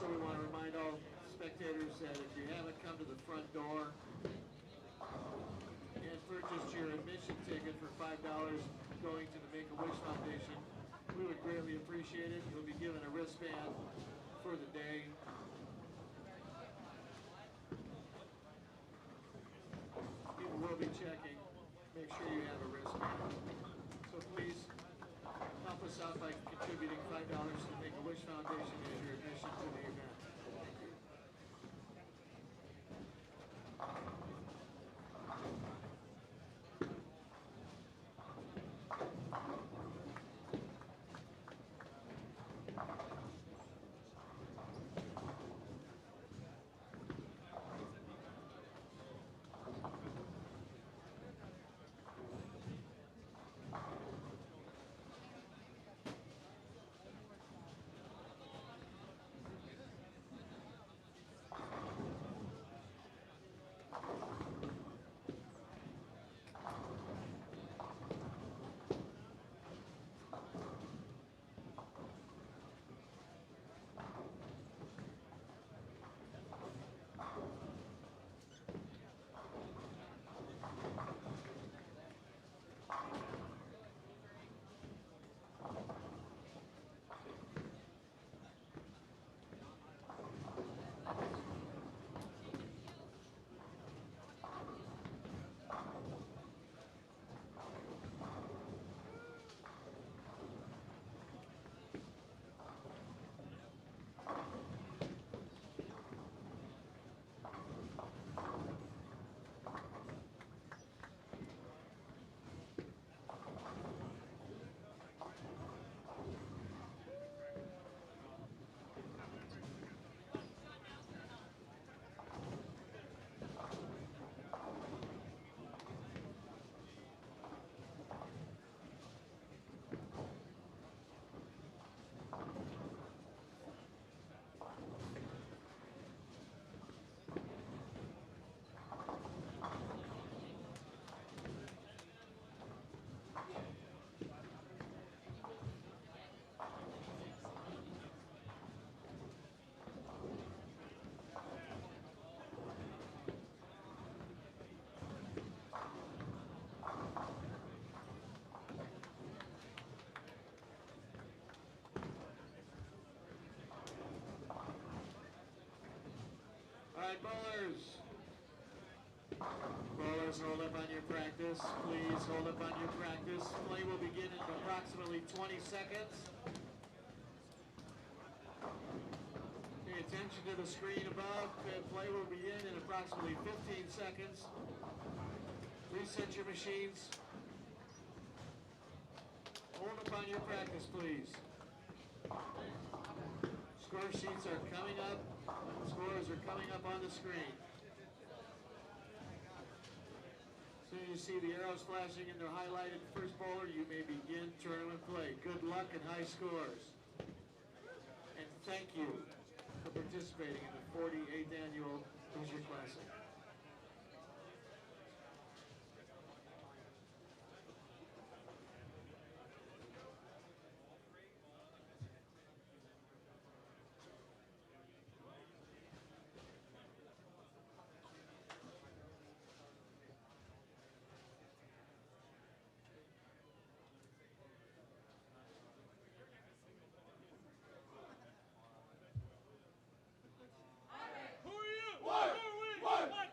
Also, we want to remind all spectators that if you haven't come to the front door and purchased your admission ticket for $5 going to the Make-A-Wish Foundation, we would greatly appreciate it. You'll be given a wristband for the day. People will be checking. Make sure you have a wristband. So please help us out by contributing $5 to the Make-A-Wish Foundation as your admission to the event. Thank you. All right, bowlers. Bowlers, hold up on your practice. Please hold up on your practice. Play will begin in approximately 20 seconds. Pay attention to the screen above. Play will begin in approximately 15 seconds. Reset your machines. Hold up on your practice, please. Score sheets are coming up. Scores are coming up on the screen. As soon as you see the arrows flashing in their highlighted first bowler, you may begin tournament play. Good luck and high scores. And thank you for participating in the 48th annual Hoosier Classic. Who are you? Who are we?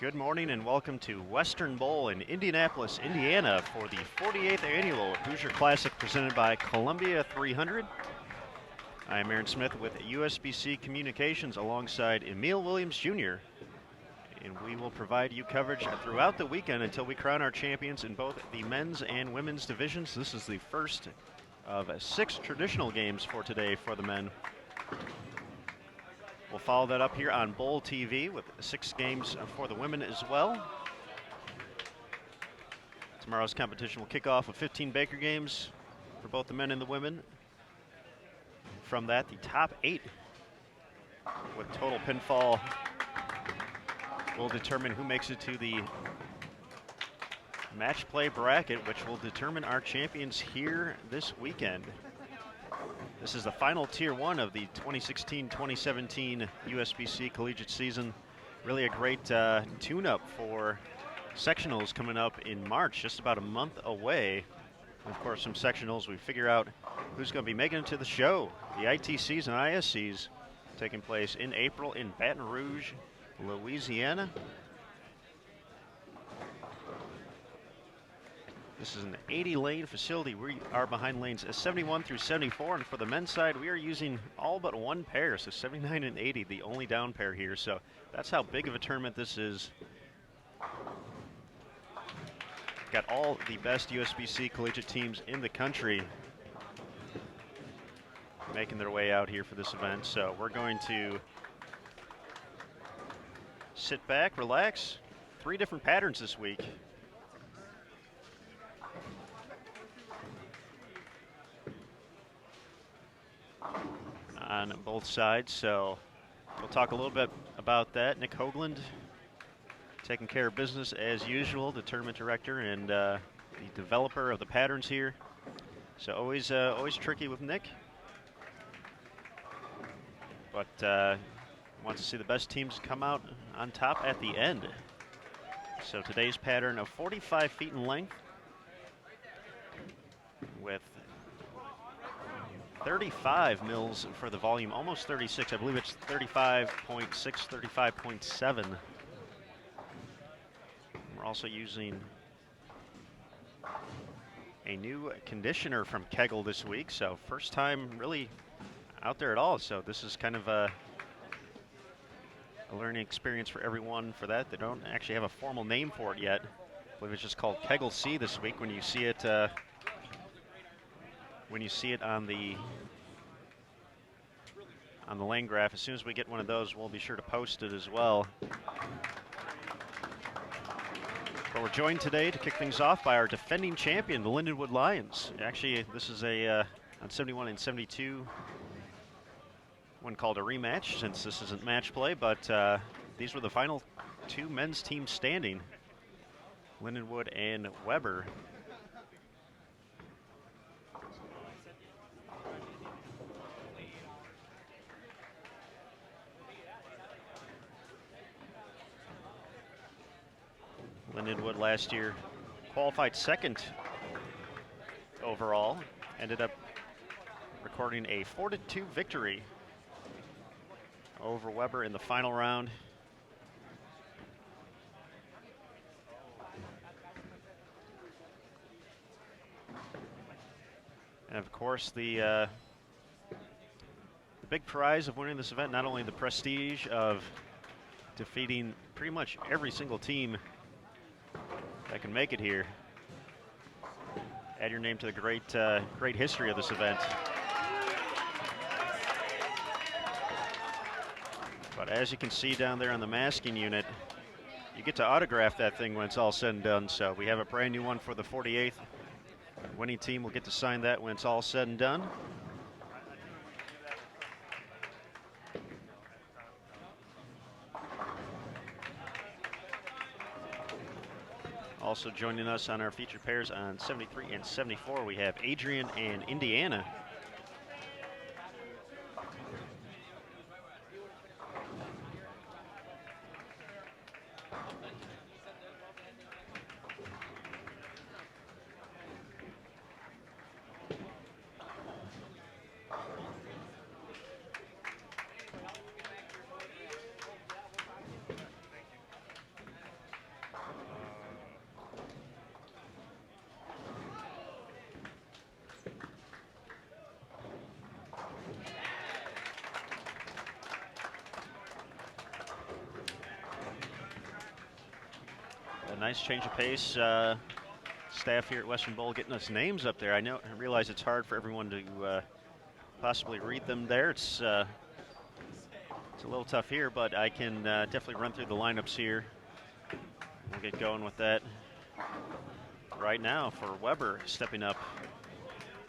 Good morning and welcome to Western Bowl in Indianapolis, Indiana for the 48th annual Hoosier Classic presented by Columbia 300. I am Marian Smith with USBC Communications alongside Emil Williams Jr. And we will provide you coverage throughout the weekend until we crown our champions in both the men's and women's divisions. This is the first of 6 traditional games for today for the men. We'll follow that up here on Bowl TV with 6 games for the women as well. Tomorrow's competition will kick off with 15 Baker games for both the men and the women. From that, the top 8 with total pinfall will determine who makes it to the match play bracket, which will determine our champions here this weekend. This is the final Tier 1 of the 2016-2017 USBC collegiate season. Really a great tune-up for sectionals coming up in March, just about a month away. And of course, from sectionals, we figure out who's going to be making it to the show. The ITCs and ISCs taking place in April in Baton Rouge, Louisiana. This is an 80-lane facility. We are behind lanes 71 through 74, and for the men's side, we are using all but one pair, so 79 and 80, the only down pair here. So that's how big of a tournament this is. Got all the best USBC collegiate teams in the country making their way out here for this event. So we're going to sit back, relax. 3 different patterns this week. On both sides, so we'll talk a little bit about that. Nick Hoagland taking care of business as usual, the tournament director and the developer of the patterns here. So always tricky with Nick, but wants to see the best teams come out on top at the end. So today's pattern of 45 feet in length with 35 mils for the volume, almost 36. I believe it's 35.6, 35.7. We're also using a new conditioner from Kegel this week, so first time really out there at all. So this is kind of a learning experience for everyone for that. They don't actually have a formal name for it yet. I believe it's just called Kegel C this week. When you see it on the lane graph, as soon as we get one of those, we'll be sure to post it as well. But we're joined today to kick things off by our defending champion, the Lindenwood Lions. Actually, this is a on 71 and 72, one called a rematch since this isn't match play, but these were the final 2 men's teams standing, Lindenwood and Weber. Lindenwood last year qualified 2nd overall, ended up recording a 4-2 victory over Weber in the final round. And of course, the big prize of winning this event, not only the prestige of defeating pretty much every single team that can make it here. Add your name to the great history of this event. But as you can see down there on the masking unit, you get to autograph that thing when it's all said and done. So we have a brand new one for the 48th. Winning team will get to sign that when it's all said and done. Also joining us on our featured pairs on 73 and 74, we have Adrian and Indiana. nice change of pace. Staff here at Western Bowl getting us names up there. I realize it's hard for everyone to possibly read them there. It's a little tough here, but I can definitely run through the lineups here. We'll get going with that right now. For Weber, stepping up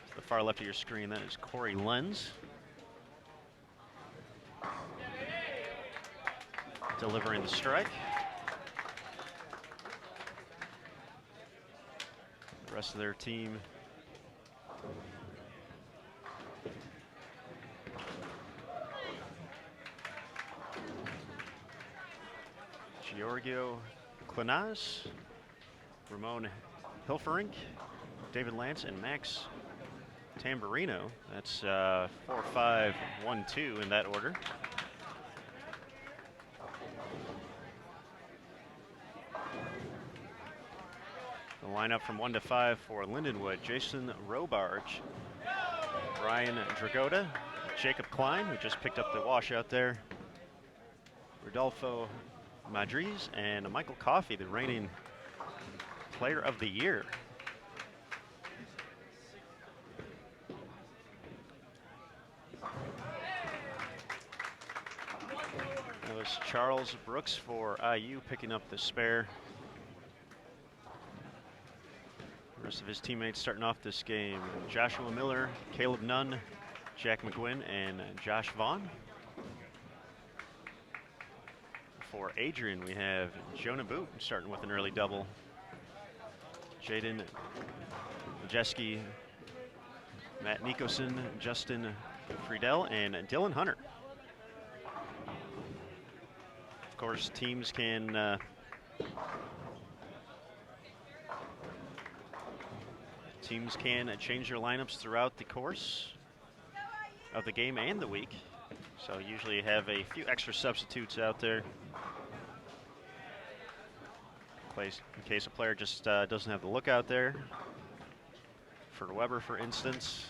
to the far left of your screen, that is Corey Lenz. Delivering the strike. The rest of their team Giorgio Clinaz, Ramon Hilferink, David Lance, and Max Tamburino. That's 4-5-1-2 in that order. The lineup from 1 to 5 for Lindenwood: Jason Robarge, Brian Dragotta, Jacob Klein, who just picked up the washout there, Rodolfo Madriz, and Michael Coffey, the reigning Player of the Year. That was Charles Brooks for IU picking up the spare. The rest of his teammates starting off this game: Joshua Miller, Caleb Nunn, Jack McGuinn, and Josh Vaughn. For Adrian, we have Jonah Boot starting with an early double. Jaden Majeski, Matt Nicholson, Justin Friedel, and Dylan Hunter. Of course, teams can change their lineups throughout the course of the game and the week. So usually you have a few extra substitutes out there in case a player just doesn't have the look out there. For Weber, for instance,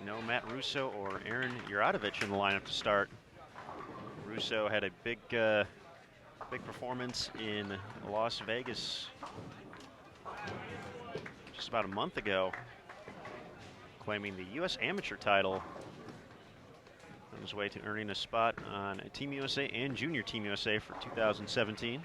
no Matt Russo or Aaron Uratovich in the lineup to start. Russo had a big performance in Las Vegas just about a month ago, claiming the U.S. Amateur title on his way to earning a spot on Team USA and Junior Team USA for 2017.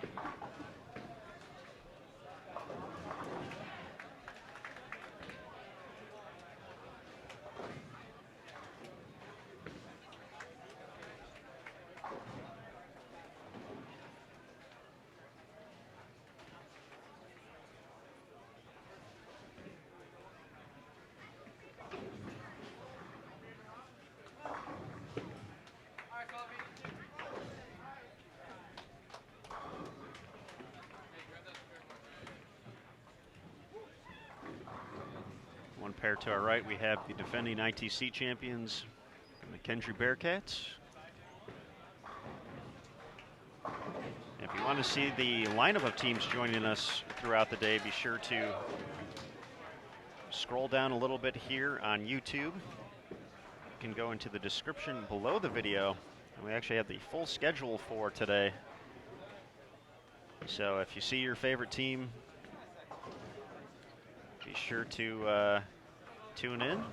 One pair to our right, we have the defending ITC champions, McKendree Bearcats. If you want to see the lineup of teams joining us throughout the day, be sure to scroll down a little bit here on YouTube. You can go into the description below the video, and we actually have the full schedule for today. So if you see your favorite team, be sure to tune in.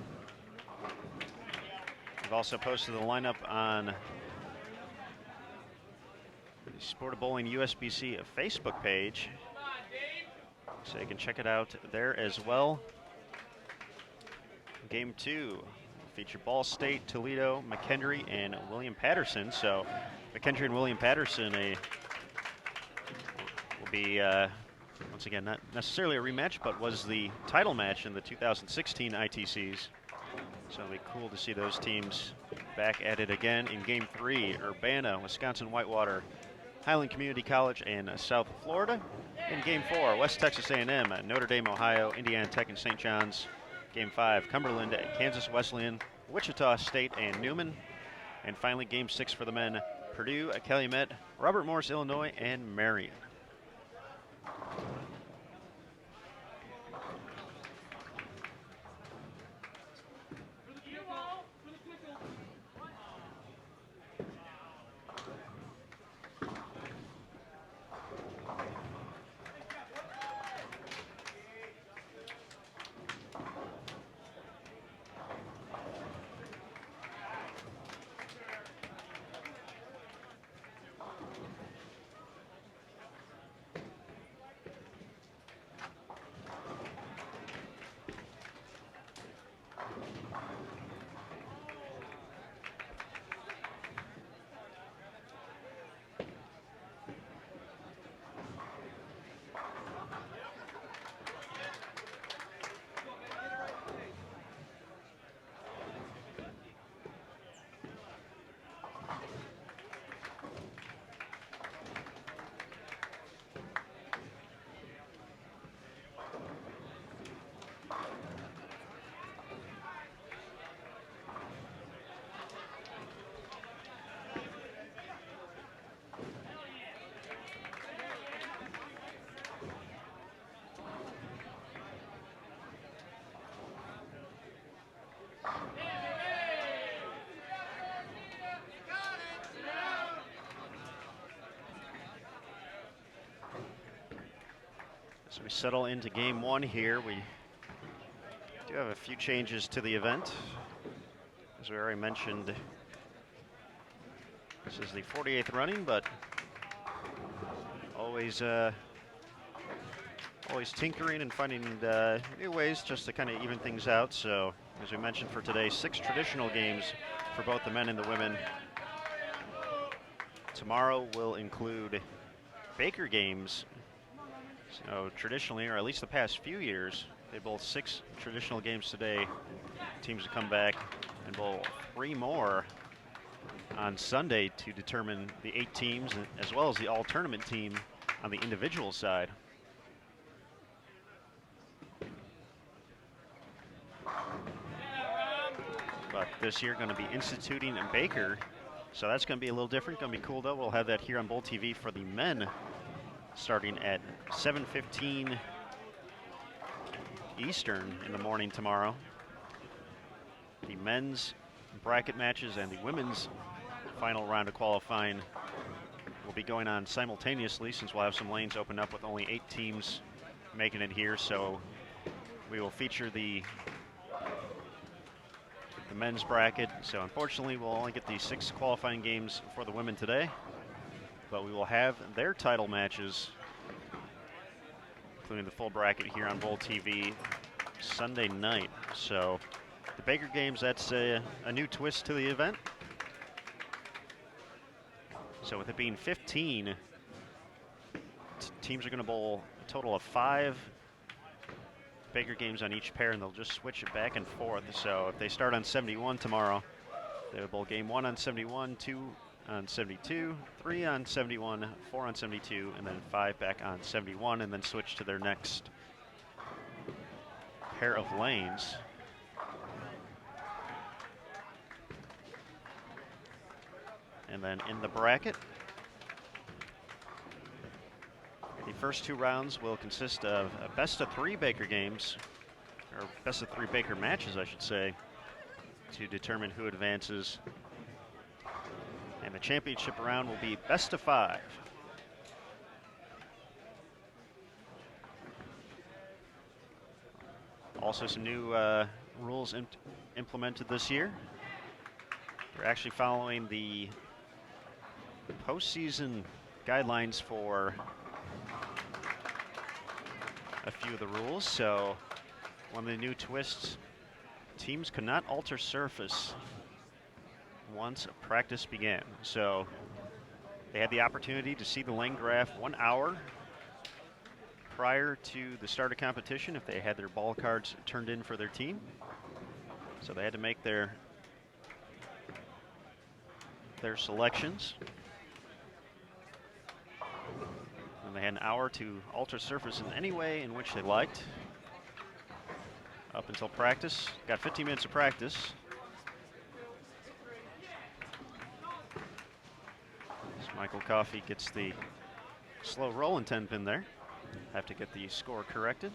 We've also posted the lineup on the Sport of Bowling USBC Facebook page, so you can check it out there as well. Game 2 will feature Ball State, Toledo, McKendree, and William Paterson. So McKendree and William Paterson will be once again, not necessarily a rematch, but was the title match in the 2016 ITCs. So it'll be cool to see those teams back at it again in Game 3. Urbana, Wisconsin-Whitewater, Highland Community College, and South Florida. In Game 4, West Texas A&M, Notre Dame, Ohio, Indiana Tech, and St. John's. Game 5, Cumberland, Kansas Wesleyan, Wichita State, and Newman. And finally, Game 6 for the men, Purdue, Calumet, Robert Morris, Illinois, and Marian. So we settle into game one here. We do have a few changes to the event. As we already mentioned, this is the 48th running, but always tinkering and finding new ways just to kind of even things out. So as we mentioned for today, 6 traditional games for both the men and the women. Tomorrow will include Baker games. So traditionally, or at least the past few years, they bowl 6 traditional games today. Teams will come back and bowl 3 more on Sunday to determine the 8 teams, as well as the all-tournament team on the individual side. But this year going to be instituting in Baker, so that's going to be a little different. Going to be cool though. We'll have that here on Bowl TV for the men, starting at 7:15 Eastern in the morning tomorrow. The men's bracket matches and the women's final round of qualifying will be going on simultaneously, since we'll have some lanes open up with only 8 teams making it here. So we will feature the men's bracket. So unfortunately, we'll only get the 6 qualifying games for the women today, but we will have their title matches, including the full bracket, here on Bowl TV Sunday night. So the Baker games, that's a new twist to the event. So with it being 15, teams are going to bowl a total of 5 Baker games on each pair, and they'll just switch it back and forth. So if they start on 71 tomorrow, they will bowl game 1 on 71, 2 on 72, 3 on 71, 4 on 72, and then 5 back on 71, and then switch to their next pair of lanes. And then in the bracket, the first 2 rounds will consist of a best of 3 Baker games, or best of 3 Baker matches, I should say, to determine who advances. And the championship round will be best of 5. Also some new rules implemented this year. We're actually following the postseason guidelines for a few of the rules. So one of the new twists, teams could not alter surface once practice began. So they had the opportunity to see the lane graph 1 hour prior to the start of competition if they had their ball cards turned in for their team. So they had to make their selections. And they had an hour to alter surface in any way in which they liked up until practice. Got 15 minutes of practice. So Michael Coffey gets the slow roll and 10 pin there. Have to get the score corrected.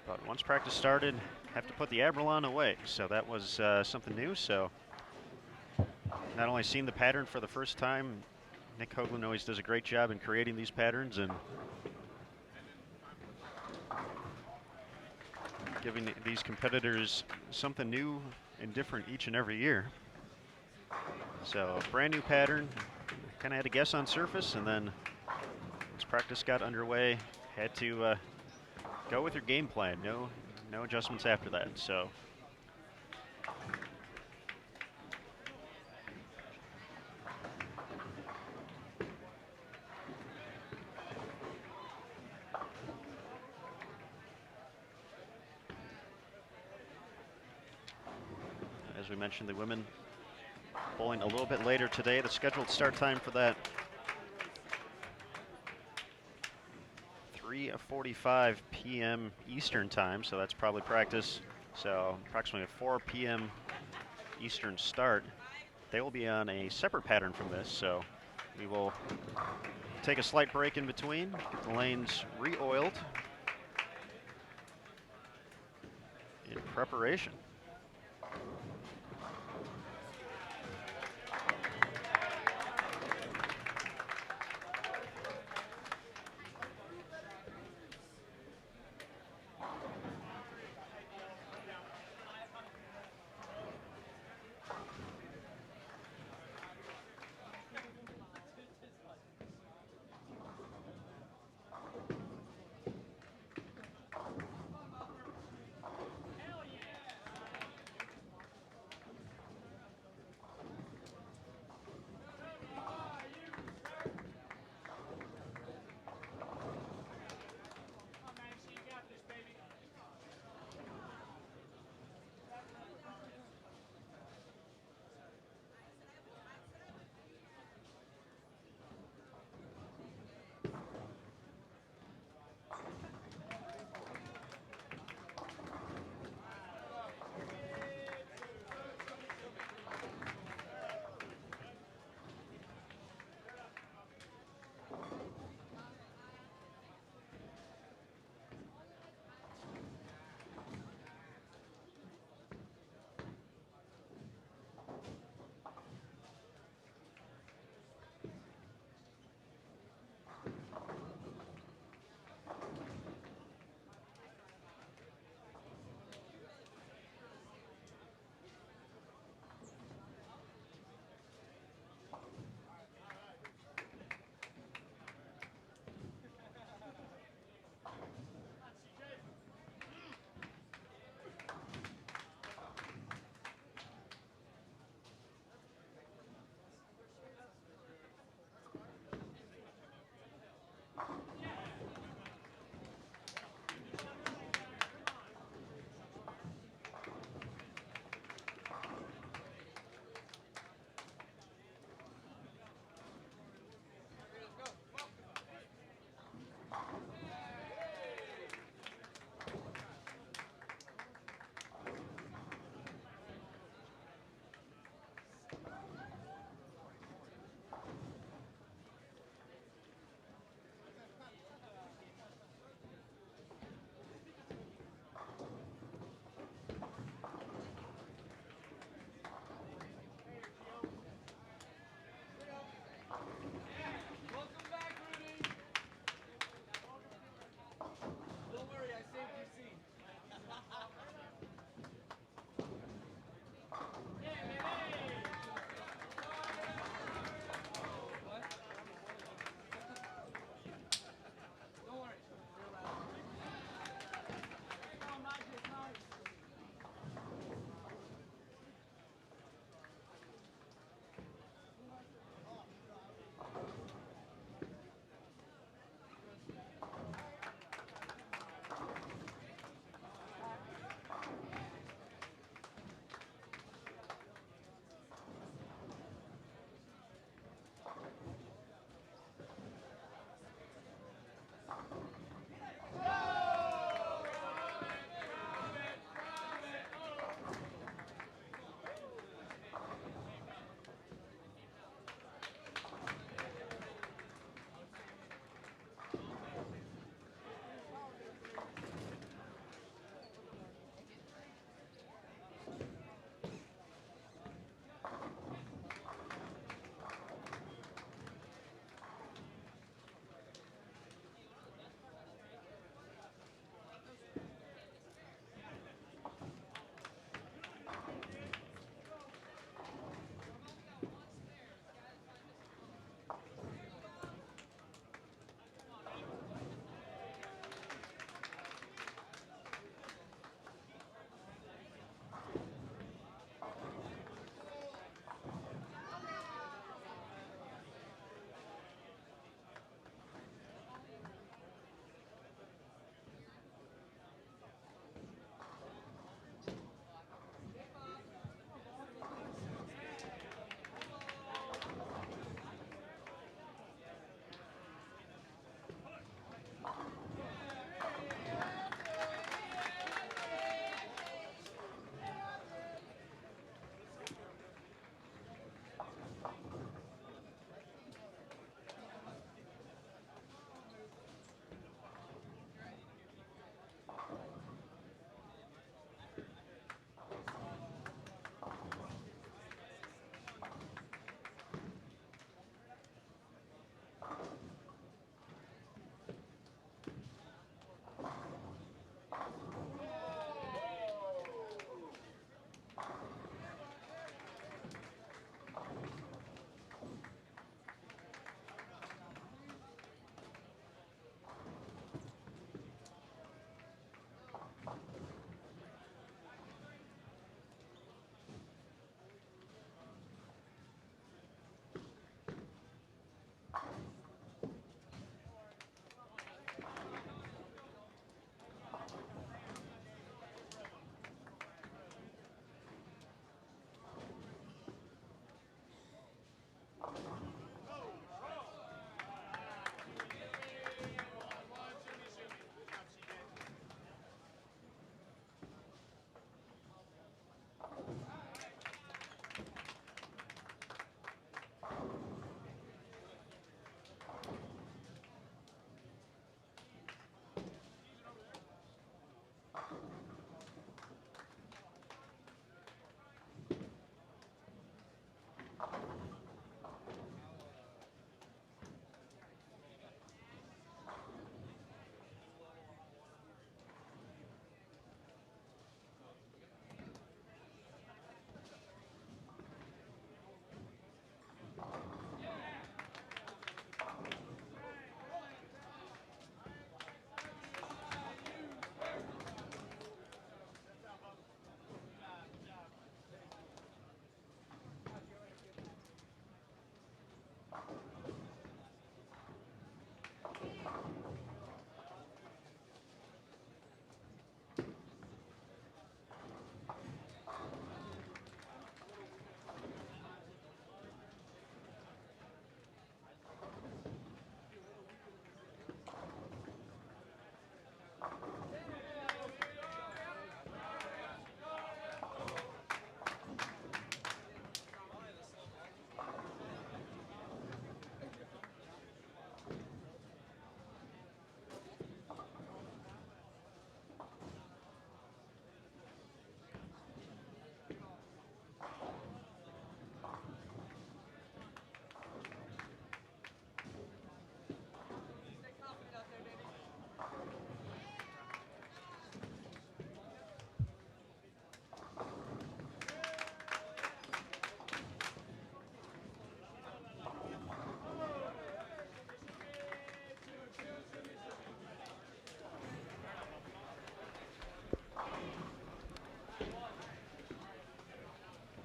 But once practice started, have to put the Abralon away. So that was something new. So not only seen the pattern for the first time, Nick Hoagland always does a great job in creating these patterns and giving these competitors something new and different each and every year. So brand new pattern, kind of had to guess on surface, and then once practice got underway, had to go with your game plan. No adjustments after that. So as we mentioned, the women bowling a little bit later today. The scheduled start time for that, 3:45 p.m. Eastern time, so that's probably practice. So approximately a 4 p.m. Eastern start. They will be on a separate pattern from this, so we will take a slight break in between, get the lanes re-oiled in preparation.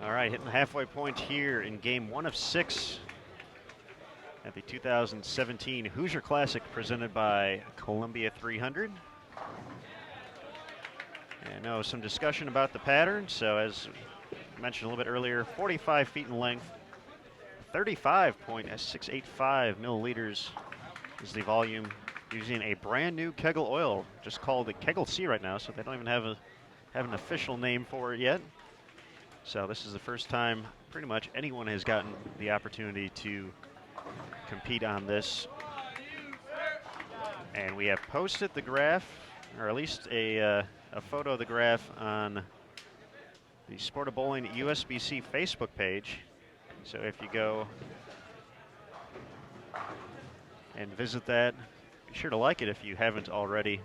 All right, hitting the halfway point here in game 1 of 6 at the 2017 Hoosier Classic presented by Columbia 300. And I know some discussion about the pattern, so as mentioned a little bit earlier, 45 feet in length, 35.685 milliliters is the volume, using a brand new Kegel oil, just called the Kegel C right now, so they don't even have an official name for it yet. So this is the first time pretty much anyone has gotten the opportunity to compete on this. And we have posted the graph, or at least a photo of the graph on the Sport of Bowling USBC Facebook page. So if you go and visit that, be sure to like it if you haven't already.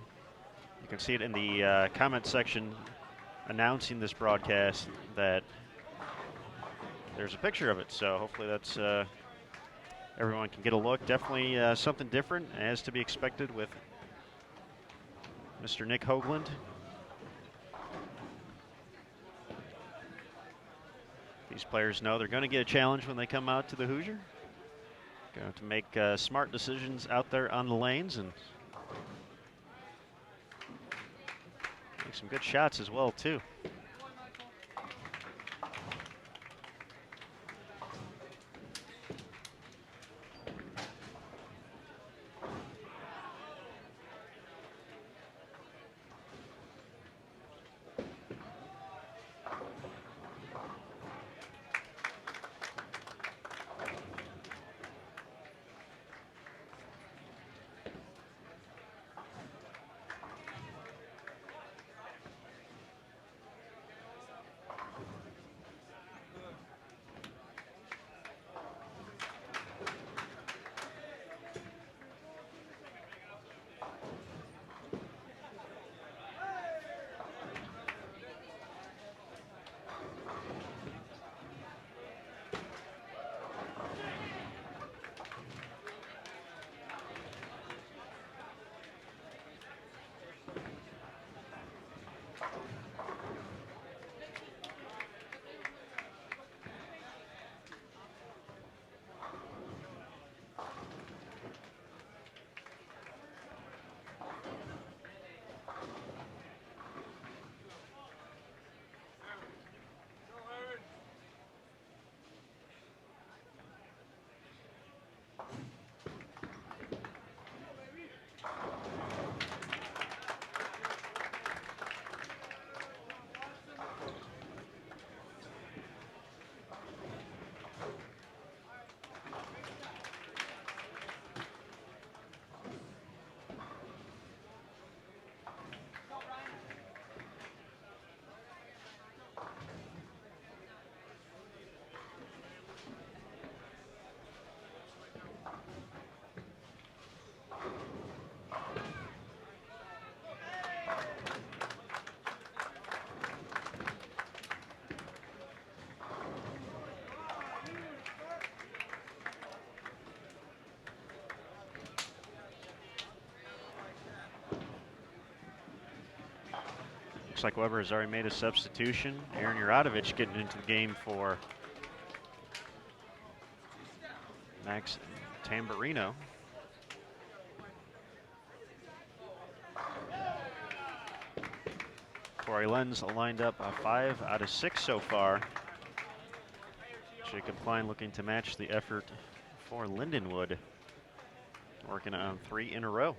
You can see it in the comment section announcing this broadcast that there's a picture of it. So hopefully that's everyone can get a look. Definitely something different, as to be expected with Mr. Nick Hoagland. These players know they're going to get a challenge when they come out to the Hoosier. Going to make smart decisions out there on the lanes and make some good shots as well, too. Looks like Weber has already made a substitution. Aaron Uratovich getting into the game for Max Tamburino. Corey Lenz lined up 5 out of 6 so far. Jacob Klein looking to match the effort for Lindenwood, working on 3 in a row.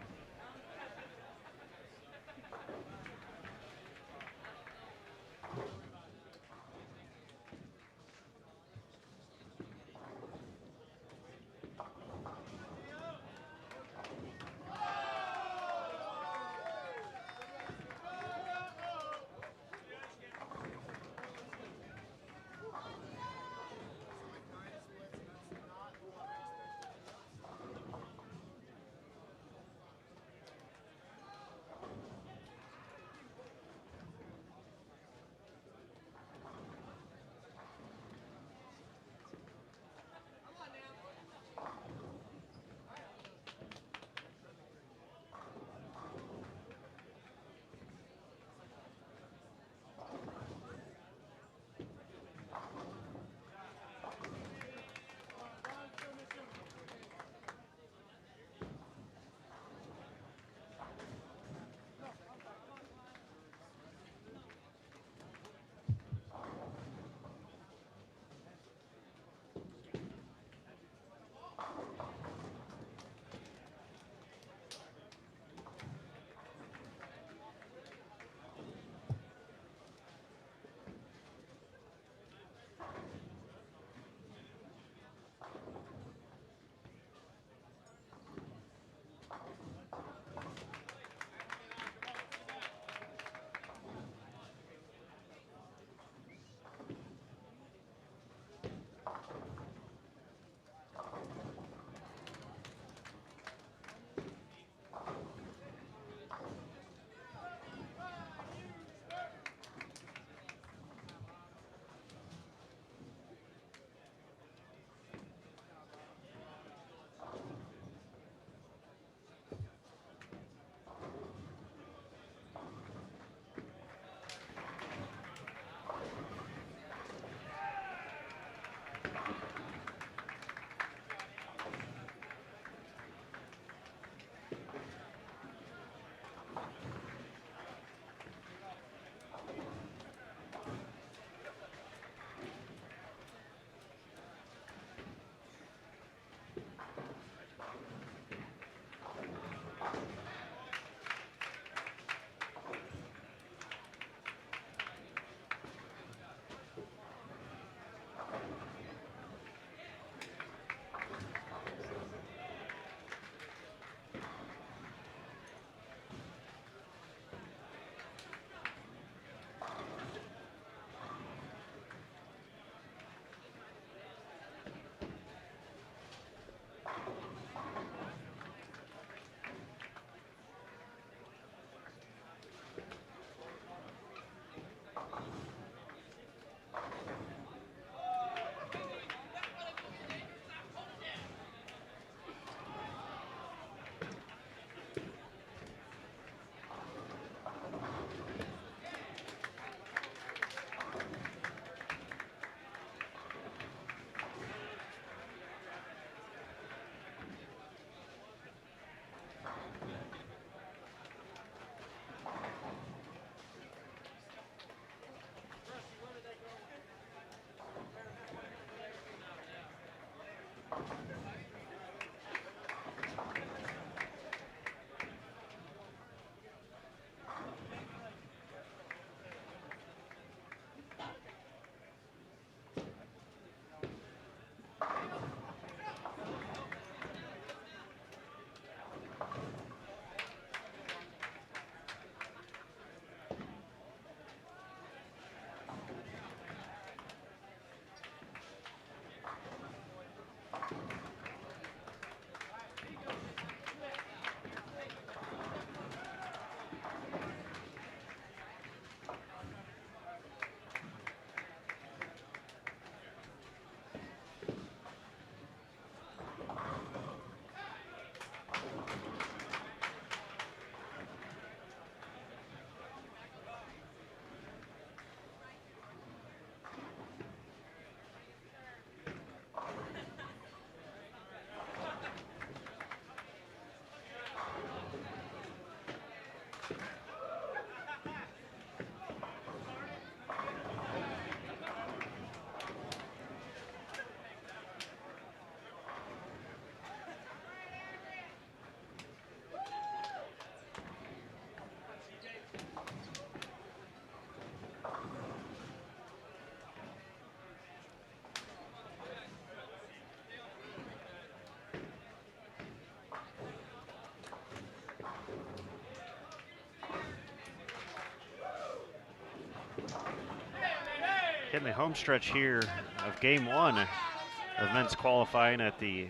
In the home stretch here of game one of men's qualifying at the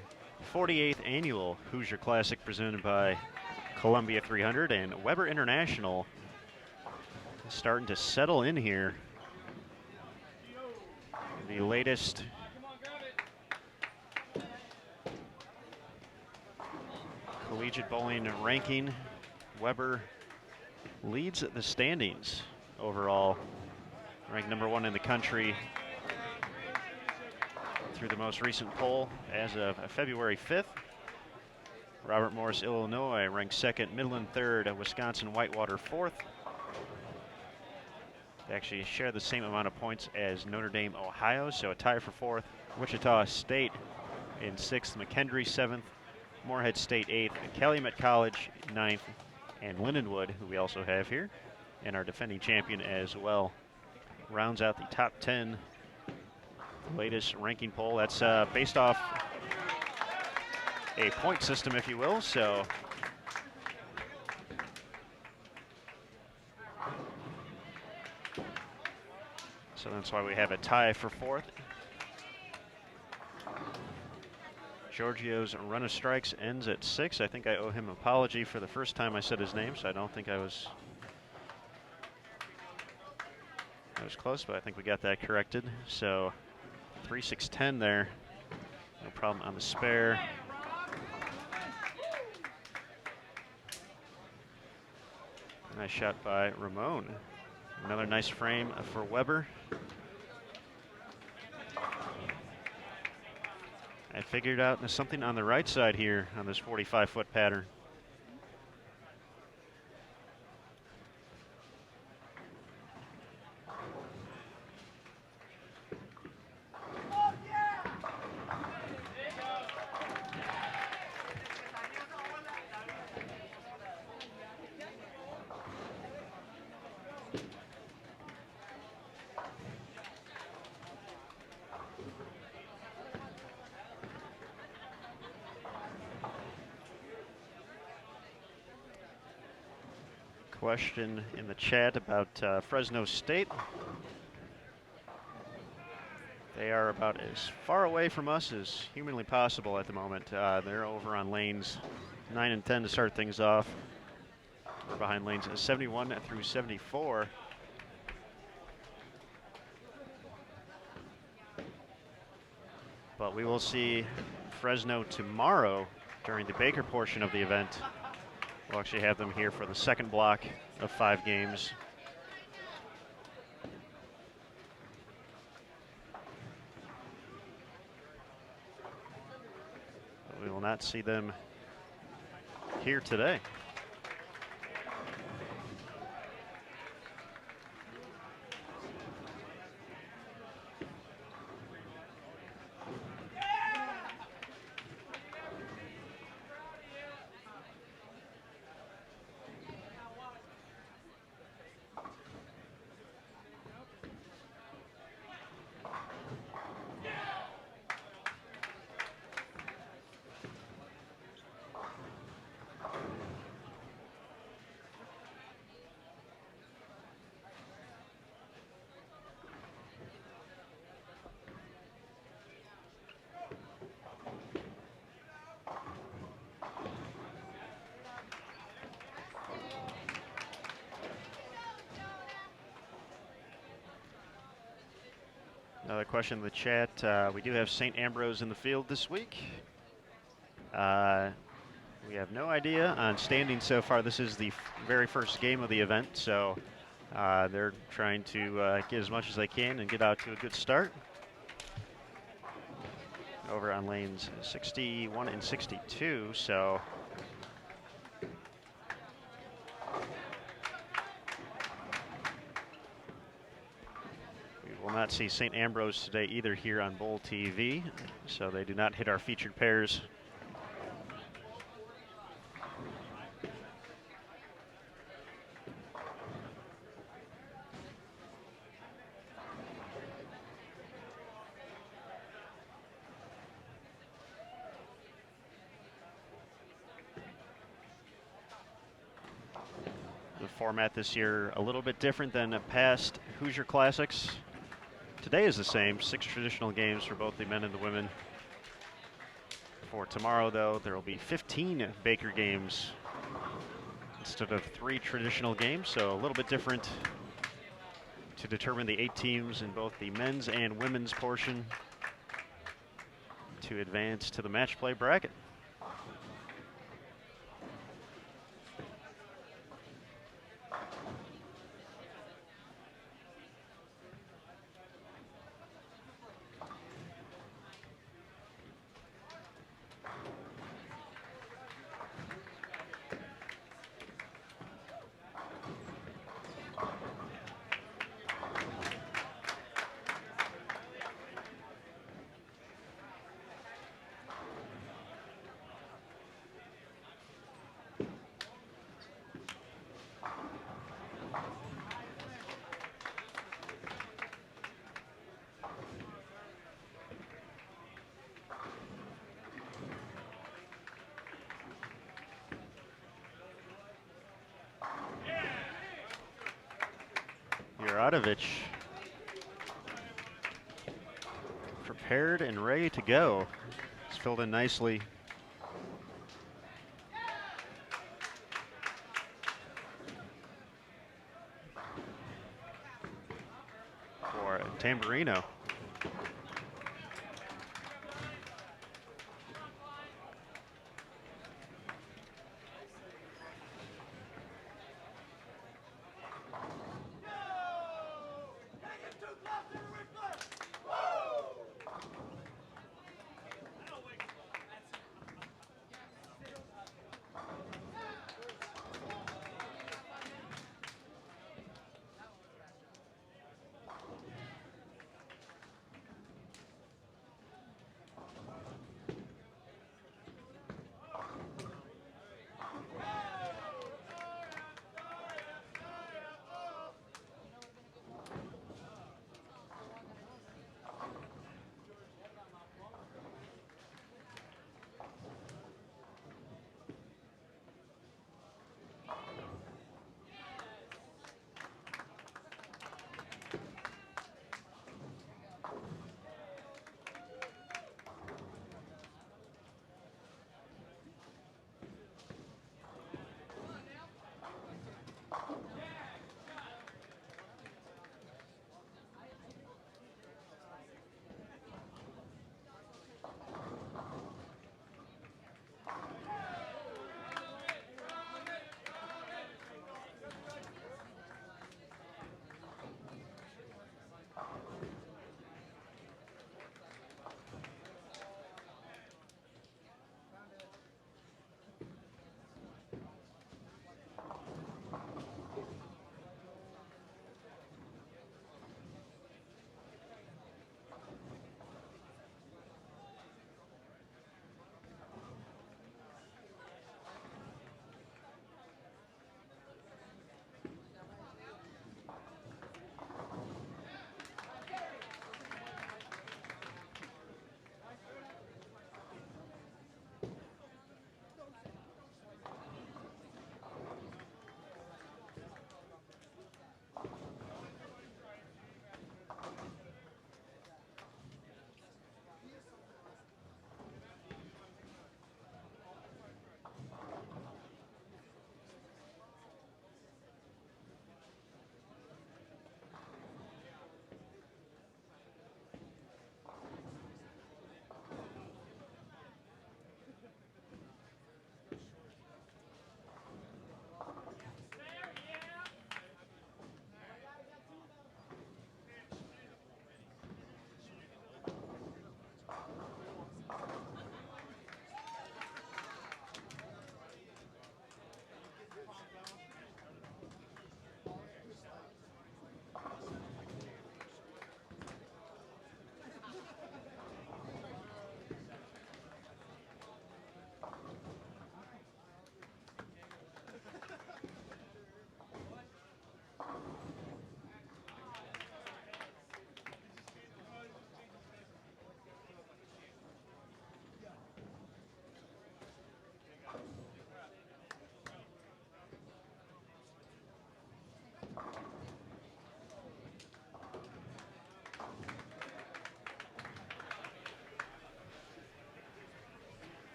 48th annual Hoosier Classic presented by Columbia 300, and Weber International starting to settle in here. The latest collegiate bowling ranking, Weber leads the standings overall, ranked number 1 in the country through the most recent poll as of February 5th. Robert Morris, Illinois, ranked 2nd, Midland 3rd, Wisconsin-Whitewater 4th. They actually share the same amount of points as Notre Dame, Ohio, so a tie for 4th. Wichita State in 6th, McKendree 7th, Morehead State 8th, Calumet College 9th, and Lindenwood, who we also have here, and our defending champion as well, rounds out the top 10. Latest ranking poll. That's based off a point system, if you will. So that's why we have a tie for 4th. Giorgio's run of strikes ends at 6. I think I owe him an apology for the first time I said his name, so I don't think I was close, but I think we got that corrected. So 3-6-10 there. No problem on the spare. Nice shot by Ramon. Another nice frame for Weber. I figured out there's something on the right side here on this 45-foot pattern. Question in the chat about Fresno State. They are about as far away from us as humanly possible at the moment. They're over on lanes 9 and 10 to start things off. We're behind lanes 71 through 74. But we will see Fresno tomorrow during the Baker portion of the event. We'll actually have them here for the second block of 5 games. But we will not see them here today. Another question in the chat. We do have St. Ambrose in the field this week. We have no idea on standing so far. This is the very first game of the event, so they're trying to get as much as they can and get out to a good start. Over on lanes 61 and 62, so will not see St. Ambrose today either here on Bowl TV, so they do not hit our featured pairs. The format this year a little bit different than past Hoosier Classics. Today is the same, 6 traditional games for both the men and the women. For tomorrow, though, there will be 15 Baker games instead of 3 traditional games, so a little bit different to determine the 8 teams in both the men's and women's portion to advance to the match play bracket. Juratovic prepared and ready to go. It's filled in nicely. For Tamburino.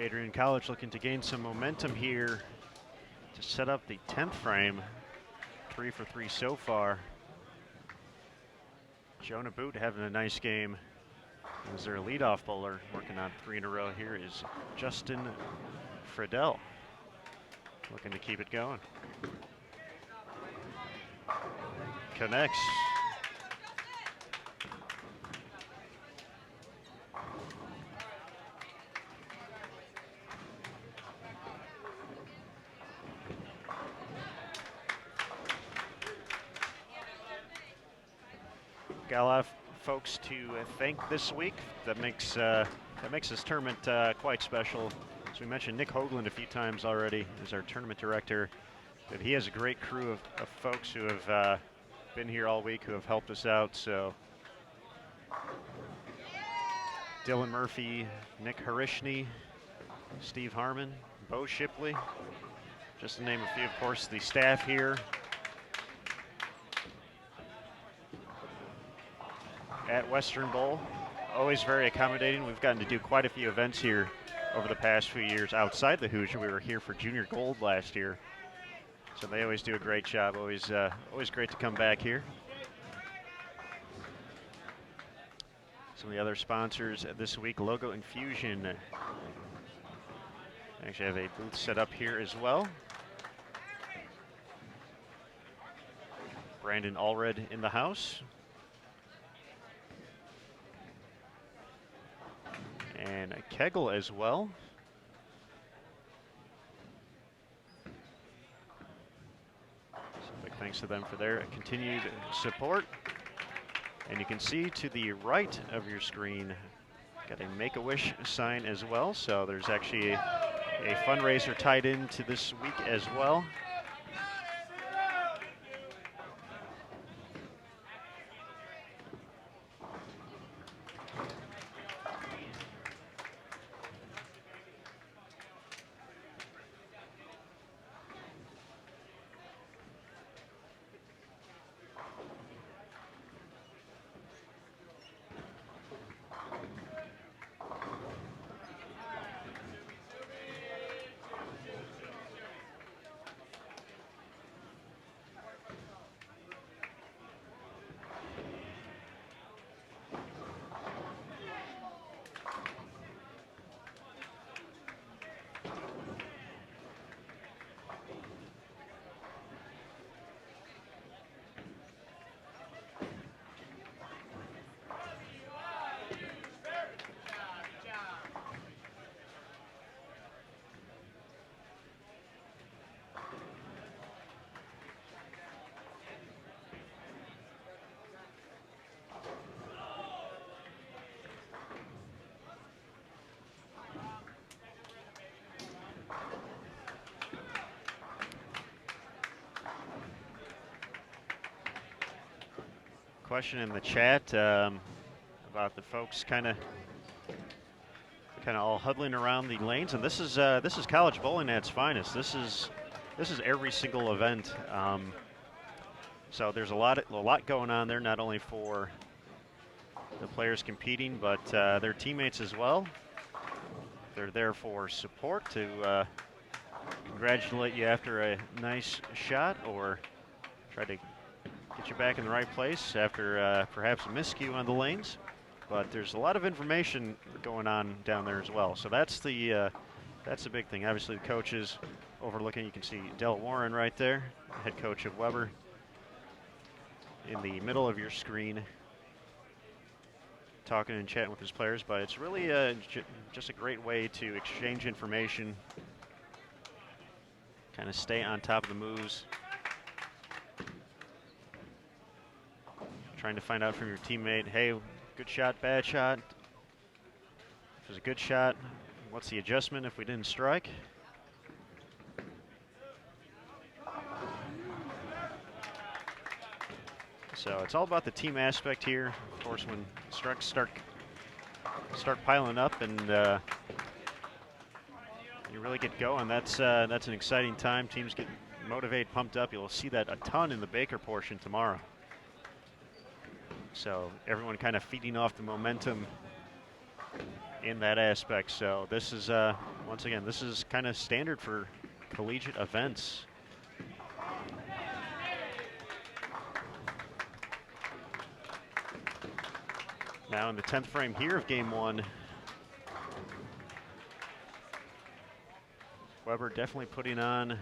Adrian College looking to gain some momentum here to set up the 10th frame. 3 for 3 so far. Jonah Boot having a nice game. As their leadoff bowler, working on 3 in a row here is Justin Friedel. Looking to keep it going. Connects. Got a lot of folks to thank this week. That makes this tournament quite special. As we mentioned, Nick Hoagland a few times already as our tournament director. But he has a great crew of folks who have been here all week, who have helped us out. So Dylan Murphy, Nick Harishny, Steve Harmon, Bo Shipley, just to name a few. Of course, the staff here at Western Bowl, always very accommodating. We've gotten to do quite a few events here over the past few years outside the Hoosier. We were here for Junior Gold last year, so they always do a great job. Always great to come back here. Some of the other sponsors this week, Logo Infusion. Actually have a booth set up here as well. Brandon Allred in the house. And Kegel as well. So big thanks to them for their continued support. And you can see to the right of your screen, got a Make-A-Wish sign as well. So there's actually a fundraiser tied into this week as well. Question in the chat about the folks kind of all huddling around the lanes, and this is college bowling at its finest. This is every single event. So there's a lot going on there, not only for the players competing, but their teammates as well. They're there for support, to congratulate you after a nice shot, or try to get you back in the right place after perhaps a miscue on the lanes. But there's a lot of information going on down there as well. So that's the big thing. Obviously, the coaches overlooking. You can see Del Warren right there, head coach of Weber, in the middle of your screen, talking and chatting with his players. But it's really just a great way to exchange information, kind of stay on top of the moves. Trying to find out from your teammate, hey, good shot, bad shot. If it was a good shot, what's the adjustment if we didn't strike? So it's all about the team aspect here. Of course, when strikes start piling up and you really get going, that's an exciting time. Teams get motivated, pumped up. You'll see that a ton in the Baker portion tomorrow. So everyone kind of feeding off the momentum in that aspect. So this is, once again, this is kind of standard for collegiate events. Now in the 10th frame here of game one, Weber definitely putting on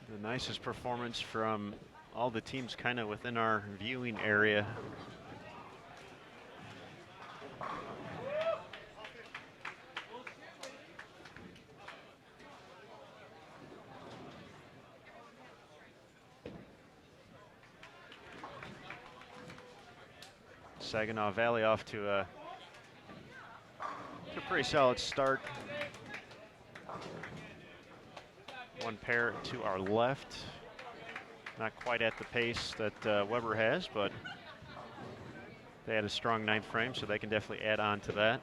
the nicest performance from all the teams kind of within our viewing area. Saginaw Valley off to a pretty solid start. One pair to our left. Not quite at the pace that Weber has, but they had a strong 9th frame, so they can definitely add on to that.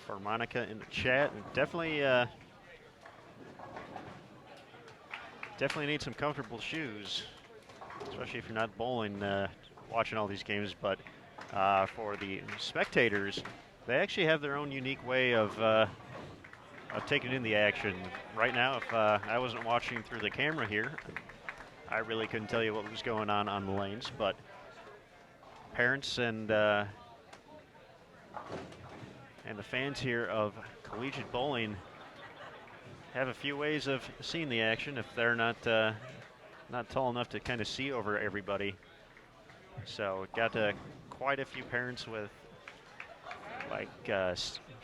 For Monica in the chat, and definitely need some comfortable shoes, especially if you're not bowling, watching all these games. But for the spectators, they actually have their own unique way of taking in the action. Right now, if I wasn't watching through the camera here, I really couldn't tell you what was going on the lanes. But parents and the fans here of collegiate bowling have a few ways of seeing the action if they're not tall enough to kind of see over everybody. So got quite a few parents with like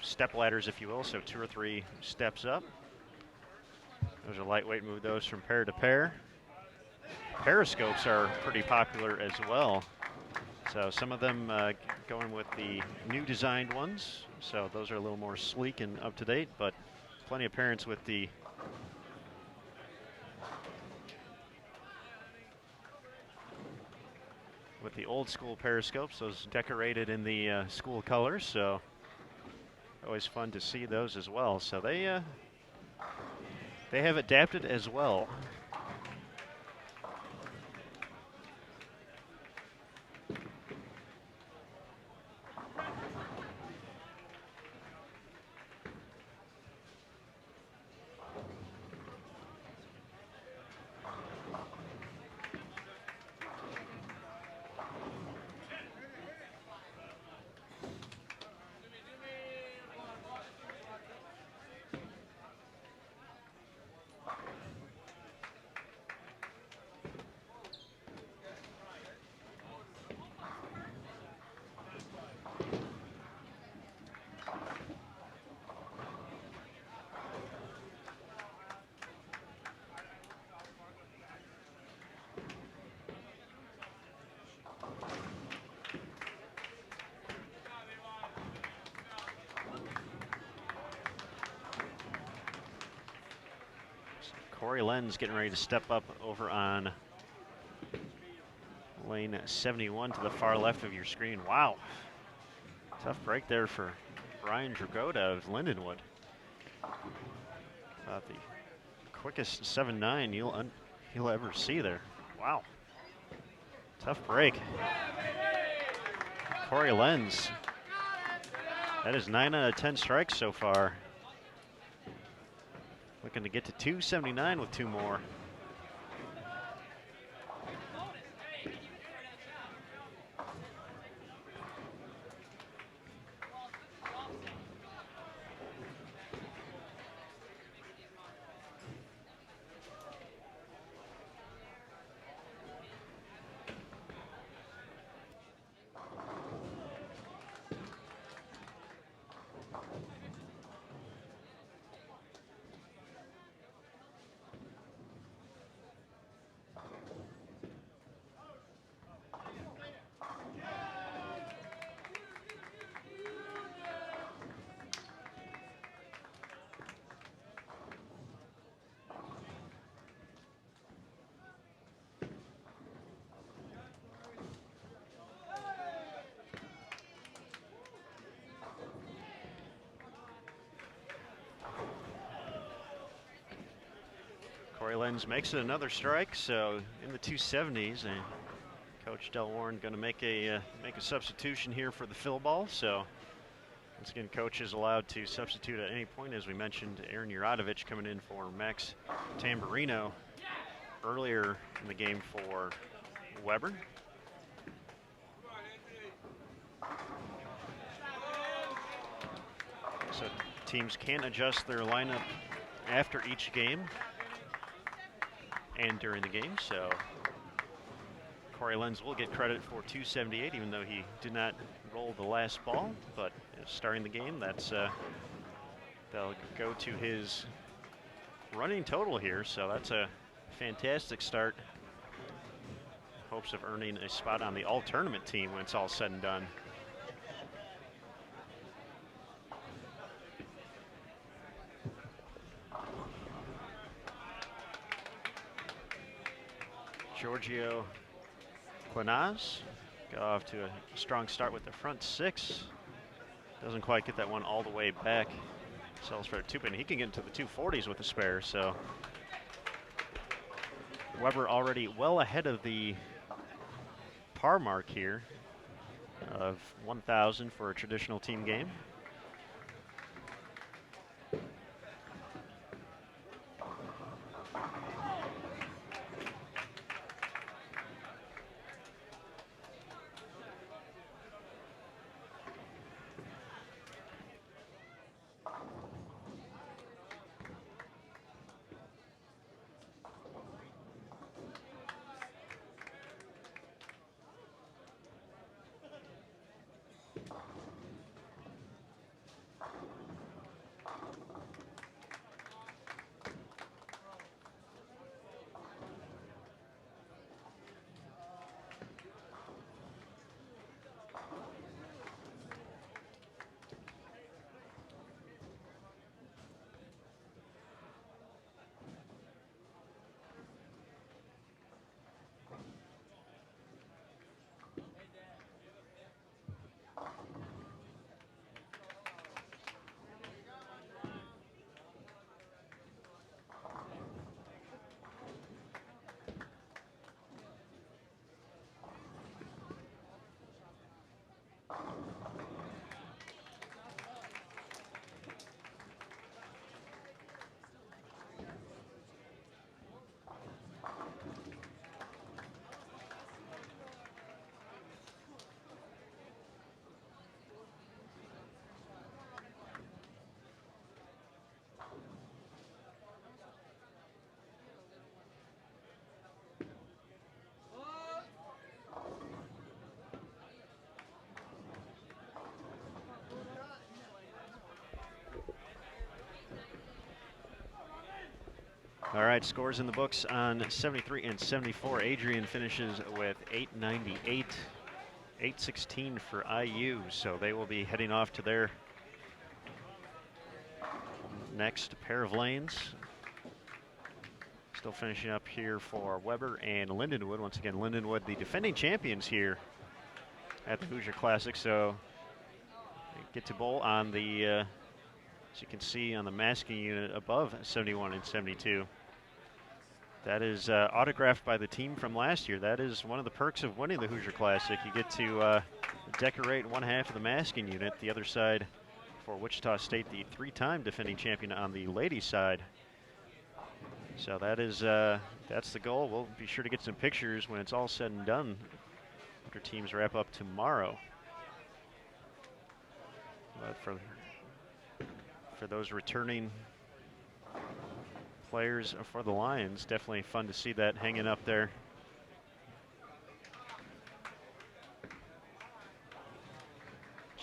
step ladders, if you will, so 2 or 3 steps up. Those are lightweight, move those from pair to pair. Periscopes are pretty popular as well. So some of them going with the new designed ones. So those are a little more sleek and up to date, but plenty of parents with the old school periscopes, those decorated in the school colors. So always fun to see those as well. So they have adapted as well. Corey Lenz getting ready to step up over on lane 71 to the far left of your screen. Wow. Tough break there for Brian Dragoda of Lindenwood. About the quickest 7-9 you'll ever see there. Wow. Tough break. Corey Lenz. That is 9 out of 10 strikes so far. Looking to get to 279 with 2 more. Corey Lenz makes it another strike, so in the 270s, and Coach Del Warren going to make a substitution here for the fill ball. So once again, Coach is allowed to substitute at any point. As we mentioned, Aaron Uratovich coming in for Max Tamburino earlier in the game for Weber. So teams can adjust their lineup after each game and during the game. So Corey Lenz will get credit for 278, even though he did not roll the last ball. But starting the game, that'll go to his running total here. So that's a fantastic start. Hopes of earning a spot on the all-tournament team when it's all said and done. Giorgio Quinaz got off to a strong start with the front six. Doesn't quite get that one all the way back. Sells for a two-pin. He can get into the 240s with a spare, so Weber already well ahead of the par mark here of 1,000 for a traditional team game. All right, scores in the books on 73 and 74. Adrian finishes with 898, 816 for IU. So they will be heading off to their next pair of lanes. Still finishing up here for Weber and Lindenwood. Once again, Lindenwood, the defending champions here at the Hoosier Classic. So they get to bowl on the, as you can see on the masking unit above 71 and 72. That is autographed by the team from last year. That is one of the perks of winning the Hoosier Classic. You get to decorate one half of the masking unit. The other side for Wichita State, the three-time defending champion on the ladies' side. So that is that's the goal. We'll be sure to get some pictures when it's all said and done after teams wrap up tomorrow. But for those returning players for the Lions, definitely fun to see that hanging up there.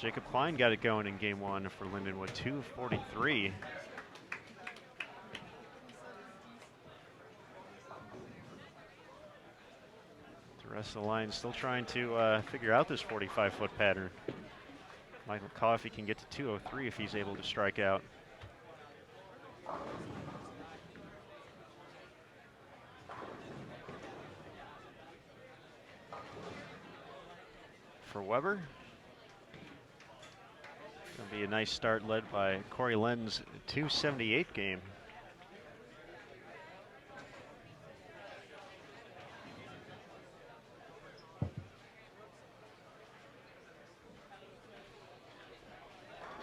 Jacob Klein got it going in game one for Lindenwood, 243. The rest of the line still trying to figure out this 45-foot pattern. Michael Coffey can get to 203 if he's able to strike out. For Weber, it'll be a nice start led by Corey Lenz, 278 game.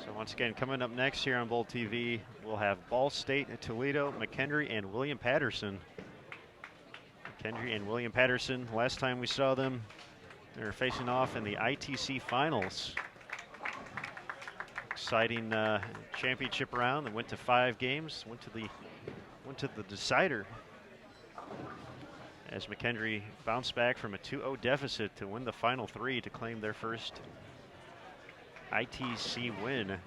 So once again, coming up next here on Bowl TV, we'll have Ball State, Toledo, McKendree, and William Paterson. McKendree and William Paterson, last time we saw them, they were facing off in the ITC finals. Exciting championship round that went to 5 games, went to the decider, as McKendree bounced back from a 2-0 deficit to win the final 3 to claim their first ITC win.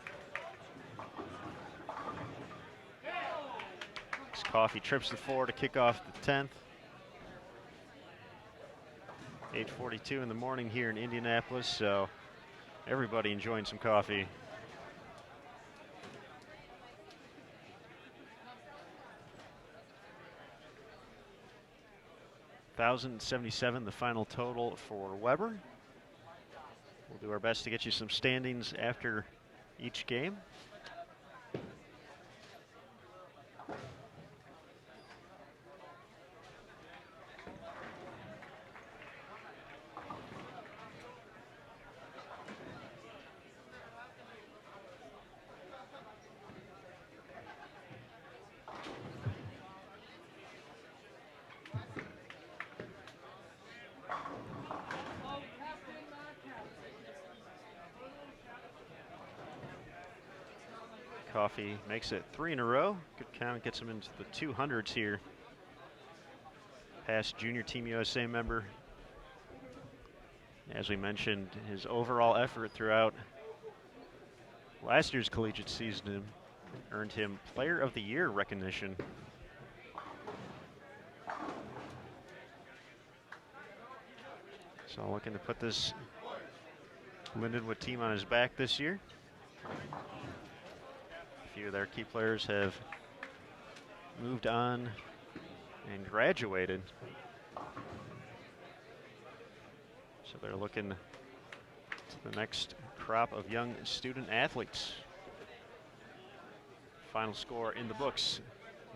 Coffee trips the floor to kick off the 10th. 8:42 in the morning here in Indianapolis, so everybody enjoying some coffee. $1,077 the final total for Weber. We'll do our best to get you some standings after each game. Coffee makes it 3 in a row. Good count, gets him into the 200s here. Past Junior Team USA member. As we mentioned, his overall effort throughout last year's collegiate season earned him Player of the Year recognition. So looking to put this Lindenwood team on his back this year. A few of their key players have moved on and graduated. So they're looking to the next crop of young student athletes. Final score in the books,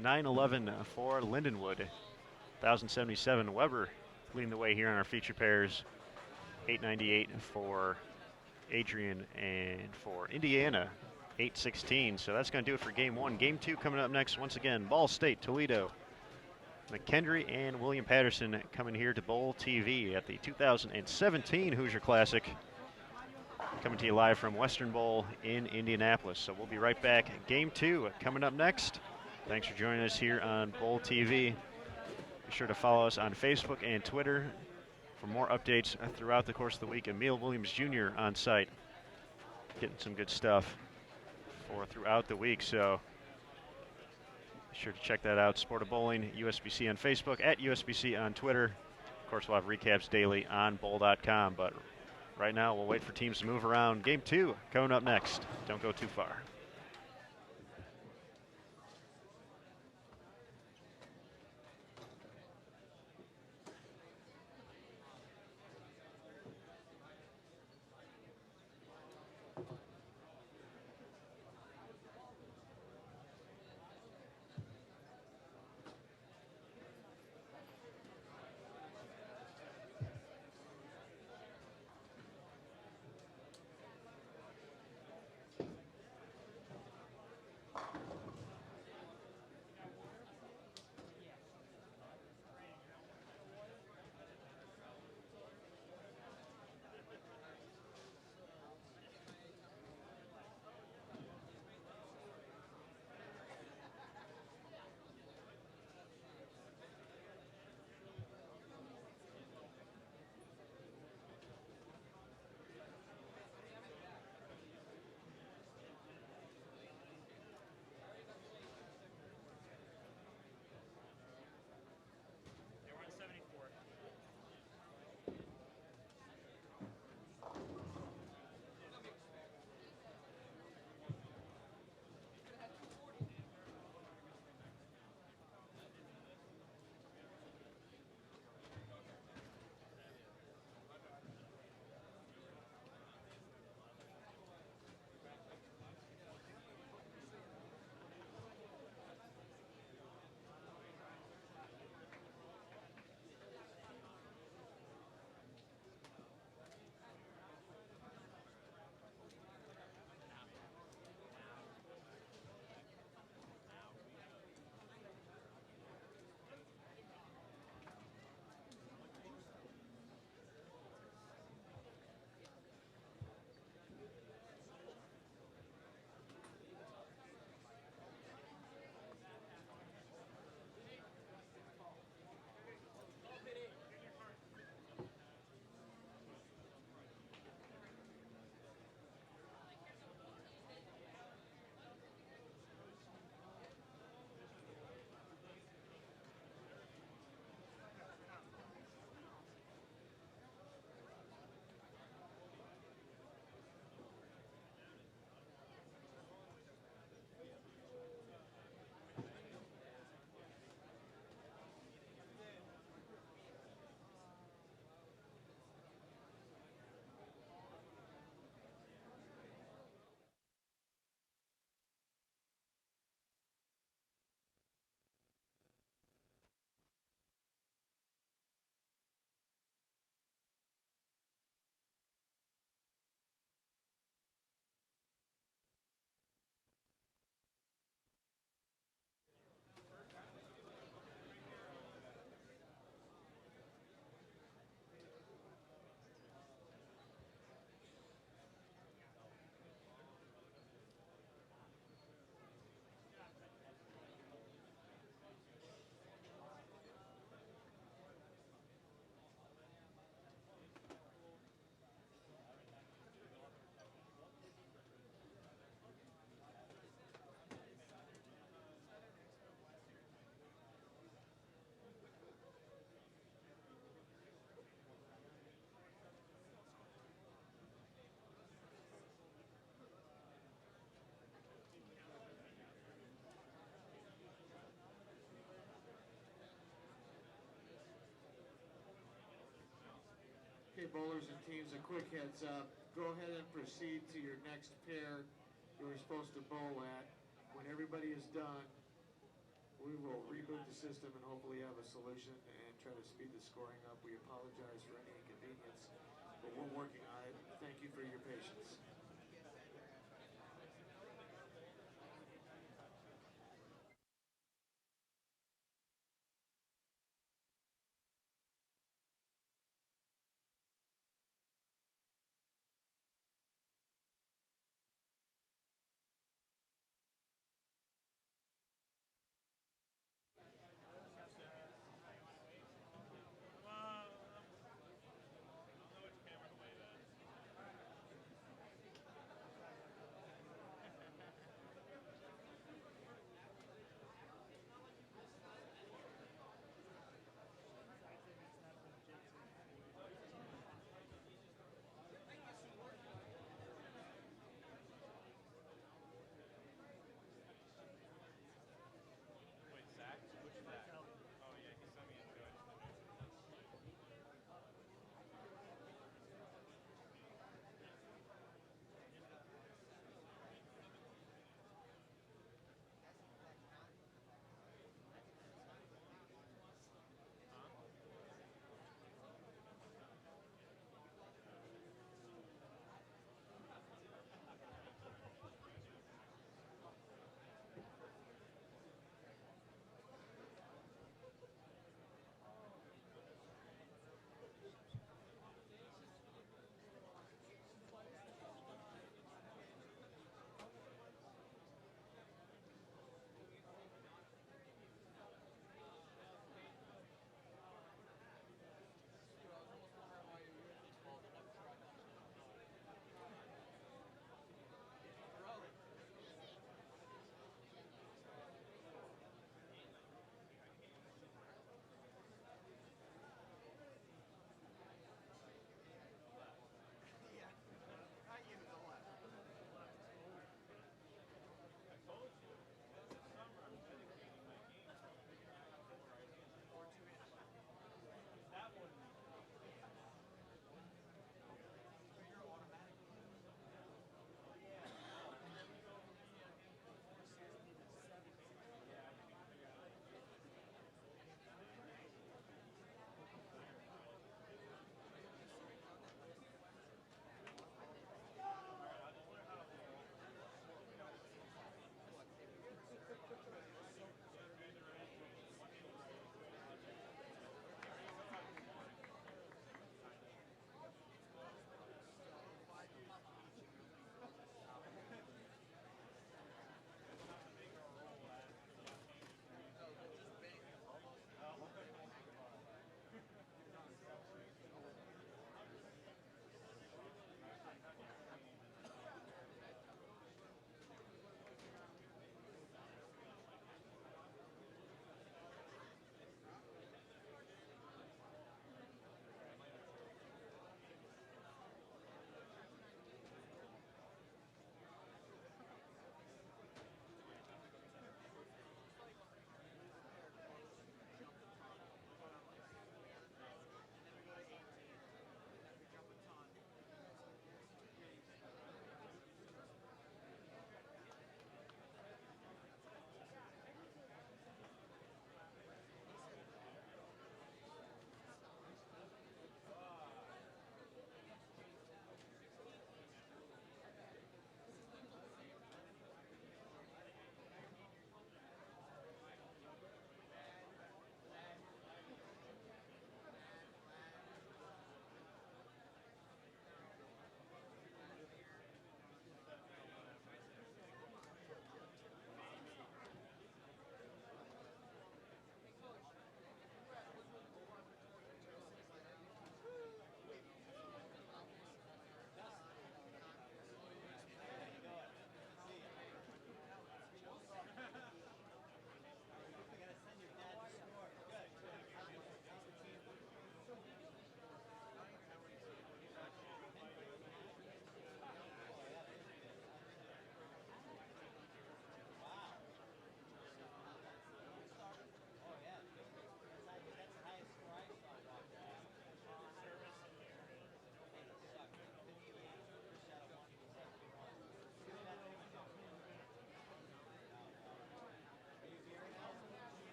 9-11 for Lindenwood. 1,077 Weber leading the way here on our feature pairs. 898 for Adrian, and for Indiana, 816. So that's going to do it for game 1. Game 2 coming up next. Once again, Ball State, Toledo, McKendree, and William Paterson coming here to Bowl TV at the 2017 Hoosier Classic. Coming to you live from Western Bowl in Indianapolis. So we'll be right back. Game 2 coming up next. Thanks for joining us here on Bowl TV. Be sure to follow us on Facebook and Twitter for more updates throughout the course of the week. Emil Williams Jr. on site, getting some good stuff for throughout the week. So be sure to check that out. Sport of Bowling, USBC on Facebook, at USBC on Twitter. Of course, we'll have recaps daily on bowl.com. But right now, we'll wait for teams to move around. Game 2 coming up next. Don't go too far. bowlers and teams a quick heads up. Go ahead and proceed to your next pair you were supposed to bowl at. When everybody is done, we will reboot the system and hopefully have a solution and try to speed the scoring up. We apologize for any inconvenience, but we're working on it. Thank you for your patience.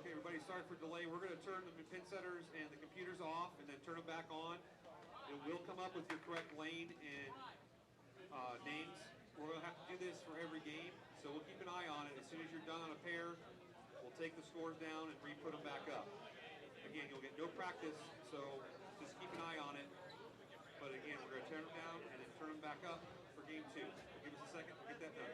Okay, everybody, sorry for delay. We're going to turn the pin setters and the computers off and then turn them back on. And we'll come up with your correct lane and names. We're going to have to do this for every game, so we'll keep an eye on it. As soon as you're done on a pair, we'll take the scores down and re-put them back up. Again, you'll get no practice, so just keep an eye on it. But again, we're going to turn them down and then turn them back up for game 2. Give us a second to get that done.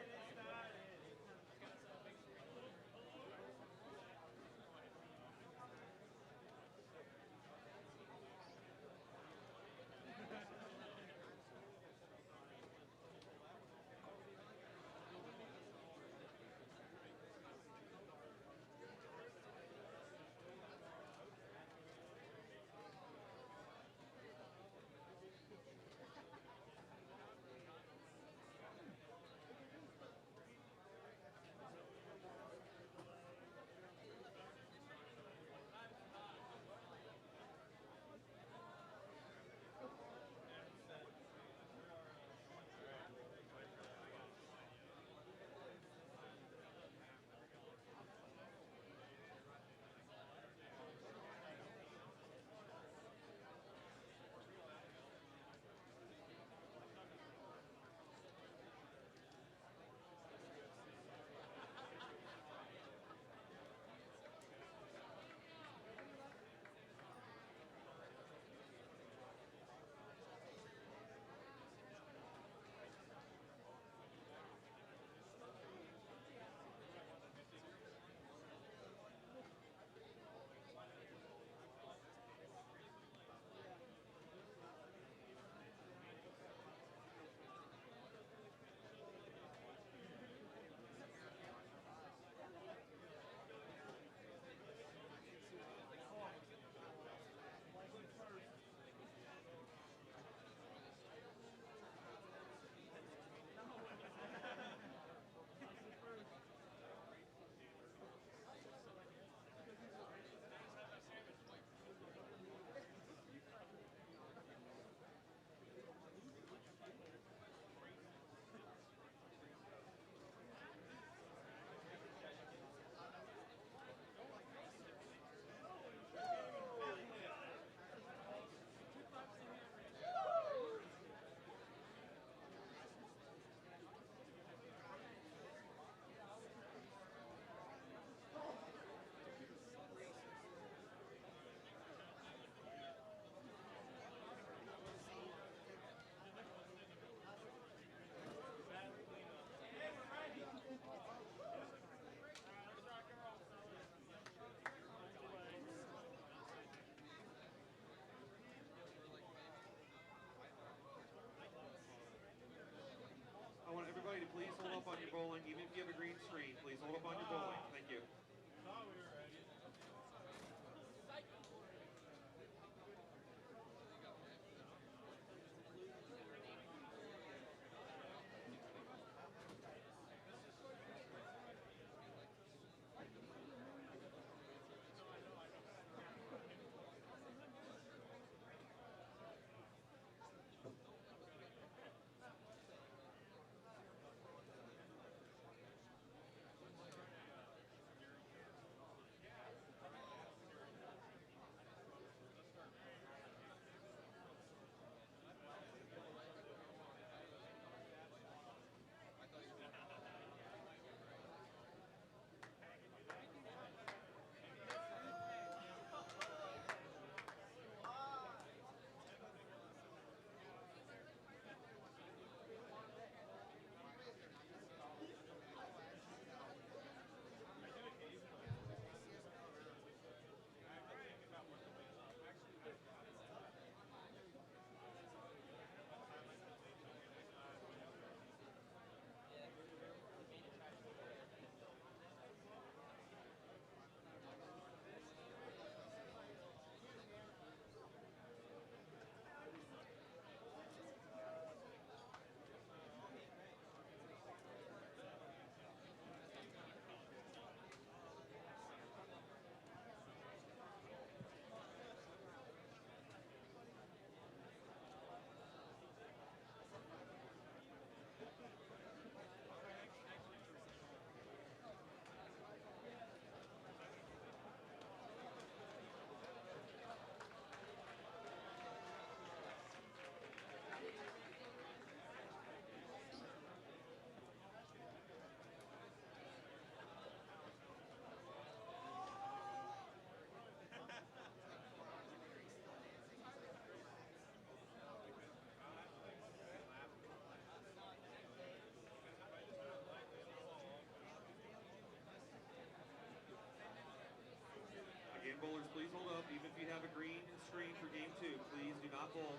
have a green screen for game 2. Please do not bowl.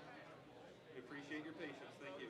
We appreciate your patience. Thank you.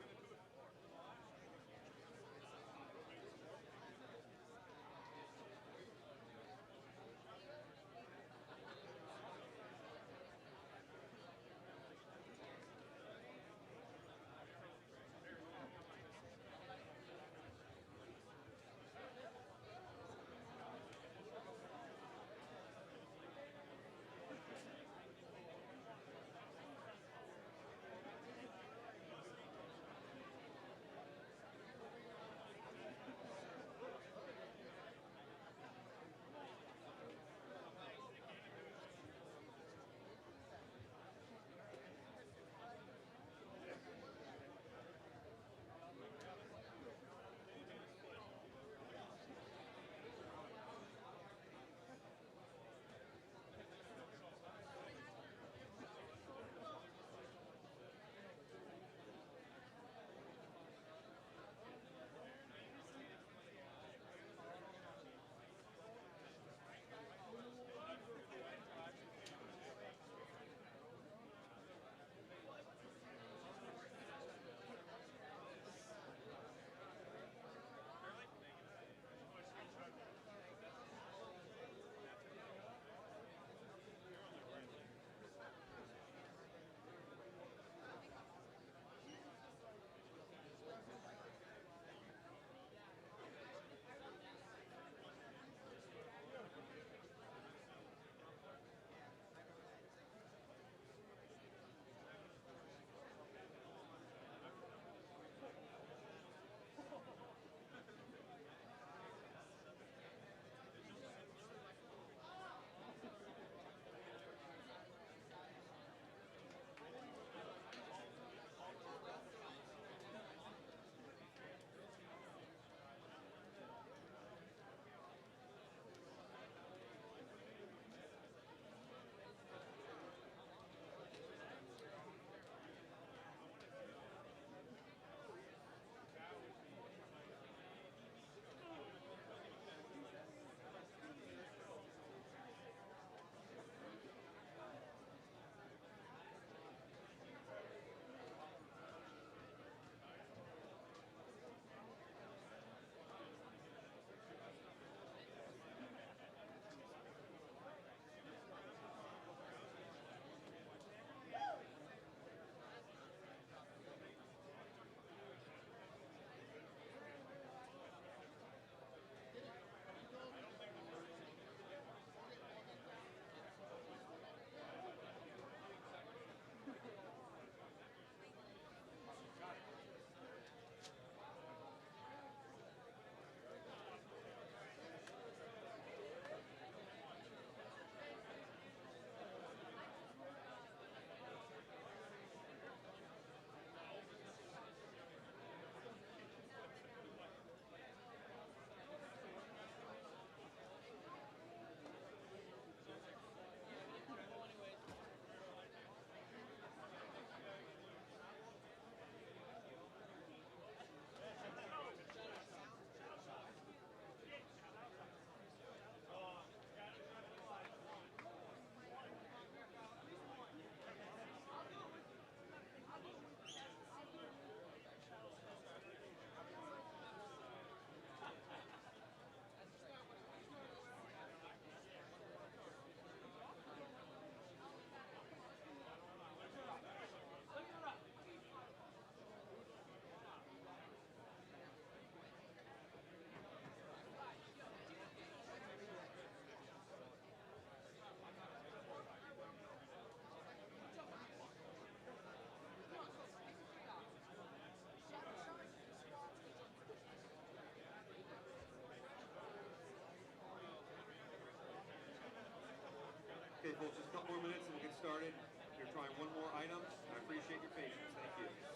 Okay, folks, just a couple more minutes and we'll get started. We're trying one more item, and I appreciate your patience. Thank you.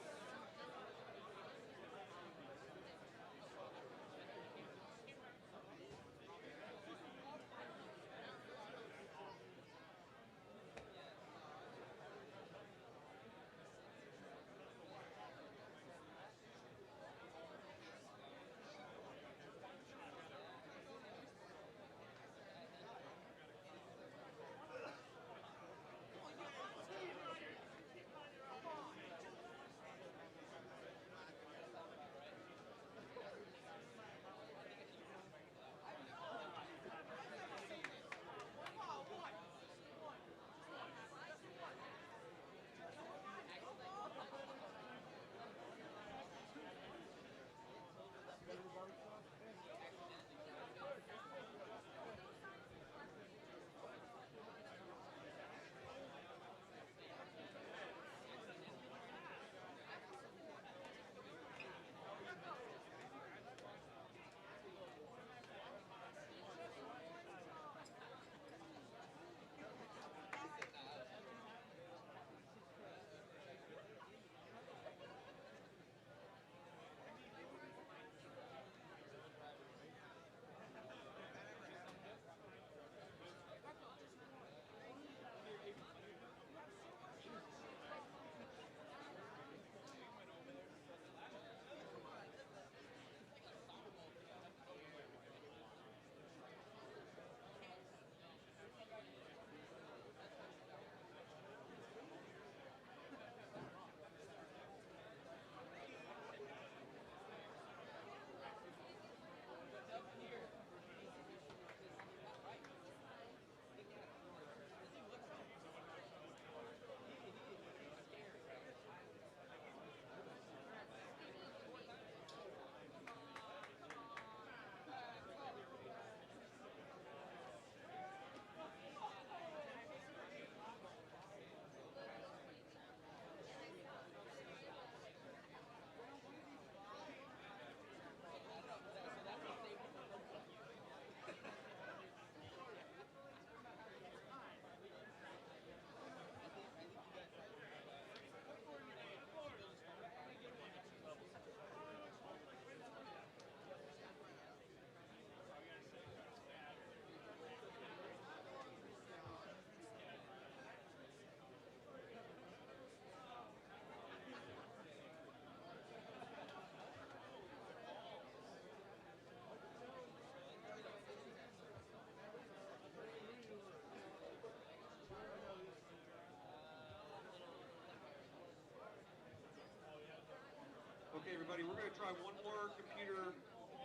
try one more computer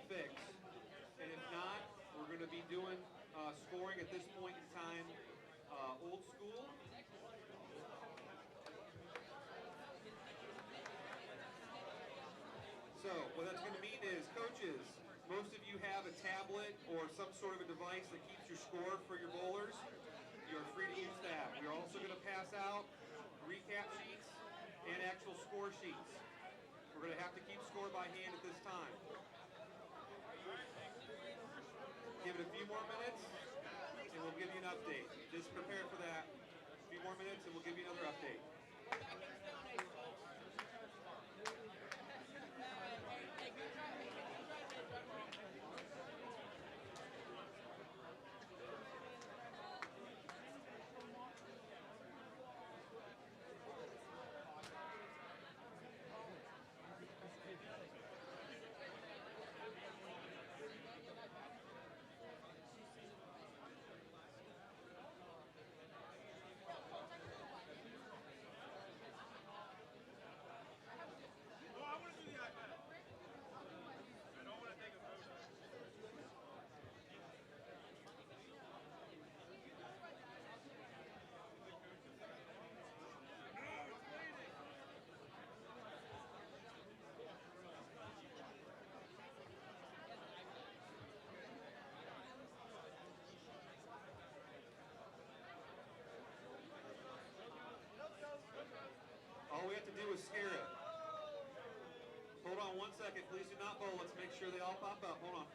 fix. And if not, we're going to be doing scoring at this point in time old school. So what that's going to mean is, coaches, most of you have a tablet or some sort of a device that keeps your score for your bowlers. You're free to use that. We're also going to pass out recap sheets and actual score sheets. We're going to have to keep score by hand at this time. Give it a few more minutes, and we'll give you an update. Just prepare for that. A few more minutes, and we'll give you another update. All we have to do is scare it. Hold on 1 second. Please do not bowl. Let's make sure they all pop up. Hold on.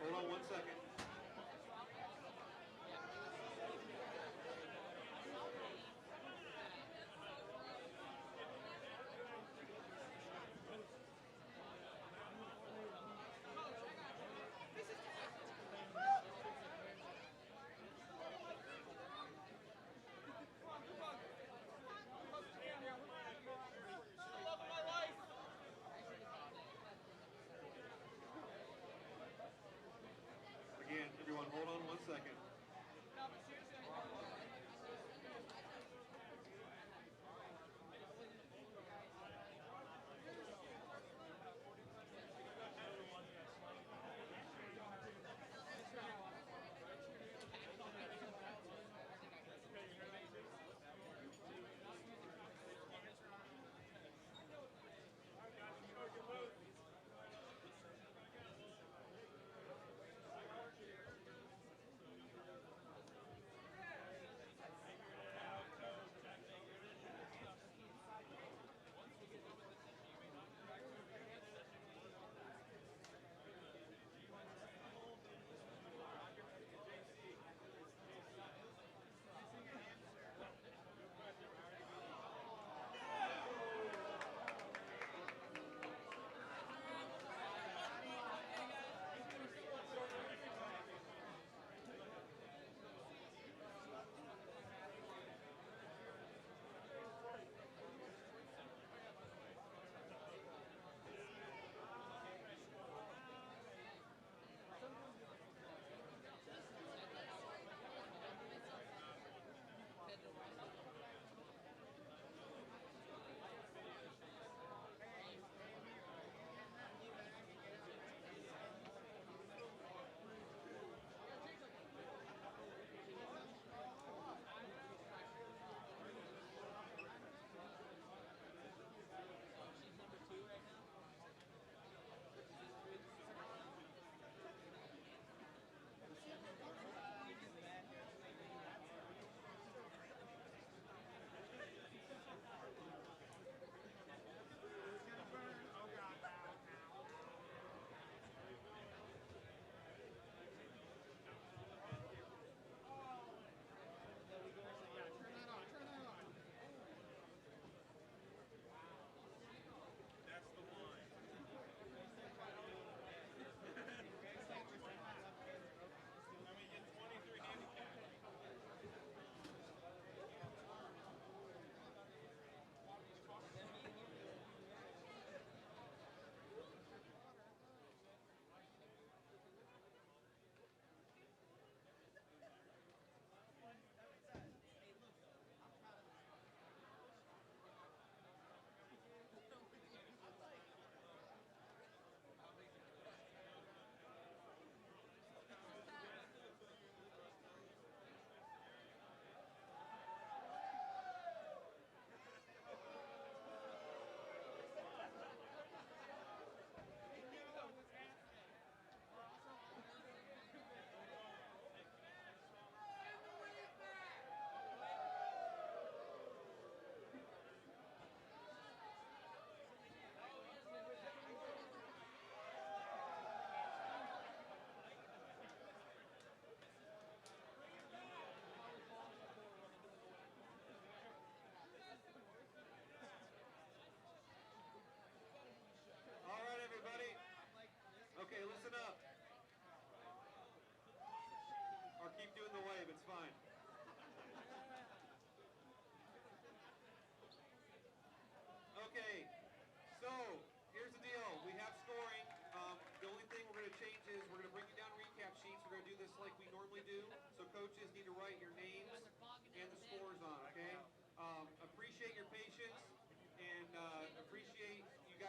Hold on 1 second.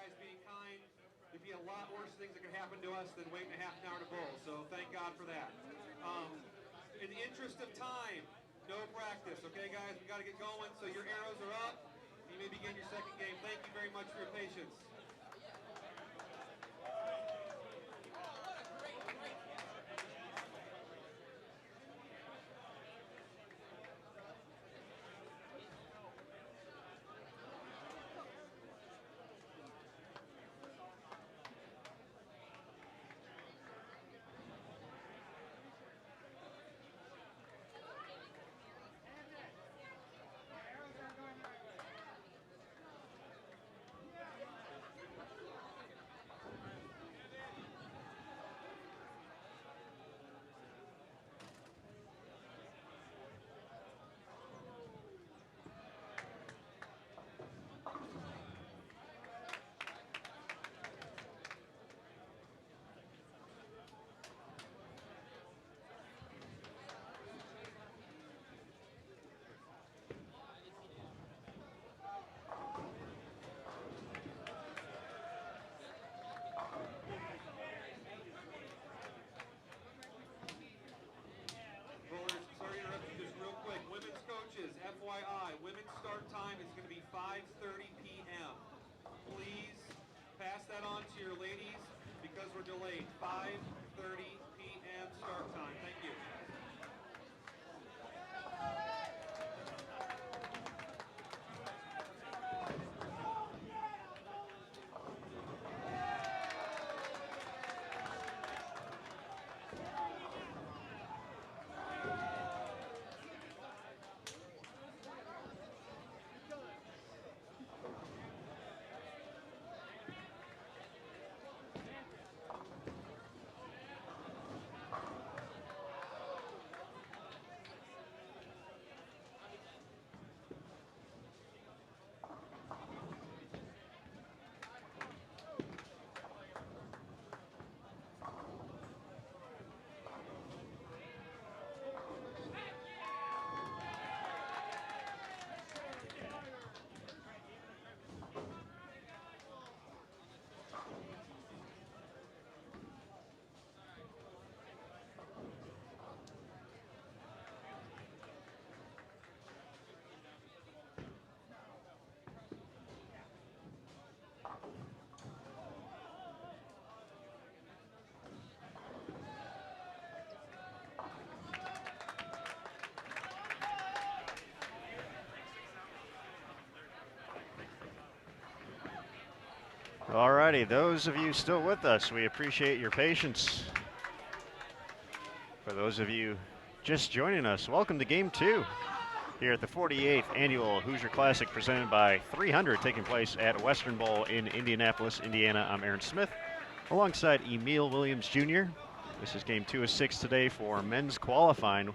guys being kind. There'd be a lot worse things that could happen to us than waiting a half an hour to bowl, so thank God for that. In the interest of time, no practice, okay guys? We got to get going, so your arrows are up. You may begin your second game. Thank you very much for your patience. FYI, women's start time is going to be 5:30 p.m. Please pass that on to your ladies because we're delayed. 5:30 p.m. start time. Thank you. Alrighty, those of you still with us, we appreciate your patience. For those of you just joining us, welcome to Game 2 here at the 48th Annual Hoosier Classic presented by 300, taking place at Western Bowl in Indianapolis, Indiana. I'm Aaron Smith, alongside Emil Williams Jr. This is Game 2 of 6 today for men's qualifying.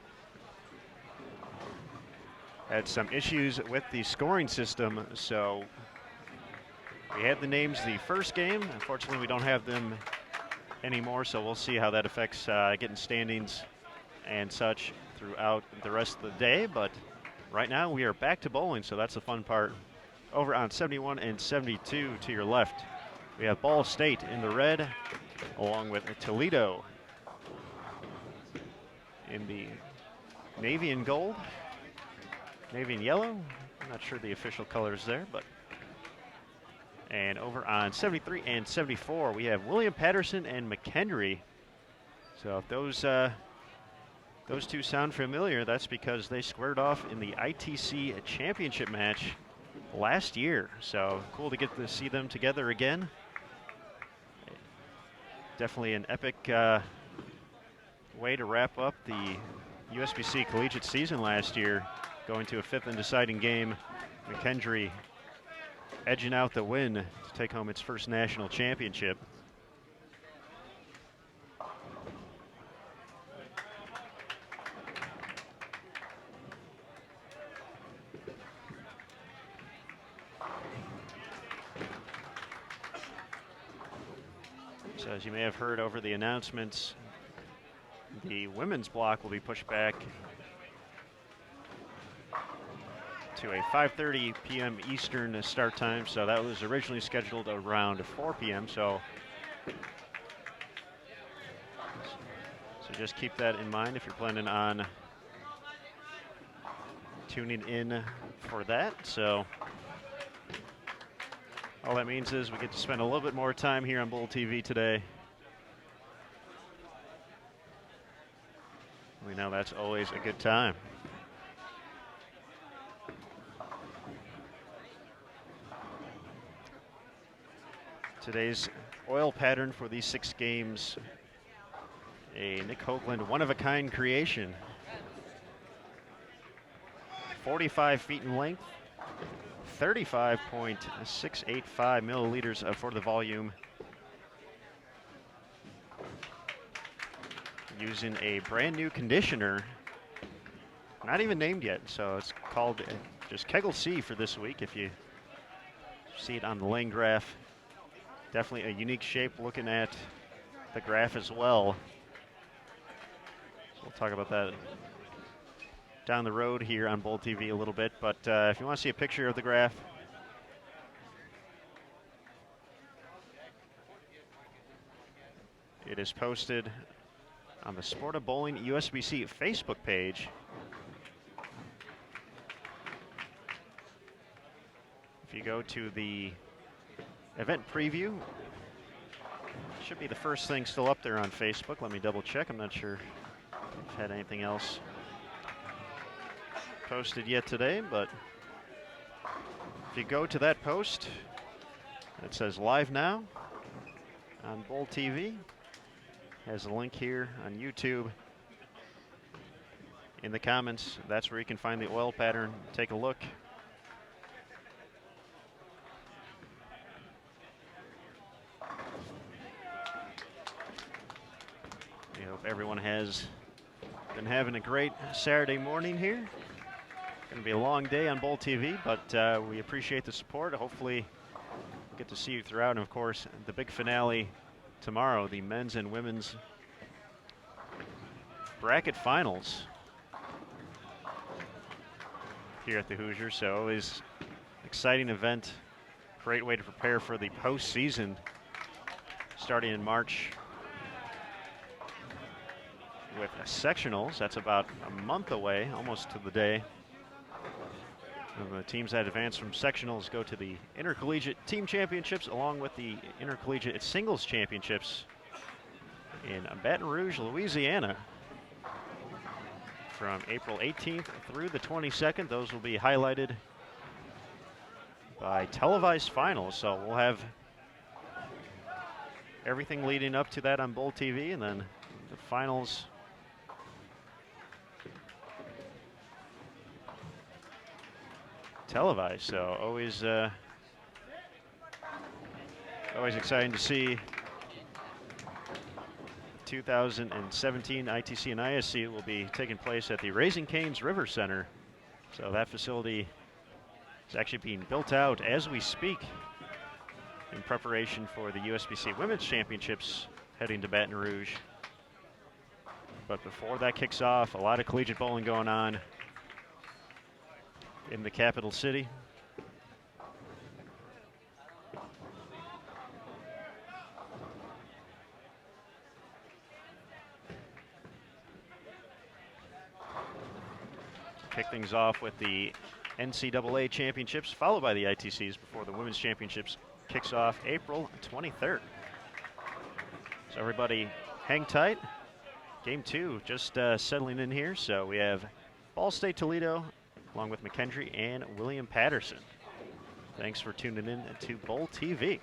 Had some issues with the scoring system, so we had the names the first game. Unfortunately, we don't have them anymore, so we'll see how that affects getting standings and such throughout the rest of the day. But right now, we are back to bowling, so that's the fun part. Over on 71 and 72 to your left, we have Ball State in the red, along with Toledo in the navy and gold, navy and yellow. I'm not sure the official colors there, but. And over on 73 and 74, we have William Paterson and McKendree. So if those two sound familiar, that's because they squared off in the ITC championship match last year. So cool to get to see them together again. Definitely an epic way to wrap up the USBC collegiate season last year, going to a fifth and deciding game. McKendree edging out the win to take home its first national championship. So as you may have heard over the announcements, the women's block will be pushed back to a 5:30 p.m. Eastern start time, so that was originally scheduled around 4 p.m. So just keep that in mind if you're planning on tuning in for that. So all that means is we get to spend a little bit more time here on Bull TV today. We know that's always a good time. Today's oil pattern for these 6 games, a Nick Hoagland one-of-a-kind creation. 45 feet in length, 35.685 milliliters for the volume. Using a brand new conditioner, not even named yet, so it's called just Kegel C for this week. If you see it on the lane graph, definitely a unique shape looking at the graph as well. So we'll talk about that down the road here on Bull TV a little bit, but if you want to see a picture of the graph, it is posted on the Sport of Bowling USBC Facebook page. If you go to the event preview, should be the first thing still up there on Facebook. Let me double check. I'm not sure if I've had anything else posted yet today, but if you go to that post, it says live now on Bull TV. Has a link here on YouTube. In the comments, that's where you can find the oil pattern. Take a look. I hope everyone has been having a great Saturday morning here. Going to be a long day on Bull TV, but we appreciate the support. Hopefully we'll get to see you throughout. And of course, the big finale tomorrow, the men's and women's bracket finals here at the Hoosier. So always exciting event. Great way to prepare for the postseason starting in March with sectionals. That's about a month away, almost to the day. And the teams that advance from sectionals go to the intercollegiate team championships, along with the intercollegiate singles championships in Baton Rouge, Louisiana, from April 18th through the 22nd. Those will be highlighted by televised finals. So we'll have everything leading up to that on Bull TV, and then the finals televised. So always exciting to see. 2017 ITC and ISC will be taking place at the Raising Cane's River Center. So that facility is actually being built out as we speak in preparation for the USBC Women's Championships heading to Baton Rouge. But before that kicks off, a lot of collegiate bowling going on in the capital city. Kick things off with the NCAA championships, followed by the ITCs before the women's championships kicks off April 23rd. So everybody hang tight. Game 2 just settling in here. So we have Ball State Toledo along with McKendree and William Paterson. Thanks for tuning in to Bull TV.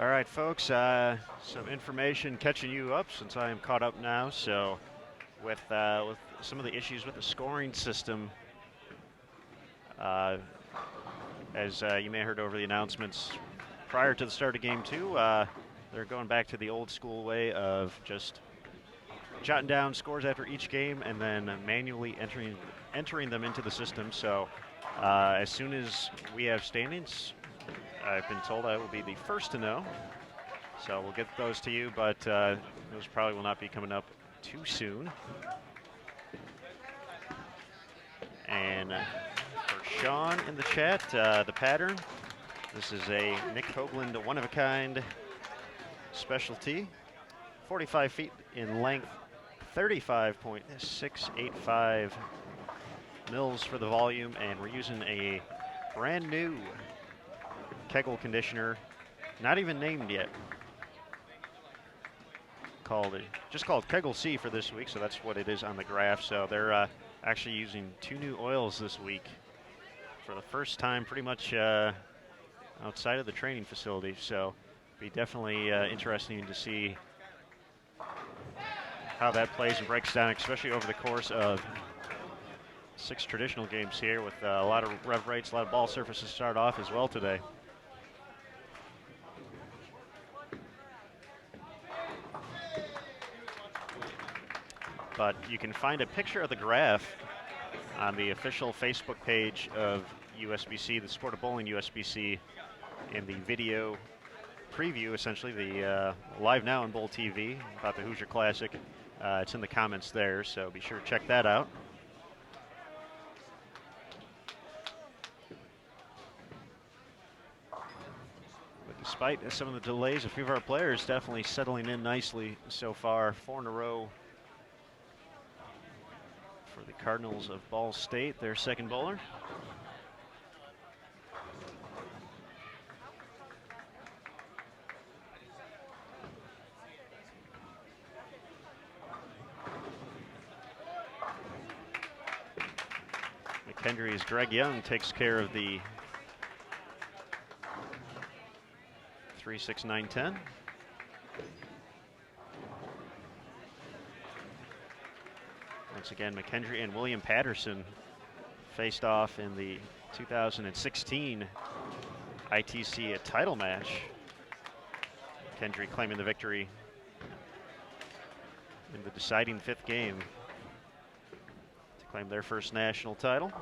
All right, folks, some information catching you up since I am caught up now. So with some of the issues with the scoring system, as you may have heard over the announcements prior to the start of Game 2, they're going back to the old school way of just jotting down scores after each game and then manually entering them into the system. So as soon as we have standings, I've been told I will be the first to know. So we'll get those to you, but those probably will not be coming up too soon. And for Sean in the chat, the pattern, this is a Nick Hoagland one-of-a-kind specialty. 45 feet in length, 35.685 mils for the volume, and we're using a brand new Kegel conditioner, not even named yet. Just called Kegel C for this week, so that's what it is on the graph. So they're actually using 2 new oils this week for the first time pretty much outside of the training facility. So be definitely interesting to see how that plays and breaks down, especially over the course of 6 traditional games here with a lot of rev rates, a lot of ball surfaces start off as well today. But you can find a picture of the graph on the official Facebook page of USBC, the Sport of Bowling USBC, in the video preview, essentially, the live now on Bowl TV about the Hoosier Classic. It's in the comments there, so be sure to check that out. But despite some of the delays, a few of our players definitely settling in nicely so far. 4 in a row for the Cardinals of Ball State, their second bowler. McKendree's Greg Young takes care of the 3-6-9-10. Once again, McKendree and William Paterson faced off in the 2016 ITC title match. McKendree claiming the victory in the deciding 5th game to claim their first national title.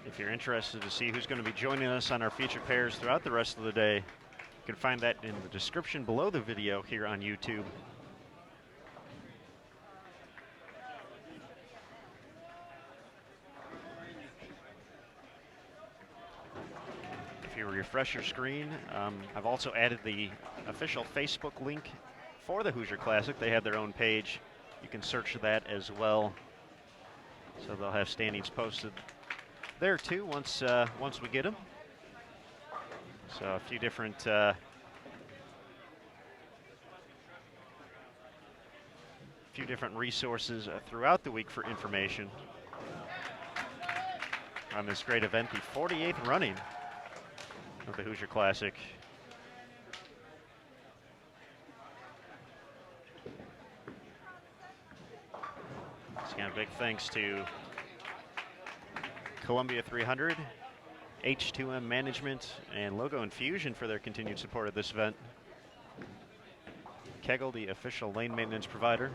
If you're interested to see who's going to be joining us on our featured pairs throughout the rest of the day, you can find that in the description below the video here on YouTube. If you refresh your screen, I've also added the official Facebook link for the Hoosier Classic. They have their own page. You can search that as well. So they'll have standings posted there too once we get them. So a few different resources throughout the week for information on this great event, the 48th running of the Hoosier Classic. So again, big thanks to Columbia 300, H2M Management, and Logo Infusion for their continued support of this event. Kegel, the official lane maintenance provider.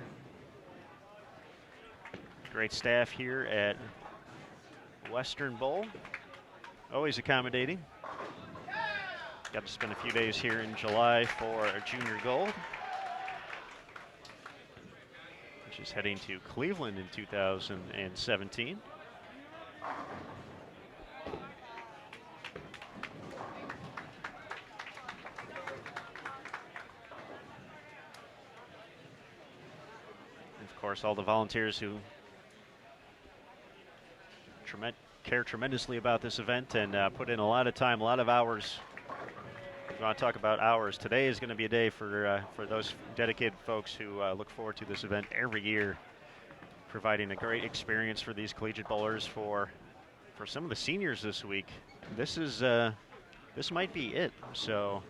Great staff here at Western Bowl, always accommodating. Got to spend a few days here in July for Junior Gold, which is heading to Cleveland in 2017. course, all the volunteers who care tremendously about this event and put in a lot of time, a lot of hours. If you want to talk about hours, today is going to be a day for those dedicated folks who look forward to this event every year, providing a great experience for these collegiate bowlers. For some of the seniors this week, this might be it. So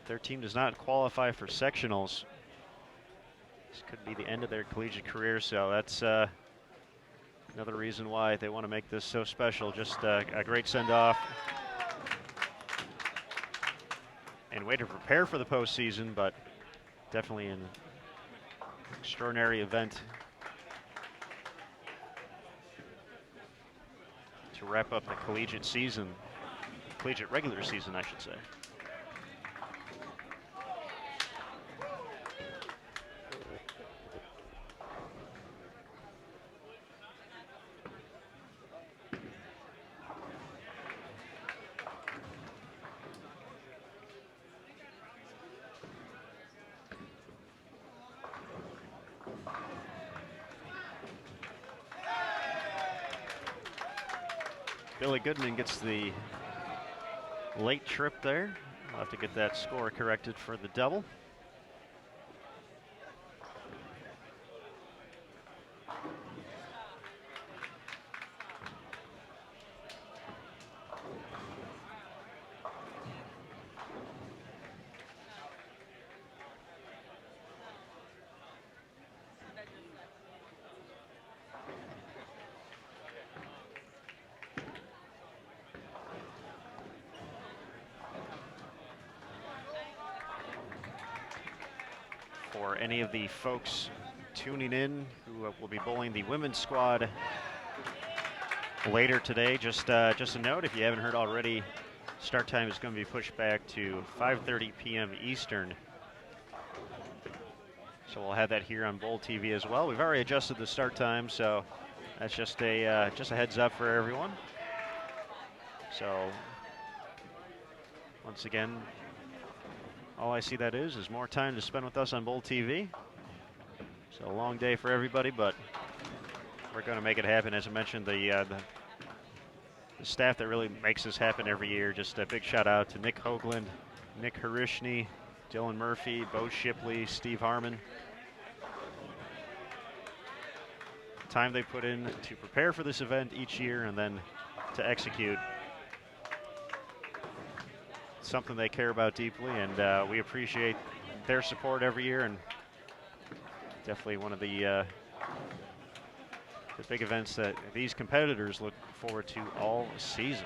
if their team does not qualify for sectionals, this could be the end of their collegiate career. So that's another reason why they want to make this so special. Just a great send-off and way to prepare for the postseason, but definitely an extraordinary event to wrap up the collegiate season, collegiate regular season, I should say. Billy Goodman gets the late trip there. We'll have to get that score corrected for the double. For any of the folks tuning in who will be bowling the women's squad later today, just a note, if you haven't heard already, start time is going to be pushed back to 5:30 p.m. Eastern. So we'll have that here on Bowl TV as well. We've already adjusted the start time, so that's just a heads up for everyone. So once again, all I see that is more time to spend with us on Bowl TV. So a long day for everybody, but we're going to make it happen. As I mentioned, the staff that really makes this happen every year. Just a big shout out to Nick Hoagland, Nick Harishny, Dylan Murphy, Bo Shipley, Steve Harmon. Time they put in to prepare for this event each year and then to execute. Something they care about deeply, and we appreciate their support every year, and definitely one of the big events that these competitors look forward to all season.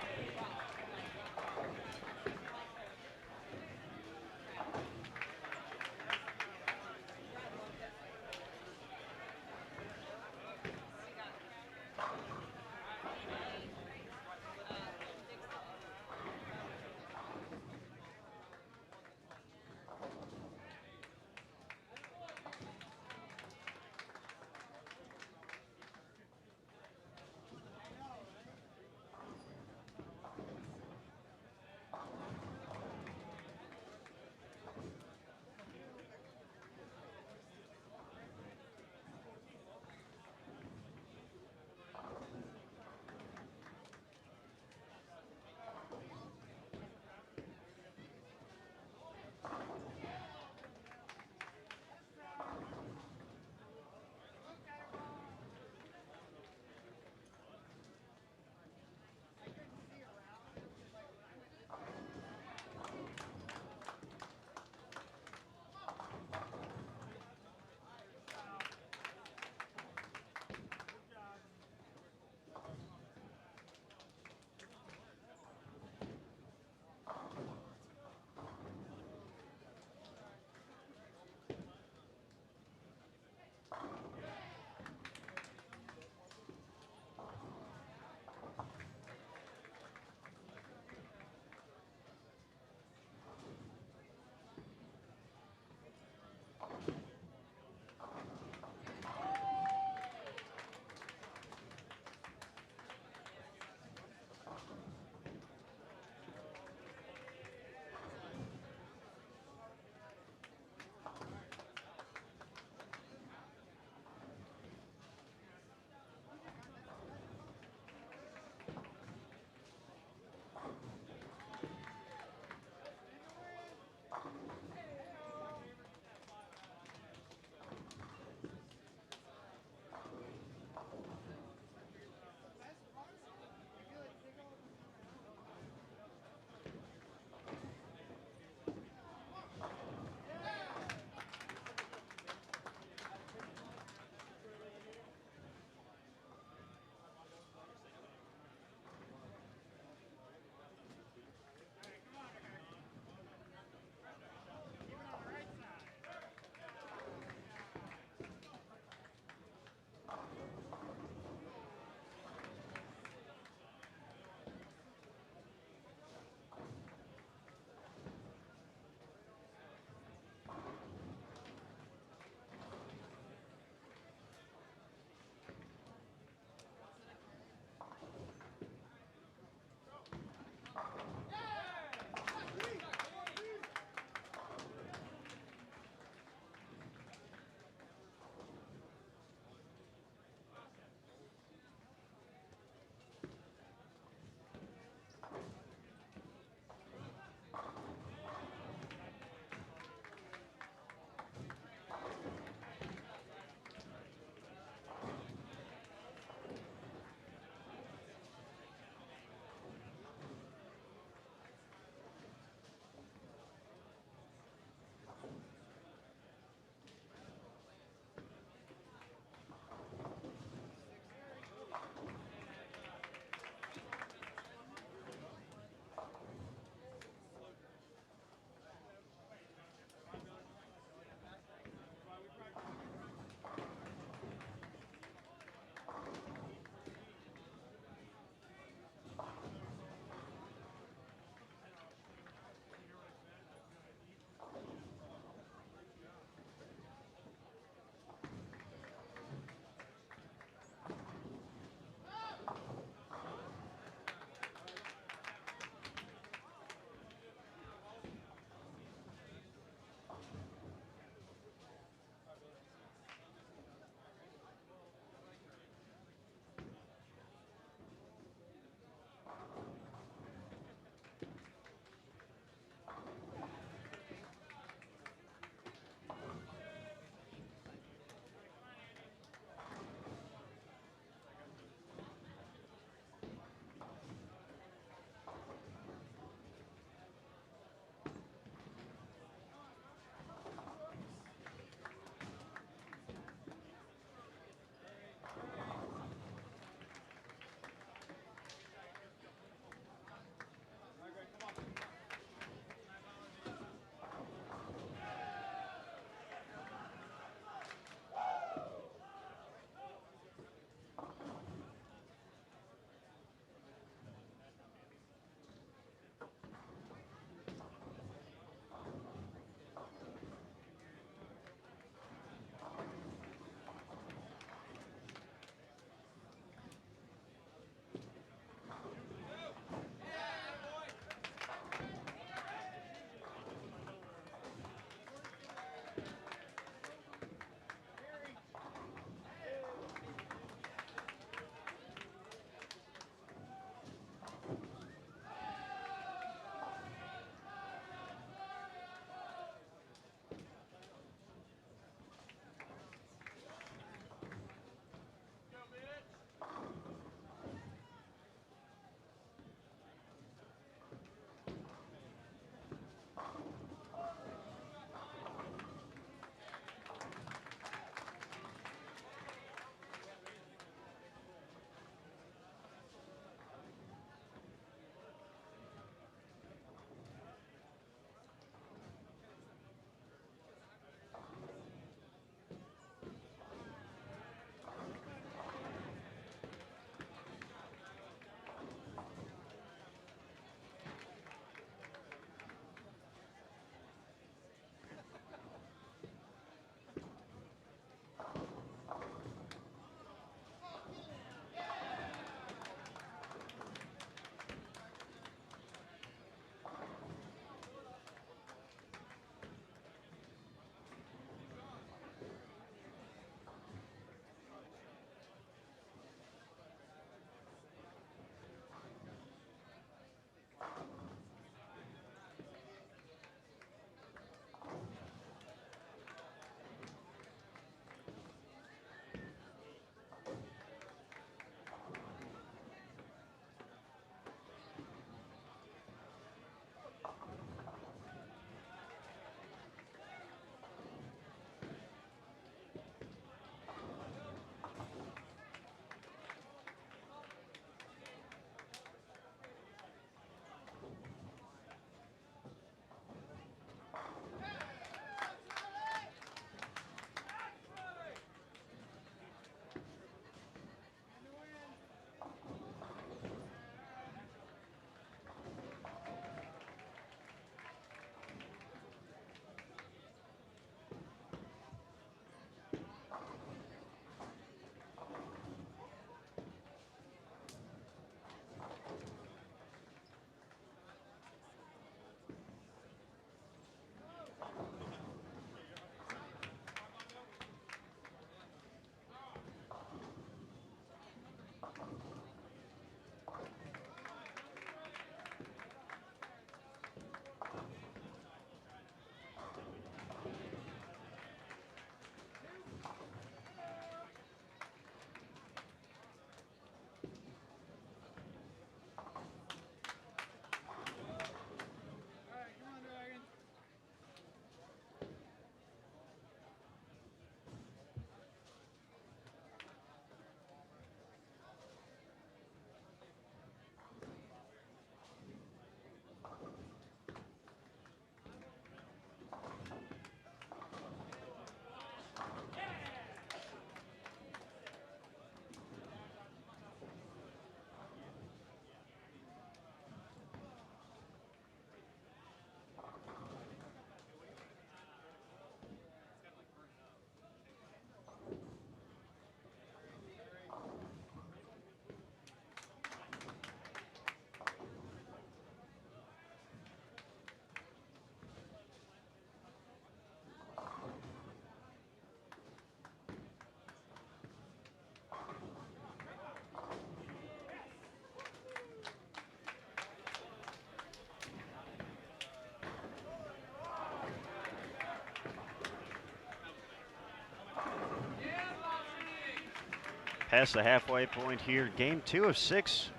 past the halfway point here. Game 2 of 6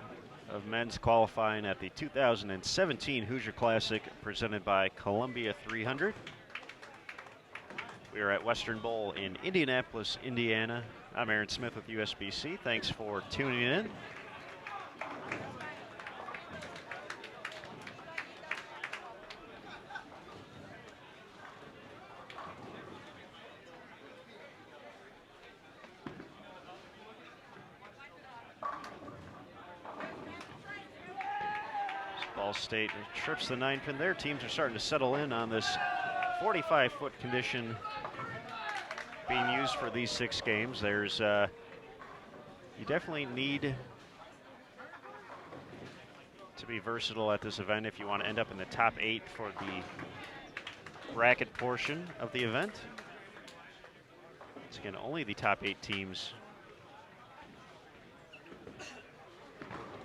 of men's qualifying at the 2017 Hoosier Classic presented by Columbia 300. We are at Western Bowl in Indianapolis, Indiana. I'm Aaron Smith with USBC. Thanks for tuning in. Ball State trips the 9-pin. Their teams are starting to settle in on this 45-foot condition being used for these 6 games. There's you definitely need to be versatile at this event if you want to end up in the top 8 for the bracket portion of the event. It's again only the top 8 teams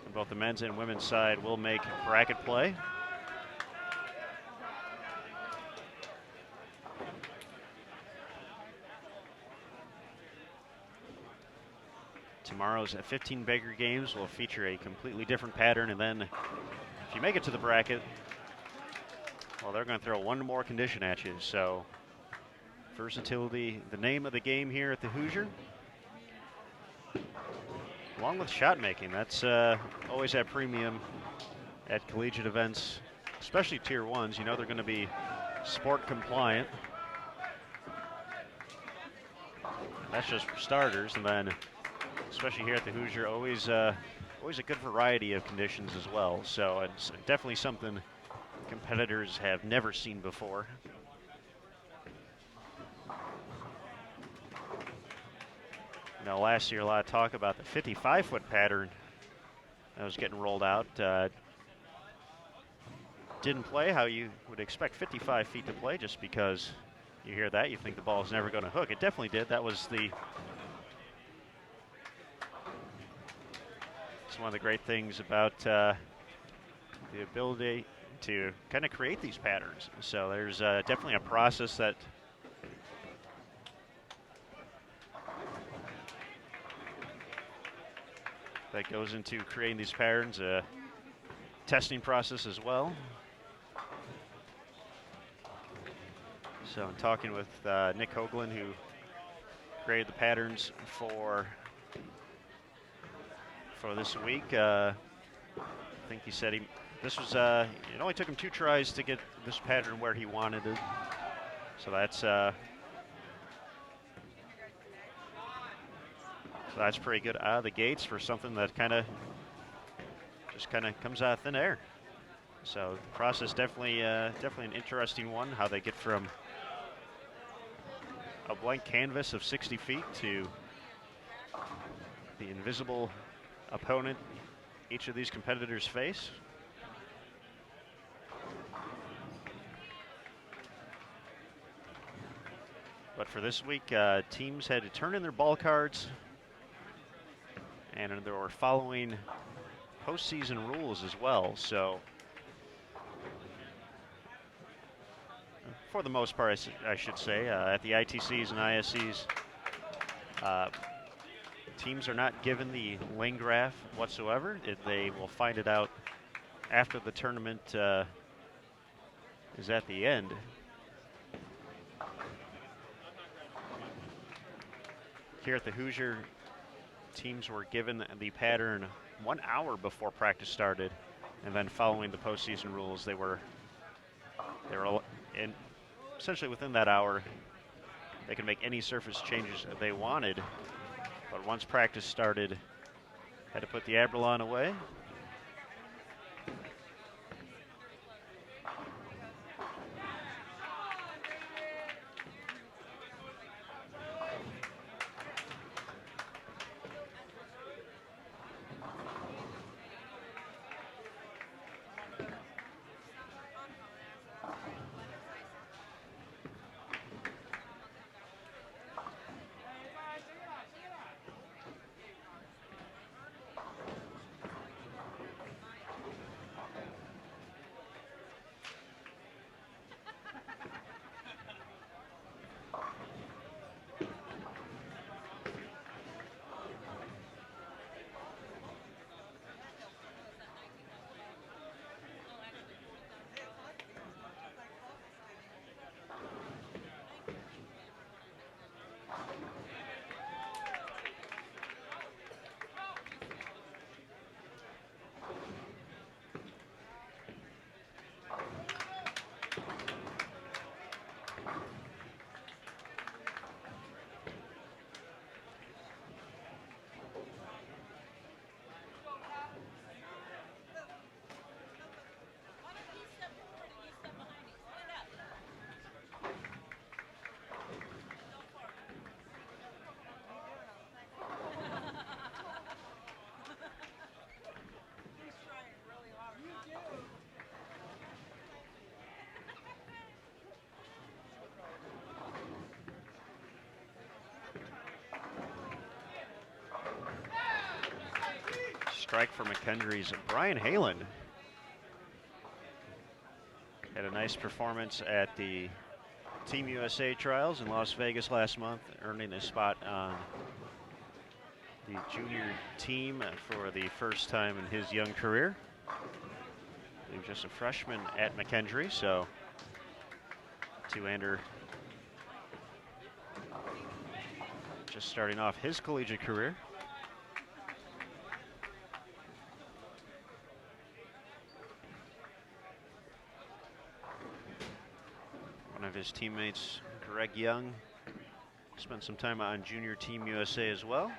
on both the men's and women's side will make bracket play. Tomorrow's 15 Baker games will feature a completely different pattern, and then if you make it to the bracket, well, they're going to throw one more condition at you. So versatility, the name of the game here at the Hoosier, along with shot making. That's always at premium at collegiate events, especially tier 1s. You know they're going to be sport compliant. That's just for starters, and then especially here at the Hoosier, always a good variety of conditions as well. So it's definitely something competitors have never seen before. Now, last year, a lot of talk about the 55-foot pattern that was getting rolled out. Didn't play how you would expect 55 feet to play, just because you hear that, you think the ball is never going to hook. It definitely did. That was it's one of the great things about the ability to kind of create these patterns. So there's definitely a process that goes into creating these patterns, a testing process as well. So I'm talking with Nick Hoagland, who created the patterns for this week. I think he said this was it only took him 2 tries to get this pattern where he wanted it. So that's pretty good out of the gates for something that just comes out of thin air. So the process definitely an interesting one, how they get from a blank canvas of 60 feet to the invisible opponent each of these competitors face. But for this week, teams had to turn in their ball cards, and they were following postseason rules as well. So for the most part, I should say, at the ITCs and ISCs, teams are not given the lane graph whatsoever. They will find it out after the tournament is at the end. Here at the Hoosier, teams were given the pattern 1 hour before practice started, and then following the postseason rules, they were in essentially within that hour. They could make any surface changes they wanted, but once practice started, had to put the Abralon away. strike for McKendree's Brian Highland. Had a nice performance at the Team USA trials in Las Vegas last month, earning a spot on the junior team for the first time in his young career. He was just a freshman at McKendree, so two-hander just starting off his collegiate career. One of his teammates, Greg Young, spent some time on Junior Team USA as well.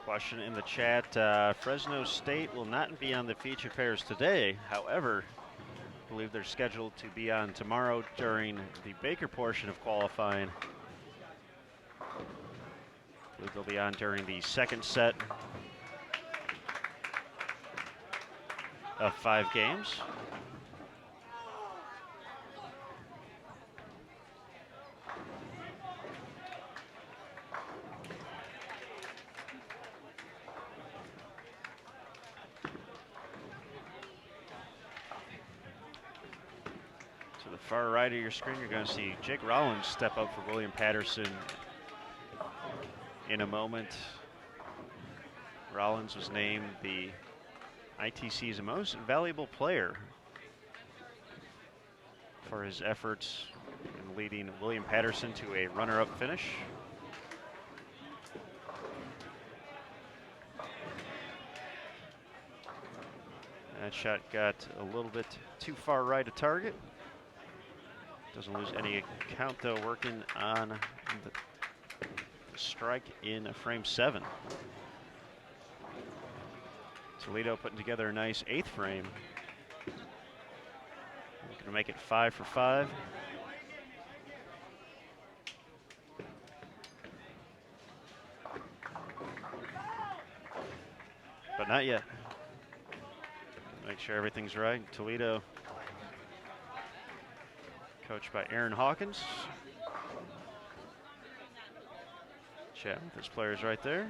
Question in the chat, Fresno State will not be on the featured pairs today. However, I believe they're scheduled to be on tomorrow during the Baker portion of qualifying. I believe they'll be on during the second set of 5 games. Far right of your screen, you're going to see Jake Rollins step up for William Paterson in a moment. Rollins was named the ITC's most valuable player for his efforts in leading William Paterson to a runner-up finish. That shot got a little bit too far right of target. Doesn't lose any count though, working on the strike in frame 7. Toledo putting together a nice 8th frame. Going to make it 5 for 5. But not yet. Make sure everything's right. Toledo, coached by Aaron Hawkins. Chat with his players right there.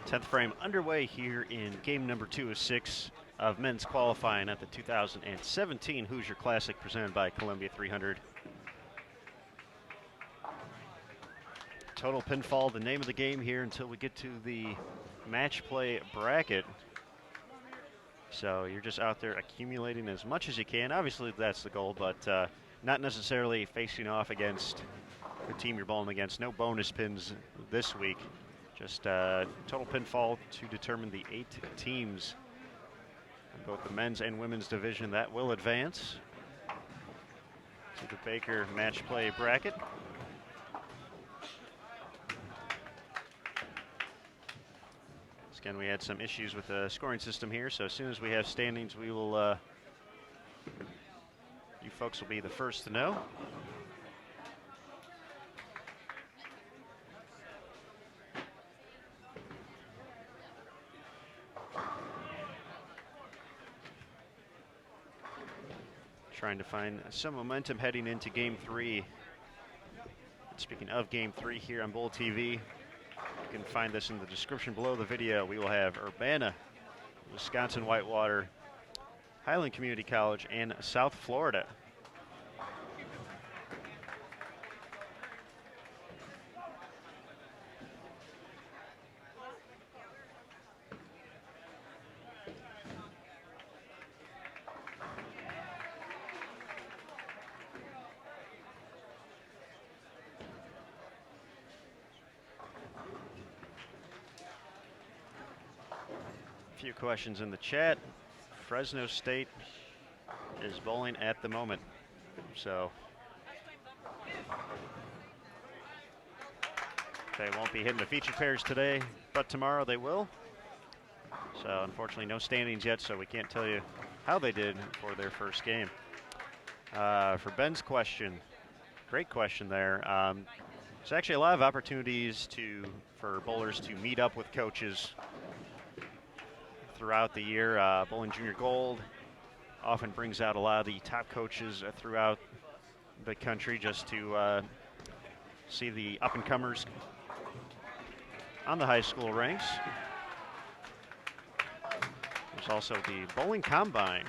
10th frame underway here in game number 2 of 6 of men's qualifying at the 2017 Hoosier Classic presented by Columbia 300. Total pinfall, the name of the game here until we get to the match play bracket. So you're just out there accumulating as much as you can. Obviously that's the goal, but not necessarily facing off against the team you're bowling against. No bonus pins this week. Just total pinfall to determine the 8 teams in both the men's and women's division that will advance to the Baker match play bracket. Again, we had some issues with the scoring system here, so as soon as we have standings, we will, you folks will be the first to know. Trying to find some momentum heading into Game 3. Speaking of Game 3 here on Bowl TV, you can find this in the description below the video. We will have Urbana, Wisconsin-Whitewater, Highland Community College, and South Florida. Few questions in the chat. Fresno State is bowling at the moment, so they won't be hitting the feature pairs today, but tomorrow they will. So unfortunately no standings yet, so we can't tell you how they did for their first game. For Ben's question, great question there. There's actually a lot of opportunities for bowlers to meet up with coaches throughout the year. Bowling Junior Gold often brings out a lot of the top coaches throughout the country just to see the up-and-comers on the high school ranks. There's also the Bowling Combine.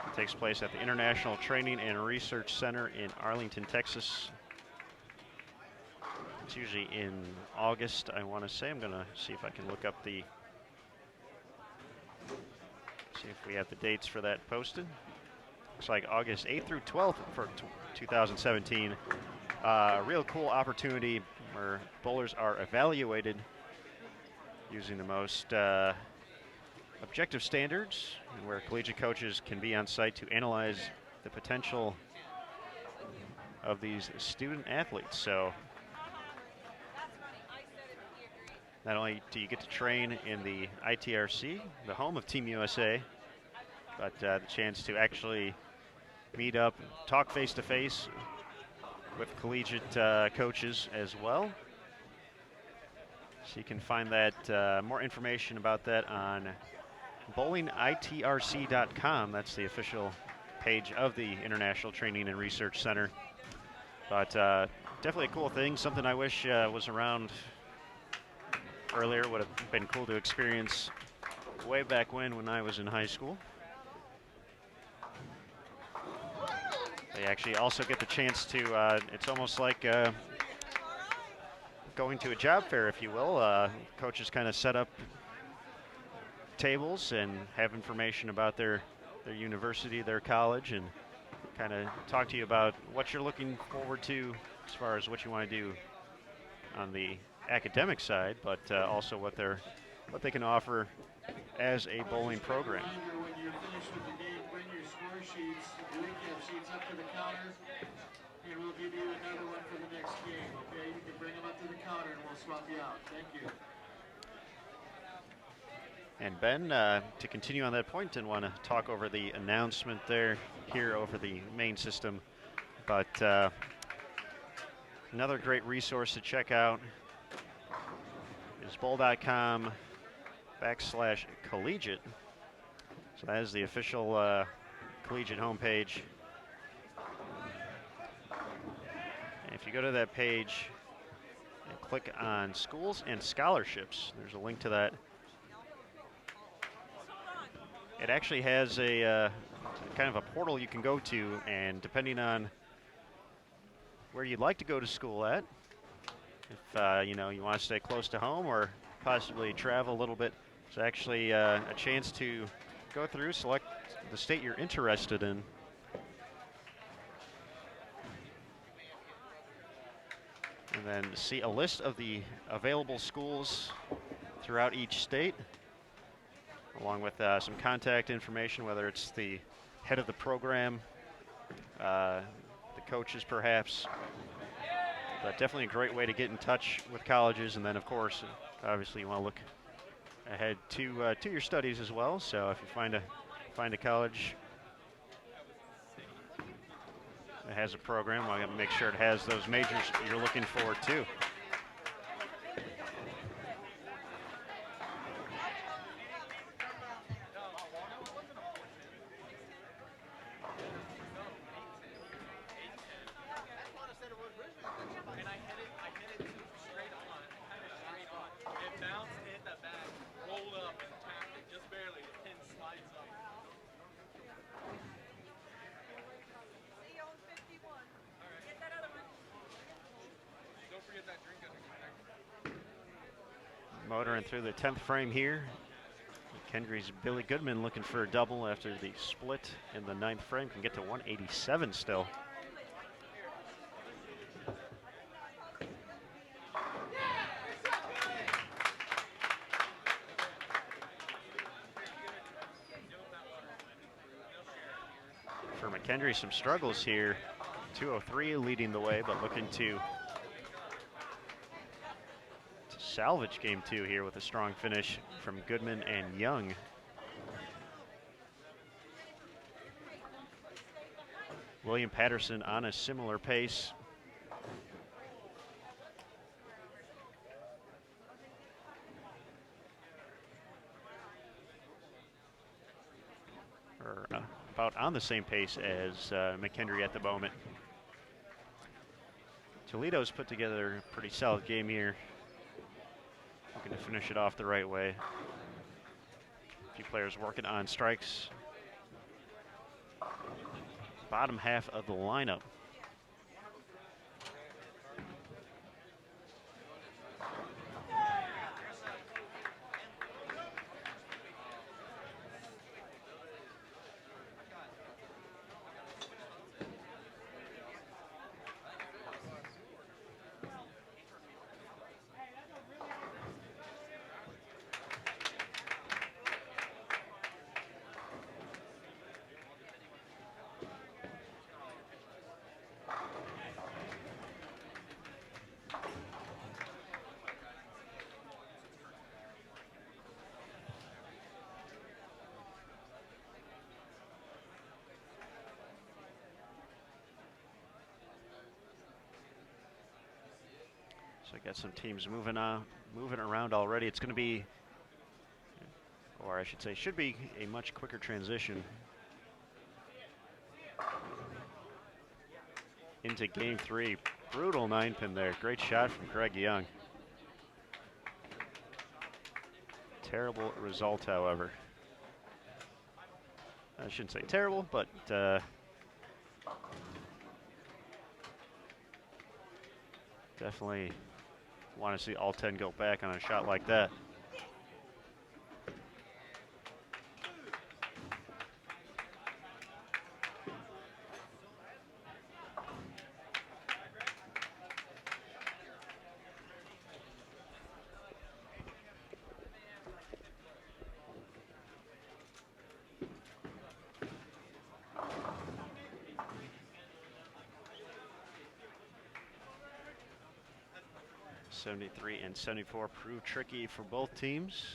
It takes place at the International Training and Research Center in Arlington, Texas. It's usually in August, I want to say. I'm going to see if I can look up see if we have the dates for that posted. Looks like August 8th through 12th for 2017. A real cool opportunity where bowlers are evaluated using the most objective standards, and where collegiate coaches can be on site to analyze the potential of these student athletes. So not only do you get to train in the ITRC, the home of Team USA, but the chance to actually meet up, talk face-to-face with collegiate coaches as well. So you can find that, more information about that on bowlingitrc.com. That's the official page of the International Training and Research Center. But definitely a cool thing, something I wish was around earlier. Would have been cool to experience way back when I was in high school. They actually also get the chance to, it's almost like going to a job fair, if you will. Coaches kind of set up tables and have information about their university, their college, and kind of talk to you about what you're looking forward to as far as what you want to do on the academic side, but also what they can offer as a bowling program. When you're finished with the game, bring your score sheets, recap sheets up to the counter, and we'll give you another one for the next game, okay? You can bring them up to the counter and we'll swap you out. Thank you. And Ben, to continue on that point, didn't want to talk over the announcement here over the main system, but another great resource to check out is bowl.com/collegiate. So that is the official collegiate homepage. And if you go to that page and click on schools and scholarships. There's a link to that. It actually has a kind of a portal you can go to, and depending on where you'd like to go to school at, if you know, you want to stay close to home or possibly travel a little bit, there's actually a chance to go through, select the state you're interested in. And then see a list of the available schools throughout each state, along with some contact information, whether it's the head of the program, the coaches perhaps. But definitely a great way to get in touch with colleges. And then, of course, obviously you want to look ahead to your studies as well. So if you find a college that has a program, I got to make sure it has those majors you're looking for too. Motoring through the 10th frame here. McKendree's Billy Goodman looking for a double after the split in the 9th frame. Can get to 187 still. For McKendree, some struggles here. 203 leading the way, but looking to salvage game 2 here with a strong finish from Goodman and Young. William Paterson on a similar pace. Or about on the same pace as McKendree at the moment. Toledo's put together a pretty solid game here. Looking to finish it off the right way. A few players working on strikes. Bottom half of the lineup. So I got some teams moving around already. It's going to be, or I should say, should be a much quicker transition into game 3. Brutal 9-pin there. Great shot from Greg Young. Terrible result, however. I shouldn't say terrible, but definitely want to see all 10 go back on a shot like that. '73 and '74 proved tricky for both teams.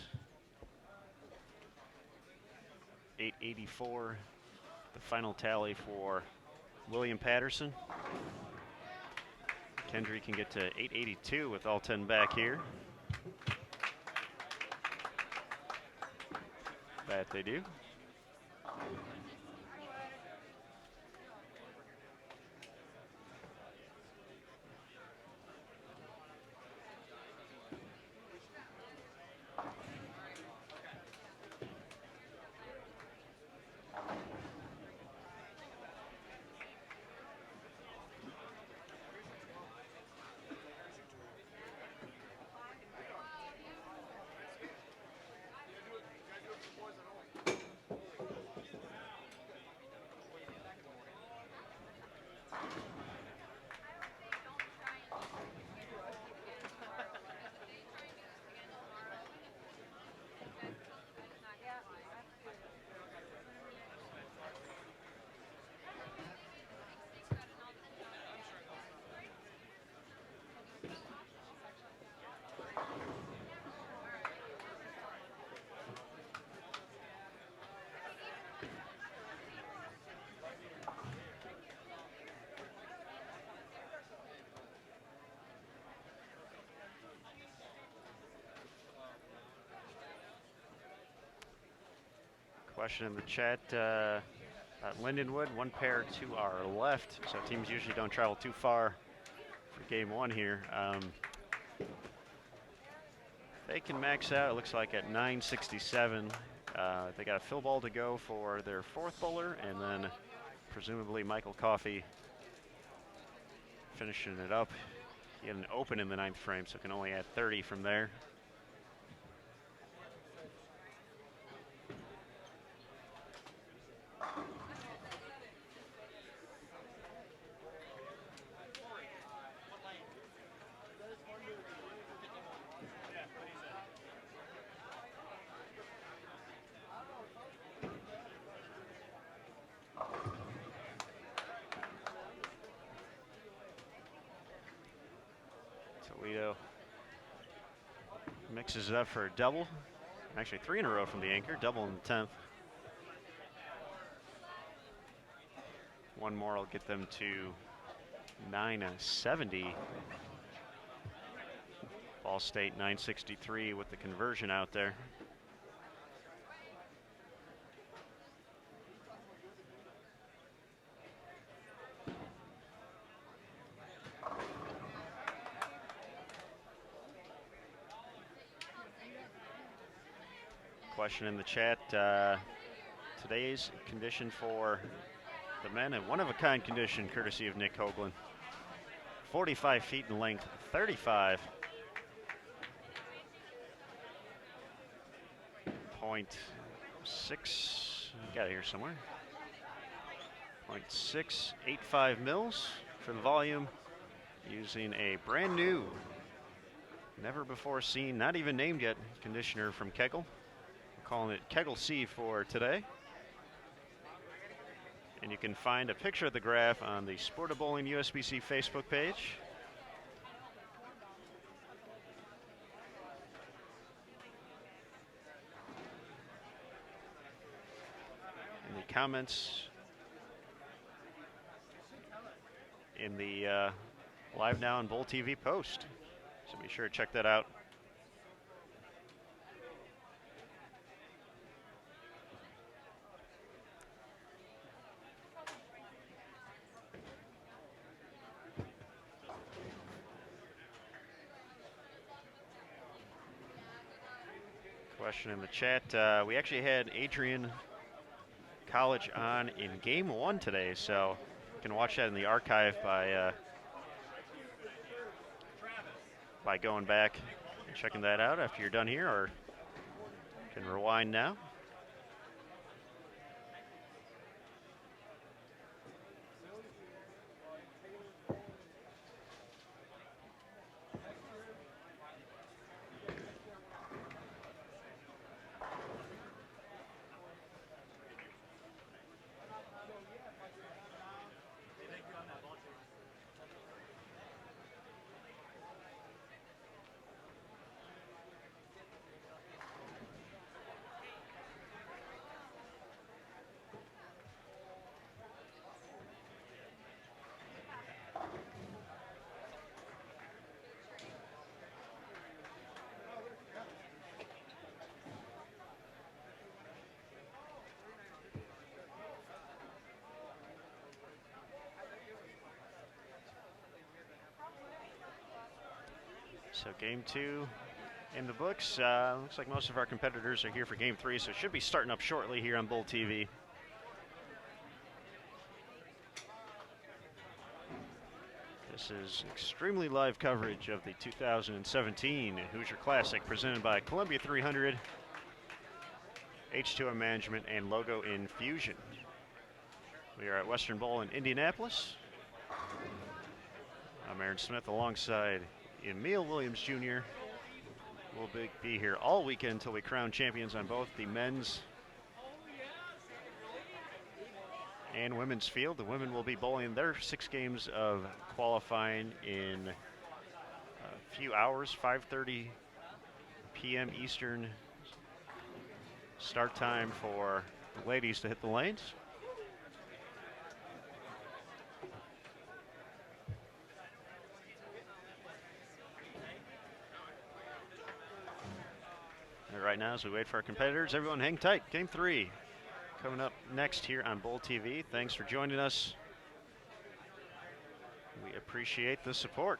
884, the final tally for William Paterson. McKendree can get to 882 with all 10 back here. That they do. Question in the chat. At Lindenwood, one pair to our left, so teams usually don't travel too far for game one here. They can max out, it looks like, at 967. They got a fill ball to go for their fourth bowler, and then presumably Michael Coffey finishing it up. He had an open in the ninth frame, so can only add 30 from there. Toledo mixes it up for a double. Actually 3 in a row from the anchor, double in the 10th. One more will get them to 970. Ball State 963 with the conversion out there. Question in the chat, today's condition for the men, a one-of-a-kind condition courtesy of Nick Hoagland. 45 feet in length, 35. .6, got it here somewhere. 0.685 mils for the volume, using a brand new, never before seen, not even named yet, conditioner from Kegel. Calling it Kegel C for today. And you can find a picture of the graph on the Sport of Bowling USBC Facebook page. In the comments in the Live Now on Bowl TV post. So be sure to check that out. Question in the chat. We actually had Adrian College on in game one today, so you can watch that in the archive by going back and checking that out after you're done here, or you can rewind now. So game two in the books. Looks like most of our competitors are here for game three, so it should be starting up shortly here on Bowl TV. This is extremely live coverage of the 2017 Hoosier Classic presented by Columbia 300, H2M Management, and Logo Infusion. We are at Western Bowl in Indianapolis. I'm Aaron Smith alongside Emil Williams Jr. We'll be here all weekend until we crown champions on both the men's and women's field. The women will be bowling their 6 games of qualifying in a few hours, 5:30 p.m. Eastern start time for the ladies to hit the lanes. Right now, as we wait for our competitors, everyone hang tight. Game three coming up next here on Bowl TV. Thanks for joining us. We appreciate the support.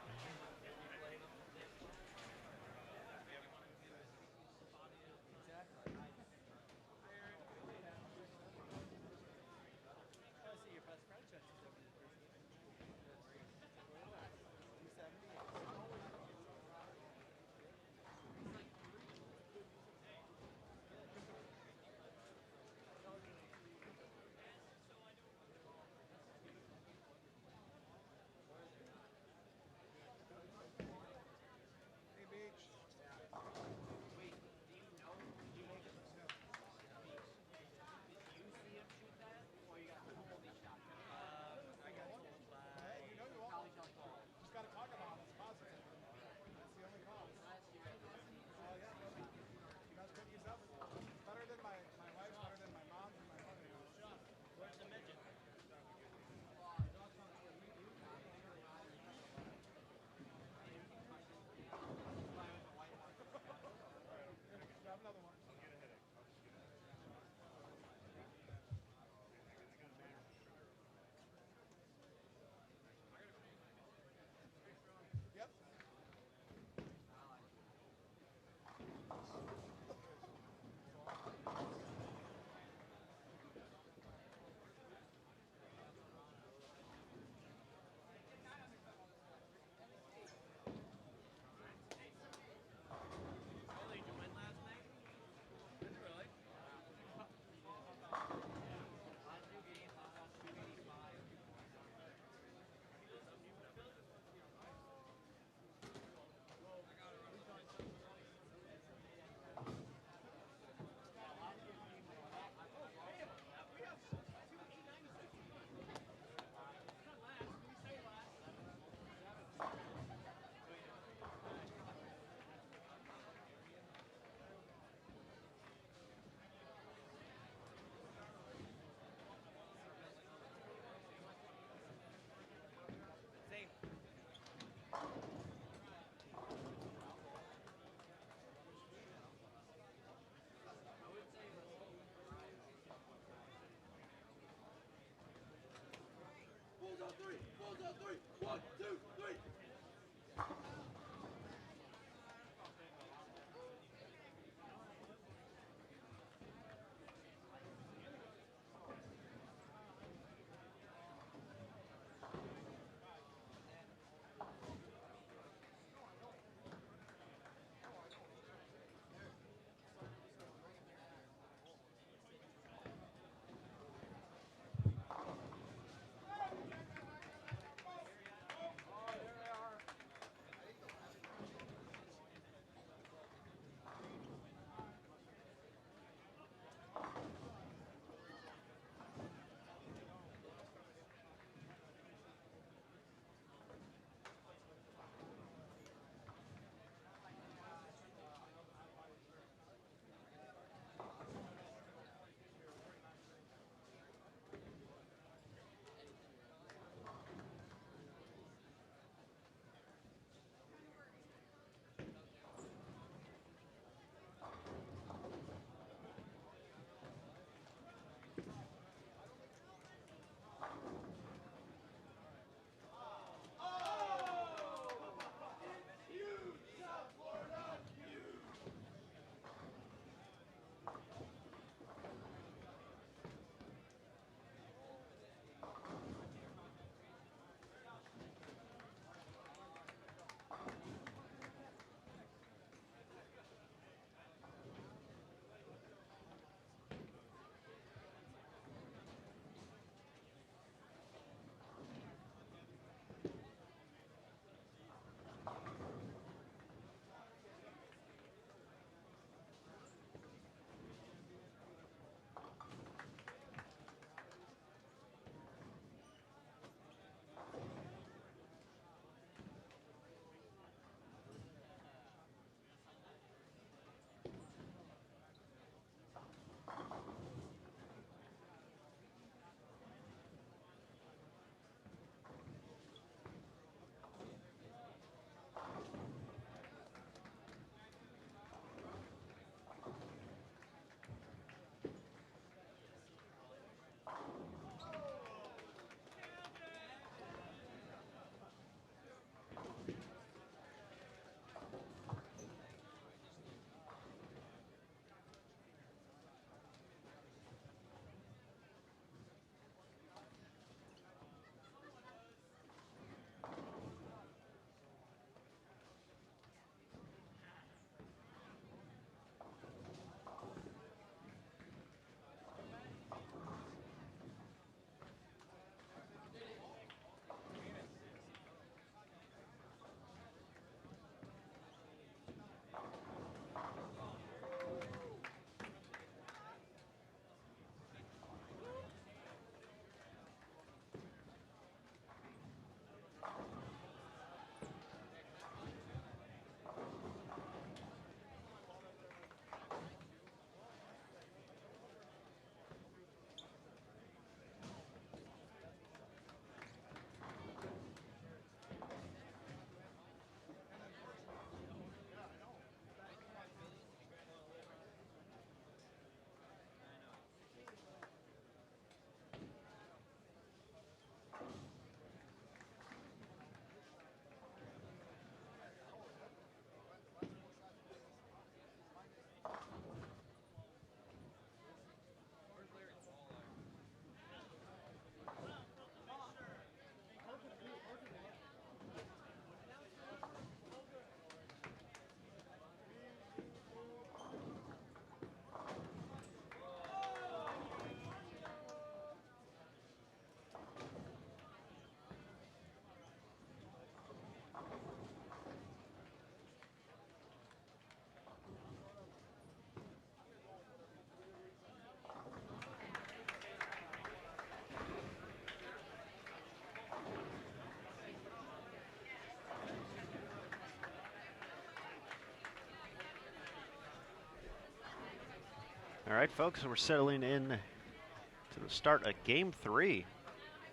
All right, folks, we're settling in to the start of Game 3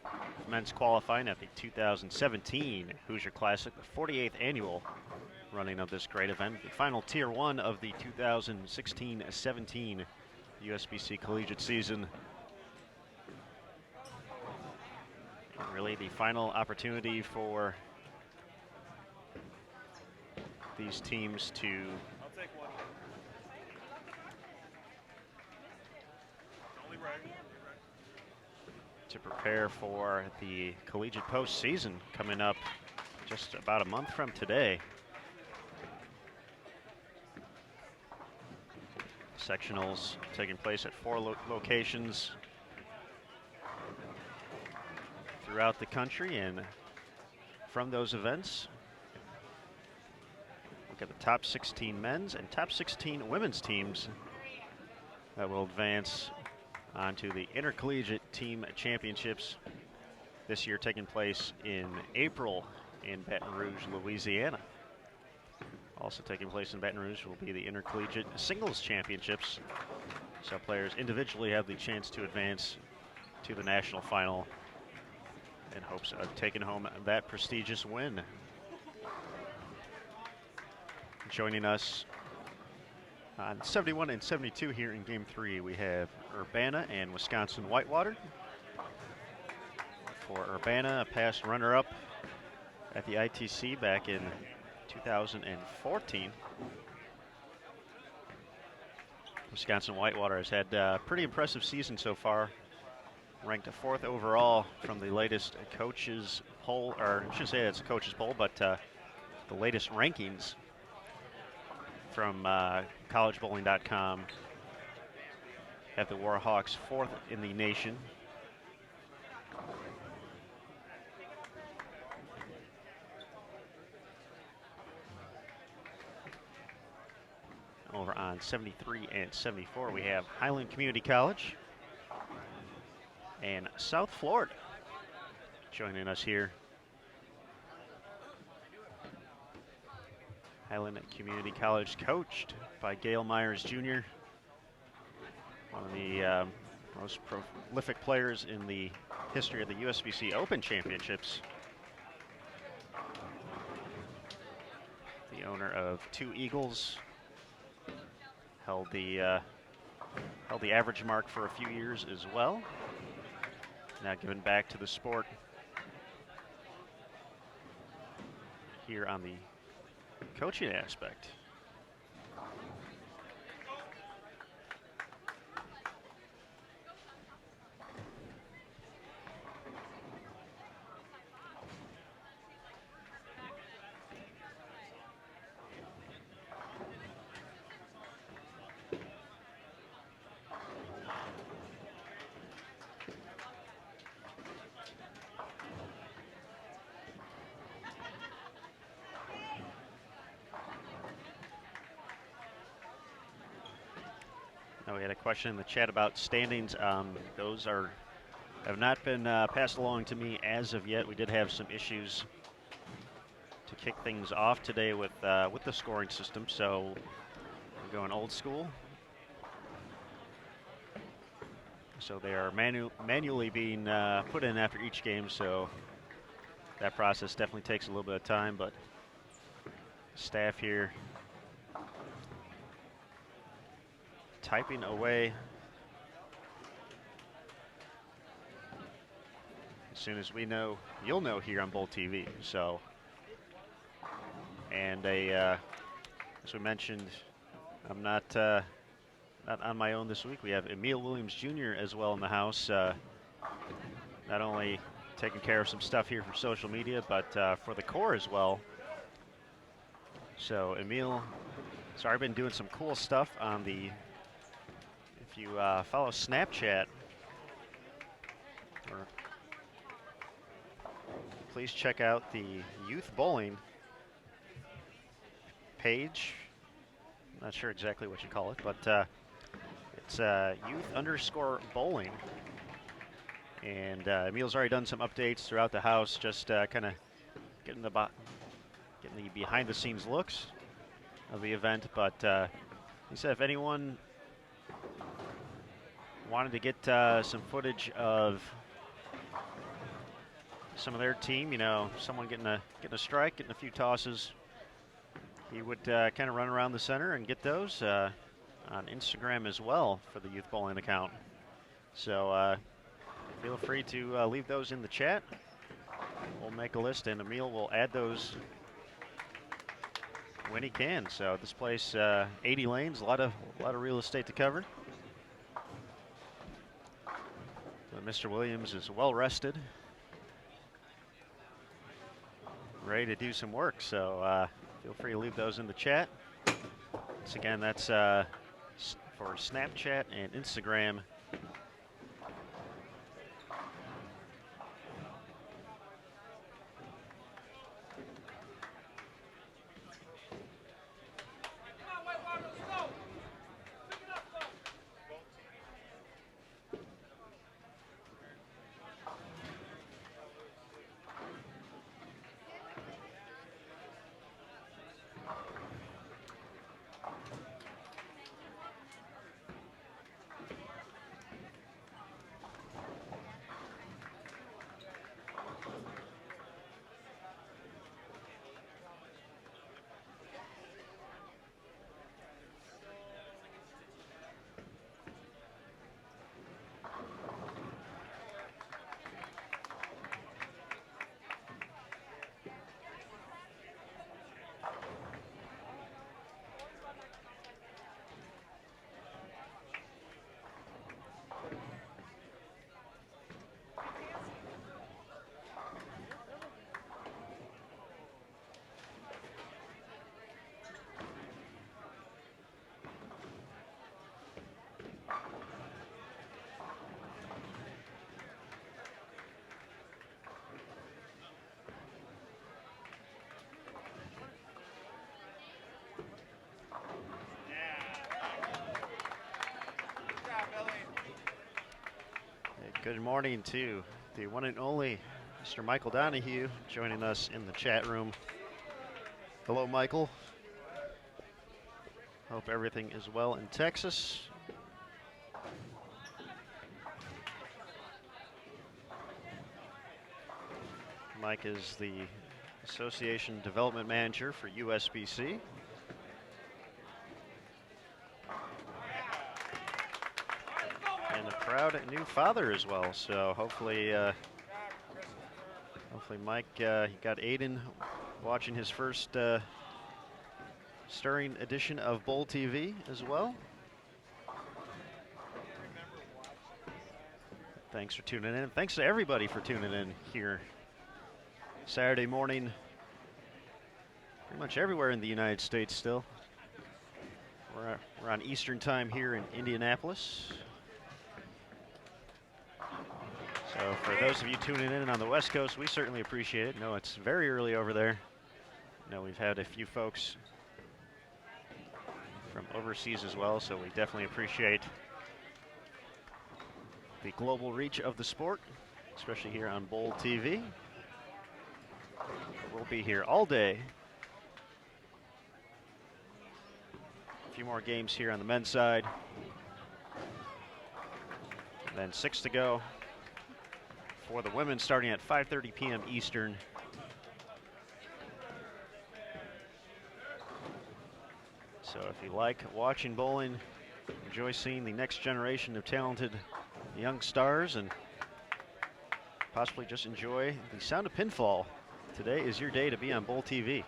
of men's qualifying at the 2017 Hoosier Classic, the 48th annual running of this great event, the final Tier 1 of the 2016-17 USBC collegiate season. And really the final opportunity for these teams to prepare for the collegiate postseason coming up just about a month from today. Sectionals taking place at 4 locations throughout the country, and from those events, look at the top 16 men's and top 16 women's teams that will advance onto the Intercollegiate Team Championships this year, taking place in April in Baton Rouge, Louisiana. Also taking place in Baton Rouge will be the Intercollegiate Singles Championships. So players individually have the chance to advance to the national final in hopes of taking home that prestigious win. Joining us on 71 and 72 here in Game 3, we have Urbana and Wisconsin-Whitewater. For Urbana, a past runner-up at the ITC back in 2014. Wisconsin-Whitewater has had a pretty impressive season so far, ranked 4th overall from the latest coaches poll, or I shouldn't say it's a coaches poll, but the latest rankings from collegebowling.com have the Warhawks 4th in the nation. Over on 73 and 74, we have Highland Community College and South Florida joining us here. Highland Community College, coached by Gail Myers Jr., one of the most prolific players in the history of the USBC Open Championships. The owner of 2 Eagles, held the average mark for a few years as well. Now given back to the sport here on the coaching aspect. Now we had a question in the chat about standings. Those have not been passed along to me as of yet. We did have some issues to kick things off today with the scoring system, so we're going old school. So they are manually being put in after each game, so that process definitely takes a little bit of time, but staff here typing away. As soon as we know, you'll know here on Bowl TV. So, and as we mentioned, I'm not on my own this week. We have Emil Williams Jr. as well in the house. Not only taking care of some stuff here for social media, but for the core as well. So Emil, I've been doing some cool stuff on the, if you follow Snapchat, or please check out the Youth Bowling page. I'm not sure exactly what you call it, but it's youth_bowling. And Emil's already done some updates throughout the house, just kind of getting the behind-the-scenes looks of the event. But he said if anyone wanted to get some footage of some of their team. You know, someone getting a strike, getting a few tosses. He would kind of run around the center and get those on Instagram as well for the Youth Bowling account. So feel free to leave those in the chat. We'll make a list, and Emil will add those when he can. So this place, 80 lanes, a lot of real estate to cover. But Mr. Williams is well rested, ready to do some work. So feel free to leave those in the chat. Once again, that's for Snapchat and Instagram. Good morning to the one and only Mr. Michael Donahue joining us in the chat room. Hello, Michael. Hope everything is well in Texas. Mike is the Association Development Manager for USBC. And a proud new father as well. So hopefully, hopefully Mike, he got Aiden watching his first stirring edition of Bowl TV as well. Thanks for tuning in. Thanks to everybody for tuning in here Saturday morning, pretty much everywhere in the United States still. We're on Eastern time here in Indianapolis. So for those of you tuning in on the West Coast, we certainly appreciate it. No, it's very early over there. No, we've had a few folks from overseas as well, so we definitely appreciate the global reach of the sport, especially here on Bowl TV. We'll be here all day. A few more games here on the men's side. And then 6 to go for the women, starting at 5:30 p.m. Eastern. So if you like watching bowling, enjoy seeing the next generation of talented young stars, and possibly just enjoy the sound of pinfall, today is your day to be on Bowl TV.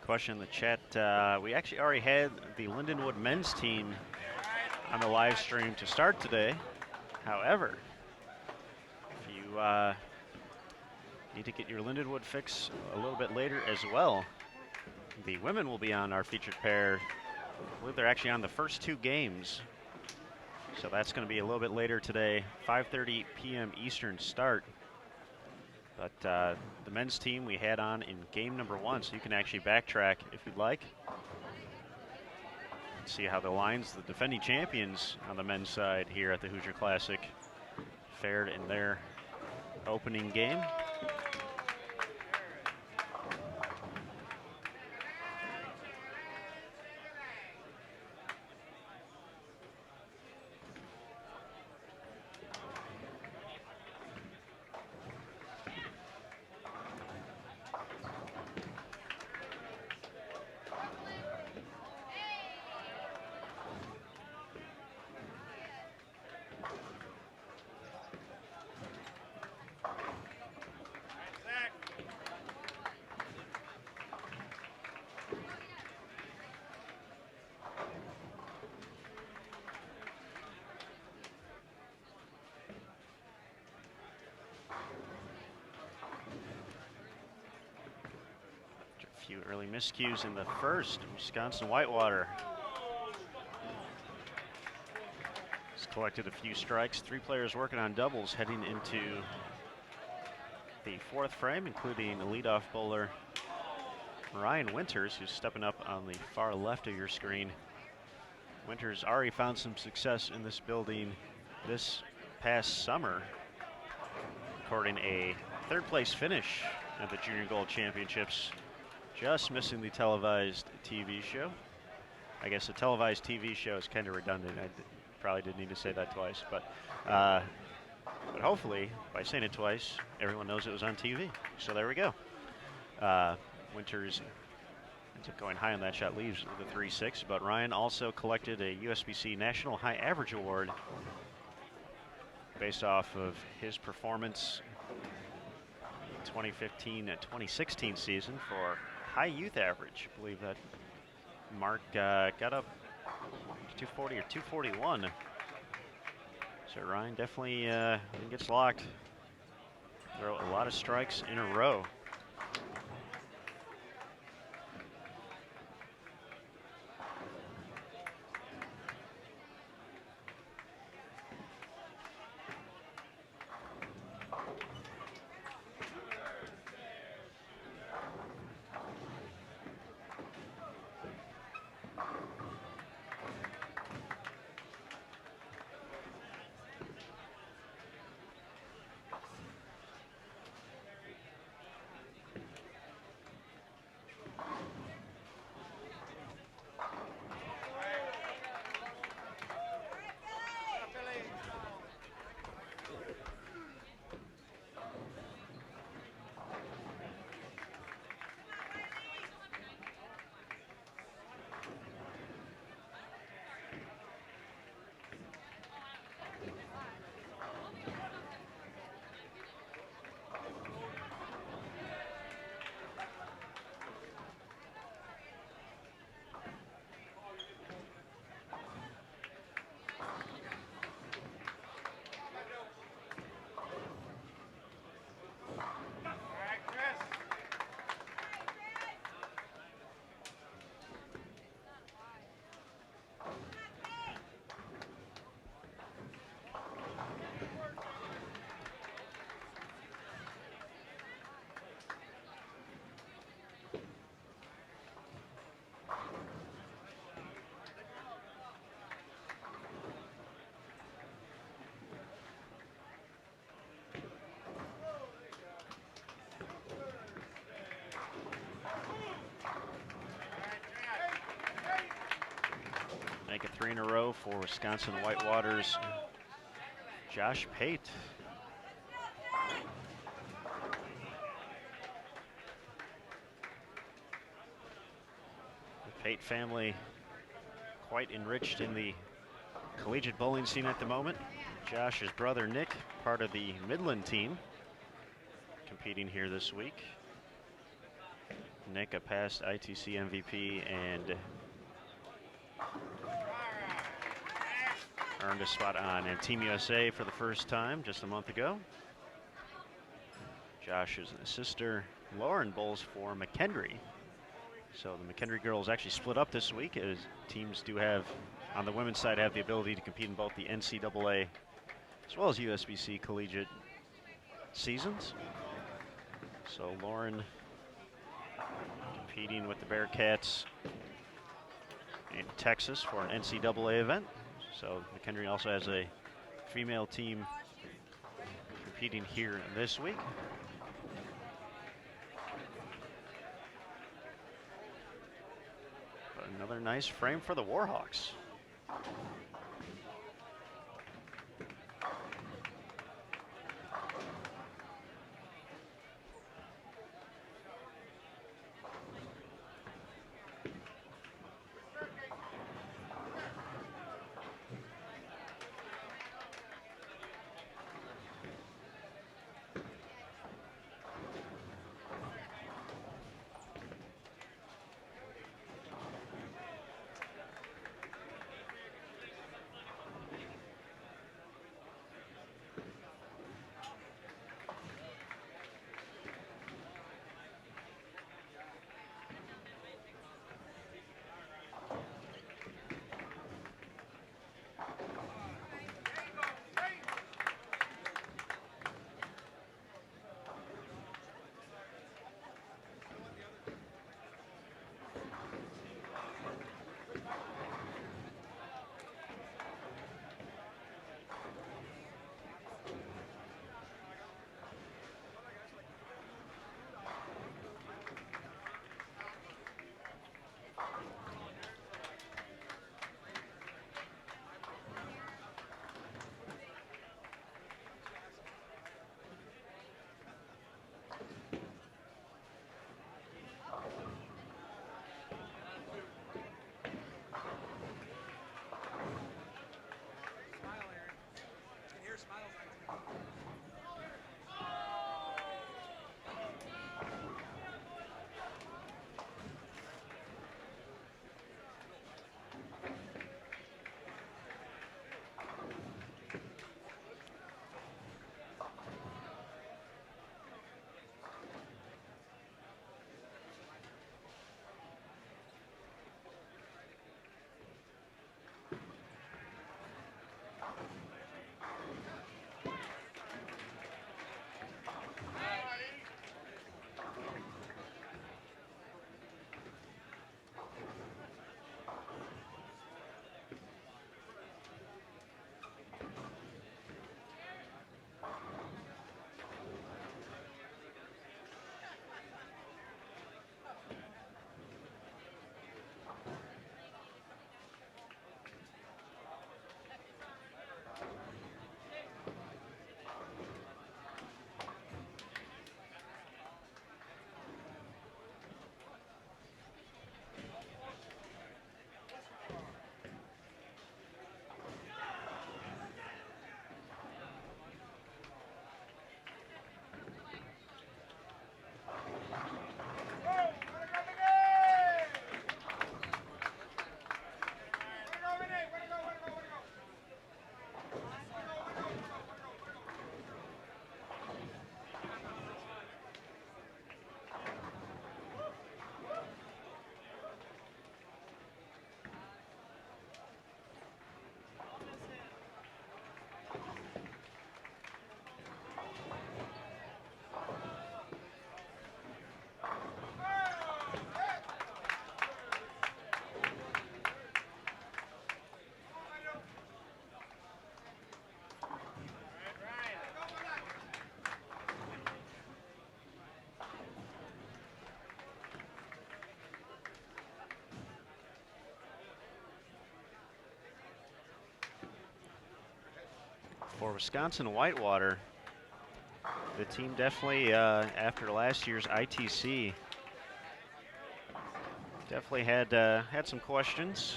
question in the chat. We actually already had the Lindenwood men's team on the live stream to start today. However, if you need to get your Lindenwood fix a little bit later as well, the women will be on our featured pair. I believe they're actually on the first 2 games. So that's going to be a little bit later today, 5:30 p.m. Eastern start. But the men's team we had on in game number 1, so you can actually backtrack if you'd like. See how the Lions, the defending champions on the men's side here at the Hoosier Classic, fared in their opening game. Few early miscues in the first. Wisconsin-Whitewater has collected a few strikes. 3 players working on doubles heading into the 4th frame, including the leadoff bowler Marian Winters, who's stepping up on the far left of your screen. Winters already found some success in this building this past summer, recording a 3rd place finish at the Junior Gold Championships. Just missing the televised TV show. I guess the televised TV show is kind of redundant. I probably didn't need to say that twice, but hopefully by saying it twice, everyone knows it was on TV. So there we go. Winters ends up going high on that shot, leaves the 3-6. But Ryan also collected a USBC National High Average Award based off of his performance 2015-2016 season for high youth average. I believe that mark got up to 240 or 241. So Ryan definitely when he gets locked, throw a lot of strikes in a row. Make it 3 in a row for Wisconsin-Whitewater's Josh Pate. The Pate family quite enriched in the collegiate bowling scene at the moment. Josh's brother Nick, part of the Midland team, competing here this week. Nick, a past ITC MVP, and earned a spot on Team USA for the first time just a month ago. Josh's sister Lauren bowls for McKendree. So the McKendree girls actually split up this week, as teams do have, on the women's side, have the ability to compete in both the NCAA as well as USBC collegiate seasons. So Lauren competing with the Bearcats in Texas for an NCAA event. So McKendree also has a female team competing here this week. But another nice frame for the Warhawks. For Wisconsin-Whitewater, the team definitely, after last year's ITC, definitely had some questions.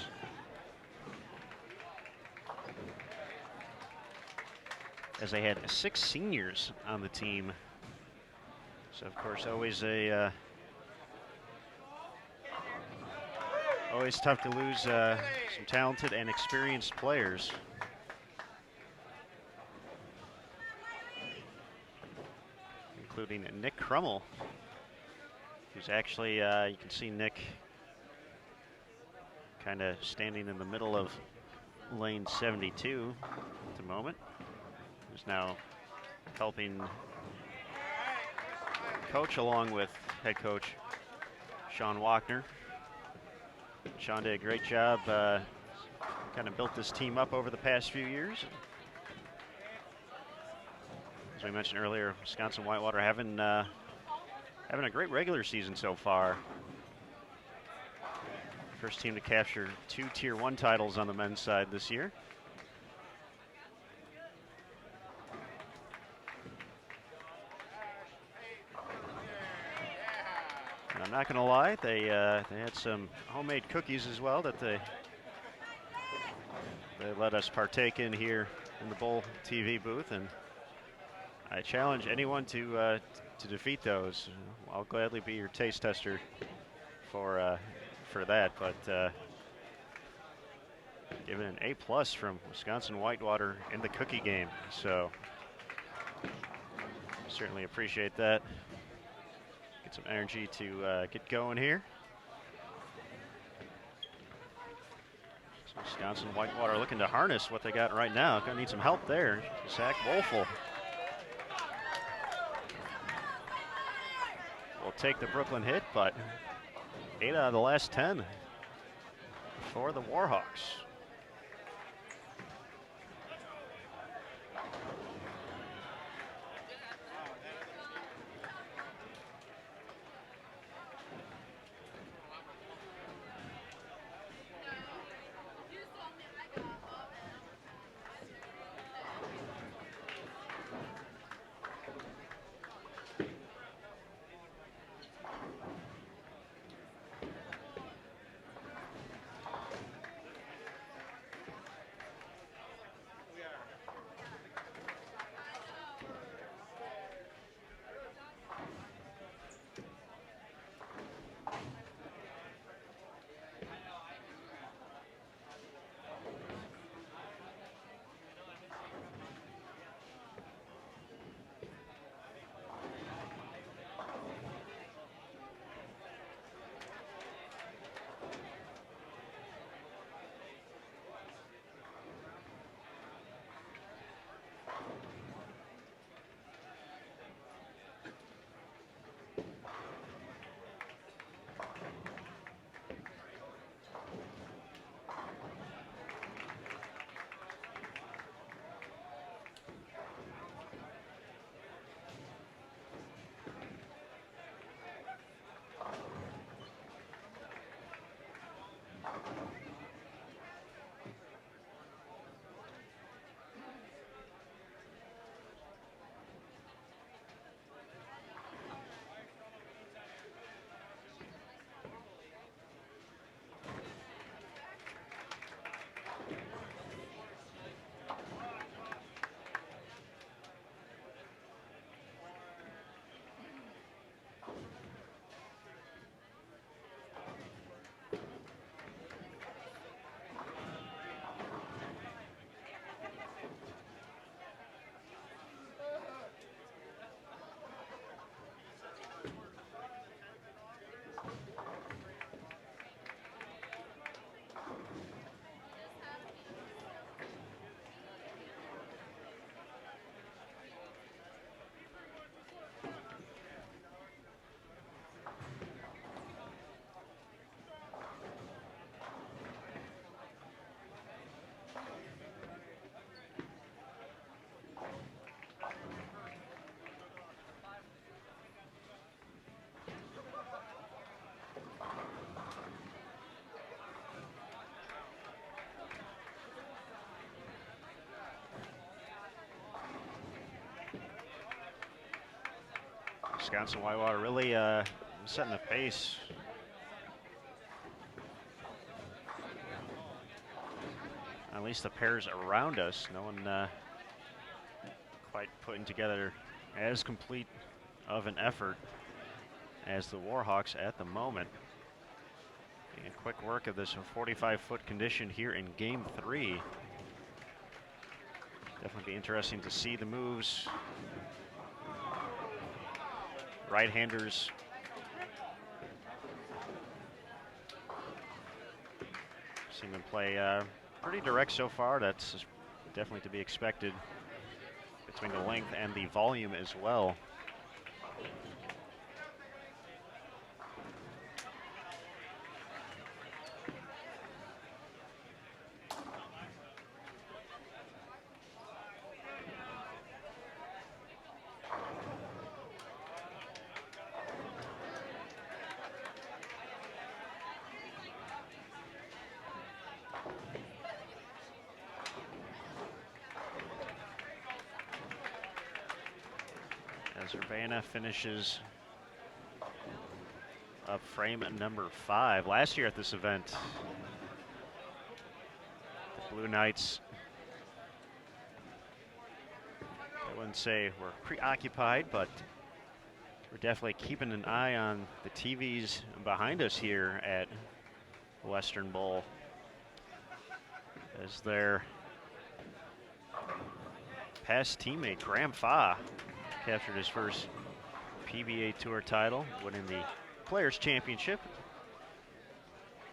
As they had 6 seniors on the team. So, of course, always a Always tough to lose some talented and experienced players. Including Nick Crummel, who's actually, you can see Nick kind of standing in the middle of lane 72 at the moment, who's now helping coach along with head coach Sean Wachner. Sean did a great job, kind of built this team up over the past few years. As we mentioned earlier, Wisconsin-Whitewater having a great regular season so far. First team to capture 2 Tier 1 titles on the men's side this year. And I'm not going to lie, they had some homemade cookies as well that they let us partake in here in the Bowl TV booth, and I challenge anyone to defeat those. I'll gladly be your taste tester for that, but given an A+ from Wisconsin-Whitewater in the cookie game, so certainly appreciate that. Get some energy to get going here. So Wisconsin-Whitewater looking to harness what they got right now. Gonna need some help there. Zach Wolfel will take the Brooklyn hit, but 8 out of the last 10 for the Warhawks. Wisconsin-Whitewater really setting the pace. At least the pairs around us. No one quite putting together as complete of an effort as the Warhawks at the moment. A quick work of this 45-foot condition here in game 3. Definitely be interesting to see the moves. Right-handers seen them play pretty direct so far. That's definitely to be expected between the length and the volume as well. As Urbana finishes up frame at number 5. Last year at this event, the Blue Knights, I wouldn't say we're preoccupied, but we're definitely keeping an eye on the TVs behind us here at Western Bowl, as their past teammate Graham Fa captured his first PBA Tour title, winning the Players Championship,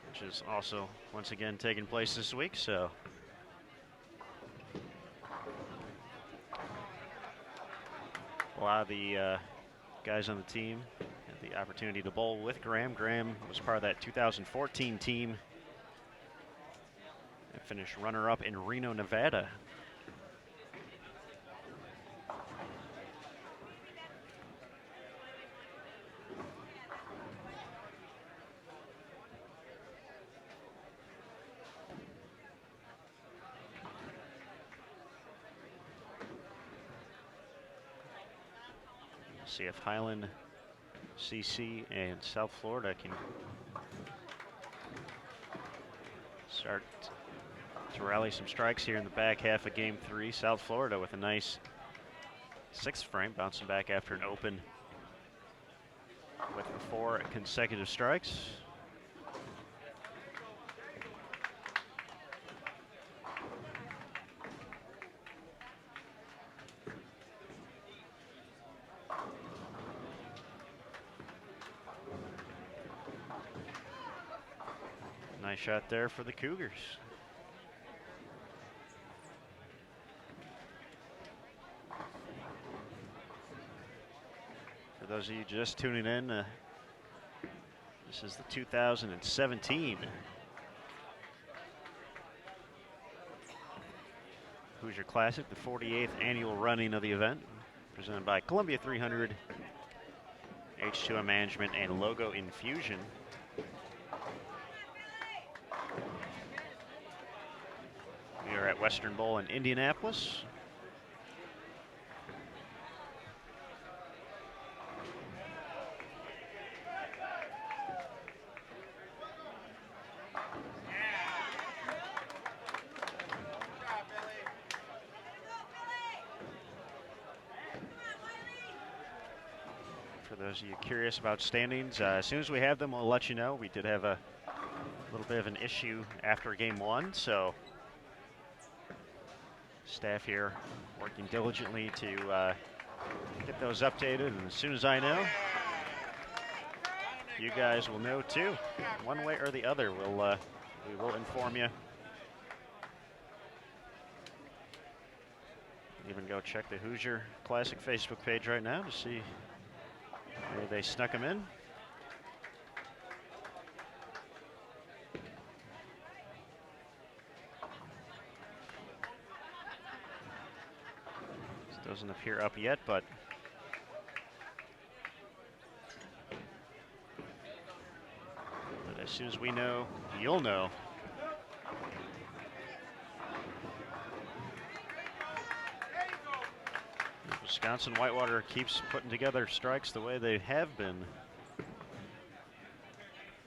which is also once again taking place this week. So a lot of the guys on the team had the opportunity to bowl with Graham. Graham was part of that 2014 team and finished runner-up in Reno, Nevada. See if Highland, CC, and South Florida can start to rally some strikes here in the back half of game 3. South Florida with a nice 6th frame, bouncing back after an open with 4 consecutive strikes. Nice shot there for the Cougars. For those of you just tuning in, this is the 2017 Hoosier Classic, the 48th annual running of the event, presented by Columbia 300, H2M Management, and Logo Infusion. We are at Western Bowl in Indianapolis. For those of you curious about standings, as soon as we have them, we'll let you know. We did have a little bit of an issue after game 1, so staff here working diligently to get those updated, and as soon as I know, you guys will know too. One way or the other, we will inform you. Even go check the Hoosier Classic Facebook page right now to see where they snuck them in. Doesn't appear up yet, but as soon as we know, you'll know. Wisconsin-Whitewater keeps putting together strikes the way they have been.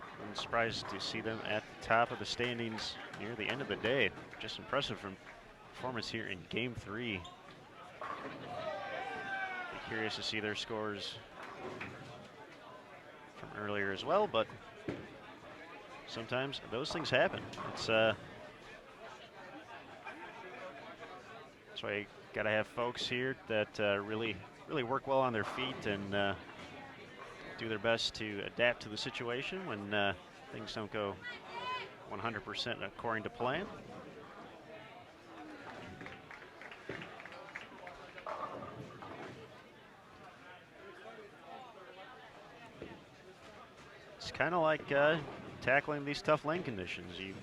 I'm surprised to see them at the top of the standings near the end of the day. Just impressive performance here in game 3. Be curious to see their scores from earlier as well, but sometimes those things happen. It's that's why you got to have folks here that really work well on their feet and do their best to adapt to the situation when things don't go 100% according to plan. It's kind of like tackling these tough lane conditions. You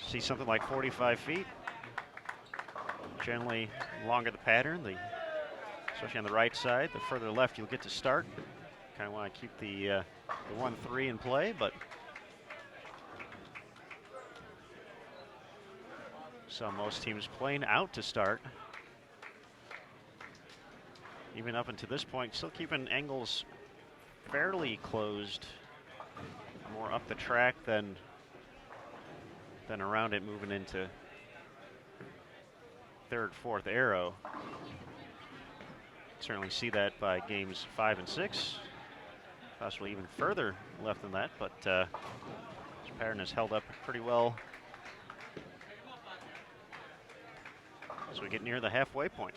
see something like 45 feet, generally longer the pattern, especially on the right side. The further left you'll get to start. Kind of want to keep the 1-3 in play, but so most teams playing out to start. Even up until this point, still keeping angles fairly closed, more up the track than around it, moving into third, fourth arrow. Certainly see that by games 5 and 6, possibly even further left than that, but this pattern has held up pretty well as we get near the halfway point.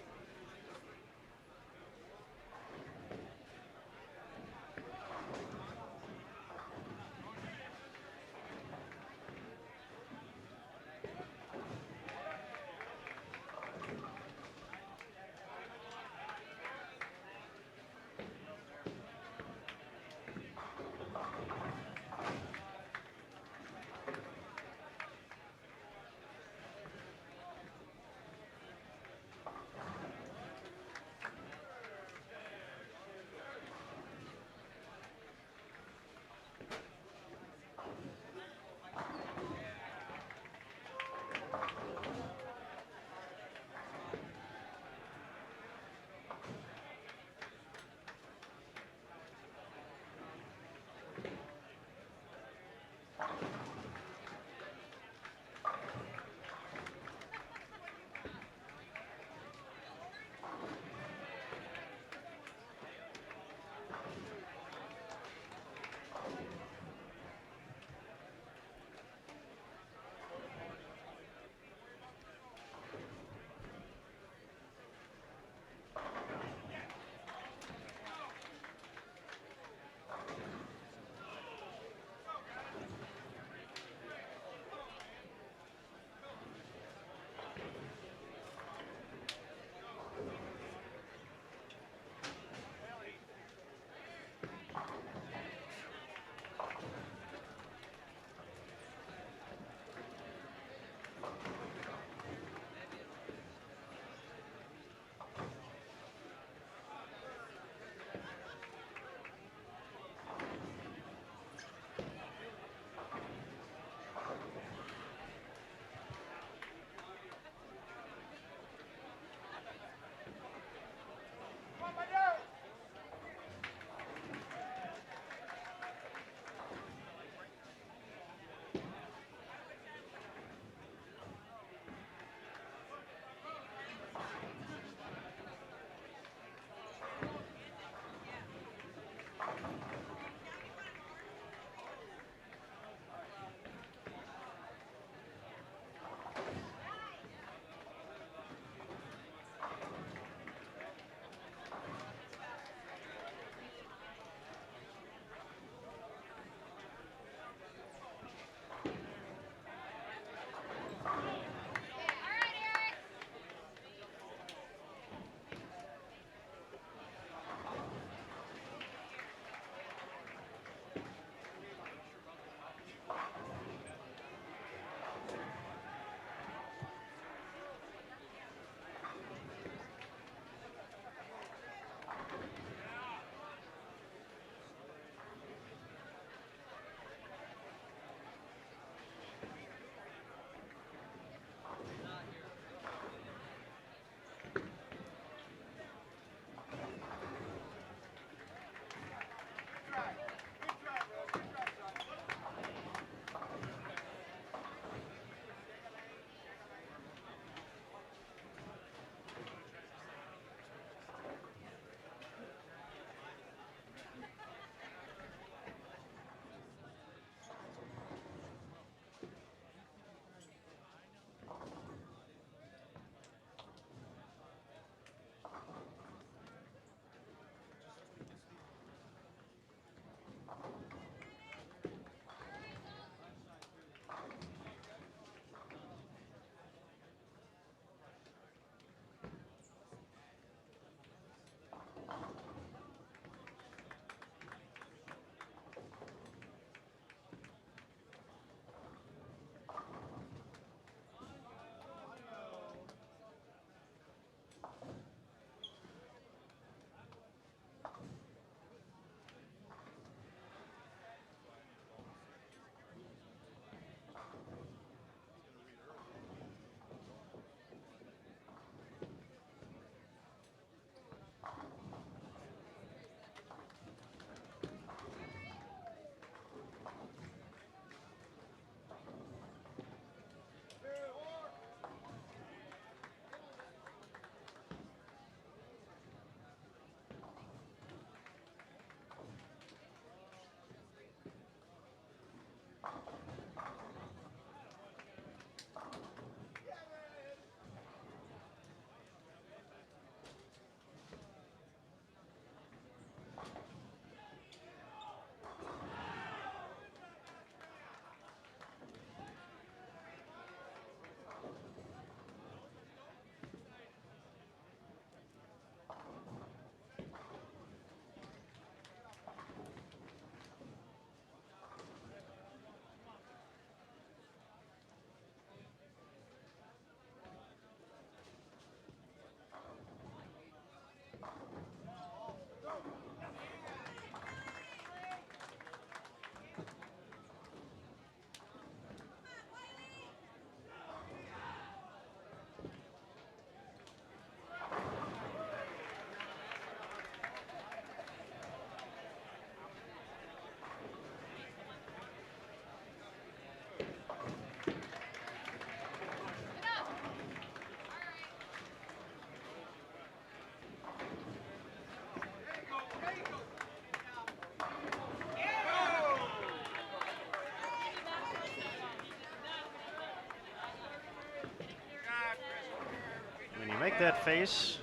make that face,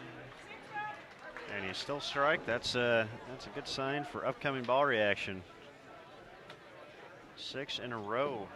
and you still strike. That's a good sign for upcoming ball reaction. 6 in a row.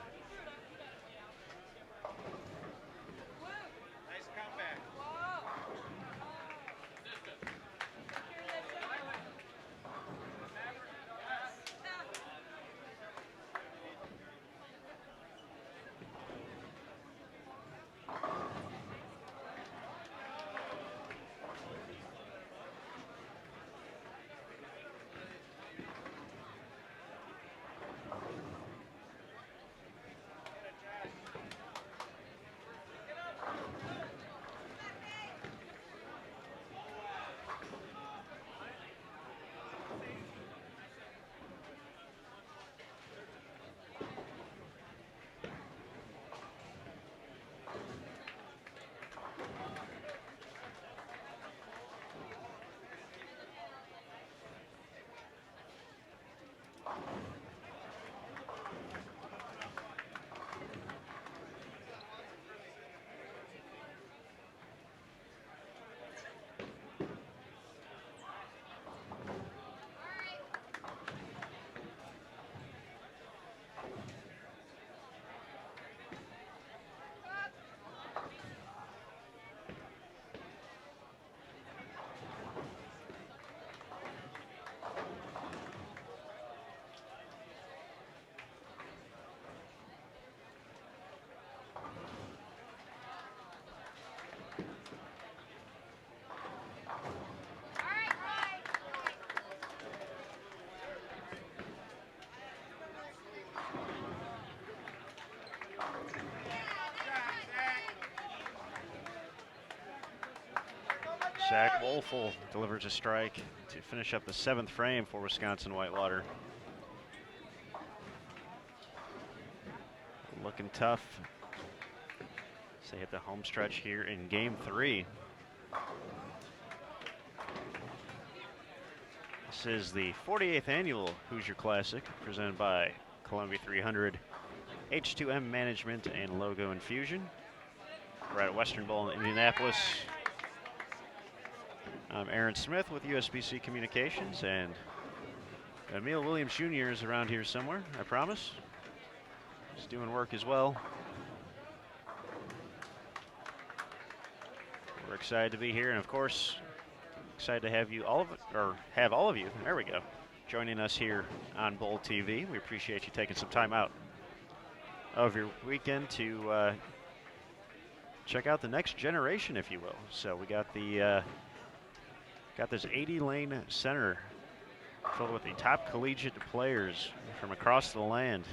Zach Wolfel delivers a strike to finish up the 7th frame for Wisconsin-Whitewater. Looking tough as they hit the home stretch here in Game 3. This is the 48th annual Hoosier Classic presented by Columbia 300, H2M Management, and Logo Infusion. We're at Western Bowl in Indianapolis. I'm Aaron Smith with USBC Communications, and Emil Williams Jr. is around here somewhere, I promise. He's doing work as well. We're excited to be here, and of course, excited to have you all of you, there we go, joining us here on Bowl TV. We appreciate you taking some time out of your weekend to check out the next generation, if you will. So we got this 80-lane center filled with the top collegiate players from across the land.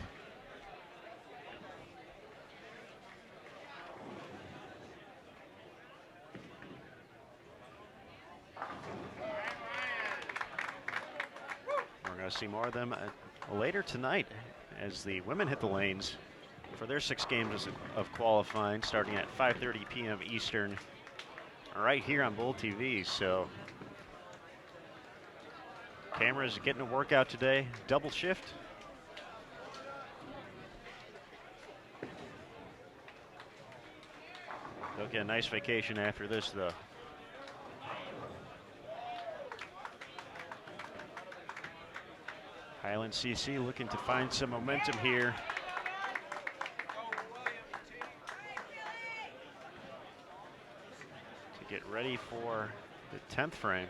We're going to see more of them later tonight as the women hit the lanes for their 6 games of qualifying, starting at 5:30 p.m. Eastern, right here on Bowl TV. So cameras getting a workout today, double shift. They'll get a nice vacation after this, though. Highland CC looking to find some momentum here. To get ready for the 10th frame.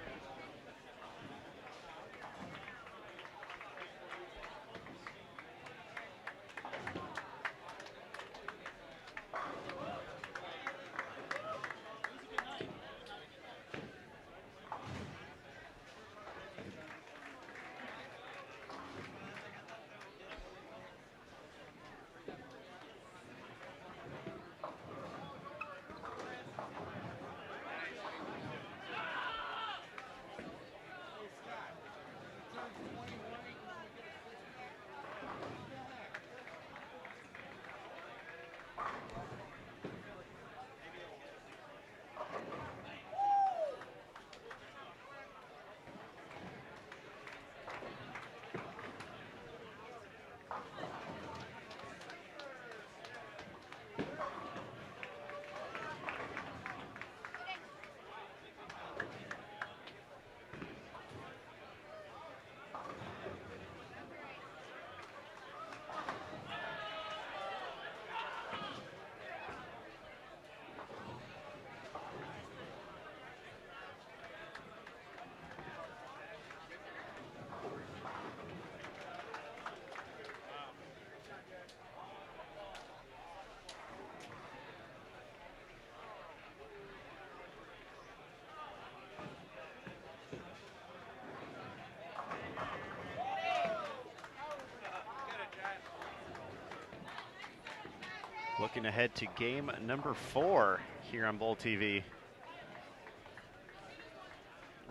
Looking ahead to game number 4 here on Bowl TV.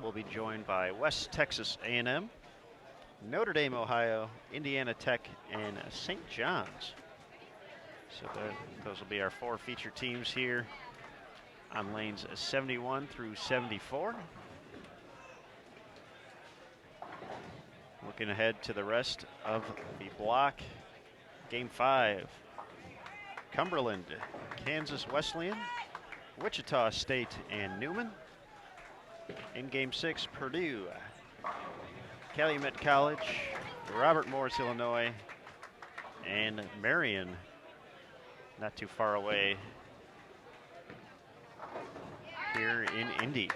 We'll be joined by West Texas A&M, Notre Dame, Ohio, Indiana Tech, and St. John's. So those will be our 4 featured teams here on lanes 71 through 74. Looking ahead to the rest of the block. Game 5, Cumberland, Kansas Wesleyan, Wichita State, and Newman. In Game 6, Purdue, Calumet College, Robert Morris, Illinois, and Marian, not too far away here in Indy.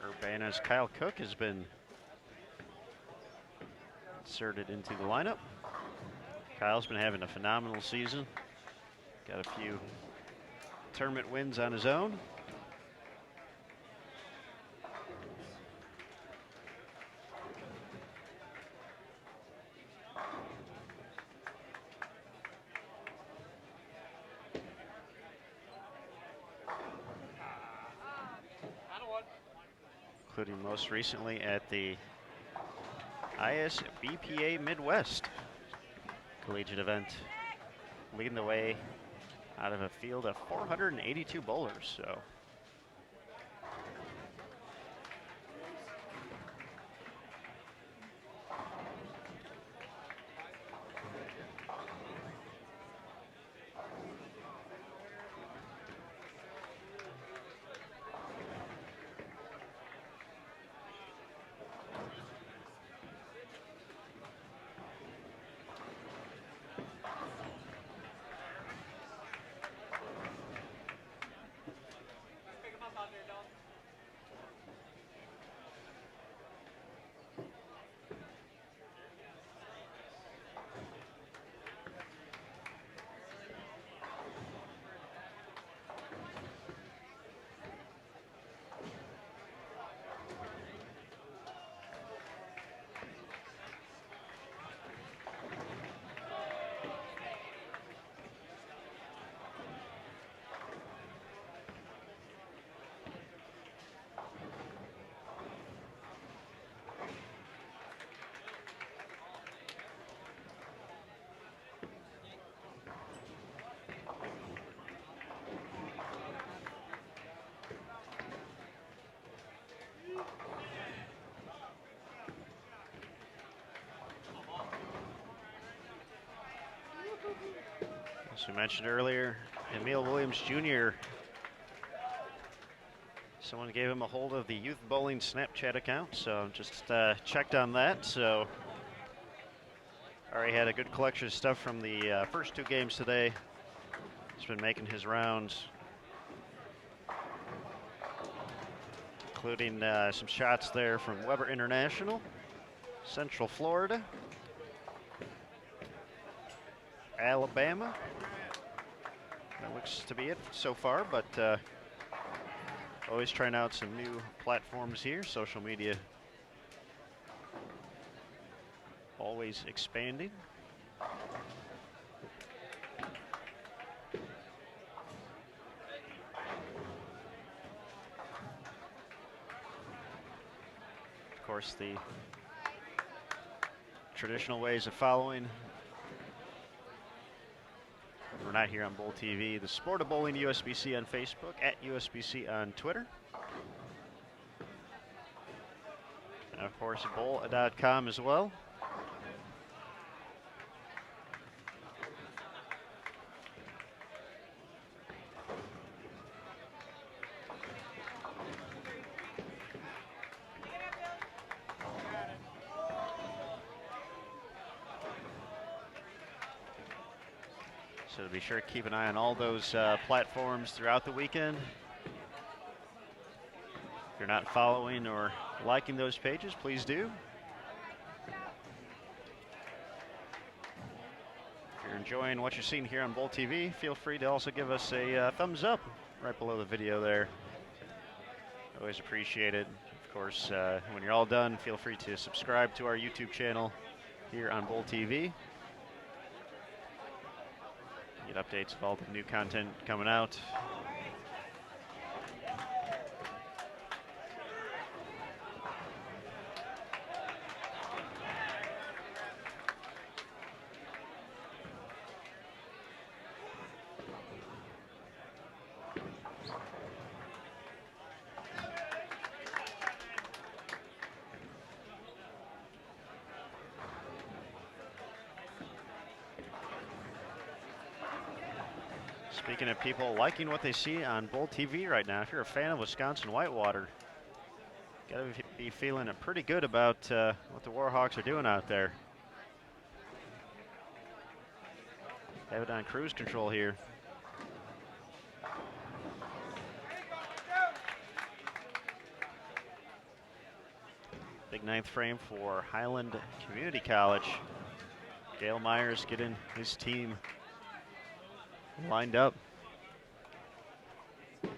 Urbana's Kyle Cook has been inserted into the lineup. Kyle's been having a phenomenal season. Got a few tournament wins on his own. Including most recently at the ISBPA Midwest collegiate event, leading the way out of a field of 482 bowlers. So as we mentioned earlier, Emil Williams Jr., someone gave him a hold of the Youth Bowling Snapchat account, so just checked on that. So already had a good collection of stuff from the first 2 games today. He's been making his rounds, including some shots there from Weber International, Central Florida, Alabama. That looks to be it so far, but always trying out some new platforms here. Social media always expanding. Of course, the traditional ways of following. We're not here on Bowl TV. The Sport of Bowling USBC on Facebook, at USBC on Twitter. And of course, bowl.com as well. So be sure to keep an eye on all those platforms throughout the weekend. If you're not following or liking those pages, please do. If you're enjoying what you're seeing here on Bowl TV, feel free to also give us a thumbs up right below the video there. Always appreciate it. Of course, when you're all done, feel free to subscribe to our YouTube channel here on Bowl TV. Get updates of all the new content coming out. Speaking of people liking what they see on Bowl TV right now, if you're a fan of Wisconsin-Whitewater, gotta be feeling pretty good about what the Warhawks are doing out there. Have it on cruise control here. Big ninth frame for Highland Community College. Dale Myers getting his team lined up. Can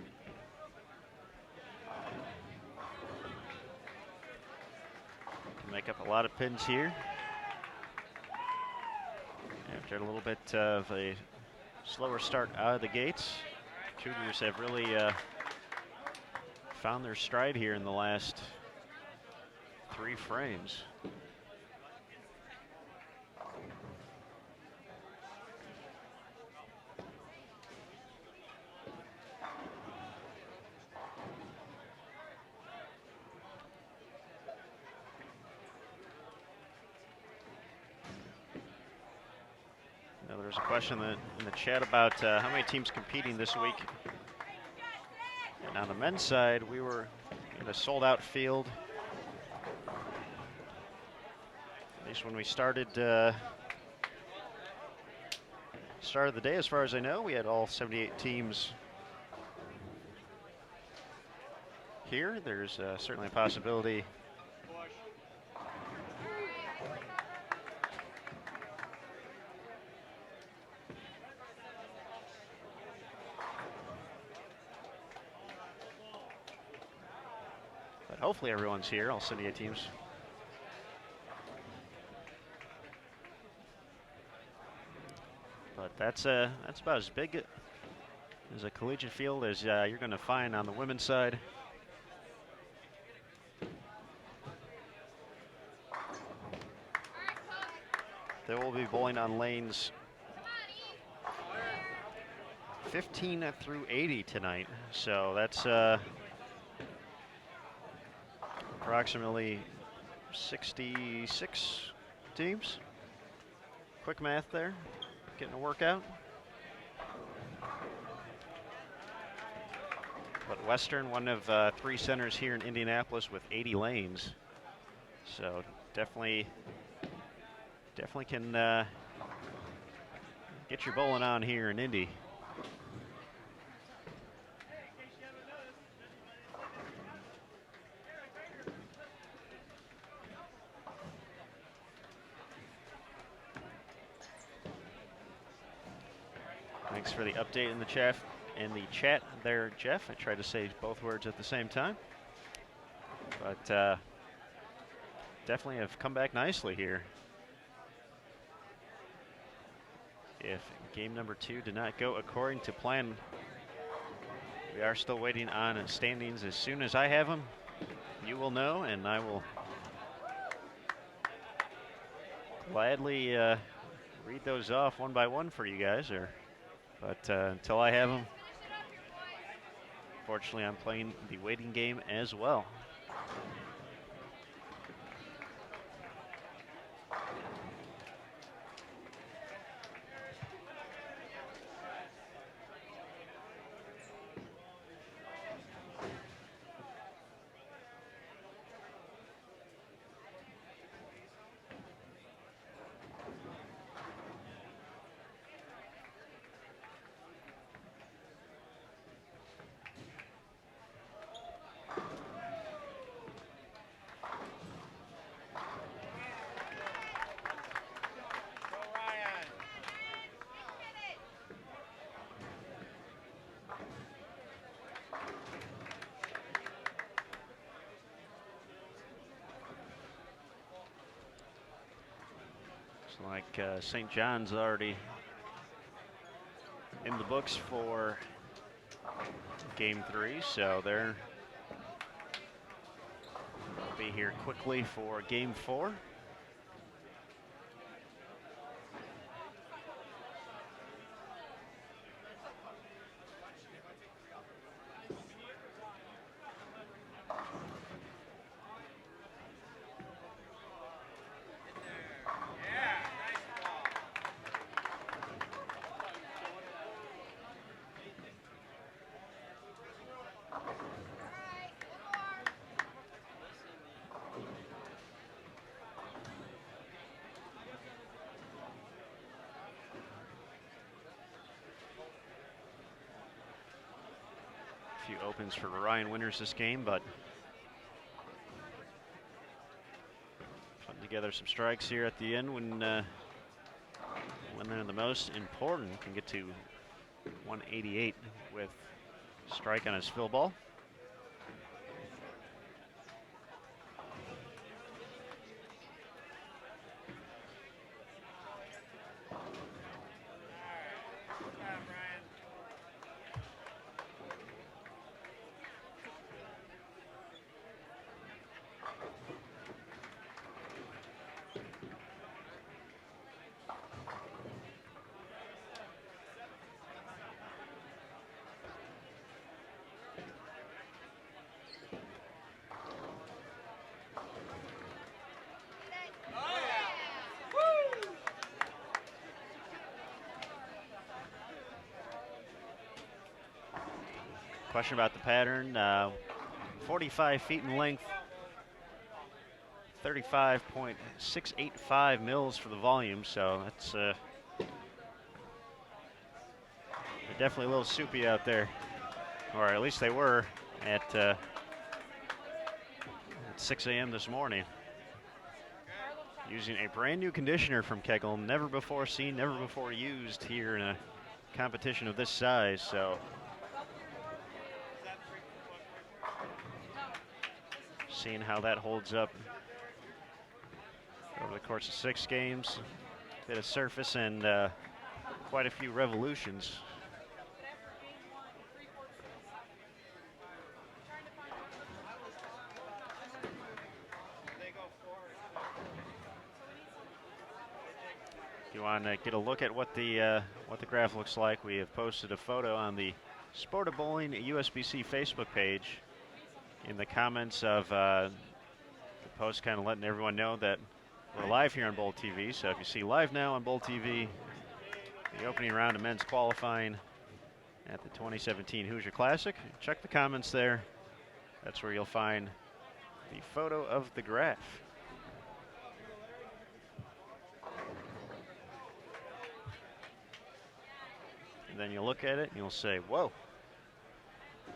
make up a lot of pins here. After a little bit of a slower start out of the gates, Cougars have really found their stride here in the last 3 frames. Now there's a question in the chat about how many teams competing this week. And on the men's side, we were in a sold-out field. At least when we started the day, as far as I know, we had all 78 teams here. There's certainly a possibility but hopefully everyone's here, all 78 teams. But that's about as big as a collegiate field as you're going to find on the women's side. They will be bowling on lanes 15 through 80 tonight, so that's approximately 66 teams. Quick math there. Getting a workout. But Western, one of 3 centers here in Indianapolis with 80 lanes. So definitely can get your bowling on here in Indy. Thanks for the update in the chat there, Jeff. I tried to say both words at the same time. But definitely have come back nicely here. If game number 2 did not go according to plan, we are still waiting on standings. As soon as I have them, you will know, and I will gladly read those off one by one for you guys. But until I have them, fortunately, I'm playing the waiting game as well. Like St. John's already in the books for game 3, so they're be here quickly for game 4. Few opens for Marian winners this game, but putting together some strikes here at the end when they're the most important. Can get to 188 with strike on his fill ball. Question about the pattern, 45 feet in length, 35.685 mils for the volume, so that's they're definitely a little soupy out there, or at least they were at 6 a.m. this morning. Using a brand new conditioner from Kegel, never before seen, never before used here in a competition of this size, so seeing how that holds up over the course of 6 games. Bit of surface and quite a few revolutions. If you want to get a look at what the graph looks like, we have posted a photo on the Sport of Bowling USBC Facebook page. In the comments of the post, kind of letting everyone know that we're live here on Bowl TV. So if you see live now on Bowl TV, the opening round of men's qualifying at the 2017 Hoosier Classic, check the comments there. That's where you'll find the photo of the graph. And then you'll look at it and you'll say, whoa,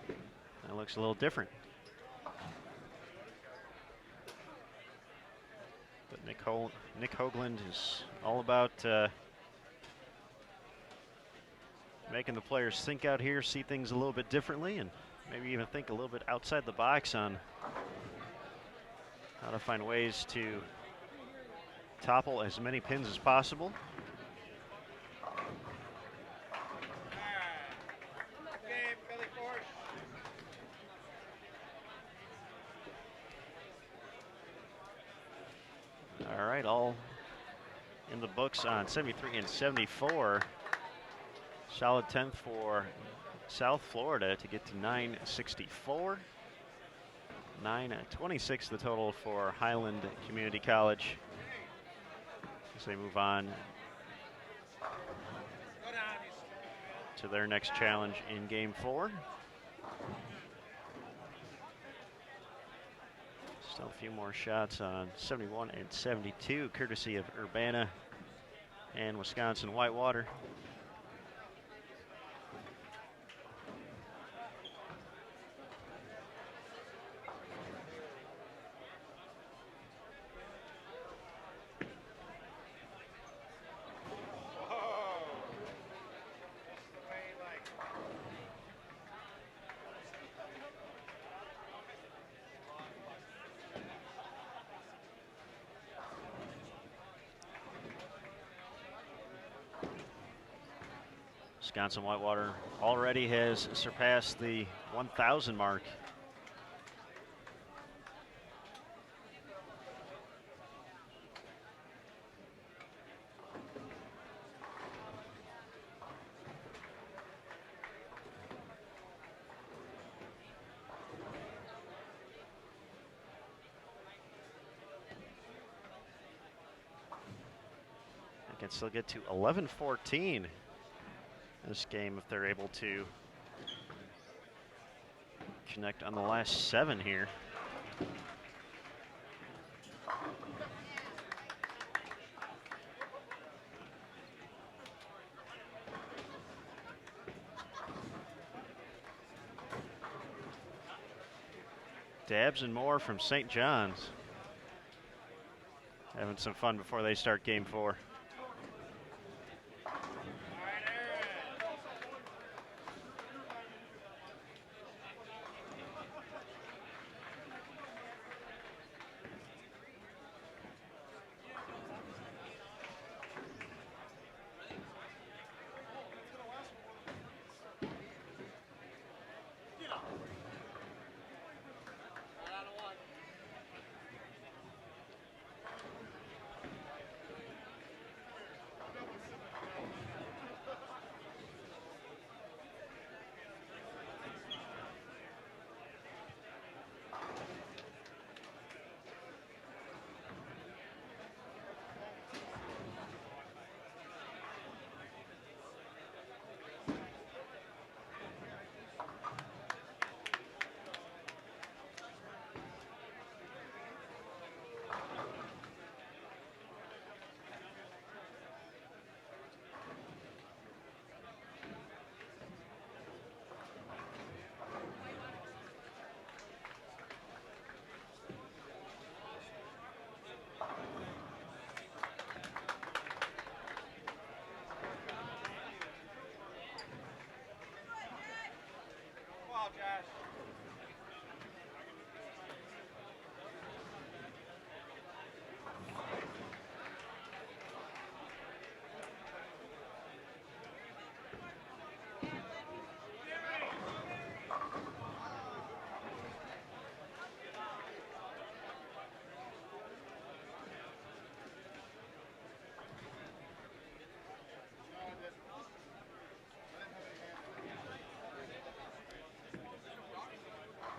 that looks a little different. But Nick Hoagland is all about making the players think out here, see things a little bit differently, and maybe even think a little bit outside the box on how to find ways to topple as many pins as possible. All right, all in the books on 73 and 74. Solid 10th for South Florida to get to 964. 926 the total for Highland Community College as they move on to their next challenge in game 4. Still a few more shots on 71 and 72, courtesy of Urbana and Wisconsin-Whitewater. Wisconsin-Whitewater already has surpassed the 1,000 mark. They can still get to 11-14 this game if they're able to connect on the last 7 here. Dabbs and more from St. John's. Having some fun before they start game 4.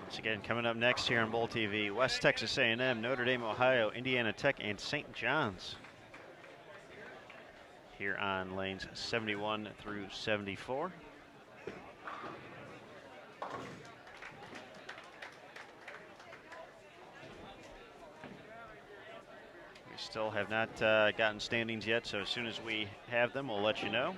Once again, coming up next here on Bowl TV, West Texas A&M, Notre Dame, Ohio, Indiana Tech, and St. John's. Here on lanes 71 through 74. We still have not gotten standings yet, so as soon as we have them, we'll let you know.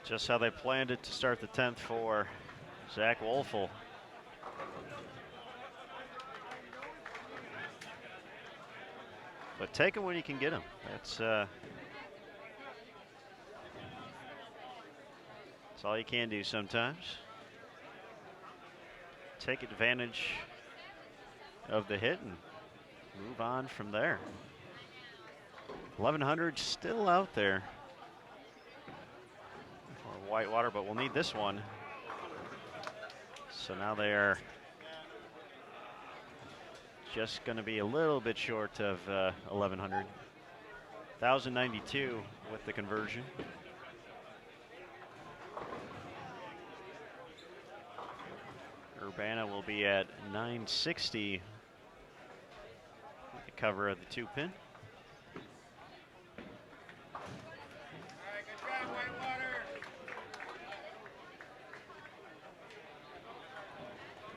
Just how they planned it to start the 10th for Zach Wolfel. But take them when you can get them. That's all you can do sometimes. Take advantage of the hit and move on from there. 1100 still out there for Whitewater, but we'll need this one. So now they are just going to be a little bit short of 1100. 1092 with the conversion. Urbana will be at 960. The cover of the 2-pin.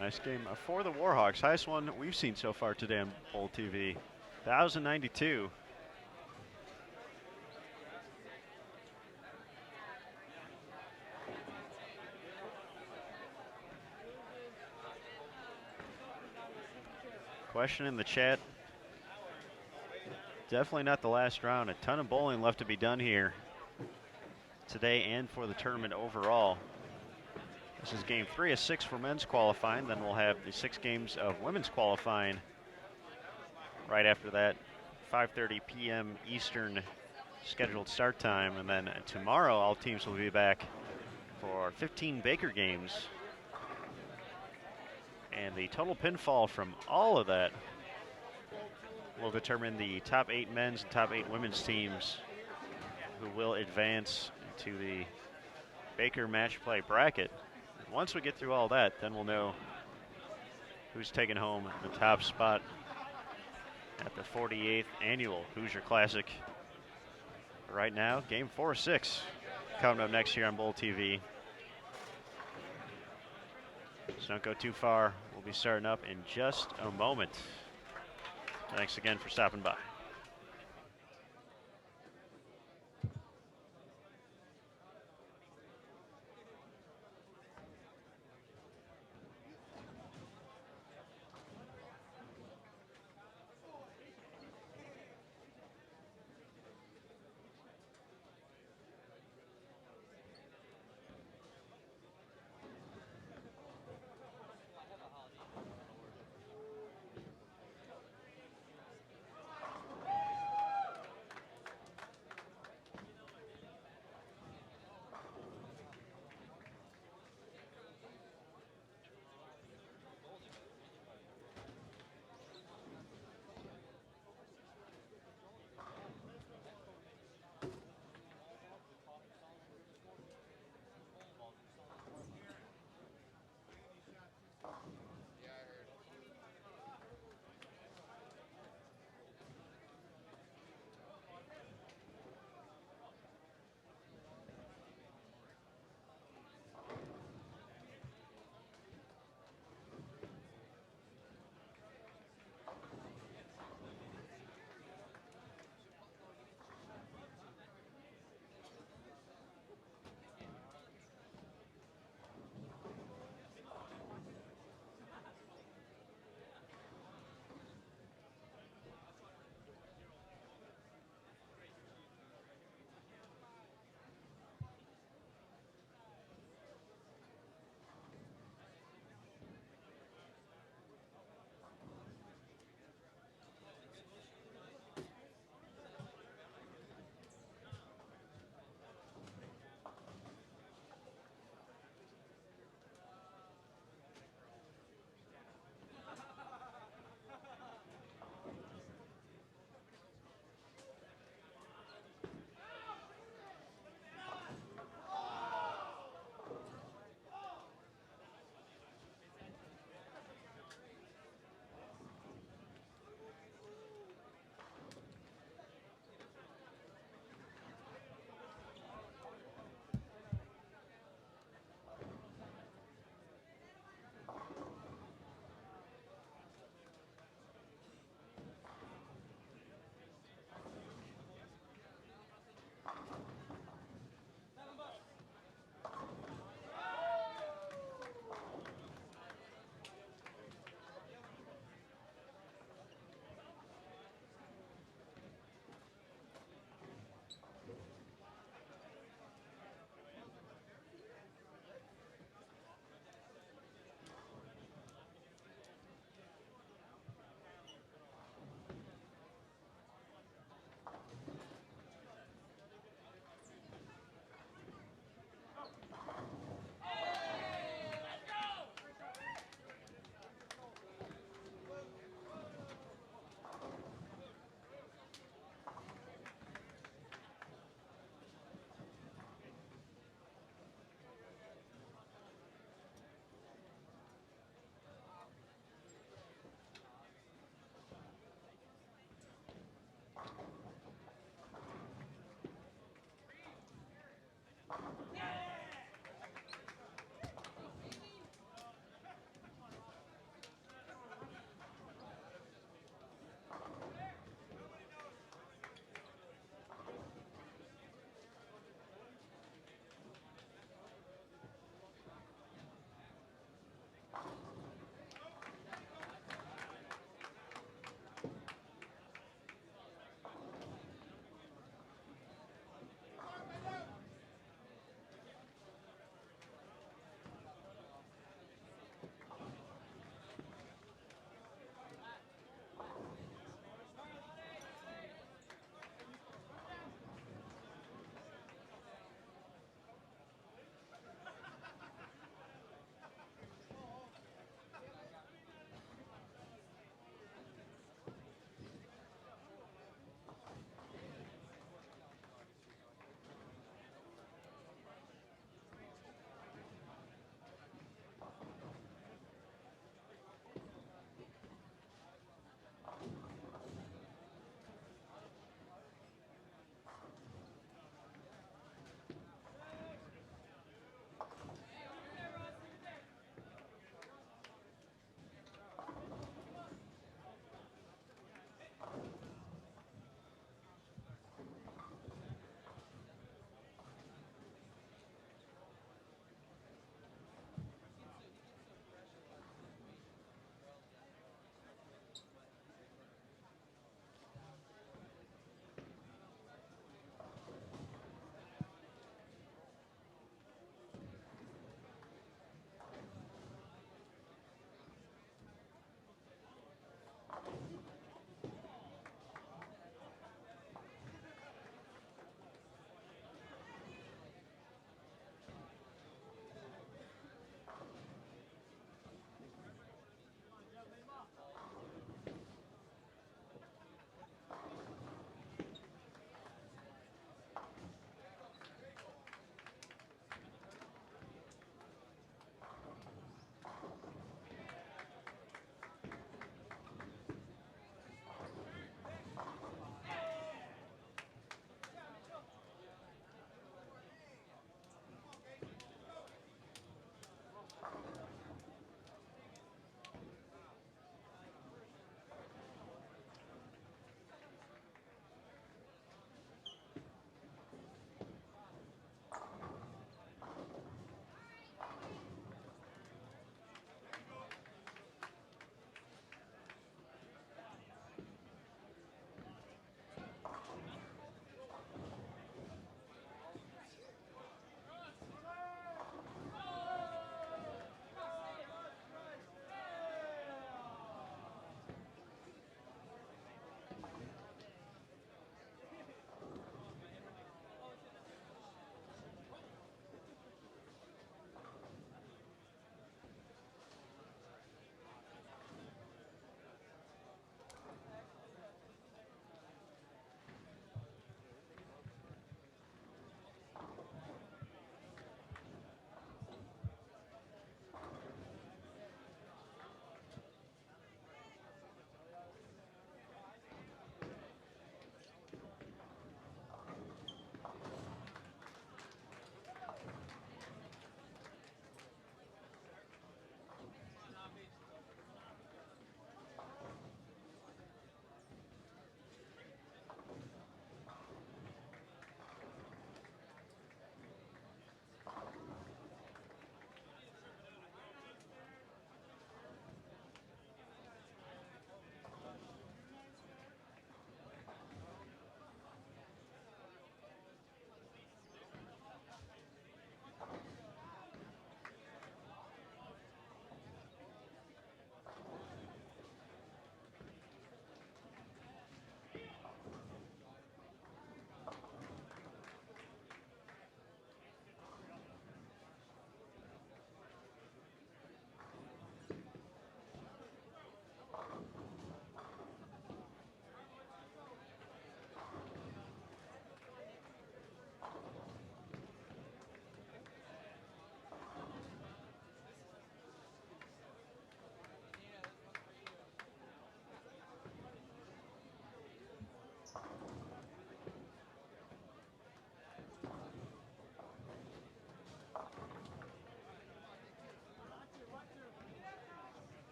Nice game for the Warhawks. Highest one we've seen so far today on Bowl TV. 1,092. Question in the chat. Definitely not the last round. A ton of bowling left to be done here today and for the tournament overall. This is game 3 of 6 for men's qualifying. Then we'll have the 6 games of women's qualifying right after that. 5:30 p.m. Eastern scheduled start time. And then tomorrow all teams will be back for 15 Baker games. And the total pinfall from all of that will determine the top 8 men's and top 8 women's teams who will advance to the Baker match play bracket. Once we get through all that, then we'll know who's taking home the top spot at the 48th annual Hoosier Classic. Right now, game 4 of 6 coming up next year on Bowl TV. So don't go too far. We'll be starting up in just a moment. Thanks again for stopping by.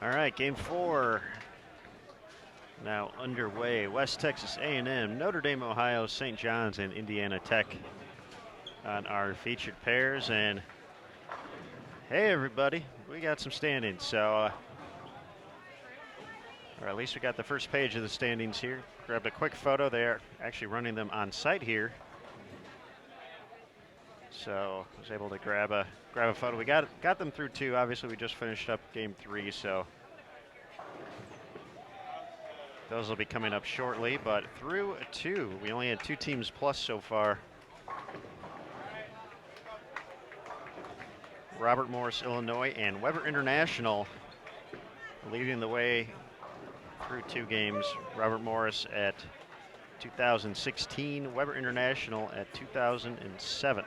All right, game 4 now underway. West Texas A&M, Notre Dame, Ohio, St. John's, and Indiana Tech on our featured pairs. And hey, everybody, we got some standings. So, or at least we got the first page of the standings here. Grabbed a quick photo. They're actually running them on site here. So I was able to grab a photo. We got them through 2. Obviously, we just finished up game 3, so those will be coming up shortly. But through 2, we only had 2 teams plus so far. Robert Morris, Illinois, and Weber International leading the way through 2 games. Robert Morris at 2016, Weber International at 2007.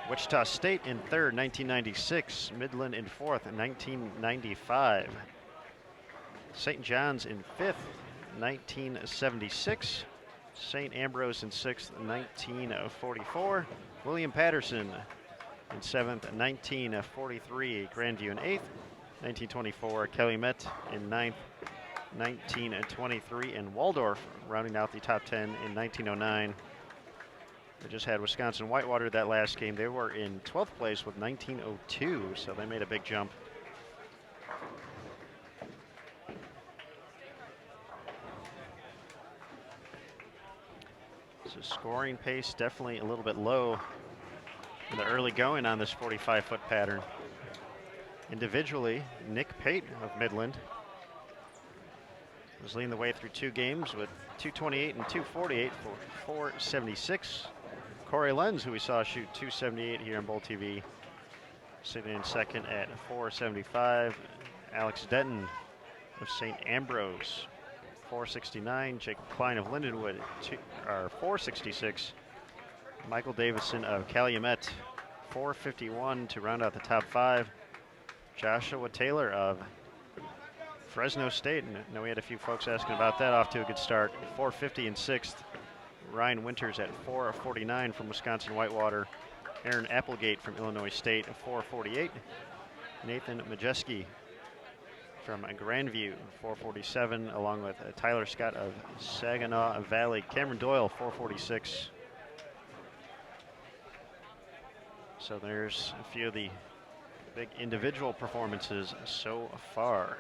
Wichita State in 3rd, 1996. Midland in 4th, 1995. St. John's in 5th, 1976. St. Ambrose in 6th, 1944. William Paterson in 7th, 1943. Grandview in 8th, 1924. Calumet in 9th, 1923. And Waldorf rounding out the top 10 in 1909. They just had Wisconsin-Whitewater that last game. They were in 12th place with 1902, so they made a big jump. So scoring pace definitely a little bit low in the early going on this 45-foot pattern. Individually, Nick Pate of Midland was leading the way through 2 games with 228 and 248 for 476. Corey Lenz, who we saw shoot 278 here on Bowl TV, sitting in second at 475. Alex Denton of St. Ambrose, 469. Jake Klein of Lindenwood, 466. Michael Davison of Calumet, 451 to round out the top 5. Joshua Taylor of Fresno State, and I know we had a few folks asking about that, off to a good start, 450 in 6th. Ryan Winters at 449 from Wisconsin-Whitewater. Aaron Applegate from Illinois State, 448. Nathan Majeski from Grandview, 447, along with Tyler Scott of Saginaw Valley. Cameron Doyle, 446. So there's a few of the big individual performances so far.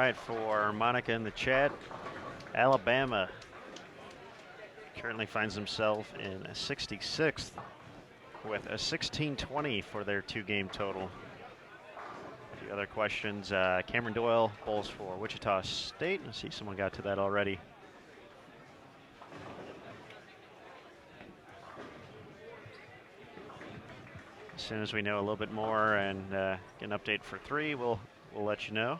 right, for Monica in the chat, Alabama currently finds himself in 66th with a 16-20 for their 2-game total. A few other questions. Cameron Doyle bowls for Wichita State. I see someone got to that already. As soon as we know a little bit more and get an update for 3, we'll let you know.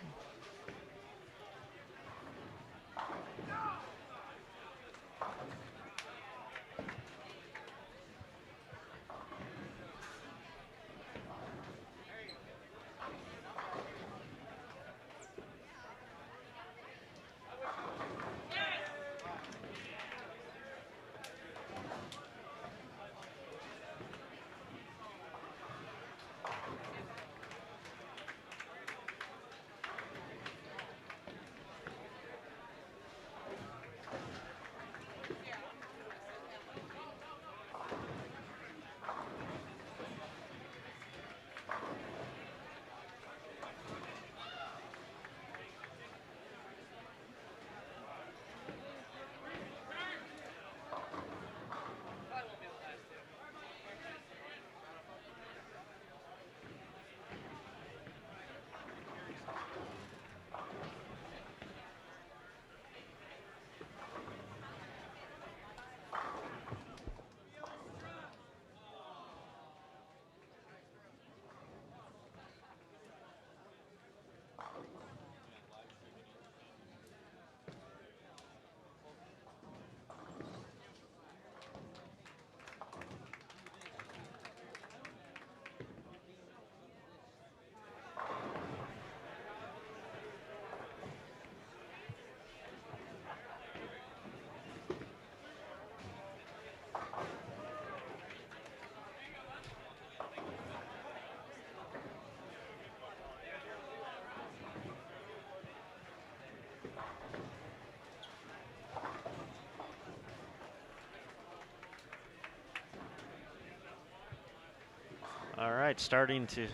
All right, starting to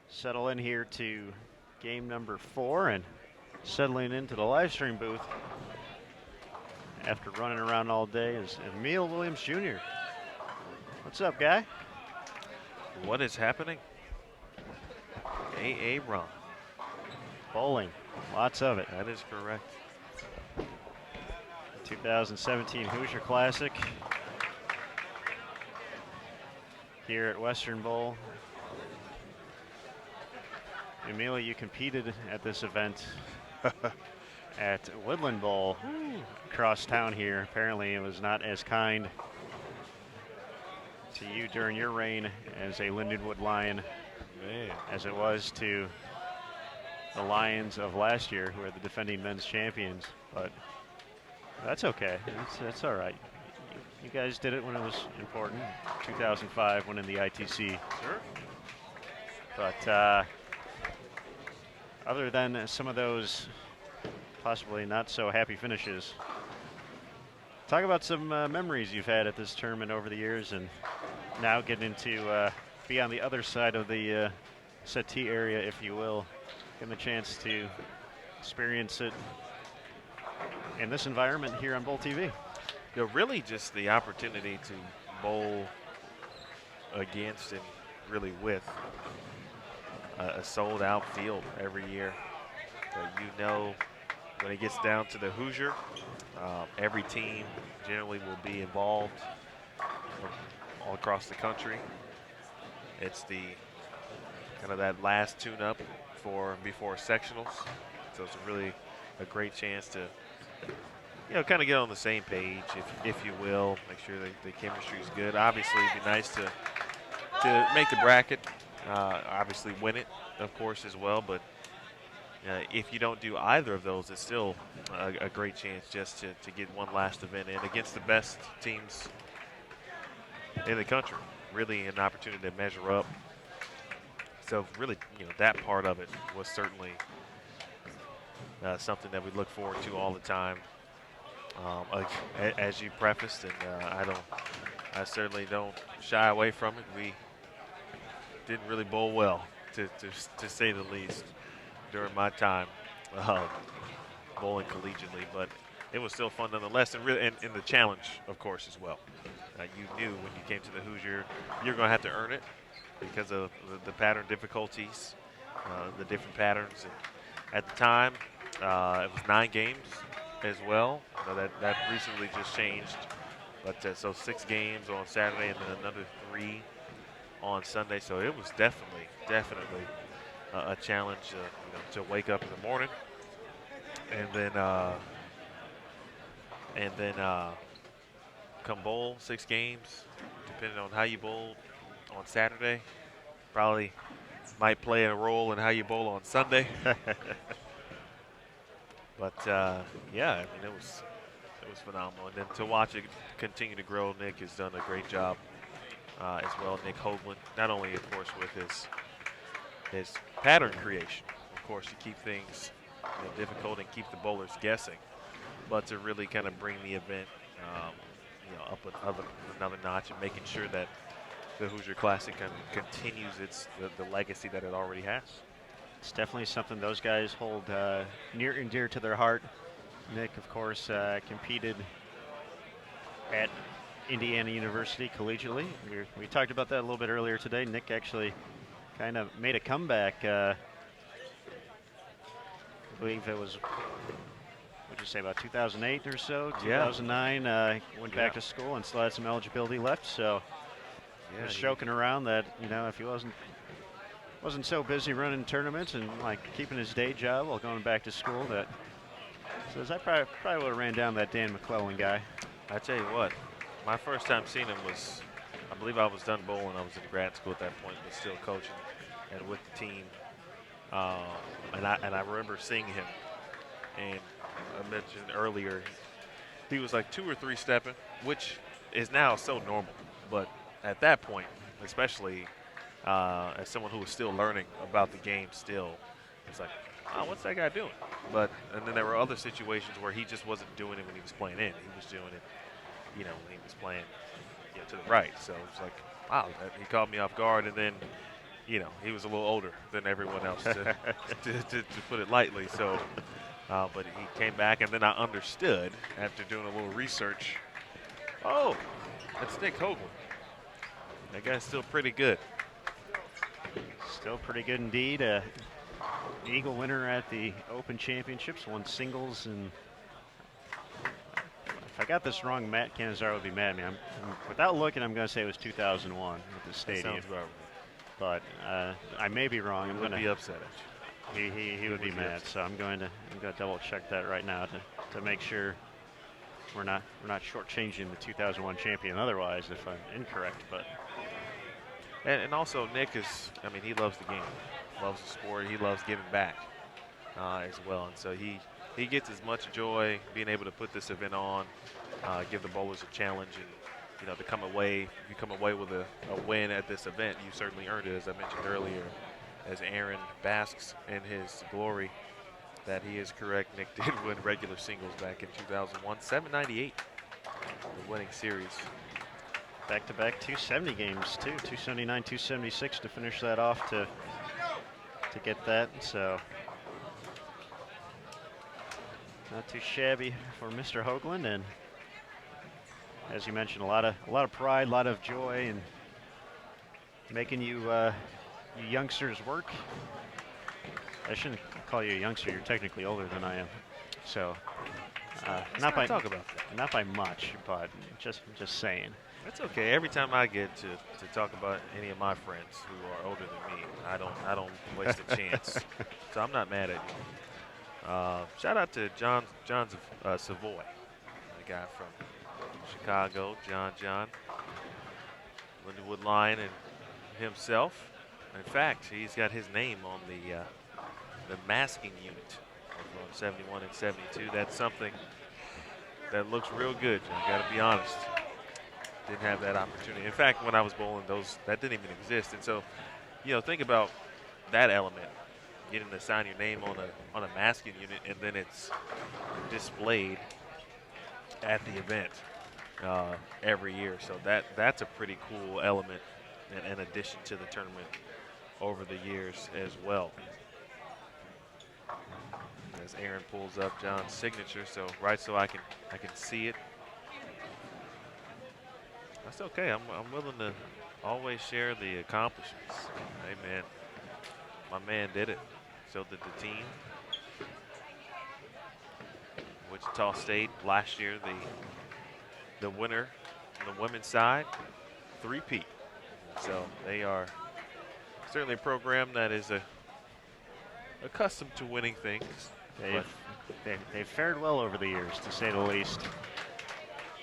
settle in here to game number 4 and settling into the live stream booth after running around all day is Emil Williams Jr. What's up, guy? What is happening? AA run. Bowling, lots of it. That is correct. 2017 Hoosier Classic here at Western Bowl. Emil, you competed at this event at Woodland Bowl across town here. Apparently it was not as kind to you during your reign as a Lindenwood Lion as it was to the Lions of last year, who are the defending men's champions. But that's okay. That's all right. You guys did it when it was important. 2005, winning the ITC. Sure. But other than some of those possibly not so happy finishes, talk about some memories you've had at this tournament over the years, and now getting to be on the other side of the settee area, if you will, getting the chance to experience it in this environment here on Bowl TV. You know, really just the opportunity to bowl against and really with a sold-out field every year. So you know, when it gets down to the Hoosier, every team generally will be involved from all across the country. It's the kind of that last tune-up before sectionals. So it's really a great chance to, you know, kind of get on the same page, if you will. Make sure that the chemistry is good. Obviously, it'd be nice to make the bracket. Obviously, win it, of course, as well. But if you don't do either of those, it's still a great chance just to get one last event in against the best teams in the country. Really an opportunity to measure up. So really, you know, that part of it was certainly something that we look forward to all the time. As you prefaced, and I certainly don't shy away from it. We didn't really bowl well, to say the least. during my time bowling collegiately, but it was still fun nonetheless, and the challenge, of course, as well. You knew when you came to the Hoosier, you're going to have to earn it because of the pattern difficulties, the different patterns. And at the time, it was 9 games as well. That recently just changed. But so 6 games on Saturday and then another 3 on Sunday. So it was definitely a challenge to wake up in the morning and then come bowl 6 games, depending on how you bowl on Saturday. Probably might play a role in how you bowl on Sunday. But yeah, I mean, it was phenomenal. And then to watch it continue to grow, Nick has done a great job as well. Nick Hoagland, not only, of course, with his pattern creation, of course, to keep things difficult and keep the bowlers guessing, but to really kind of bring the event up another notch and making sure that the Hoosier Classic kind of continues the legacy that it already has. It's definitely something those guys hold near and dear to their heart. Nick, of course, competed at Indiana University collegiatally. We talked about that a little bit earlier today. Nick actually kind of made a comeback. I believe it was, what'd you say, about 2008 or so? 2009, went back to school and still had some eligibility left. So was joking around that, if he wasn't so busy running tournaments and like keeping his day job while going back to school, that says I probably would have ran down that Dan McClellan guy. I tell you what, my first time seeing him was, I believe I was done bowling. I was in grad school at that point, but still coaching and with the team. And I remember seeing him, and I mentioned earlier, he was like 2 or 3 stepping, which is now so normal. But at that point, especially as someone who was still learning about the game still, it's like, oh, what's that guy doing? And then there were other situations where he just wasn't doing it when he was playing in. He was doing it, when he was playing to the right. So it's like, wow, he caught me off guard. And then, he was a little older than everyone else, to put it lightly. So, but he came back, and then I understood after doing a little research, oh, that's Nick Hoagland. That guy's still pretty good. Still pretty good indeed. Eagle winner at the Open Championships, won singles, and if I got this wrong, Matt Canizaro would be mad at me. Without looking, I'm going to say it was 2001 at the stadium. Sounds about right. But I may be wrong. He would be upset at you. He would be mad. So I'm going to double check that right now to make sure we're not shortchanging the 2001 champion. Otherwise, if I'm incorrect, but. And also, Nick he loves the game, loves the sport. He loves giving back as well. And so he gets as much joy being able to put this event on, give the bowlers a challenge, and, to come away. If you come away with a win at this event, you certainly earned it, as I mentioned earlier, as Aaron basks in his glory. That he is correct. Nick did win regular singles back in 2001, 798, the winning series. Back-to-back 270 games, too. 279, 276 to finish that off to get that. So not too shabby for Mr. Hoagland. And as you mentioned, a lot of pride, a lot of joy, and making you youngsters work. I shouldn't call you a youngster. You're technically older than I am. So not by much, but just saying. That's okay. Every time I get to talk about any of my friends who are older than me, I don't waste a chance. So I'm not mad at you. Shout out to John Savoy, the guy from Chicago, John, Lindenwood Lion, and himself. In fact, he's got his name on the masking unit on 71 and 72. That's something that looks real good, I got to be honest. Didn't have that opportunity. In fact, when I was bowling, that didn't even exist. And so, think about that element, getting to sign your name on a masking unit, and then it's displayed at the event every year. So that's a pretty cool element in addition to the tournament over the years as well. as Aaron pulls up John's signature, so I can see it. That's okay. I'm willing to always share the accomplishments. Hey man, my man did it. So did the team. Wichita State last year, the winner on the women's side, three-peat. So they are certainly a program that is accustomed to winning things. They've fared well over the years, to say the least.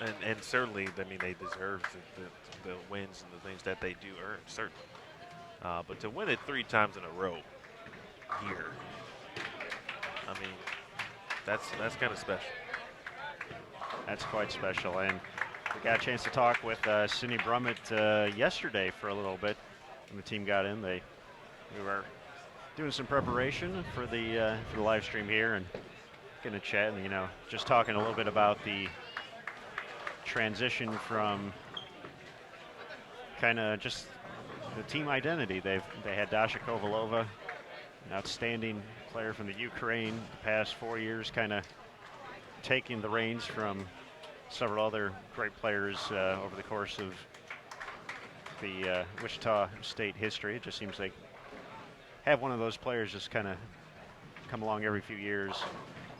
And certainly, I mean, they deserve the wins and the things that they do earn, certainly. But to win it 3 times in a row here, I mean, that's kind of special. That's quite special. And we got a chance to talk with Sydney Brummett yesterday for a little bit when the team got in. We were doing some preparation for the live stream here and getting a chat, and just talking a little bit about the transition from kind of just the team identity. They had Dasha Kovalova, an outstanding player from the Ukraine, the past 4 years, kind of taking the reins from several other great players over the course of the Wichita State history. It just seems like have one of those players just kind of come along every few years.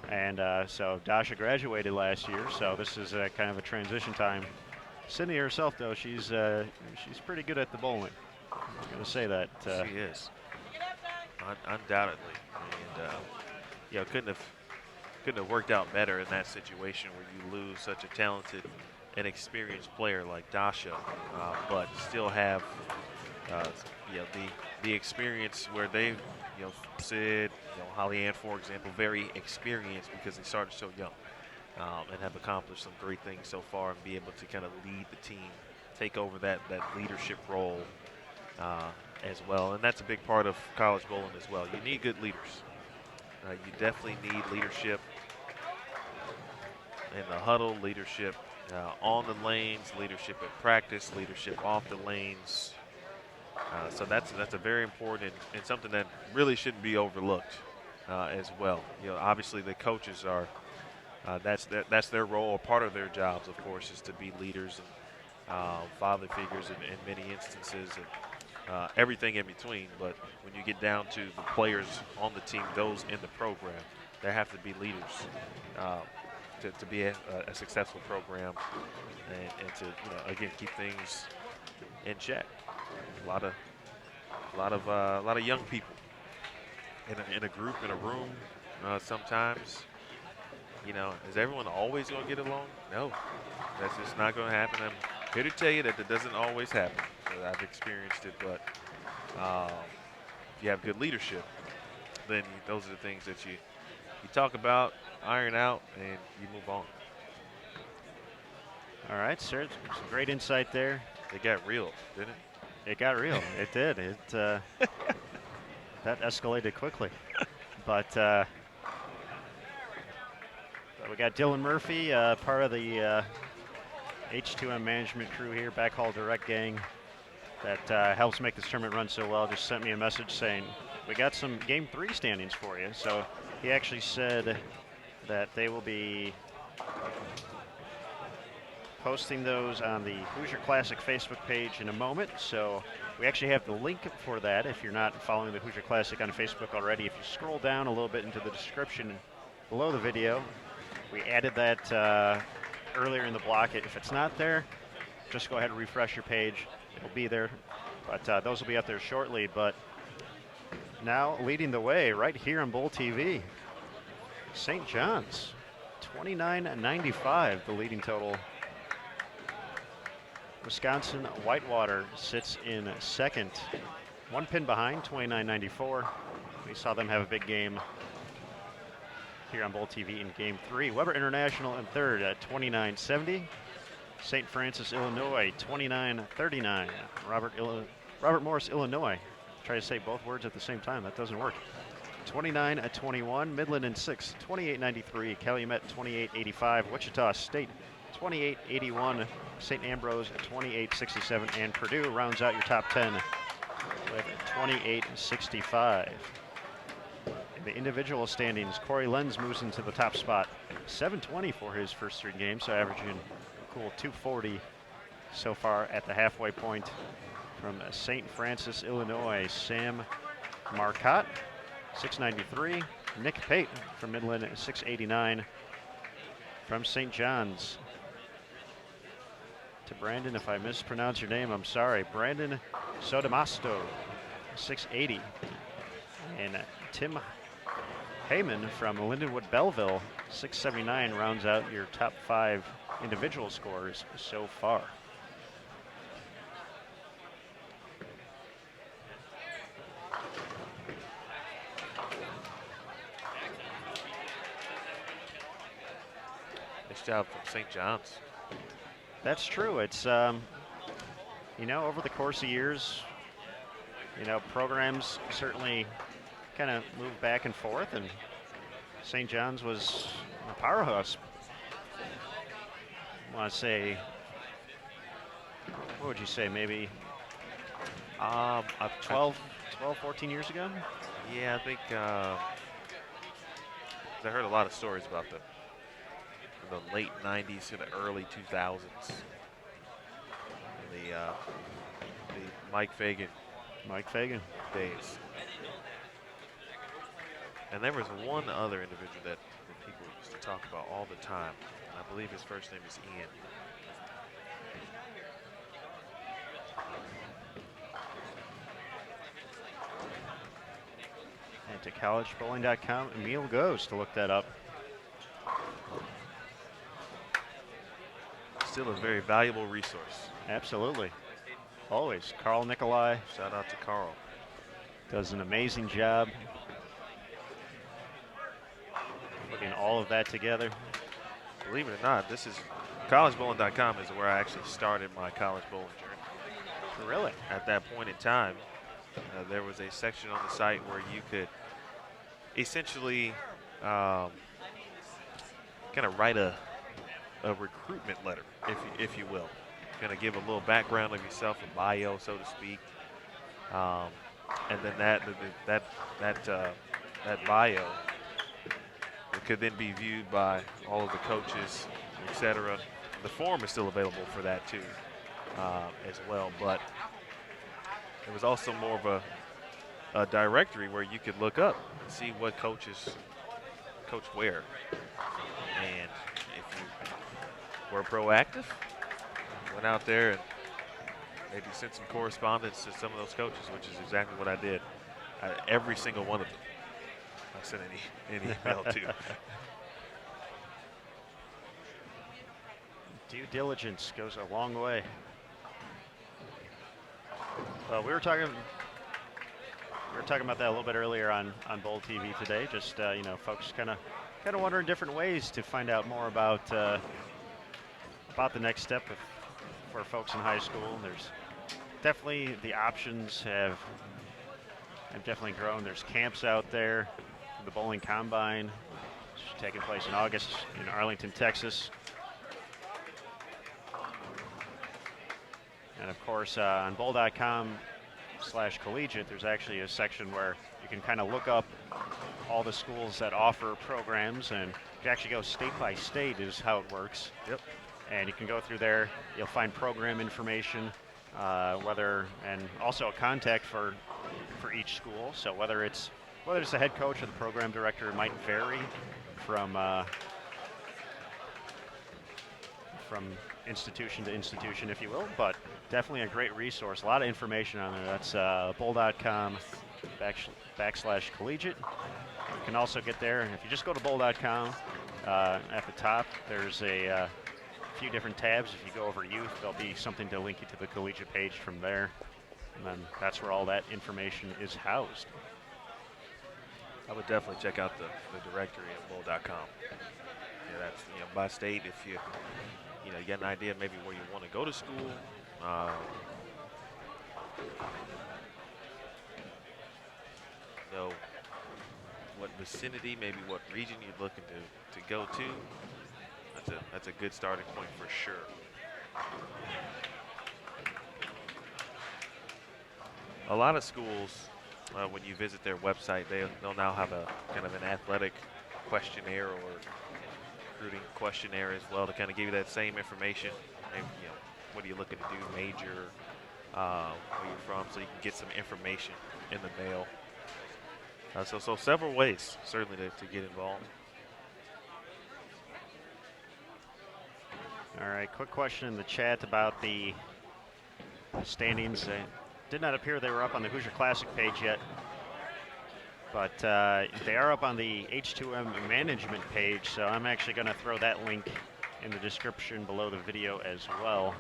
And so Dasha graduated last year, so this is kind of a transition time. Sydney herself, though, she's pretty good at the bowling. I'm going to say that. She is, undoubtedly. And couldn't have worked out better in that situation where you lose such a talented and experienced player like Dasha, but still have the experience where they, Sid, Holly Ann, for example, very experienced because they started so young, and have accomplished some great things so far, and be able to kind of lead the team, take over that leadership role as well. And that's a big part of college bowling as well. You need good leaders. You definitely need leadership in the huddle, leadership on the lanes, leadership at practice, leadership off the lanes. So that's a very important and something that really shouldn't be overlooked as well. Obviously the coaches are that's their role, or part of their jobs, of course, is to be leaders and father figures in many instances, and everything in between. But when you get down to the players on the team, those in the program, there have to be leaders to be a successful program, and to again keep things in check. A lot of young people in a group, in a room. Sometimes, is everyone always going to get along? No, that's just not going to happen. I'm here to tell you that doesn't always happen. I've experienced it, but if you have good leadership, then those are the things that you talk about, iron out, and you move on. All right, sir. Some great insight there. It got real, didn't it? It got real. It did. That escalated quickly. But we got Dylan Murphy, part of the H2M management crew here, Backhaul Direct gang, that helps make this tournament run so well. Just sent me a message saying, we got some Game 3 standings for you. So he actually said that they will be posting those on the Hoosier Classic Facebook page in a moment. So we actually have the link for that if you're not following the Hoosier Classic on Facebook already. If you scroll down a little bit into the description below the video, we added that earlier in the block. If it's not there, just go ahead and refresh your page. It'll be there. But those will be up there shortly. But now leading the way right here on Bowl TV, St. John's, 29-95, the leading total. Wisconsin-Whitewater sits in second, 1 pin behind, 29-94. We saw them have a big game here on Bowl TV in Game 3. Weber International in third at 29-70. St. Francis, Illinois, 29-39. Robert Morris, Illinois. Try to say both words at the same time. That doesn't work. 29-21. Midland in sixth, 28-93. Calumet, 28-85. Wichita State, 28-81. St. Ambrose at 28-67, and Purdue rounds out your top 10 with 28-65. the individual standings, Corey Lenz moves into the top spot. 720 for his first 3 games, so averaging a cool 240 so far at the halfway point. From St. Francis, Illinois, Sam Marcotte, 693. Nick Pate from Midland, 689. From St. John's to Brandon, if I mispronounce your name, I'm sorry. Brandon Sodamasto, 680. And Tim Heyman from Lindenwood, Belleville, 679, rounds out your top 5 individual scores so far. Nice job from St. John's. That's true. It's, you know, over the course of years, you know, programs certainly kind of moved back and forth, and St. John's was a powerhouse. I want to say, what would you say, maybe 12, 14 years ago? Yeah, I think 'cause I heard a lot of stories about the late 90s to the early 2000s. The Mike Fagan days. And there was one other individual that people used to talk about all the time. I believe his first name is Ian. And to collegebowling.com, Emil goes to look that up. Still a very valuable resource. Absolutely. Always. Carl Nikolai Shout out to Carl. does an amazing job putting all of that together. Believe it or not, this is collegebowling.com is where I actually started my college bowling journey. Really? At that point in time, there was a section on the site where you could essentially kind of write a recruitment letter, if you will. Kind of give a little background of yourself, a bio, so to speak, and then that bio could then be viewed by all of the coaches, etc. The form is still available for that too, as well. But it was also more of a directory where you could look up and see what coaches coach where, and if you were proactive, went out there and maybe sent some correspondence to some of those coaches, which is exactly what I did. Every single one of them I sent an email to. Due diligence goes a long way. We were talking about that a little bit earlier on Bowl TV today. Just you know, folks kind of wondering different ways to find out more about the next step for folks in high school. There's definitely the options have definitely grown. There's camps out there. The bowling combine, which is taking place in August in Arlington, Texas. And of course, on bowl.com/collegiate, there's actually a section where you can kind of look up all the schools that offer programs, and you can actually go state by state is how it works. Yep. And you can go through there. You'll find program information, and also a contact for each school. So whether it's the head coach or the program director, it might vary from institution to institution, if you will, but definitely a great resource. A lot of information on there. That's bowl.com/collegiate. You can also get there. If you just go to bowl.com, at the top, there's a few different tabs. If you go over youth, there'll be something to link you to the collegiate page from there. And then that's where all that information is housed. I would definitely check out the directory at bowl.com. Yeah, that's by state. If you get an idea maybe where you want to go to school, what vicinity, maybe what region you're looking to go to. That's a good starting point for sure. A lot of schools when you visit their website, they'll now have a kind of an athletic questionnaire or recruiting questionnaire as well to kind of give you that same information. Maybe, what are you looking to do, major, where you're from, so you can get some information in the mail. So several ways, certainly, to get involved. All right, quick question in the chat about the standings. It did not appear they were up on the Hoosier Classic page yet, but they are up on the H2M management page, so I'm actually going to throw that link in the description below the video as well.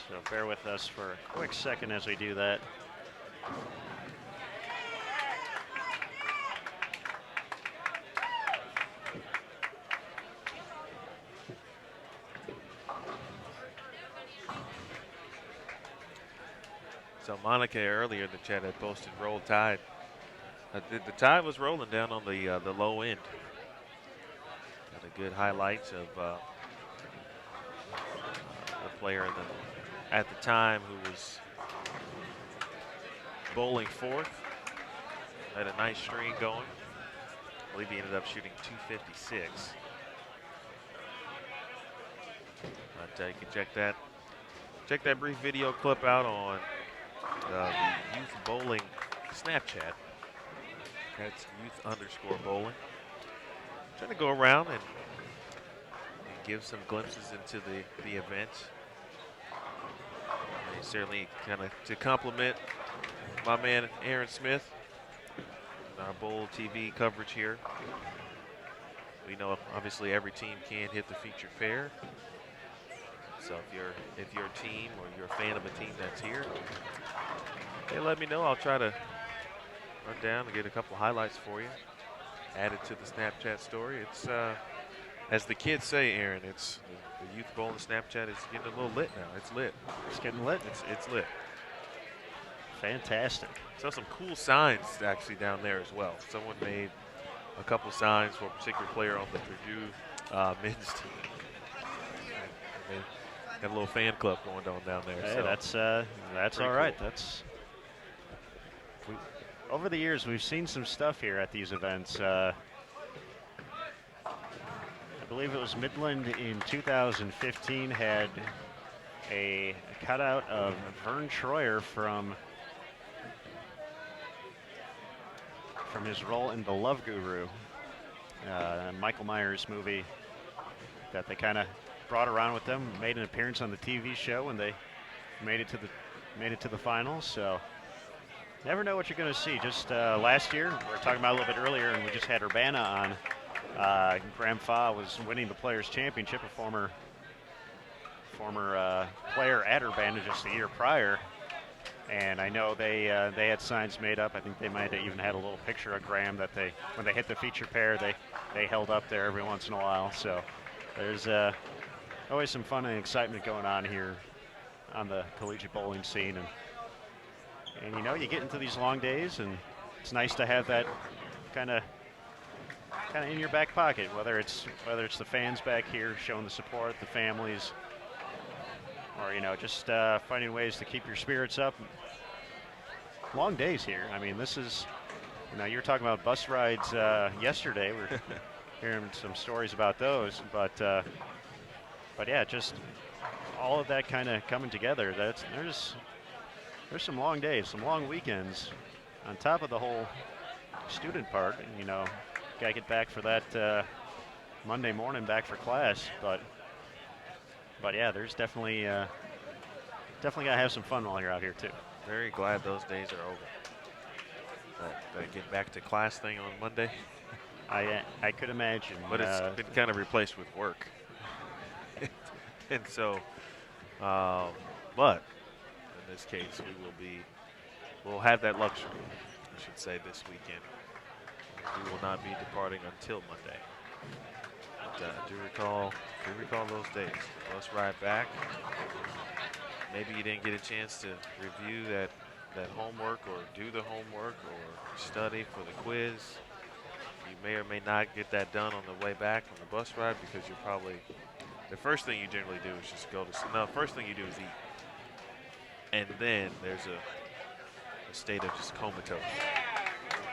So bear with us for a quick second as we do that. So Monica earlier in the chat had posted Roll Tide. The tide was rolling down on the low end. Got a good highlights of a player at the time who was bowling fourth. Had a nice string going. I believe he ended up shooting 256. But you can check that brief video clip out on the Youth Bowling Snapchat. That's youth_bowling. Trying to go around and give some glimpses into the event. And certainly kind of to compliment my man Aaron Smith and our Bowl TV coverage here. We know obviously every team can hit the featured pair. So if you're a team or you're a fan of a team that's here, hey, let me know. I'll try to run down and get a couple highlights for you. Add it to the Snapchat story. It's as the kids say, Aaron, it's the Youth Bowling Snapchat is getting a little lit now. It's lit. It's getting lit. It's lit. Fantastic. So some cool signs actually down there as well. Someone made a couple signs for a particular player on the Purdue men's team. They got a little fan club going on down there. Hey, so that's all right. Cool. Over the years, we've seen some stuff here at these events. I believe it was Midland in 2015 had a cutout of Vern Troyer from his role in The Love Guru, Michael Myers movie that they kind of brought around with them, made an appearance on the TV show, and they made it to the finals. So never know what you're going to see. Just last year, we were talking about a little bit earlier, and we just had Urbana on. Graham Fa was winning the Players' Championship, a former player at Urbana just the year prior. And I know they had signs made up. I think they might have even had a little picture of Graham that when they hit the feature pair, they held up there every once in a while. So there's always some fun and excitement going on here on the collegiate bowling scene. And you get into these long days, and it's nice to have that kind of in your back pocket, whether it's the fans back here showing the support, the families, or just finding ways to keep your spirits up. Long days here. I mean, this is, you were talking about bus rides yesterday. We're hearing some stories about those, but yeah, just all of that kind of coming together. There's some long days, some long weekends, on top of the whole student part. Got to get back for that Monday morning back for class, but yeah, there's definitely got to have some fun while you're out here too. Very glad those days are over. That get back to class thing on Monday. I could imagine, but it's been kind of replaced with work, and so, but in this case, we'll have that luxury, I should say, this weekend. We will not be departing until Monday. But do recall those days. Bus ride back. Maybe you didn't get a chance to review that homework or do the homework or study for the quiz. You may or may not get that done on the way back on the bus ride because you're probably, the first thing you generally do is just first thing you do is eat. And then there's a a state of just comatose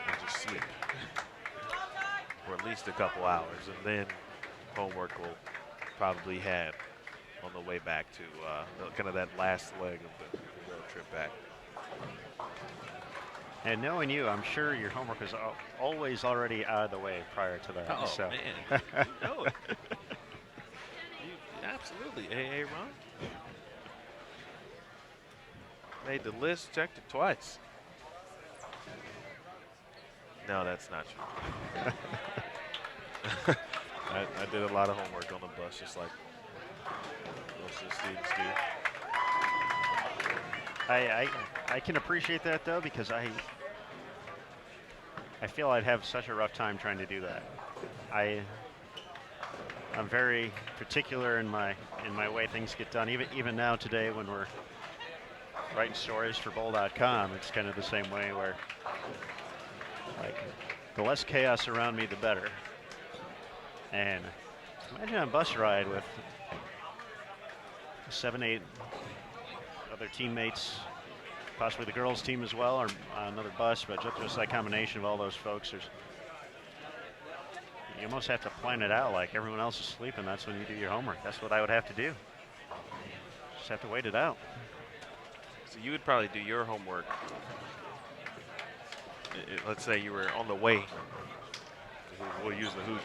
and just sleep for at least a couple hours, and then homework will probably have on the way back to kind of that last leg of the road trip back. And knowing you, I'm sure your homework is always already out of the way prior to that. Oh, so. man. You know it. Absolutely. Hey, Ron. Made the list, checked it twice. No, that's not true. I did a lot of homework on the bus, just like most of the students do. I can appreciate that though, because I feel I'd have such a rough time trying to do that. I'm very particular in my way things get done. Even now today when we're writing stories for bowl.com, it's kind of the same way where like the less chaos around me the better. And imagine a bus ride with 7, 8 other teammates, possibly the girls team as well, or another bus, but just that combination of all those folks. You almost have to plan it out like everyone else is sleeping. That's when you do your homework. That's what I would have to do. Just have to wait it out. So you would probably do your homework. Let's say you were on the way. We'll use the Hoosier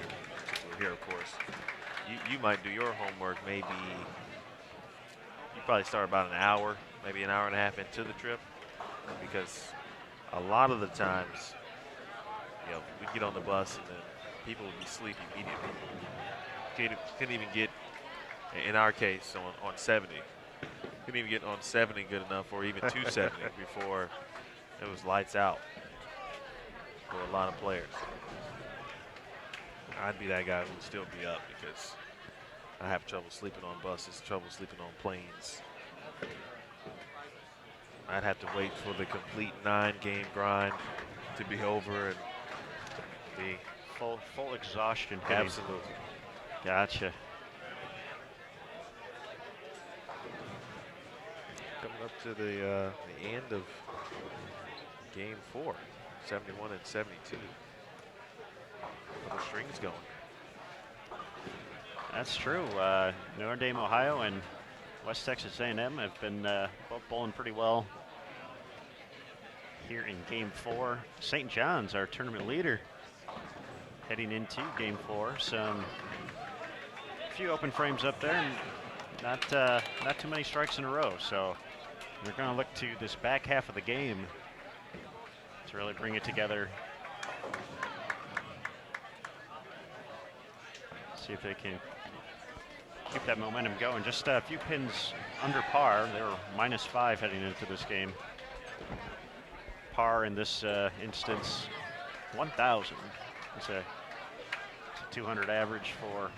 since we're here, of course. You might do your homework maybe. You probably start about an hour, maybe an hour and a half into the trip, because a lot of the times, we get on the bus and then people would be asleep immediately. Couldn't even get, in our case, on 70. Couldn't even get on 70 good enough, or even 270 before it was lights out for a lot of players. I'd be that guy who would still be up because I have trouble sleeping on buses, trouble sleeping on planes. I'd have to wait for the complete 9-game grind to be over and be full exhaustion. Absolutely. Gotcha. Coming up to the end of game 4, 71 and 72. The strings going. That's true. Notre Dame, Ohio, and West Texas A&M have been both bowling pretty well here in Game 4. St. John's, our tournament leader, heading into Game 4. A few open frames up there, and not too many strikes in a row. So we're going to look to this back half of the game to really bring it together. See if they can keep that momentum going. Just a few pins under par. They were -5 heading into this game. Par in this instance, 1,000. It's a 200 average for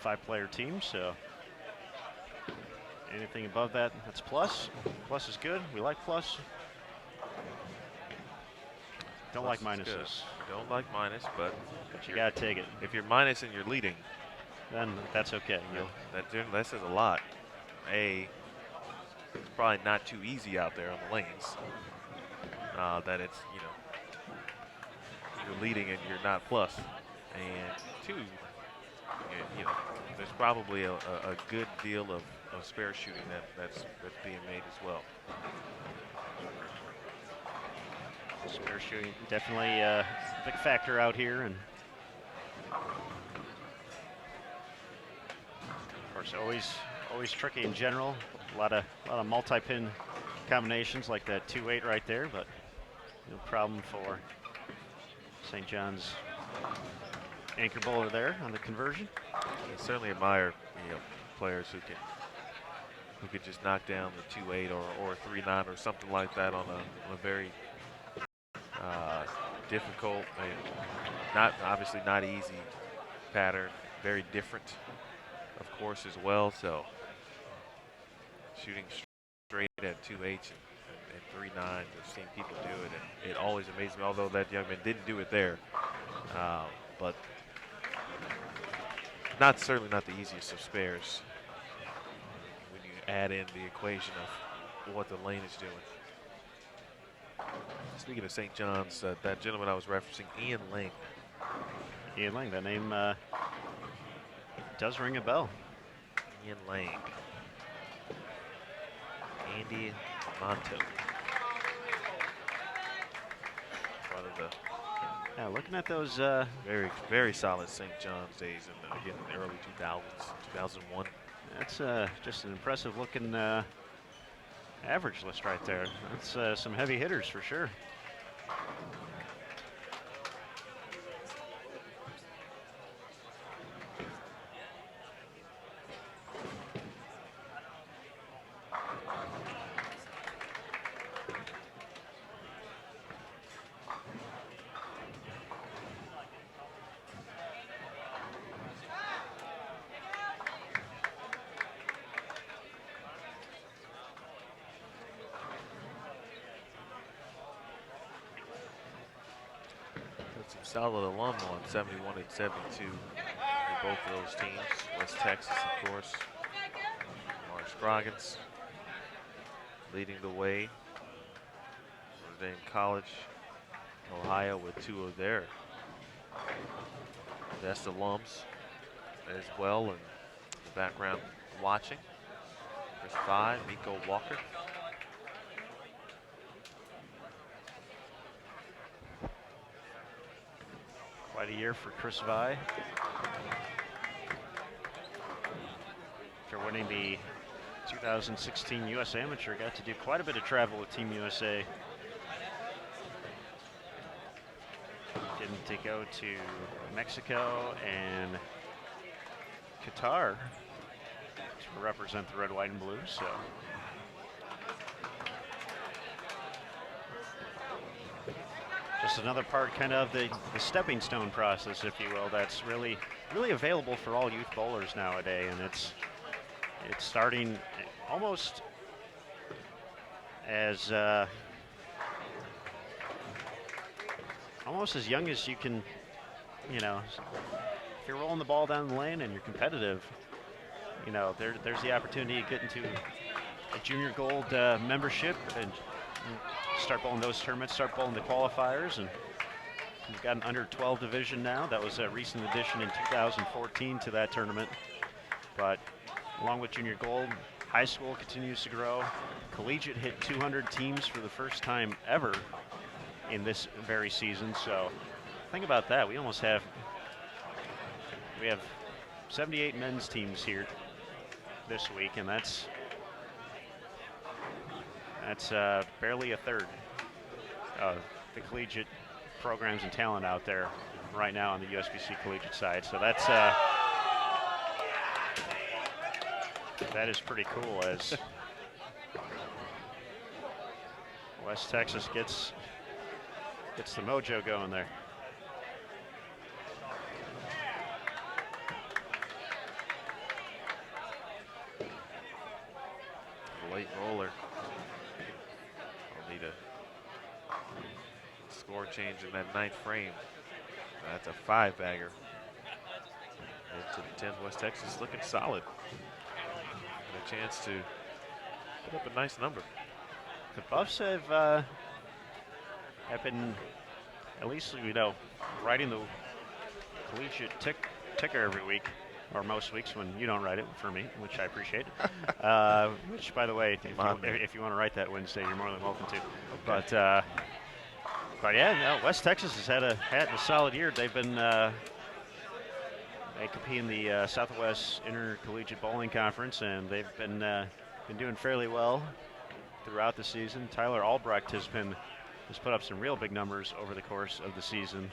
5-player teams. So anything above that, that's plus. Plus is good. We like plus. Don't like minuses. Don't like minus, but you gotta take it. If you're minus and you're leading, then that's okay. That says a lot. It's probably not too easy out there on the lanes. That it's, you're leading and you're not plus. And 2, there's probably a good deal of spare shooting that's being made as well. Spare shooting, definitely a big factor out here, and of course always tricky in general. A lot of multi-pin combinations like that 2-8 right there, but no problem for St. John's anchor bowler there on the conversion. I certainly admire players who could just knock down the 2-8 or 3-9 or something like that on a very difficult, obviously not easy pattern, very different, of course, as well. So shooting straight at 2-8s and 3-9s, I've seen people do it, and it always amazes me. Although that young man didn't do it there, but certainly not the easiest of spares when you add in the equation of what the lane is doing. Speaking of St. John's, that gentleman I was referencing, Ian Lang. Ian Lang, that name does ring a bell. Ian Lang. Andy Monto. One of the Yeah, looking at those. very, very solid St. John's days in the early 2000s, 2001. That's just an impressive looking average list right there. That's some heavy hitters for sure. Solid alum on 71 and 72 in both of those teams. West Texas, of course. Mark Scroggins leading the way. Notre Dame College, Ohio, with two of their best alums as well. And in the background watching, Chris 5, Miko Walker. Quite a year for Chris Vi. After winning the 2016 U.S. Amateur, got to do quite a bit of travel with Team USA. Getting to go to Mexico and Qatar to represent the red, white, and blue. So. Just another part kind of the stepping stone process, if you will, that's really available for all youth bowlers nowadays, and it's starting almost as young as you can, you know, if you're rolling the ball down the lane and you're competitive, you know, there's the opportunity to get into a junior gold membership and start bowling those tournaments, start bowling the qualifiers, and we've got an under 12 division now. That was a recent addition in 2014 to that tournament. But along with junior gold, high school continues to grow. Collegiate hit 200 teams for the first time ever in this very season. So think about that. We have 78 men's teams here this week, and that's barely a third of the collegiate programs and talent out there right now on the USBC collegiate side. So that is pretty cool as West Texas gets the mojo going there. Late roller. I'll need a score change in that ninth frame. That's a 5-bagger. Into the 10th. West Texas looking solid. And a chance to put up a nice number. The Buffs have been, at least, you know, riding the collegiate ticker every week, or most weeks when you don't write it for me, which I appreciate. Which, by the way, if you want to write that Wednesday, you're more than welcome to. Okay. But yeah, no, West Texas has had a solid year. They've been they compete in the Southwest Intercollegiate Bowling Conference, and they've been doing fairly well throughout the season. Tyler Albrecht has put up some real big numbers over the course of the season.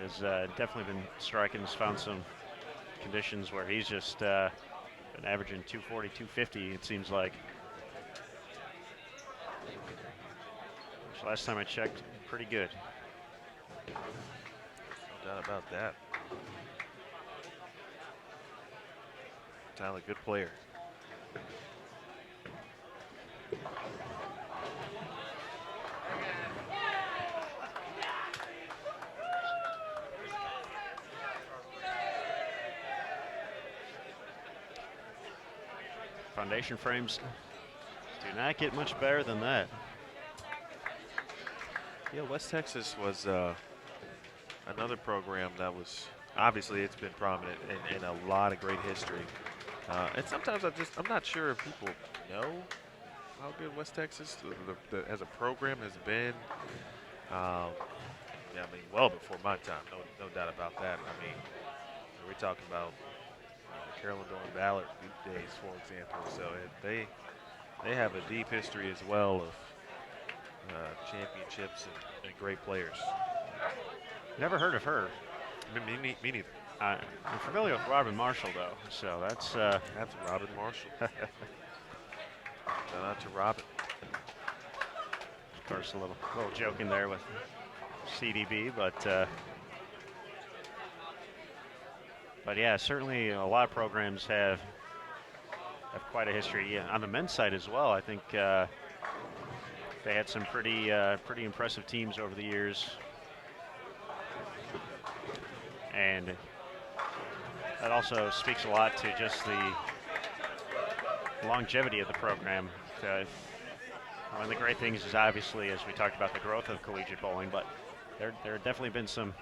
Has definitely been striking. Has found some conditions where he's just been averaging 240, 250, it seems like. Which last time I checked, pretty good. No doubt about that. Tyler, good player. Foundation frames do not get much better than that. Yeah, West Texas was another program that was, obviously it's been prominent in a lot of great history. And sometimes I'm not sure if people know how good West Texas as a program has been. Yeah, I mean, well before my time, no doubt about that. I mean, we're talking about Carolyn Doran Ballard days, for example. So they have a deep history as well of championships and great players. Never heard of her. Me neither. I'm familiar with Robin Marshall, though, so that's Robin Marshall. Shout out to Robin. Of course, a little joke in there with CDB, but yeah, certainly a lot of programs have quite a history. Yeah, on the men's side as well, I think they had some pretty impressive teams over the years, and that also speaks a lot to just the longevity of the program. One of the great things is obviously, as we talked about, the growth of collegiate bowling, but there have definitely been some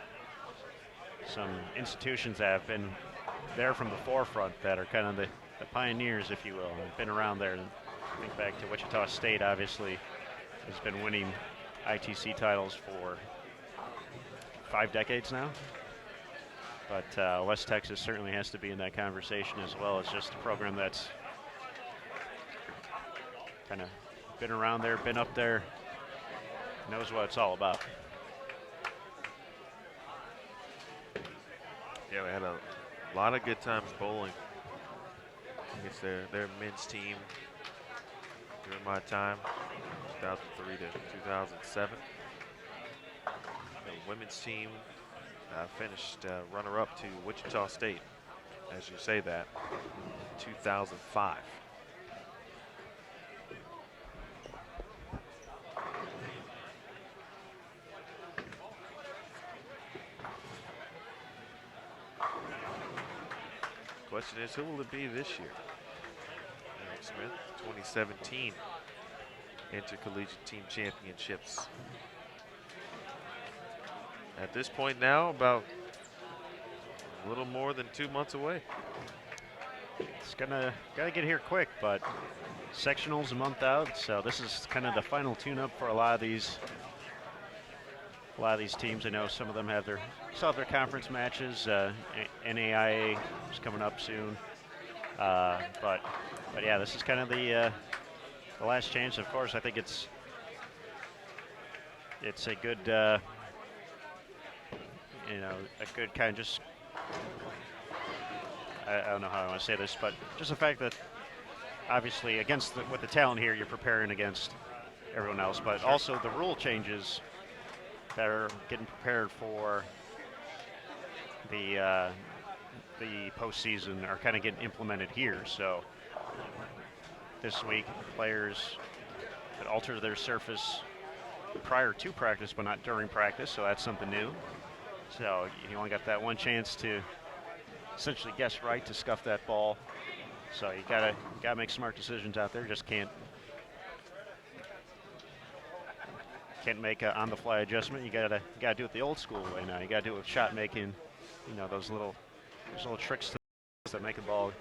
institutions that have been there from the forefront that are kind of the pioneers, if you will, and been around there. And think back to Wichita State, obviously, has been winning ITC titles for 5 decades now. But West Texas certainly has to be in that conversation as well. It's just a program that's kind of been around there, been up there, knows what it's all about. Yeah, we had a lot of good times bowling. I guess their men's team during my time, 2003 to 2007. The women's team finished runner-up to Wichita State, as you say that, 2005. Question is, who will it be this year? Eric Smith, 2017 Intercollegiate Team Championships. At this point now, about a little more than 2 months away. It's gotta get here quick, but sectionals a month out, so this is kind of the final tune-up for a lot of these teams. I know some of them still have their conference matches. NAIA is coming up soon, but yeah, this is kind of the last chance. Of course, I think it's a good a good kind of just, I don't know how I want to say this, but just the fact that obviously with the talent here, you're preparing against everyone else, but also the rule changes that are getting prepared for the postseason are kind of getting implemented here. So this week, players could alter their surface prior to practice, but not during practice. So that's something new. So you only got that one chance to essentially guess right to scuff that ball. So you gotta make smart decisions out there. Just can't make an on-the-fly adjustment. You gotta do it the old school way now. You gotta do it with shot making. Those little tricks that make the ball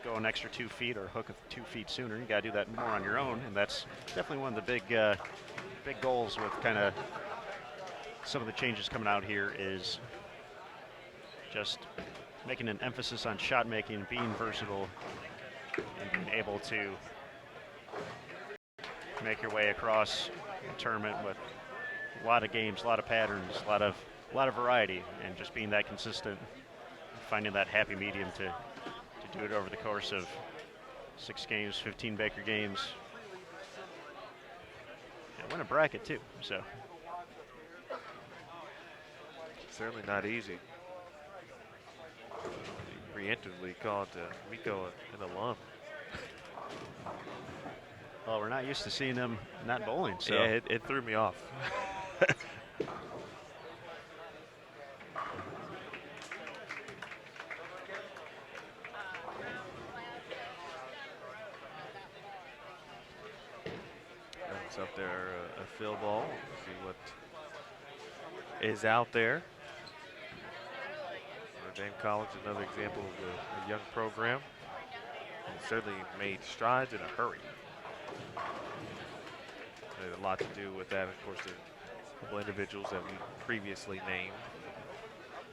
go an extra 2 feet or hook 2 feet sooner. You gotta do that more on your own, and that's definitely one of the big goals with kind of some of the changes coming out here is just making an emphasis on shot making, being versatile, and being able to make your way across a tournament with a lot of games, a lot of patterns, a lot of variety, and just being that consistent, finding that happy medium to do it over the course of 6 games, 15 Baker games. And win a bracket too, so. Certainly not easy. Preemptively called Miko an alum. Well, we're not used to seeing them not bowling, so. Yeah, it threw me off. It's up there, a fill ball. See what is out there. Notre Dame College, another example of a young program. And certainly made strides in a hurry. Had a lot to do with that, of course, the couple individuals that we previously named.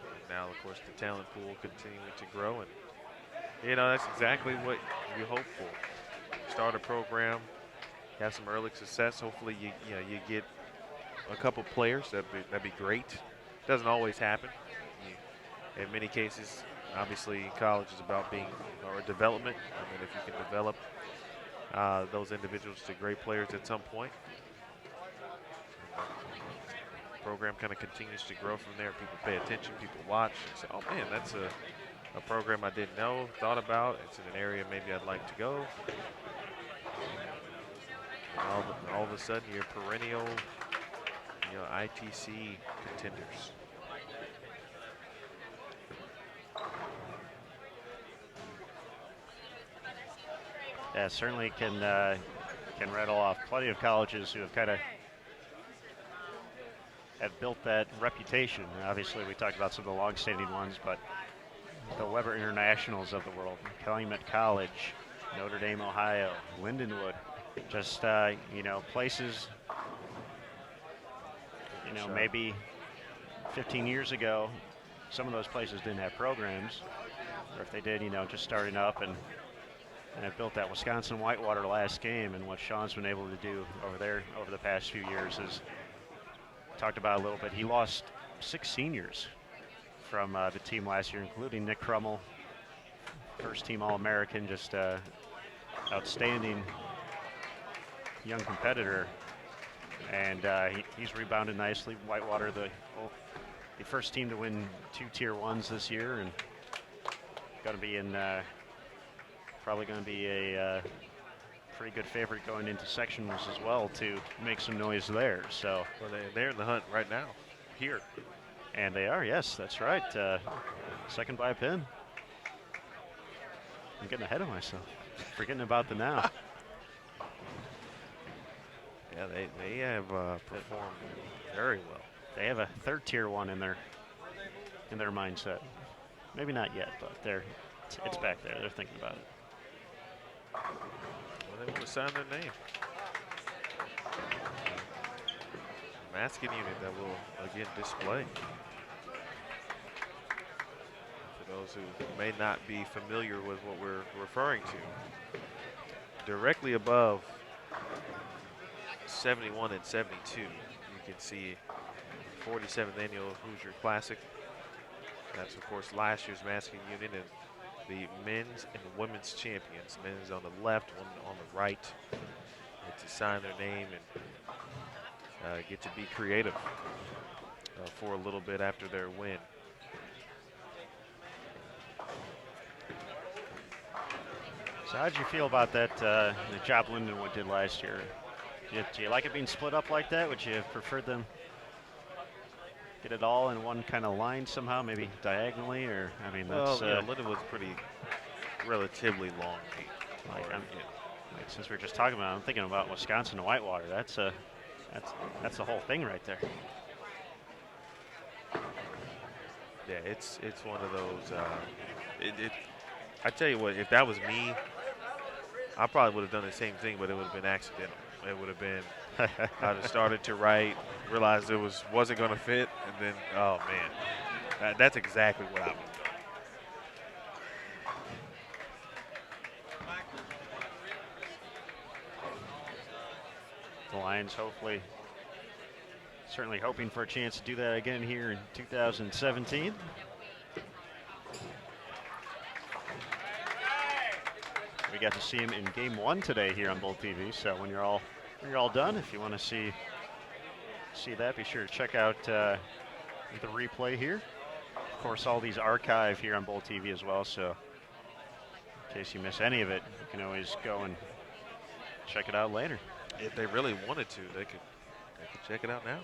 And now, of course, the talent pool continuing to grow, and you know that's exactly what you hope for. Start a program, have some early success. Hopefully, you get a couple players. That'd be great. Doesn't always happen. In many cases, obviously, college is about being or development. I mean, if you can develop those individuals to great players at some point, the program kind of continues to grow from there. People pay attention, people watch, and say, oh man, that's a program I didn't know, thought about. It's in an area maybe I'd like to go. And all of a sudden, you're perennial, ITC contenders. Yeah, certainly can rattle off plenty of colleges who have kind of have built that reputation. Obviously, we talked about some of the long-standing ones, but the Weber Internationals of the world, Calumet College, Notre Dame, Ohio, Lindenwood, just places. Sure. Maybe 15 years ago, some of those places didn't have programs, or if they did, just starting up, and have built that Wisconsin-Whitewater last game, and what Sean's been able to do over there over the past few years is talked about a little bit. He lost 6 seniors from the team last year, including Nick Crummell, first-team All-American, just outstanding young competitor, and he's rebounded nicely. Whitewater, the first team to win 2 Tier 1s this year, and going to be in probably going to be a pretty good favorite going into sectionals as well to make some noise there. So well, they're in the hunt right now here. And they are, yes, that's right. Second by a pin. I'm getting ahead of myself. Forgetting about the now. Yeah, they have performed very well. They have a 3rd Tier 1 in their mindset. Maybe not yet, but it's back there. They're thinking about it. Well, they want to sign their name. Masking unit that will again display. For those who may not be familiar with what we're referring to, directly above 71 and 72, you can see 47th annual Hoosier Classic. That's of course last year's masking unit, and the men's and women's champions. Men's on the left, women on the right. Get to sign their name and get to be creative for a little bit after their win. So how did you feel about that, the job Lindenwood did last year? Do you like it being split up like that? Would you have preferred them get it all in one kind of line somehow, maybe diagonally, or I mean, that's Lindenwood's pretty relatively long. Like since we were just talking about, I'm thinking about Wisconsin-Whitewater. That's the whole thing right there. Yeah, it's one of those. I tell you what, if that was me, I probably would have done the same thing, but it would have been accidental. It would have been, I'd have started to write, realized it wasn't going to fit, and then, oh man, that's exactly what I would have done. The Lions certainly hoping for a chance to do that again here in 2017. We got to see him in Game 1 today here on Bull TV. So when you're all done, if you want to see that, be sure to check out the replay here. Of course, all these archive here on Bull TV as well. So in case you miss any of it, you can always go and check it out later. If they really wanted to, they could check it out now.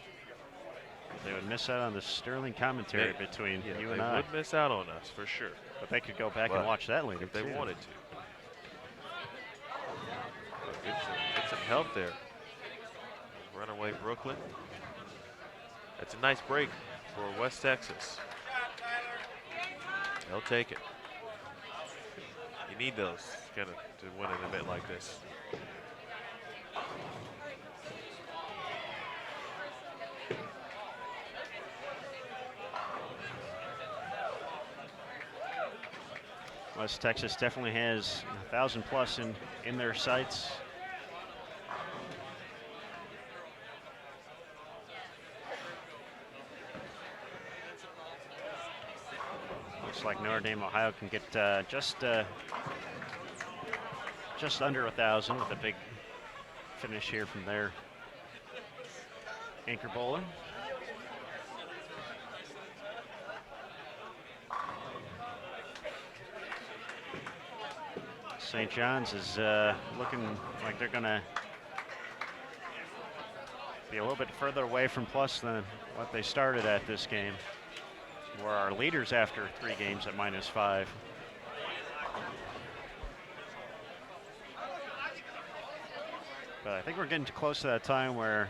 They would miss out on the sterling commentary between you and I. They would miss out on us for sure. But they could go back and watch that later if they too. wanted to. Get some help there. Runaway Brooklyn. That's a nice break for West Texas. They'll take it. You need those kind of to win an event like this. West Texas definitely has 1,000 plus in their sights. Looks like Notre Dame, Ohio can get just under 1,000 with a big finish here from their anchor bowler. St. John's is looking like they're going to be a little bit further away from plus than what they started at this game. We're our leaders after 3 games at -5. But I think we're getting too close to that time where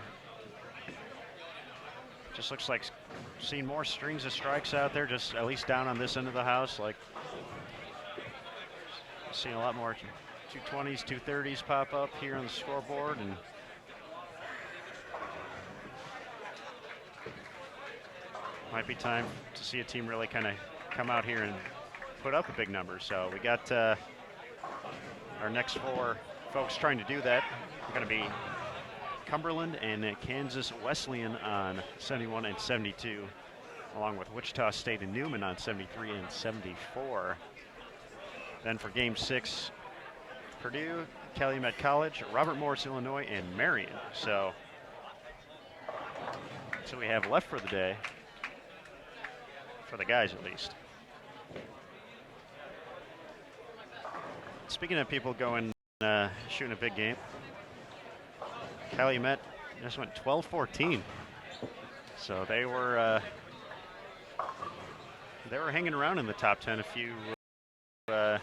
it just looks like seeing more strings of strikes out there, just at least down on this end of the house. Like, seeing a lot more 220s, 230s pop up here on the scoreboard, and might be time to see a team really kind of come out here and put up a big number. So we got our next 4 folks trying to do that. We're going to be Cumberland and Kansas Wesleyan on 71 and 72, along with Wichita State and Newman on 73 and 74. Then for game 6, Purdue, Calumet College, Robert Morris, Illinois, and Marian. So we have left for the day, for the guys at least. Speaking of people going shooting a big game, Calumet just went 12-14. So they were hanging around in the top 10. A few. I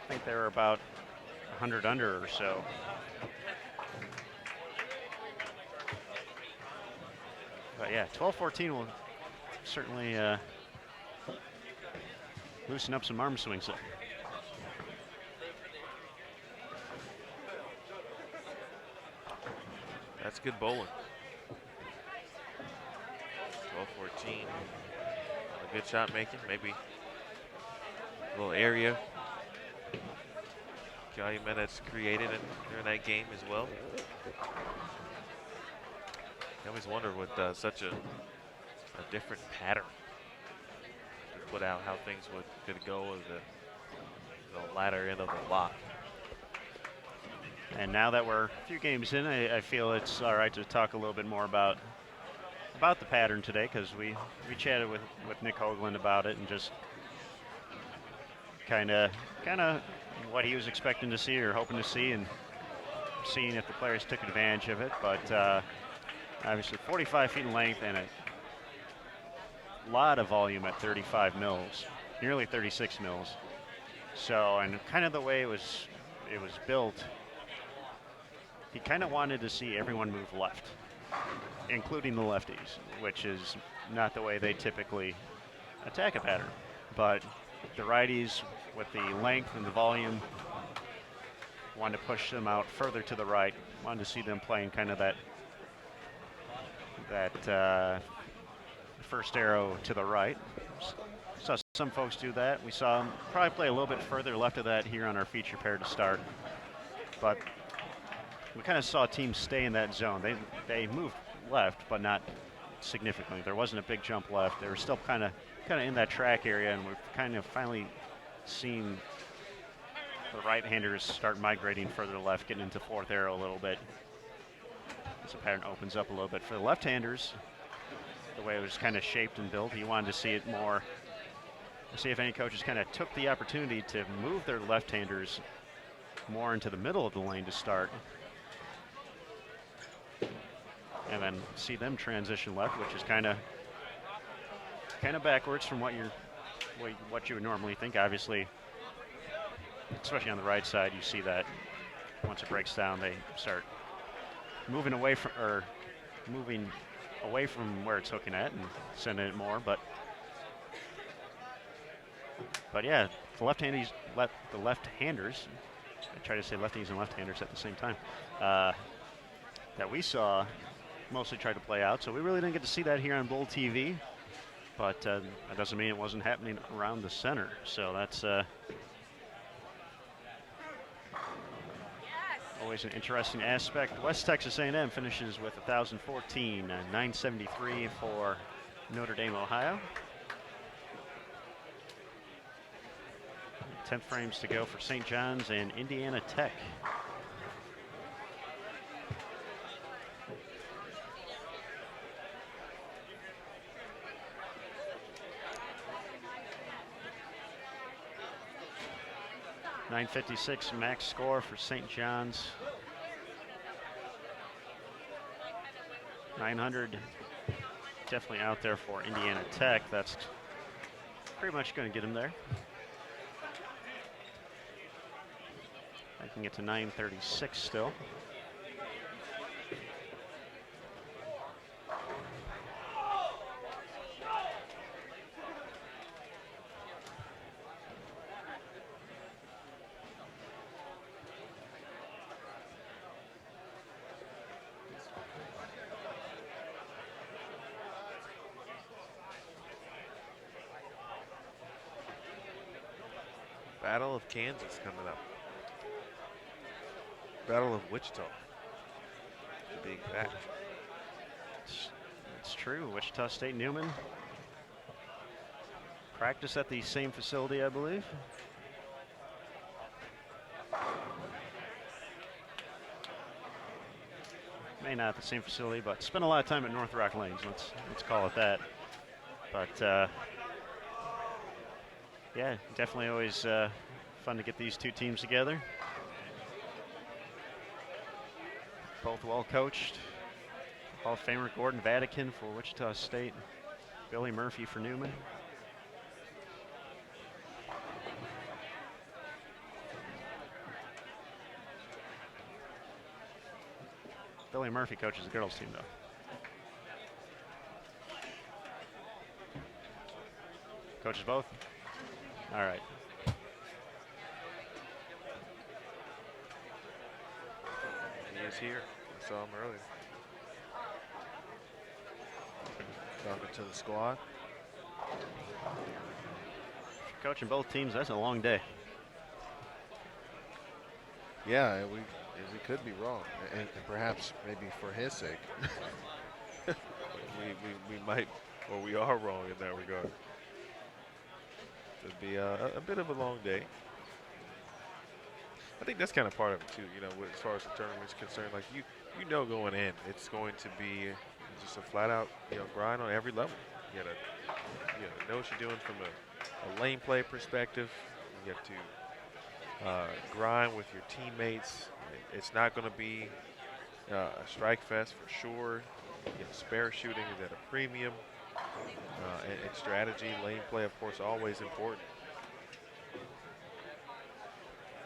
think they were about 100 under or so. But yeah, 12-14 will certainly loosen up some arm swings there. That's good bowling. 12-14. A good shot making, maybe a little area Calumet that's created during that game as well. I always wonder with such a different pattern to put out how things could go with the latter end of the block. And now that we're a few games in, I feel it's all right to talk a little bit more about the pattern today, because we chatted with Nick Hoagland about it and just kind of what he was expecting to see or hoping to see, and seeing if the players took advantage of it. But obviously 45 feet in length and a lot of volume at 35 mils, nearly 36 mils. So, and kind of the way it was built, he kind of wanted to see everyone move left, including the lefties, which is not the way they typically attack a pattern. But the righties, with the length and the volume, wanted to push them out further to the right, wanted to see them playing kind of that first arrow to the right. Saw some folks do that. We saw them probably play a little bit further left of that here on our feature pair to start. But we kind of saw teams stay in that zone. They moved left, but not significantly. There wasn't a big jump left. They were still kind of in that track area, and we've kind of finally seen the right-handers start migrating further left, getting into fourth arrow a little bit. As the pattern opens up a little bit for the left-handers, the way it was kind of shaped and built, he wanted to see it more, see if any coaches kind of took the opportunity to move their left-handers more into the middle of the lane to start, and then see them transition left, which is kind of backwards from what you would normally think. Obviously, especially on the right side, you see that once it breaks down, they start moving away from where it's hooking at and sending it more, but yeah, the left-handers, I try to say lefties and left-handers at the same time, that we saw mostly tried to play out. So we really didn't get to see that here on Bull TV, but that doesn't mean it wasn't happening around the center. So that's always an interesting aspect. West Texas A&M finishes with 1,014, 973 for Notre Dame, Ohio. 10 frames to go for St. John's and Indiana Tech. .956 max score for St. John's. 900 definitely out there for Indiana Tech. That's pretty much going to get him there. I can get to 936 still. Battle of Kansas coming up. Battle of Wichita, to be exact. It's true. Wichita State, Newman. Practice at the same facility, I believe. May not at the same facility, but spent a lot of time at North Rock Lanes. Let's call it that. But yeah, definitely always fun to get these two teams together. Both well coached. Hall of Famer Gordon Vatican for Wichita State. Billy Murphy for Newman. Billy Murphy coaches the girls team, though. Coaches both? All right. He is here. I saw him earlier. Talking to the squad. Coaching both teams, that's a long day. Yeah, we could be wrong, and perhaps maybe for his sake. we might, or we are wrong in that regard. It'd be a bit of a long day. I think that's kind of part of it too. You know, as far as the tournament's concerned, like you know, going in, it's going to be just a flat-out, grind on every level. You gotta know what you're doing from a lane play perspective. You have to grind with your teammates. It's not going to be a strike fest for sure. Spare shooting is at a premium, and strategy, lane play, of course, always important.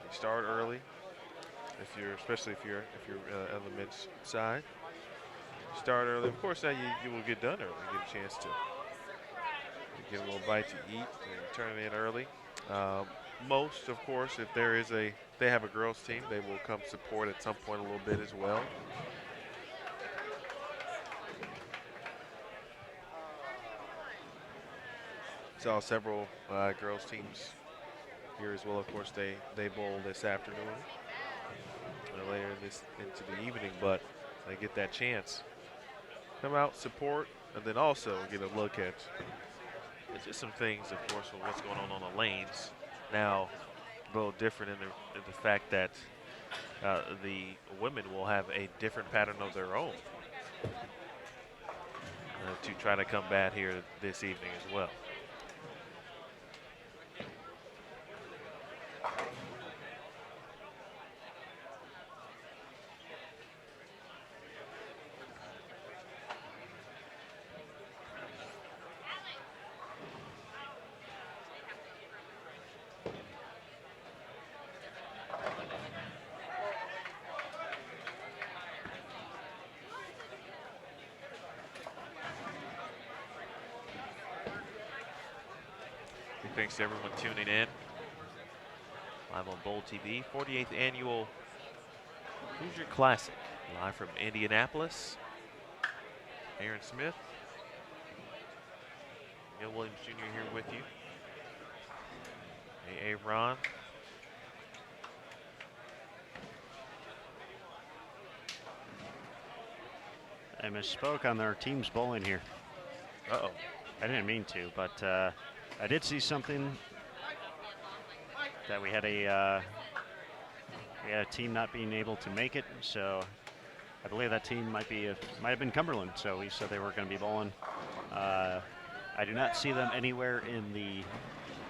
You start early, especially if you're on the men's side. Start early. Of course, now you will get done early. You get a chance to get a little bite to eat and turn it in early. Most, of course, if they have a girls team, they will come support at some point a little bit as well. Saw several girls teams here as well. Of course, they bowl this afternoon, later into the evening, but they get that chance. Come out, support, and then also get a look at just some things, of course, with what's going on the lanes. Now, a little different in the fact that the women will have a different pattern of their own to try to combat here this evening as well. Thanks to everyone tuning in. Live on Bowl TV, 48th annual Hoosier Classic. Live from Indianapolis. Aaron Smith. Neil Williams Jr. here with you. A.A. Ron. I misspoke on our team's bowling here. Uh-oh. I didn't mean to, but I did see something that we had a team not being able to make it. So I believe that team might have been Cumberland. So we said they were going to be bowling. I do not see them anywhere in the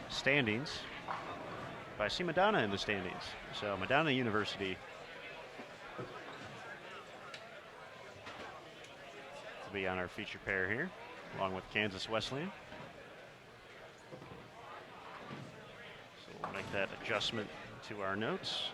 standings, but I see Madonna in the standings. So Madonna University will be on our feature pair here, along with Kansas Wesleyan. So we'll make that adjustment to our notes.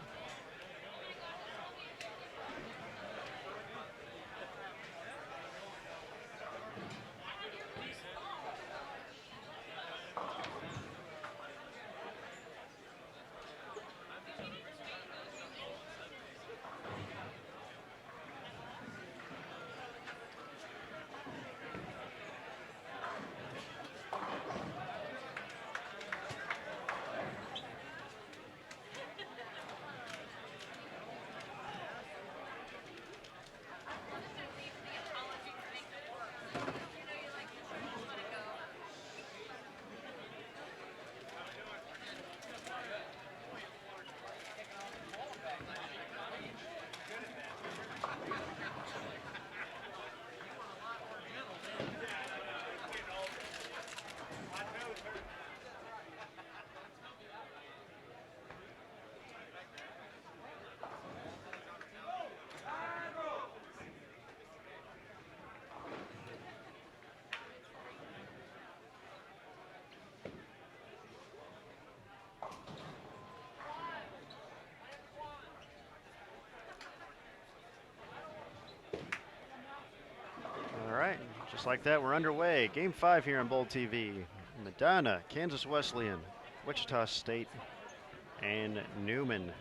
All right, just like that, we're underway. Game 5 here on Bowl TV. Madonna, Kansas Wesleyan, Wichita State, and Newman.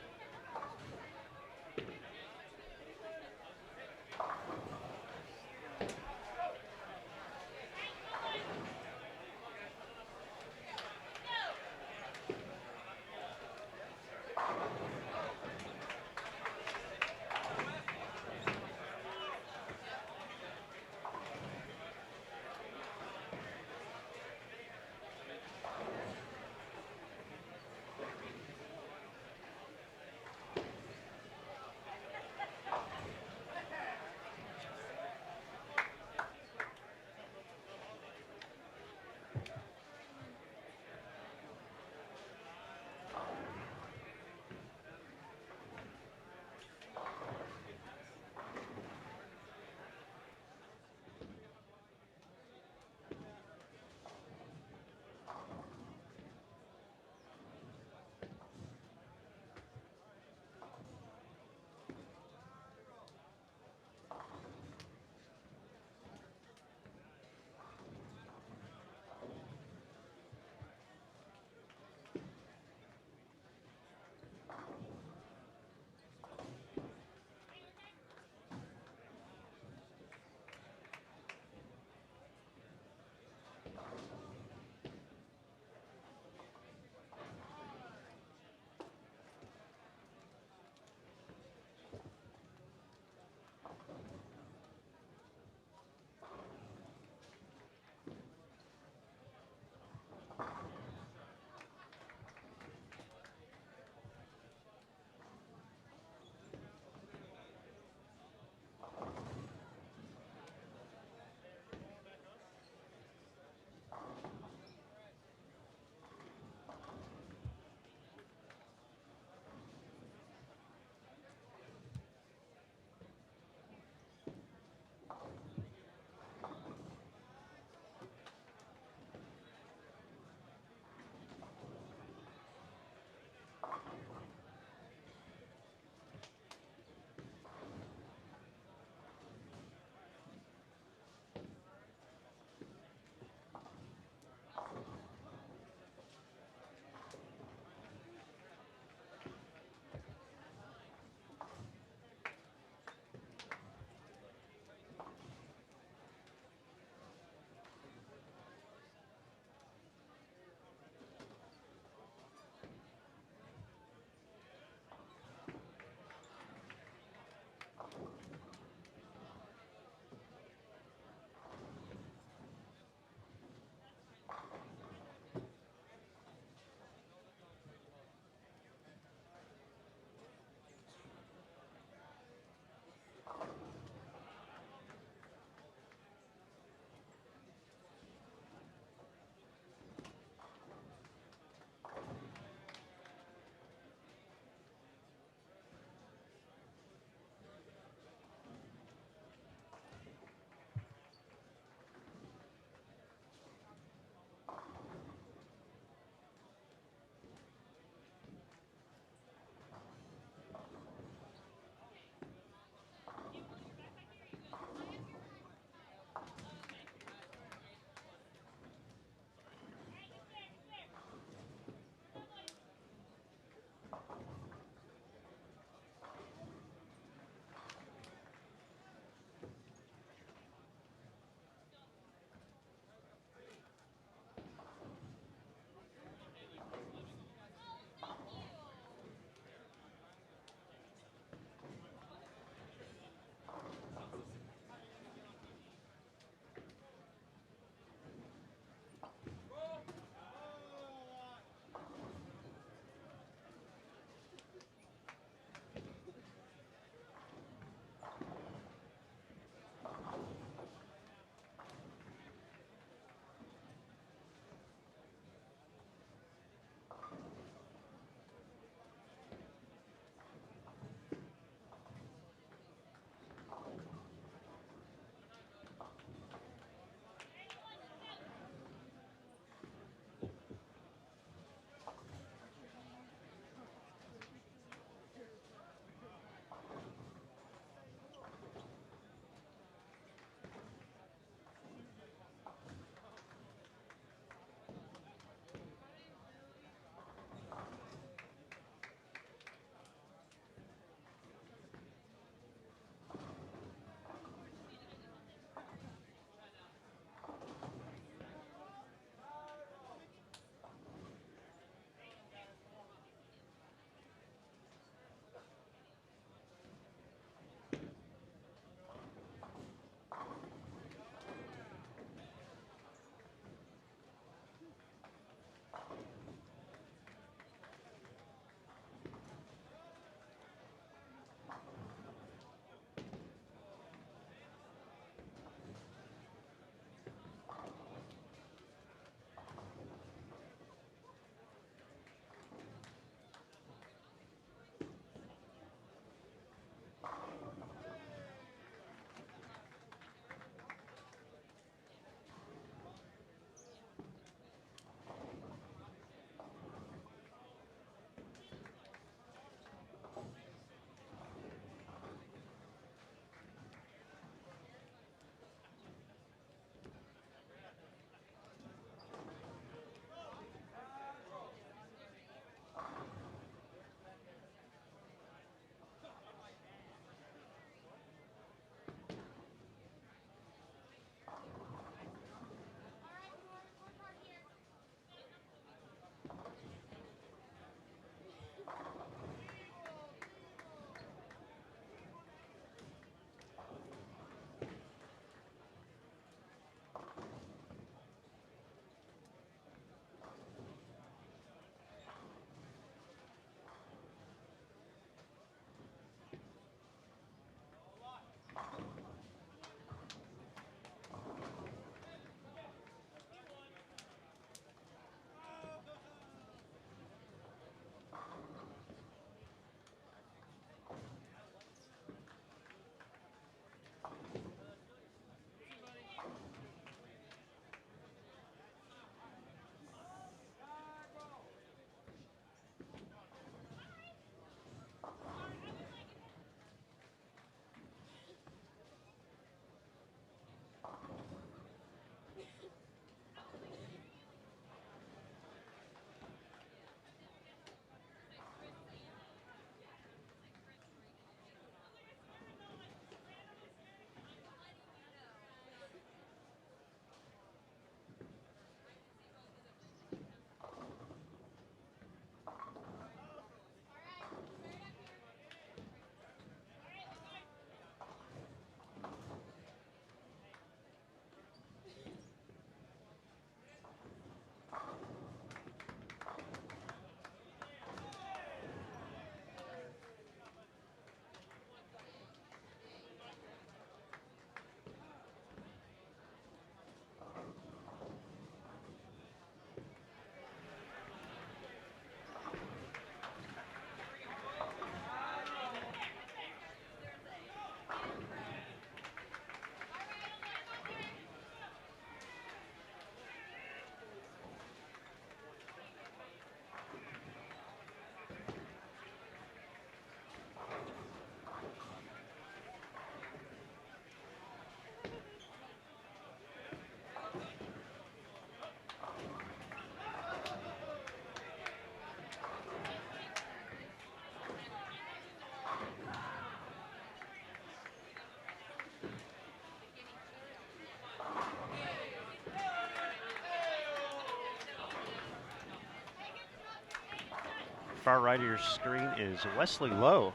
far right of your screen is Wesley Lowe.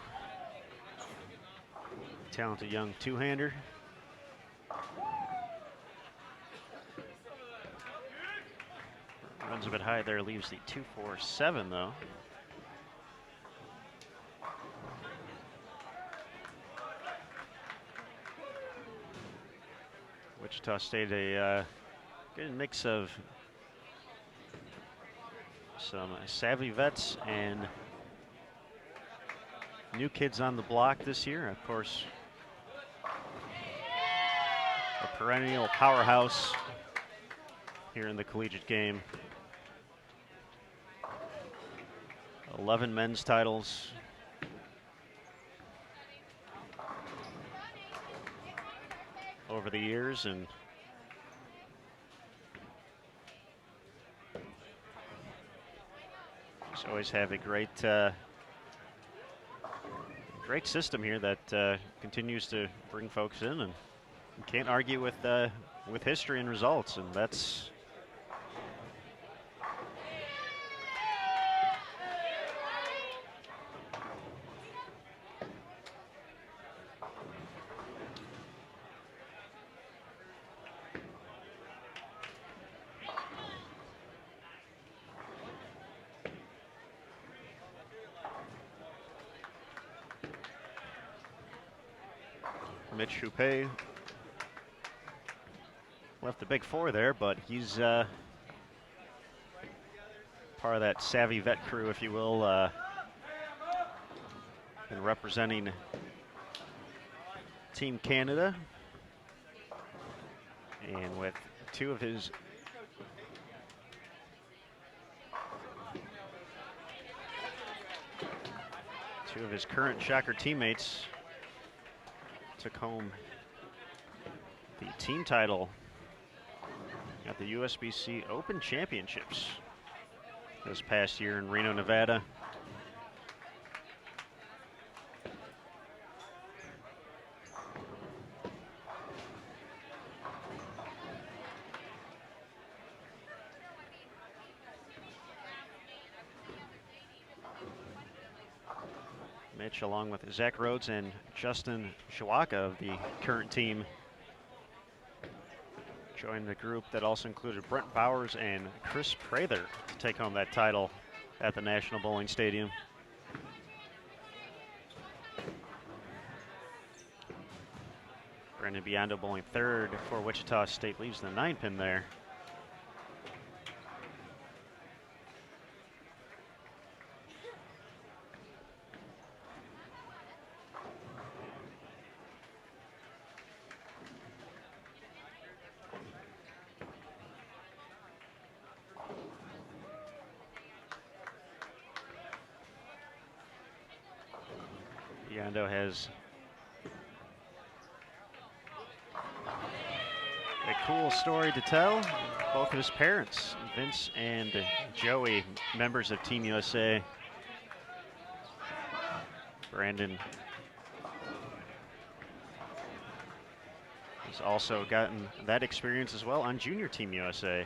Talented young two-hander. Runs a bit high there, leaves the 2.47 though. Wichita State, a good mix of some savvy vets and new kids on the block this year. Of course, a perennial powerhouse here in the collegiate game. 11 men's titles. Over the years, and just always have a great great system here that continues to bring folks in, and you can't argue with history and results, and that's Mitch Houpe left the big four there, but he's part of that savvy vet crew, if you will, and representing Team Canada. And with two of his current Shocker teammates took home the team title at the USBC Open Championships this past year in Reno, Nevada. Mitch, along with Zach Rhodes and Justin Shawaka of the current team, joined the group that also included Brent Bowers and Chris Prather to take home that title at the National Bowling Stadium. Brandon Biondo bowling third for Wichita State, leaves the 9-pin there. Biondo has a cool story to tell. Both of his parents, Vince and Joey, members of Team USA. Brandon has also gotten that experience as well on Junior Team USA.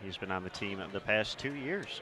He's been on the team the past 2 years.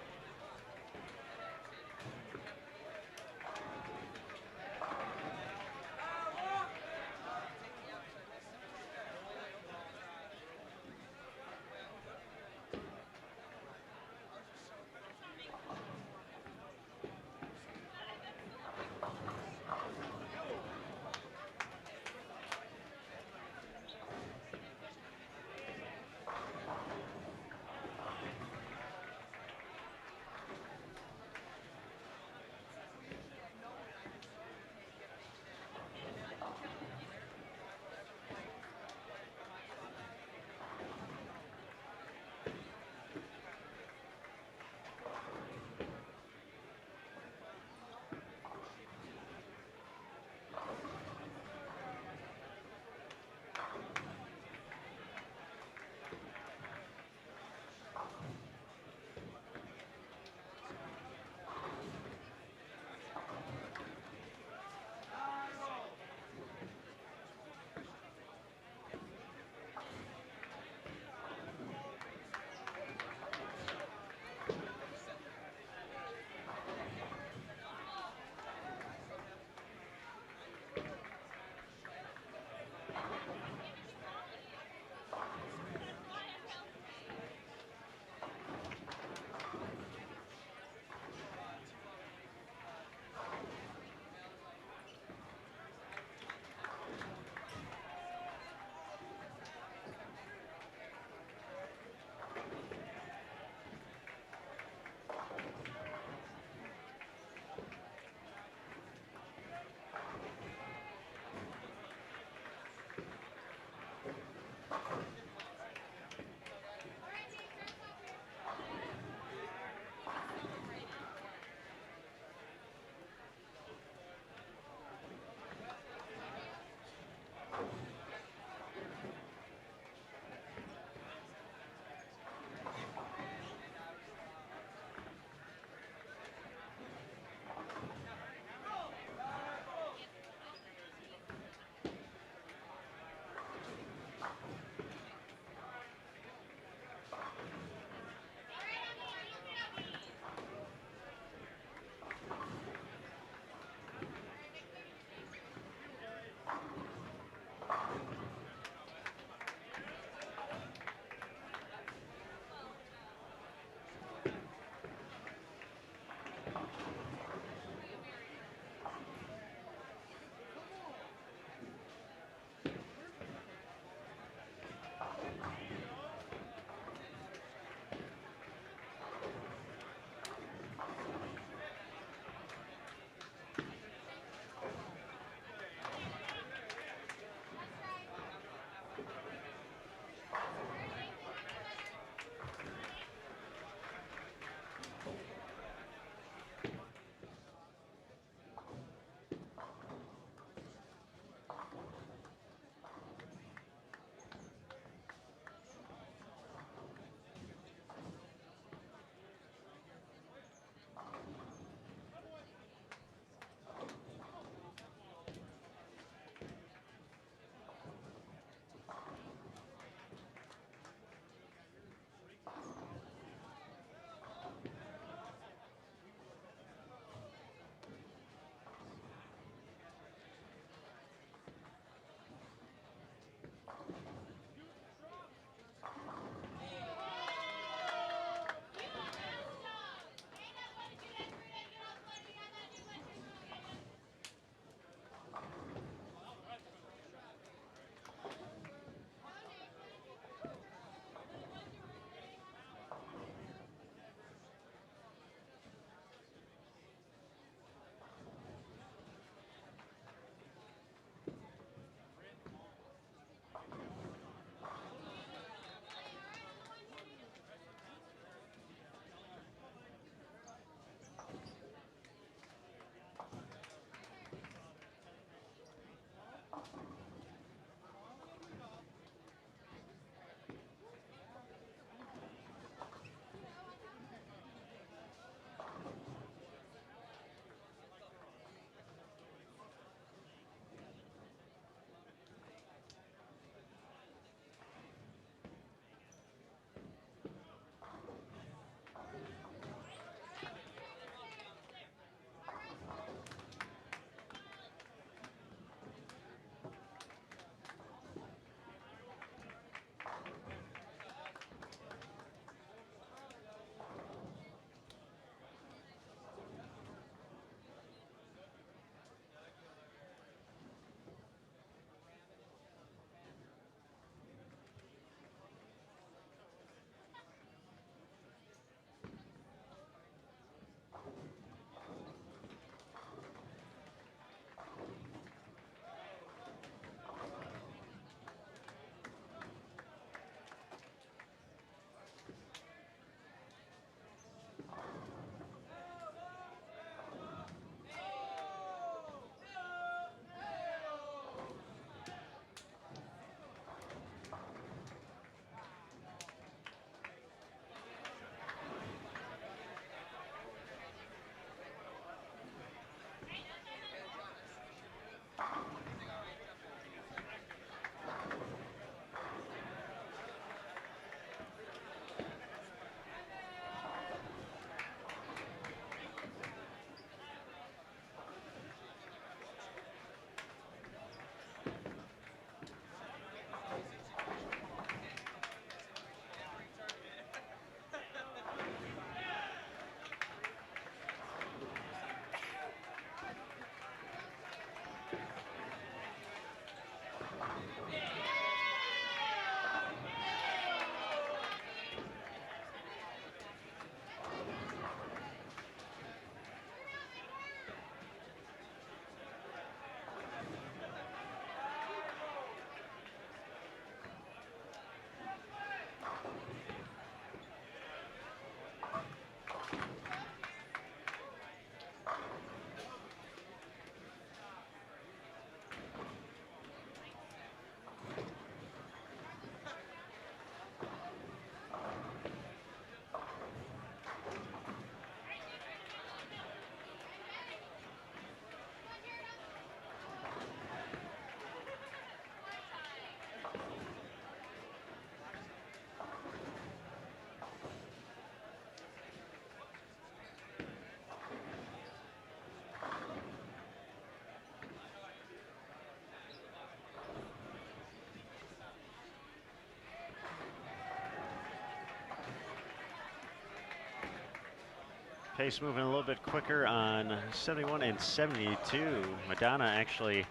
Pace moving a little bit quicker on 71 and 72. Madonna actually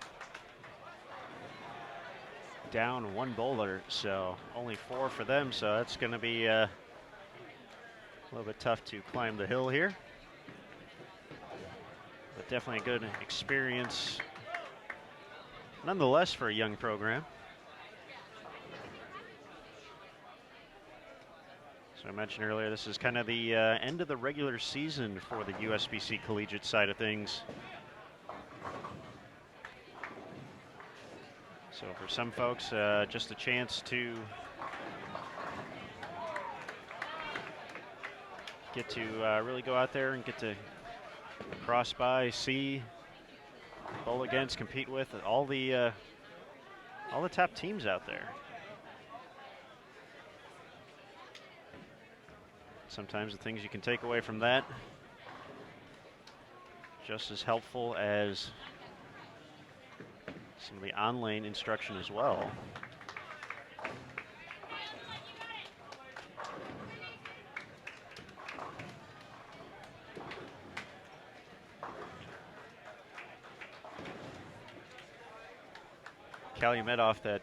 down one bowler, so only 4 for them. So that's going to be a little bit tough to climb the hill here. But definitely a good experience nonetheless for a young program. So I mentioned earlier, this is kind of the end of the regular season for the USBC collegiate side of things. So for some folks, just a chance to get to really go out there and get to cross by, see, bowl against, compete with all the top teams out there. Sometimes the things you can take away from that just as helpful as some of the on-lane instruction as well. Calumet off that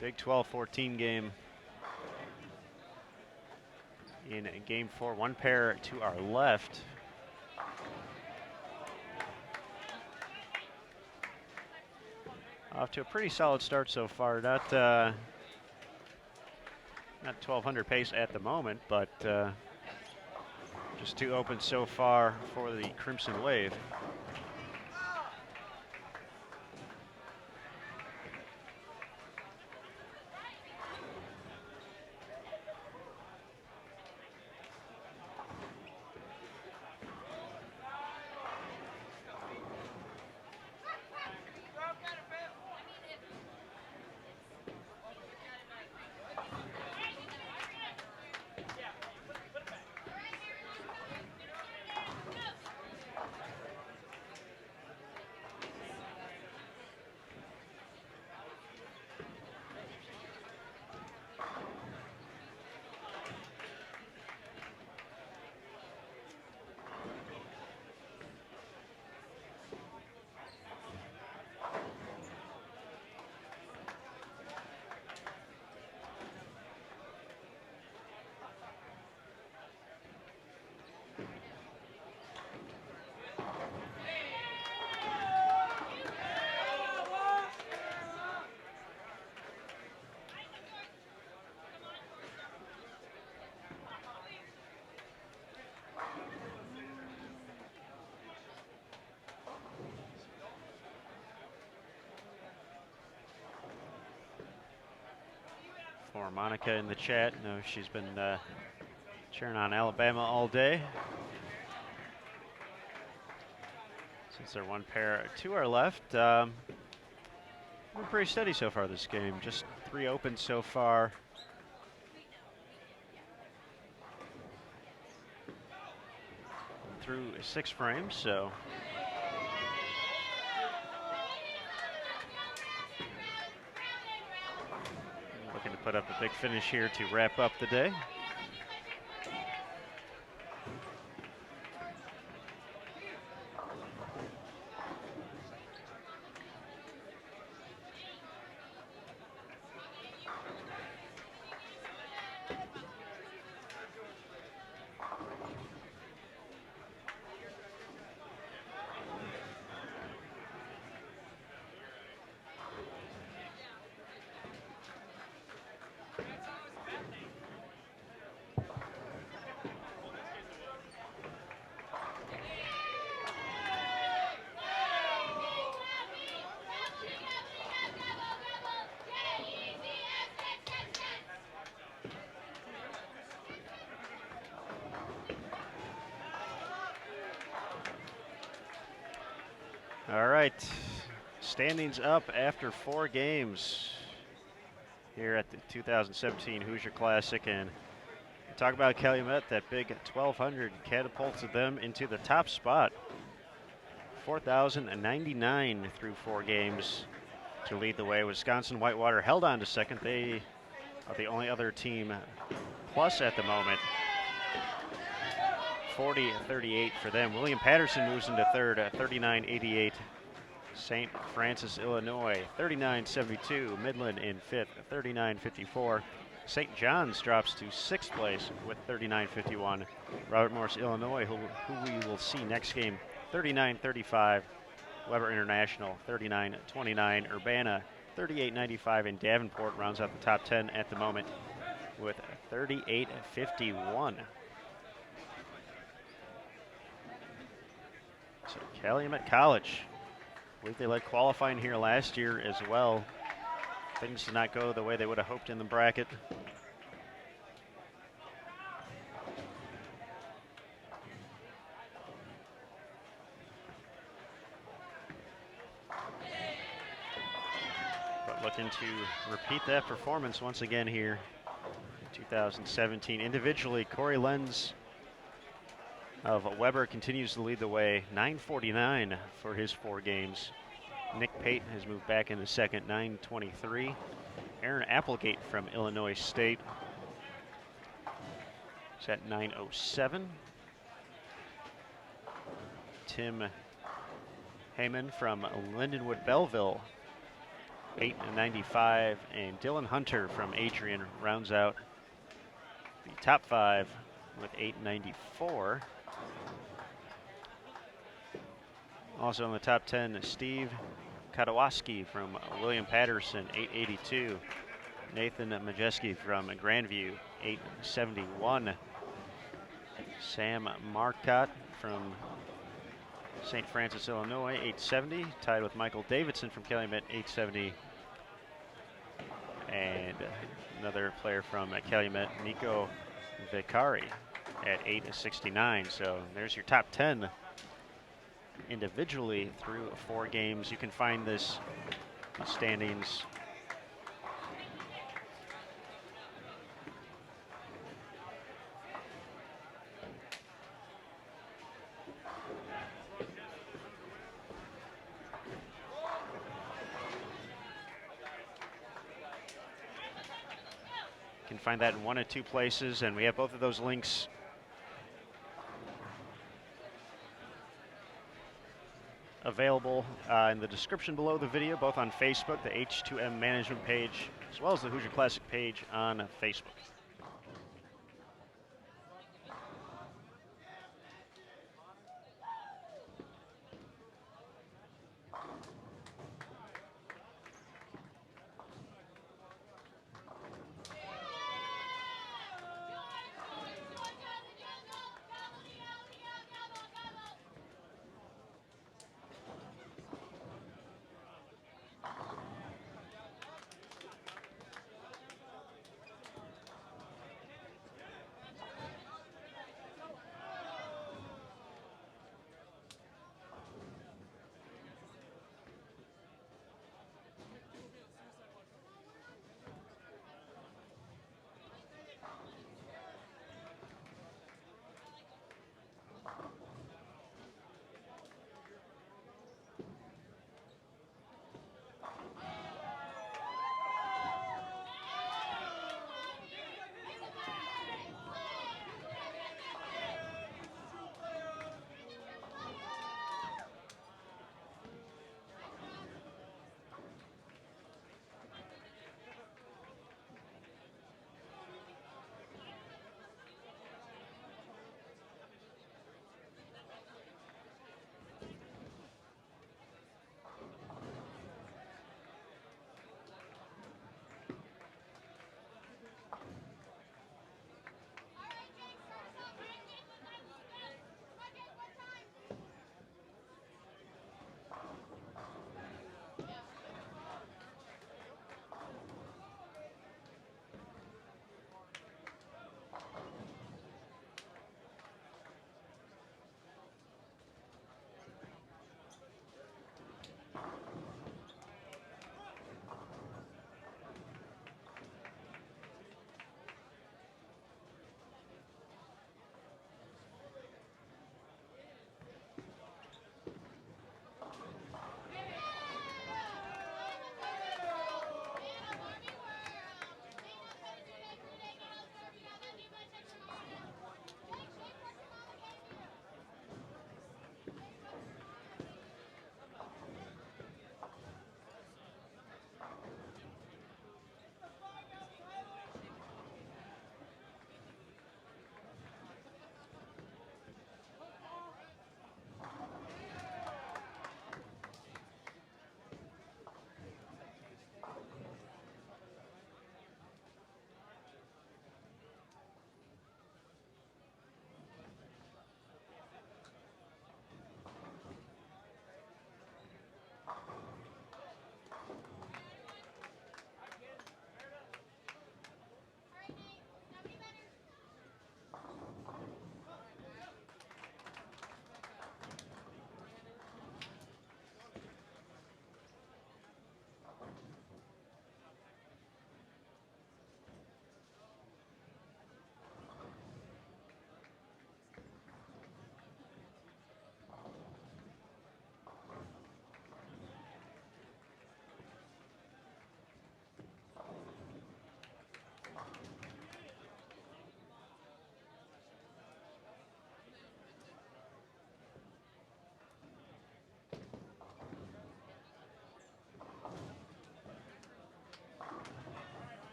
big 12-14 game in game 4, 1 pair to our left. Off to a pretty solid start so far. Not 1200 pace at the moment, but just 2 opens so far for the Crimson Wave. For Monica in the chat, no, she's been cheering on Alabama all day. Since they're 1 pair to our left, we're pretty steady so far this game. Just 3 opens so far. Through 6 frames, so. Looking to put up a big finish here to wrap up the day. All right, standings up after 4 games here at the 2017 Hoosier Classic, and talk about Calumet. That big 1200 catapulted them into the top spot. 4,099 through 4 games to lead the way. Wisconsin-Whitewater held on to second. They are the only other team plus at the moment. 40-38 for them. William Paterson moves into third at 39-88. St. Francis, Illinois, 39-72. Midland in fifth, 39-54. St. John's drops to sixth place with 39-51. Robert Morris, Illinois, who we will see next game, 39-35. Weber International, 39-29. Urbana, 38-95. And Davenport rounds out the top 10 at the moment with 38-51. So Calumet College, I believe they led qualifying here last year as well. Things did not go the way they would have hoped in the bracket. But looking to repeat that performance once again here in 2017. Individually, Corey Lenz of Weber continues to lead the way, 9:49 for his 4 games. Nick Pate has moved back into second, 9:23. Aaron Applegate from Illinois State is at 9:07. Tim Heyman from Lindenwood Belleville, 8:95. And Dylan Hunter from Adrian rounds out the top 5 with 8:94. Also in the top 10, Steve Katawaski from William Paterson, 8:82. Nathan Majeski from Grandview, 8:71. Sam Marcotte from St. Francis, Illinois, 8:70. Tied with Michael Davidson from Calumet, 8:70. And another player from Calumet, Nico Vicari at 8:69. So there's your top 10 individually through 4 games. You can find this standings you can find that in 1 of 2 places, and we have both of those links available in the description below the video, both on Facebook, the H2M management page, as well as the Hoosier Classic page on Facebook.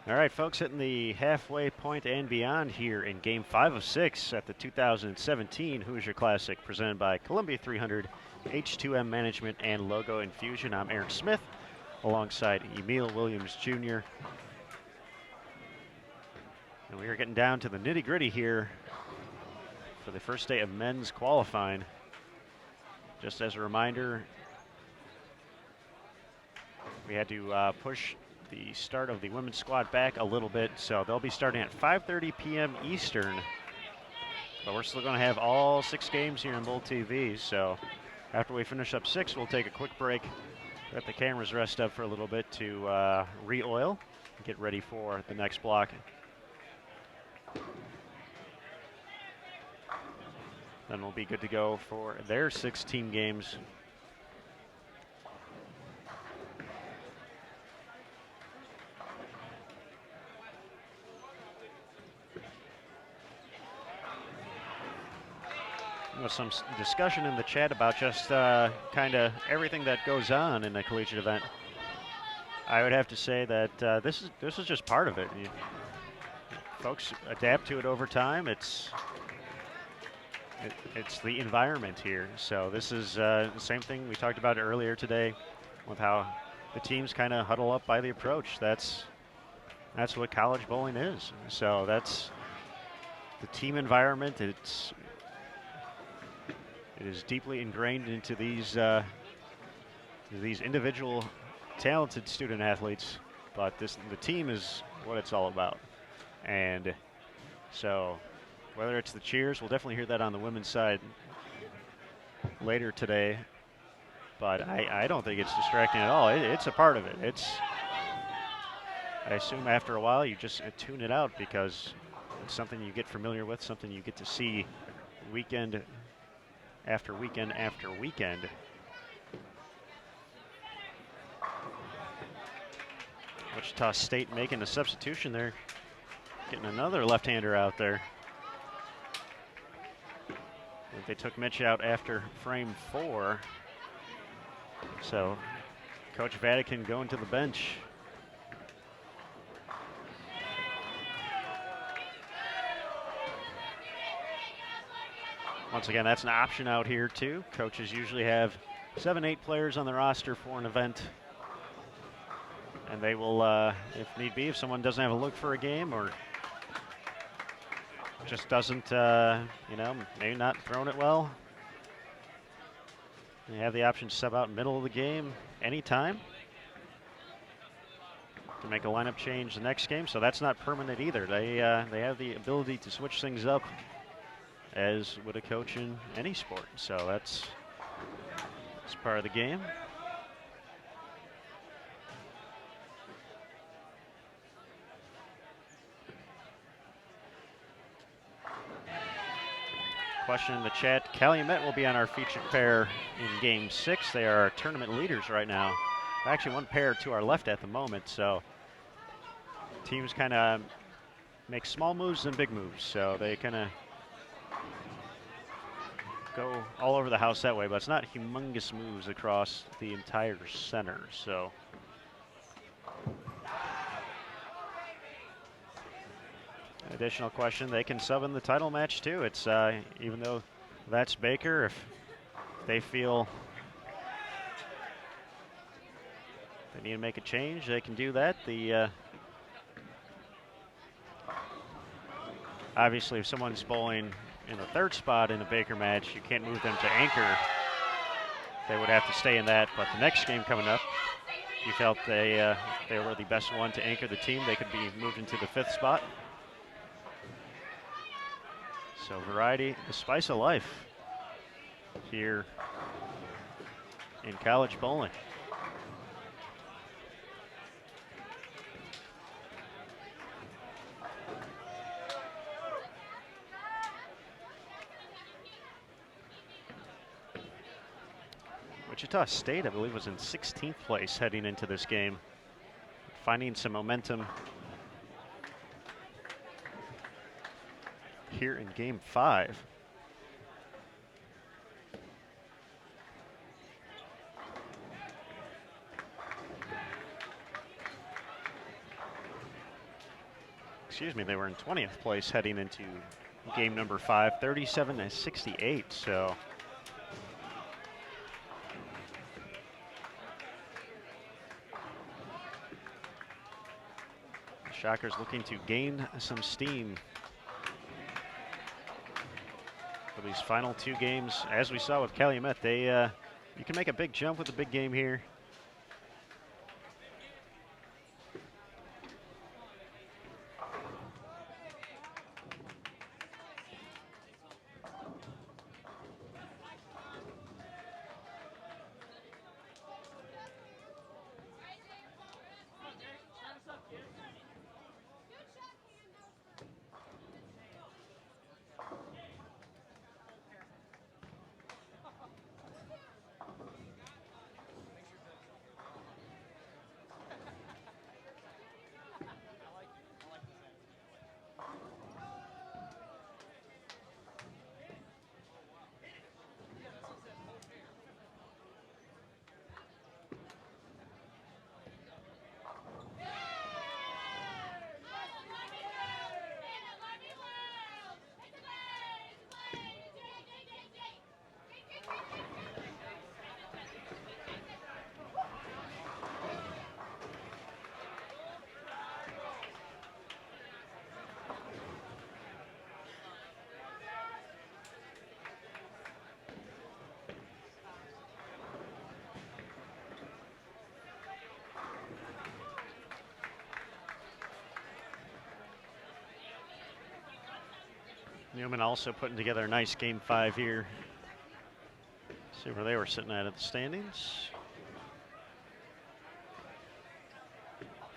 All right, folks, hitting the halfway point and beyond here in Game 5 of 6 at the 2017 Hoosier Classic, presented by Columbia 300, H2M Management, and Logo Infusion. I'm Aaron Smith, alongside Emil Williams Jr. And we are getting down to the nitty-gritty here for the first day of men's qualifying. Just as a reminder, we had to push the start of the women's squad back a little bit, so they'll be starting at 5:30 p.m. Eastern. But we're still going to have all 6 games here on Bull TV, so after we finish up 6, we'll take a quick break, let the cameras rest up for a little bit to re-oil, get ready for the next block. Then we'll be good to go for their 16 games. With some discussion in the chat about just kind of everything that goes on in a collegiate event. I would have to say that this is just part of it. Folks adapt to it over time. It's the environment here. So this is the same thing we talked about earlier today with how the teams kind of huddle up by the approach. That's what college bowling is. So that's the team environment. It is deeply ingrained into these individual talented student athletes, but the team is what it's all about. And so whether it's the cheers, we'll definitely hear that on the women's side later today, but I don't think it's distracting at all. It's a part of it. I assume after a while you just tune it out because it's something you get familiar with, something you get to see weekend after weekend after weekend. Wichita State making a substitution there, getting another left-hander out there. I think they took Mitch out after frame 4. So Coach Vatican going to the bench. Once again, that's an option out here too. Coaches usually have 7-8 players on the roster for an event. And they will, if need be, if someone doesn't have a look for a game or just doesn't, maybe not throwing it well, they have the option to sub out in the middle of the game anytime to make a lineup change the next game. So that's not permanent either. They have the ability to switch things up as would a coach in any sport. So that's part of the game. Question in the chat, Calumet will be on our featured pair in Game 6. They are our tournament leaders right now. Actually one pair to our left at the moment, so teams kind of make small moves and big moves, so they kind of go all over the house that way, but it's not humongous moves across the entire center. So additional question, they can sub in the title match too. It's even though that's Baker, if they feel they need to make a change, they can do that. Obviously if someone's bowling in the 3rd spot in a Baker match, you can't move them to anchor. They would have to stay in that, but the next game coming up, you felt they were the best one to anchor the team, they could be moved into the 5th spot. So variety, the spice of life here in college bowling. Wichita State, I believe, was in 16th place heading into this game, finding some momentum here in Game 5. excuse me, they were in 20th place heading into game number 5, 37-68. So the Shockers looking to gain some steam for these final 2 games. As we saw with Calumet, they you can make a big jump with a big game here. Newman also putting together a nice game 5 here. See where they were sitting at the standings.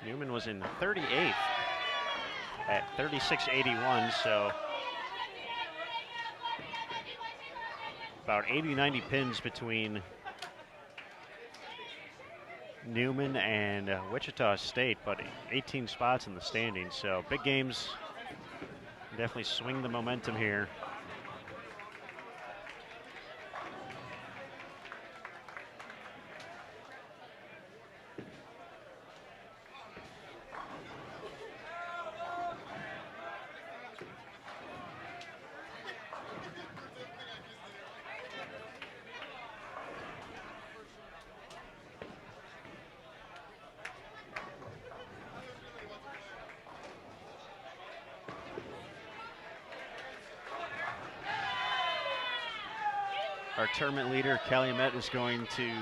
Newman was in 38th at 36.81, so about 80-90 pins between Newman and Wichita State, but 18 spots in the standings, so big games. Definitely swing the momentum here. Our tournament leader, Calumet, is going to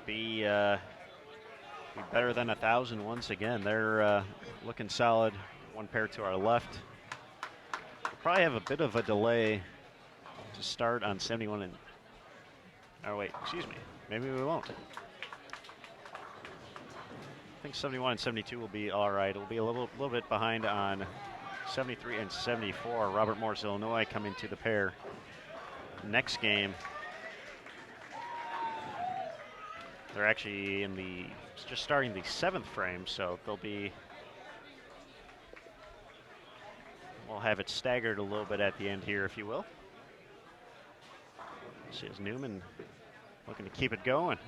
be better than 1,000 once again. They're looking solid. One pair to our left. We'll probably have a bit of a delay to start on 71 and. Oh wait, excuse me. Maybe we won't. I think 71 and 72 will be all right. It'll be a little bit behind on 73 and 74. Robert Morris, Illinois, coming to the pair next game. They're actually in the just starting the 7th frame, so they'll be. We'll have it staggered a little bit at the end here, if you will. See, as Newman looking to keep it going.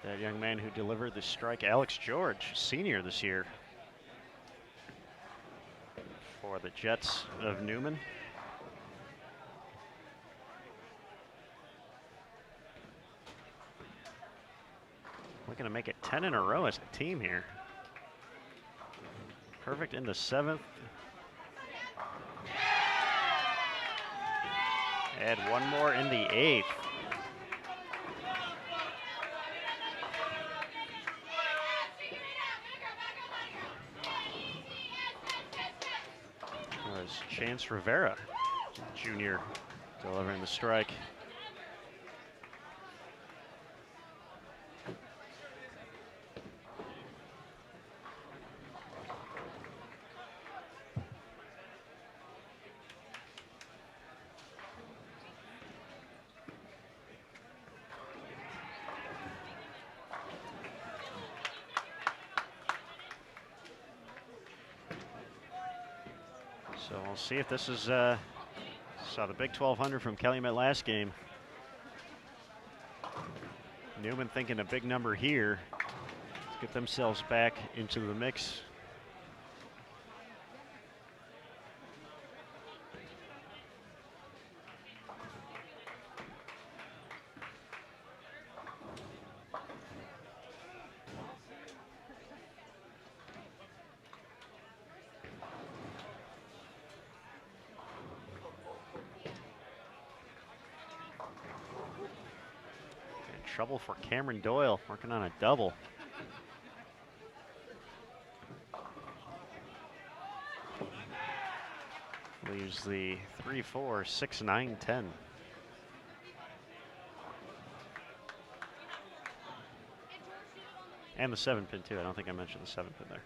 That young man who delivered the strike, Alex George, senior this year for the Jets of Newman. Looking to make it 10 in a row as a team here. Perfect in the 7th. Add one more in the 8th. Chance Rivera, junior, delivering the strike. So we'll see if this is, saw the big 1200 from Calumet last game. Newman thinking a big number here to get themselves back into the mix. Trouble for Cameron Doyle, working on a double. Leaves the 3, 4, 6, 9, 10. And the 7-pin too. I don't think I mentioned the 7-pin there.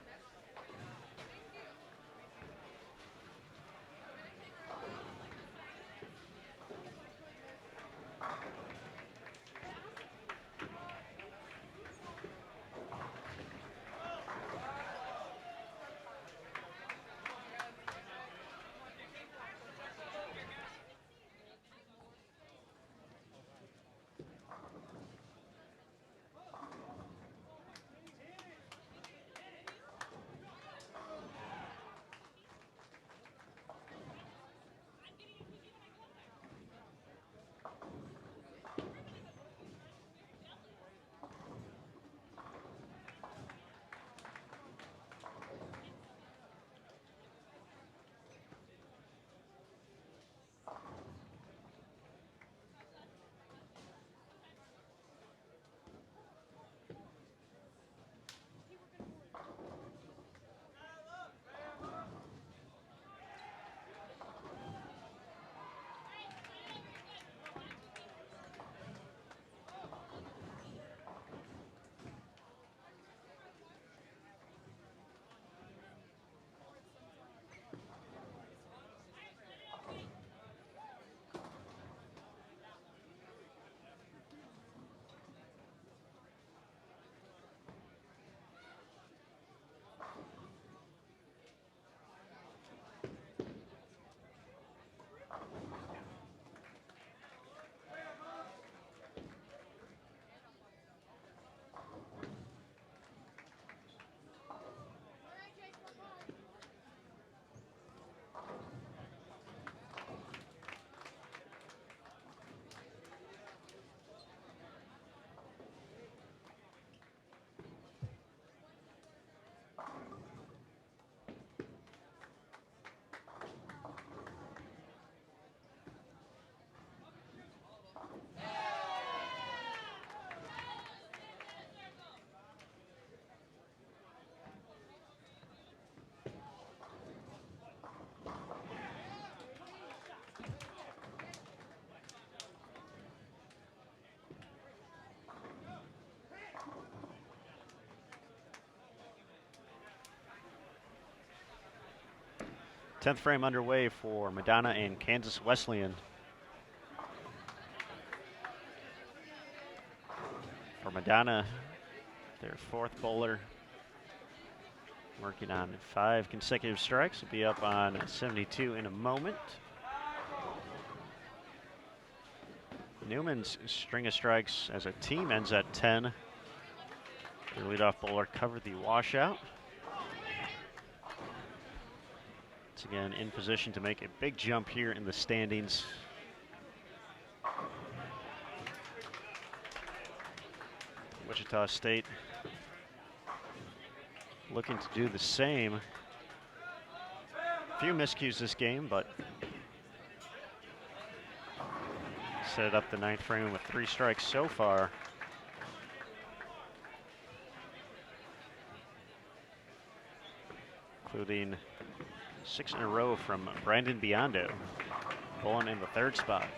Tenth frame underway for Madonna and Kansas Wesleyan. For Madonna, their fourth bowler, working on 5 consecutive strikes. Will be up on 72 in a moment. Newman's string of strikes as a team ends at 10. Their leadoff bowler covered the washout. Once again, in position to make a big jump here in the standings. Wichita State looking to do the same. A few miscues this game, but set up the 9th frame with 3 strikes so far. Including 6 in a row from Brandon Biondo, bowling in the 3rd spot.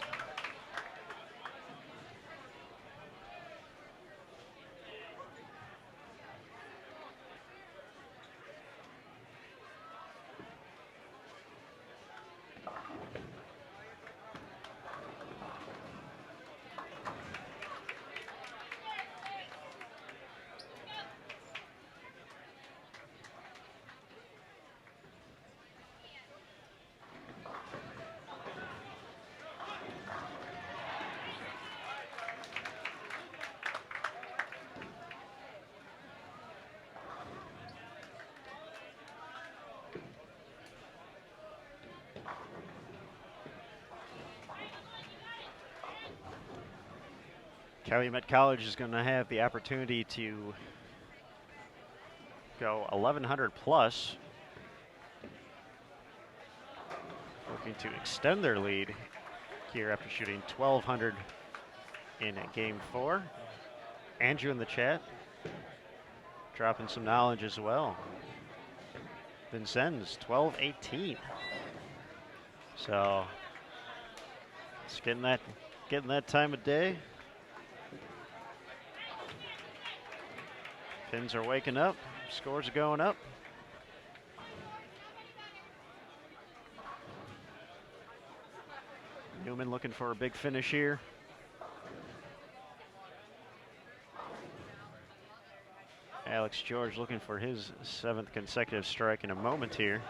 Calumet College is going to have the opportunity to go 1,100 plus, looking to extend their lead here after shooting 1,200 in game 4. Andrew in the chat dropping some knowledge as well. Vincennes 12-18. So it's getting that time of day. Pins are waking up. Scores are going up. Newman looking for a big finish here. Alex George looking for his 7th consecutive strike in a moment here.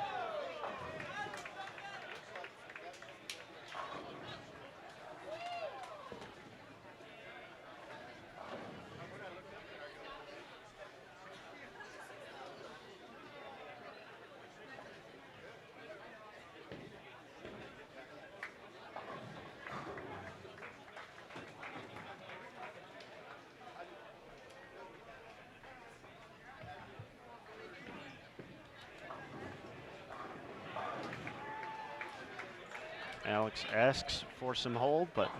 Alex asks for some hold, but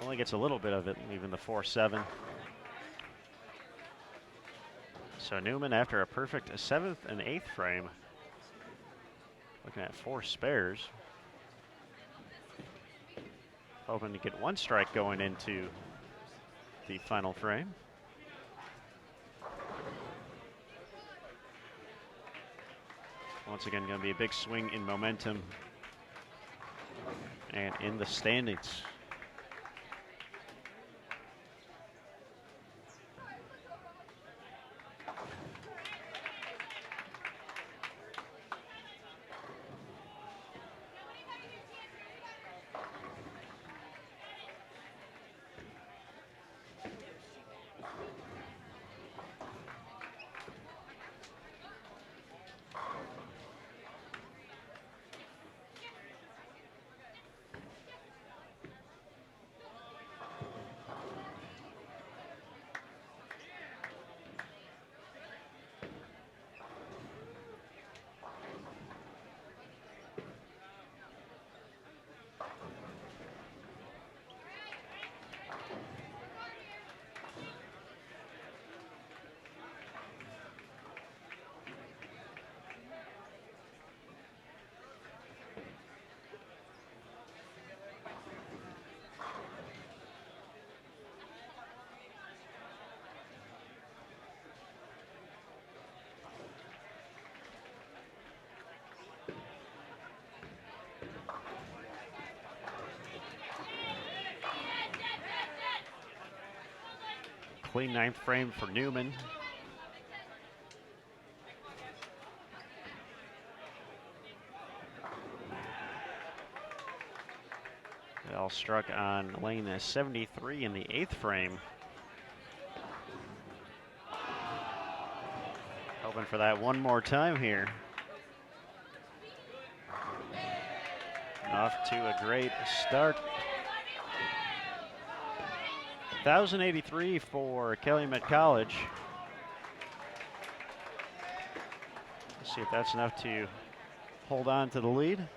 only gets a little bit of it, leaving the 4-7. So Newman, after a perfect 7th and 8th frame, looking at 4 spares. Hoping to get 1 strike going into the final frame. Once again, going to be a big swing in momentum and in the standings. Clean 9th frame for Newman. They all struck on lane 73 in the 8th frame. Hoping for that one more time here. Off to a great start. 1,083 for Calumet College. Let's see if that's enough to hold on to the lead.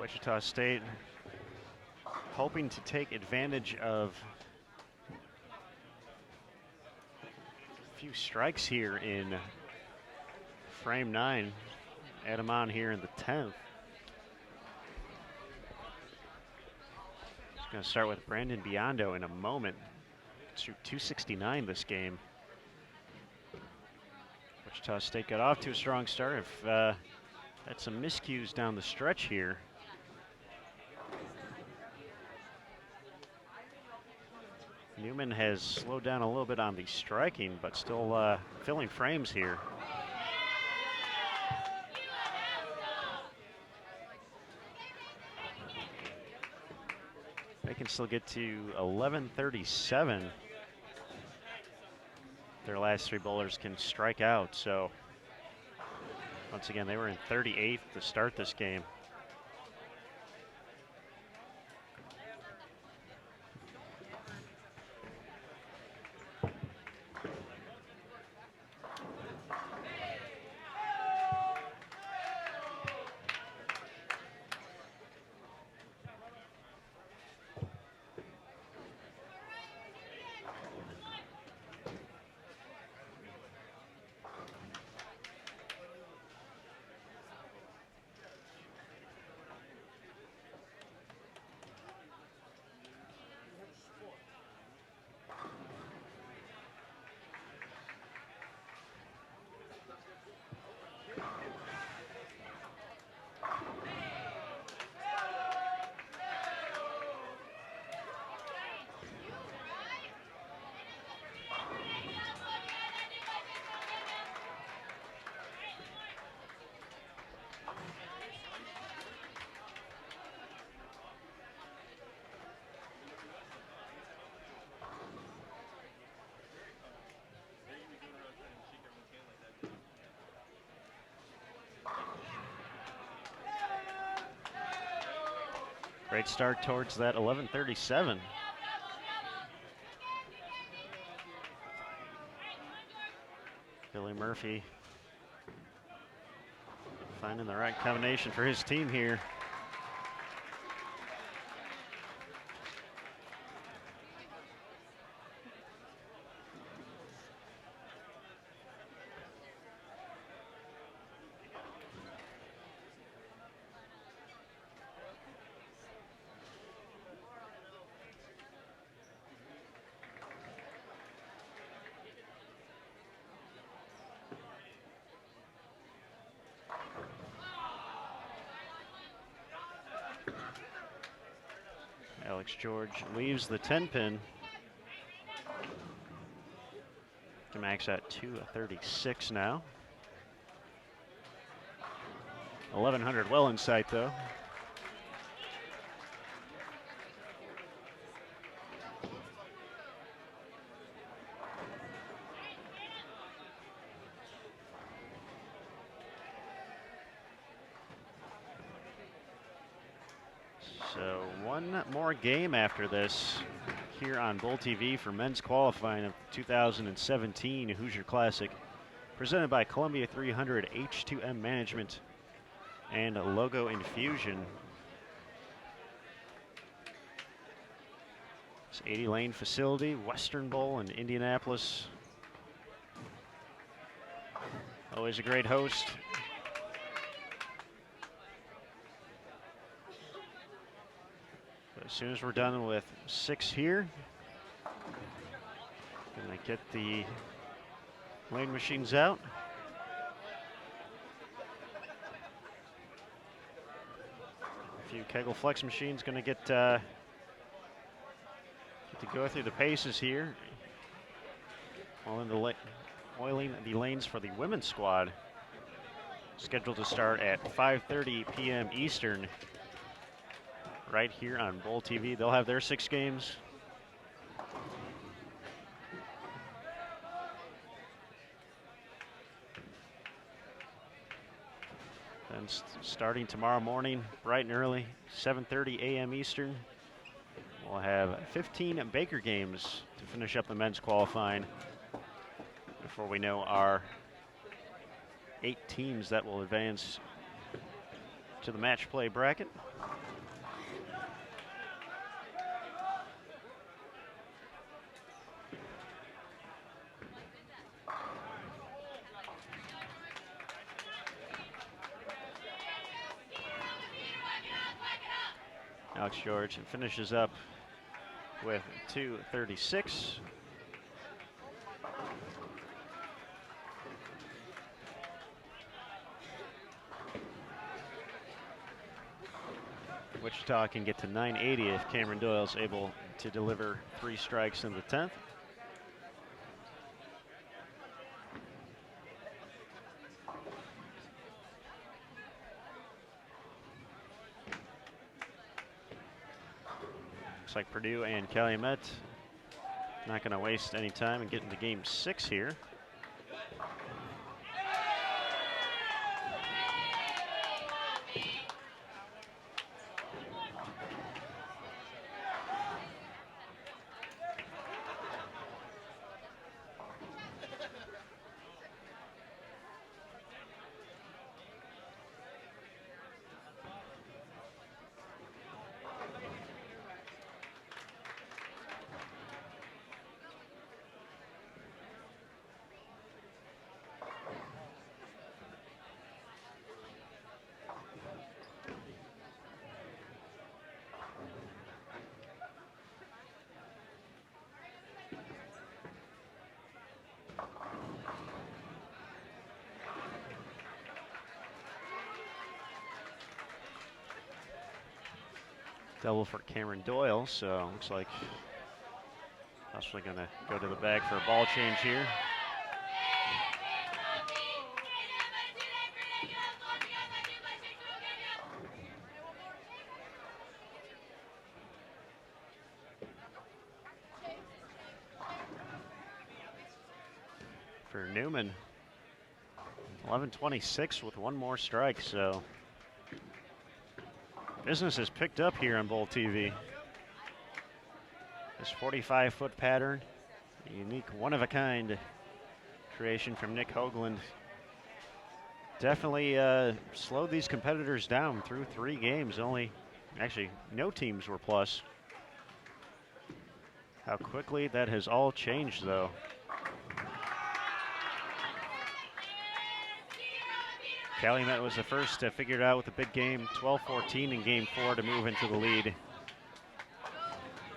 Wichita State hoping to take advantage of a few strikes here in frame 9. Add them on here in the 10th. Just going to start with Brandon Biondo in a moment. Shoot 269 this game. Wichita State got off to a strong start. Had some miscues down the stretch here. Newman has slowed down a little bit on the striking, but still filling frames here. They can still get to 11:37. Their last 3 bowlers can strike out, so once again, they were in 38th to start this game. Great start towards that 11:37. Billy Murphy finding the right combination for his team here. Alex George leaves the 10-pin to max at 236 now. 1100 well in sight though. So one more game after this here on Bull TV for men's qualifying of 2017 Hoosier Classic, presented by Columbia 300 H2M Management and Logo Infusion. It's 80 lane facility, Western Bowl in Indianapolis. Always a great host. As soon as we're done with 6 here, gonna get the lane machines out. A few Kegel Flex machines gonna get to go through the paces here. Oiling the lanes for the women's squad. Scheduled to start at 5:30 p.m. Eastern. Right here on Bull TV. They'll have their 6 games. And starting tomorrow morning, bright and early, 7:30 a.m. Eastern, we'll have 15 Baker games to finish up the men's qualifying before we know our 8 teams that will advance to the match play bracket. Alex George finishes up with 2:36. Wichita can get to 980 if Cameron Doyle's able to deliver 3 strikes in the 10th. Looks like Purdue and Calumet not going to waste any time and get into game 6 here. Double for Cameron Doyle, so looks like possibly going to go to the bag for a ball change here. For Newman, 11:26 with 1 more strike, so business has picked up here on Bowl TV. This 45-foot pattern, a unique, one-of-a-kind creation from Nick Hoagland, definitely slowed these competitors down through 3 games. Actually, no teams were plus. How quickly that has all changed, though. Calumet was the first to figure it out with a big game, 12-14 in game 4 to move into the lead.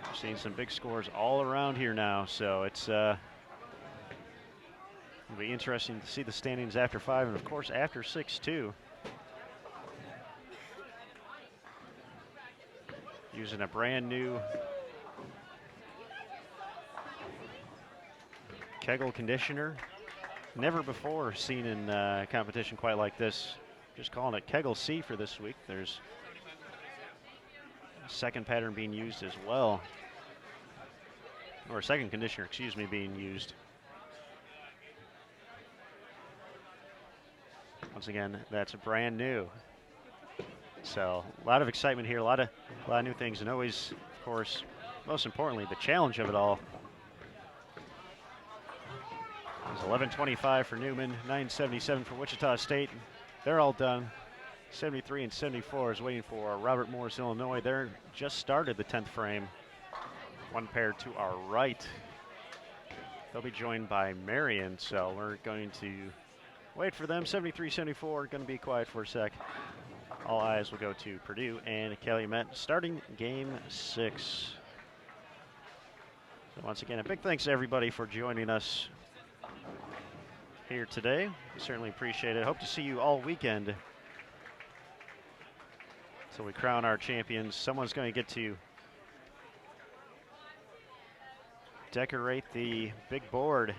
We're seeing some big scores all around here now, so it's it'll be interesting to see the standings after 5 and of course after 6 too. Using a brand new Kegel conditioner. Never before seen in competition quite like this. Just calling it Kegel C for this week. There's a second pattern being used as well. Or a second conditioner, excuse me, being used. Once again, that's brand new. So a lot of excitement here, a lot of new things, and always, of course, most importantly, the challenge of it all. It's 11:25 for Newman, 9:77 for Wichita State. They're all done. 73 and 74 is waiting for Robert Morris, Illinois. They're just started the 10th frame. 1 pair to our right. They'll be joined by Marian, so we're going to wait for them. 73-74, going to be quiet for a sec. All eyes will go to Purdue and Calumet starting game 6. So once again, a big thanks to everybody for joining us here today. We certainly appreciate it. Hope to see you all weekend until we crown our champions. Someone's going to get to decorate the big board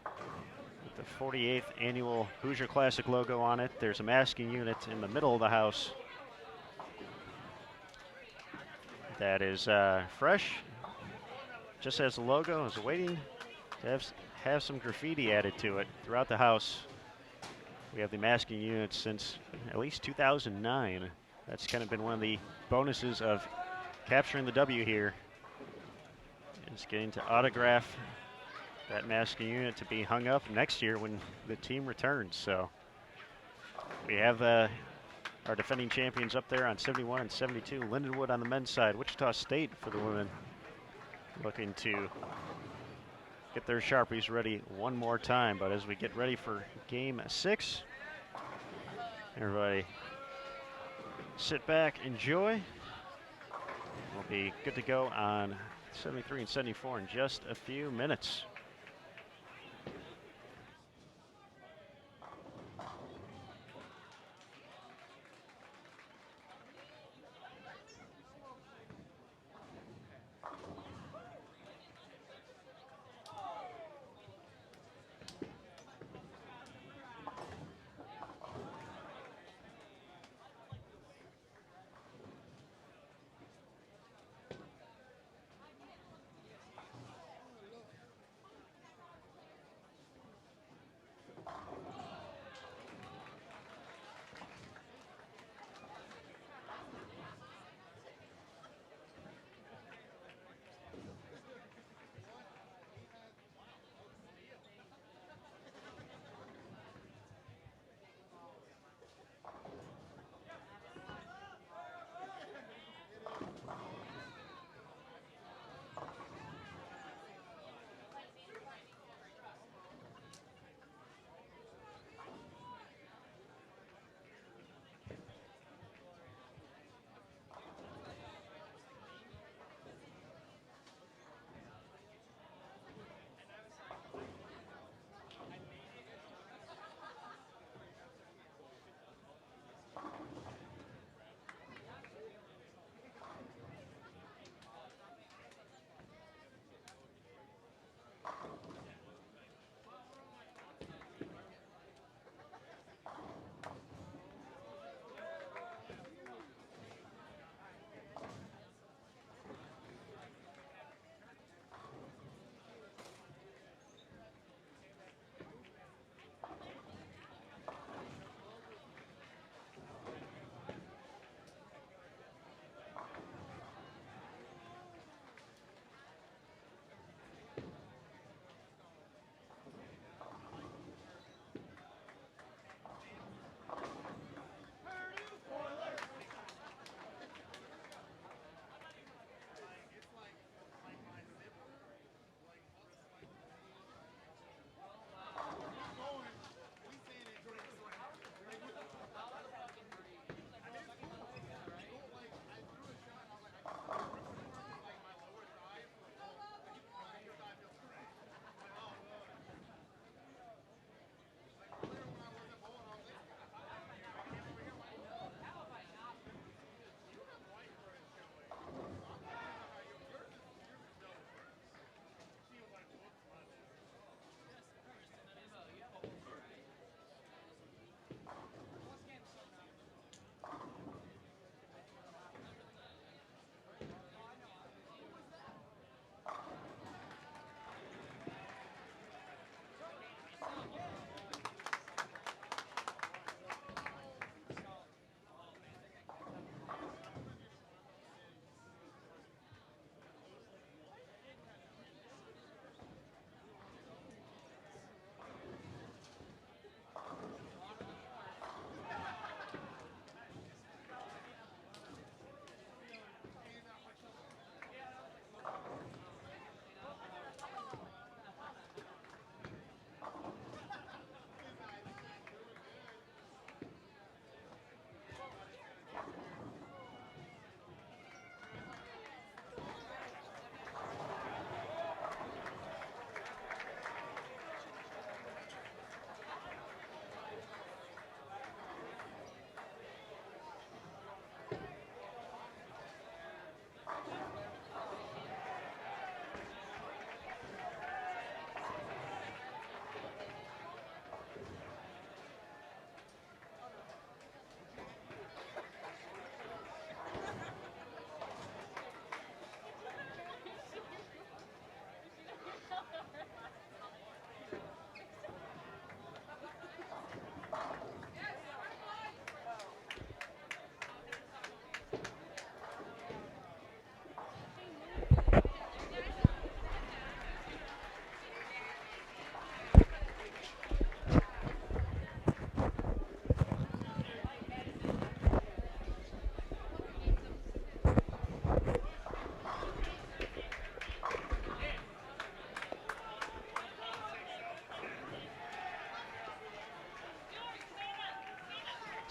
with the 48th annual Hoosier Classic logo on it. There's a masking unit in the middle of the house that is fresh, just as the logo is waiting to have some graffiti added to it throughout the house. We have the masking units since at least 2009. That's kind of been one of the bonuses of capturing the W here, is getting to autograph that masking unit to be hung up next year when the team returns. So we have our defending champions up there on 71 and 72. Lindenwood on the men's side. Wichita State for the women, looking to get their Sharpies ready one more time. But as we get ready for game 6, everybody sit back, enjoy. We'll be good to go on 73 and 74 in just a few minutes.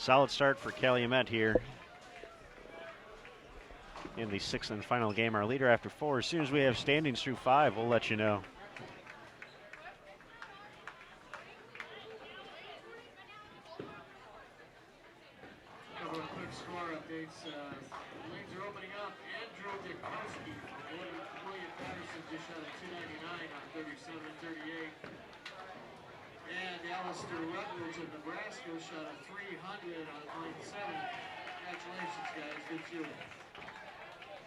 Solid start for Calumet here in the 6th and final game. Our leader after 4. As soon as we have standings through 5, we'll let you know. Couple of quick score updates. Lanes are opening up. Andrew Dikowski from William Paterson just shot a 299 on 37-38. And Alistair Rutledge of Nebraska shot a 300 on lane 7. Congratulations, guys. Good shooting.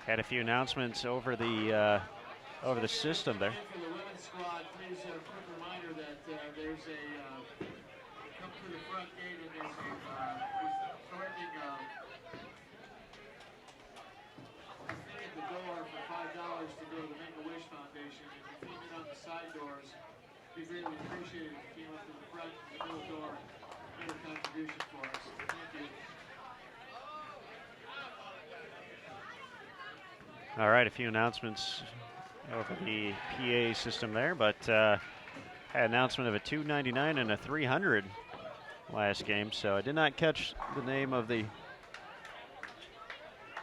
Had a few announcements over the system there. For the women's squad, please, a quick reminder that there's a come to the front gate and there's a threatening thing at the door for $5 to go to the Make-A-Wish Foundation. If you came in on the side doors, we greatly appreciate it if you came up to the front, the middle door, made a contribution for us. Thank you. All right, a few announcements over the PA system there, but had an announcement of a 299 and a 300 last game, so I did not catch the name of the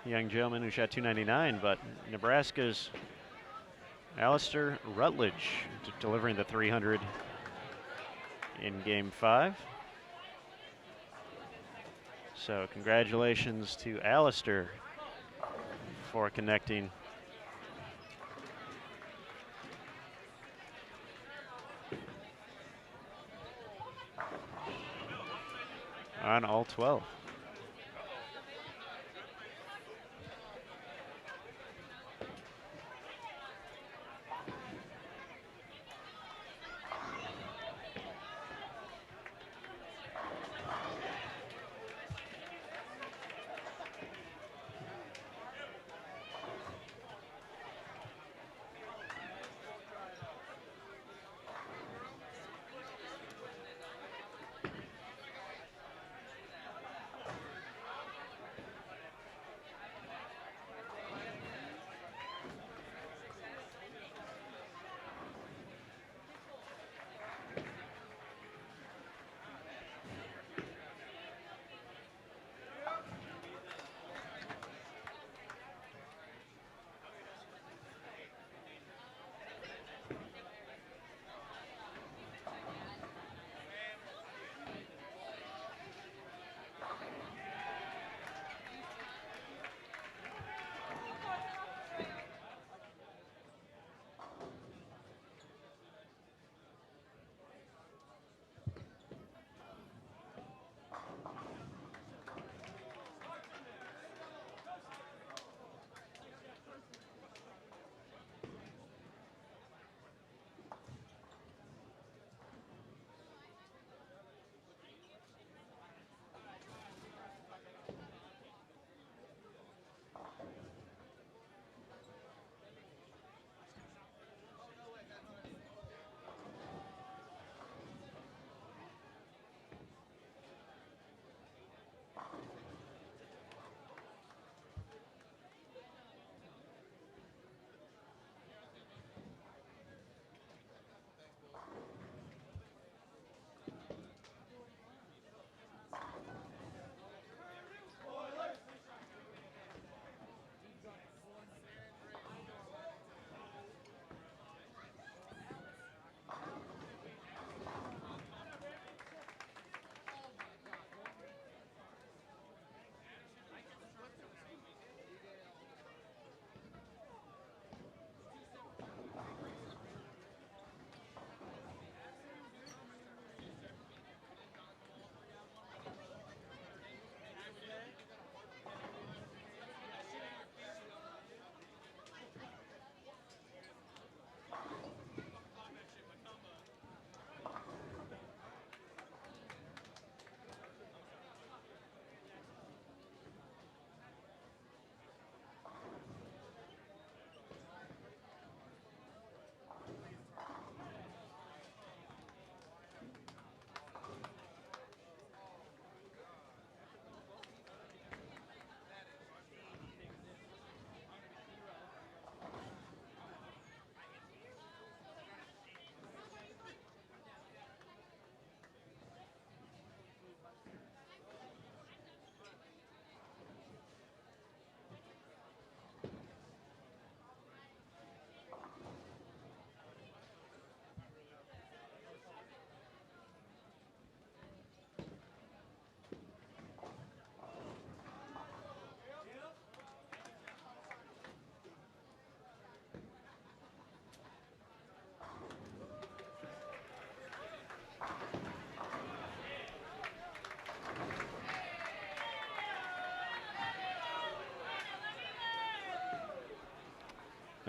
young gentleman who shot 299, but Nebraska's Alistair Rutledge delivering the 300 in game 5. So congratulations to Alistair for connecting. On all 12.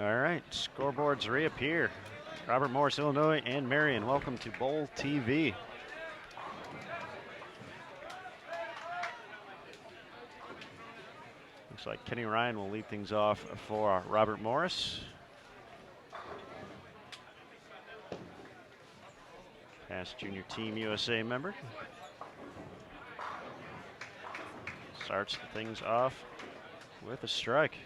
All right, scoreboards reappear. Robert Morris, Illinois, and Marian, welcome to Bowl TV. Looks like Kenny Ryan will lead things off for Robert Morris. Past junior Team USA member. Starts things off with a strike.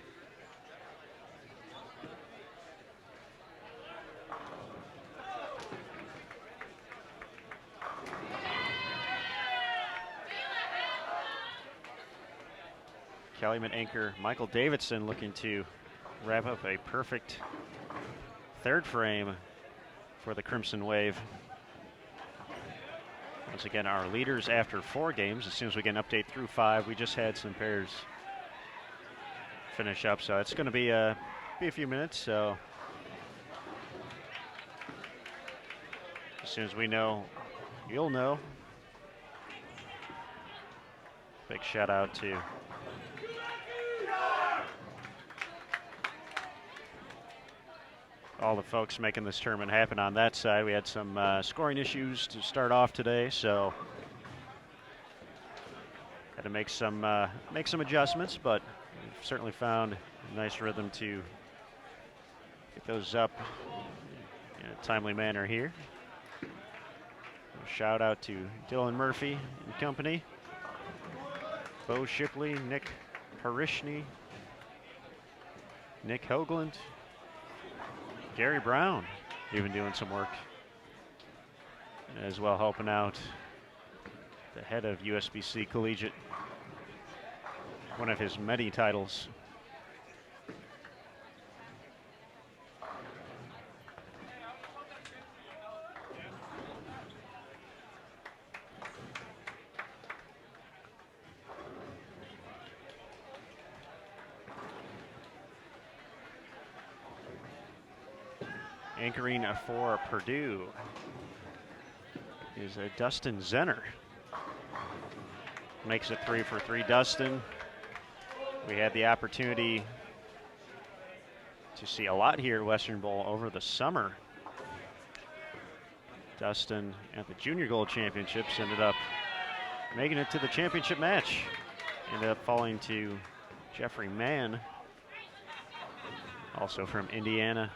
Calumet anchor Michael Davidson looking to wrap up a perfect third frame for the Crimson Wave. Once again, our leaders after 4 games. As soon as we get an update through 5, we just had some pairs finish up, so it's going to be a few minutes. So as soon as we know, you'll know. Big shout out to all the folks making this tournament happen on that side. We had some scoring issues to start off today, so had to make some adjustments, but we've certainly found a nice rhythm to get those up in a timely manner here. A shout out to Dylan Murphy and company, Bo Shipley, Nick Parishny, Nick Hoagland, Gary Brown even doing some work as well, helping out the head of USBC Collegiate, one of his many titles. Anchoring for Purdue is Dustin Zenner. Makes it 3 for 3. Dustin, we had the opportunity to see a lot here at Western Bowl over the summer. Dustin at the Junior Gold Championships ended up making it to the championship match. Ended up falling to Jeffrey Mann, also from Indiana,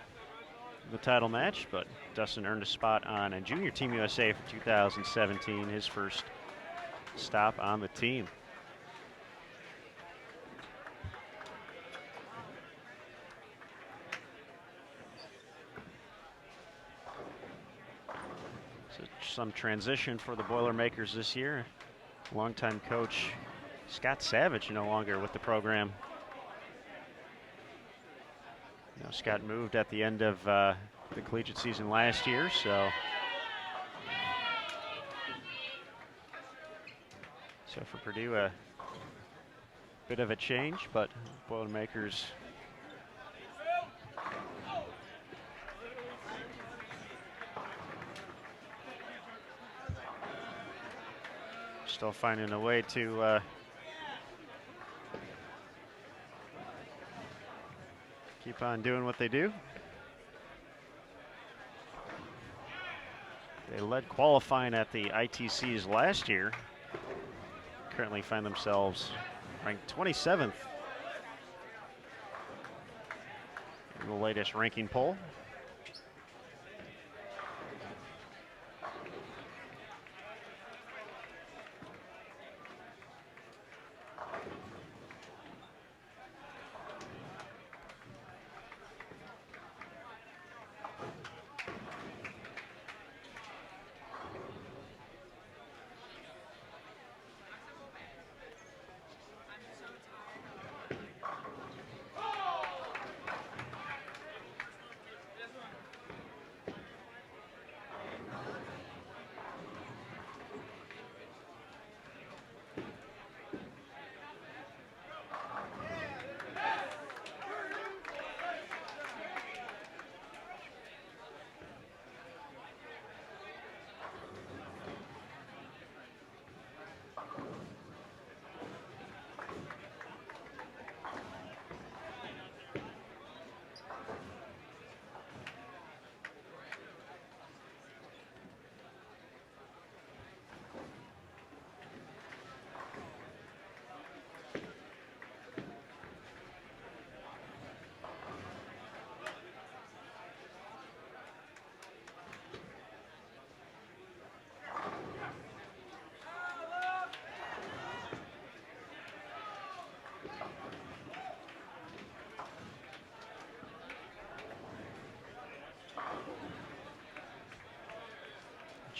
the title match, but Dustin earned a spot on a Junior Team USA for 2017, his first stop on the team. So some transition for the Boilermakers this year. Longtime coach Scott Savage no longer with the program. You know, Scott moved at the end of the collegiate season last year, so for Purdue a bit of a change, but Boilermakers still finding a way to keep on doing what they do. They led qualifying at the ITCs last year. Currently find themselves ranked 27th in the latest ranking poll.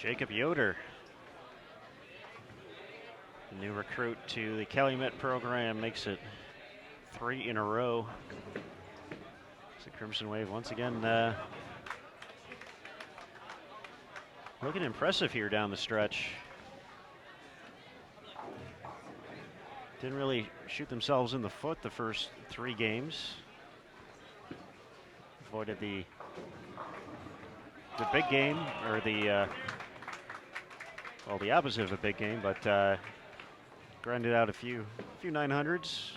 Jacob Yoder, the new recruit to the Calumet program, makes it 3 in a row. So Crimson Wave once again looking impressive here down the stretch. Didn't really shoot themselves in the foot the first 3 games. Avoided the big game, or the opposite of a big game, but grinded out a few 900s.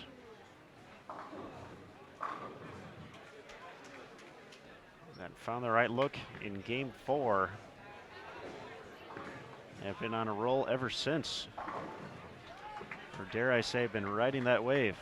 And found the right look in game 4. Have been on a roll ever since. Or dare I say, been riding that wave.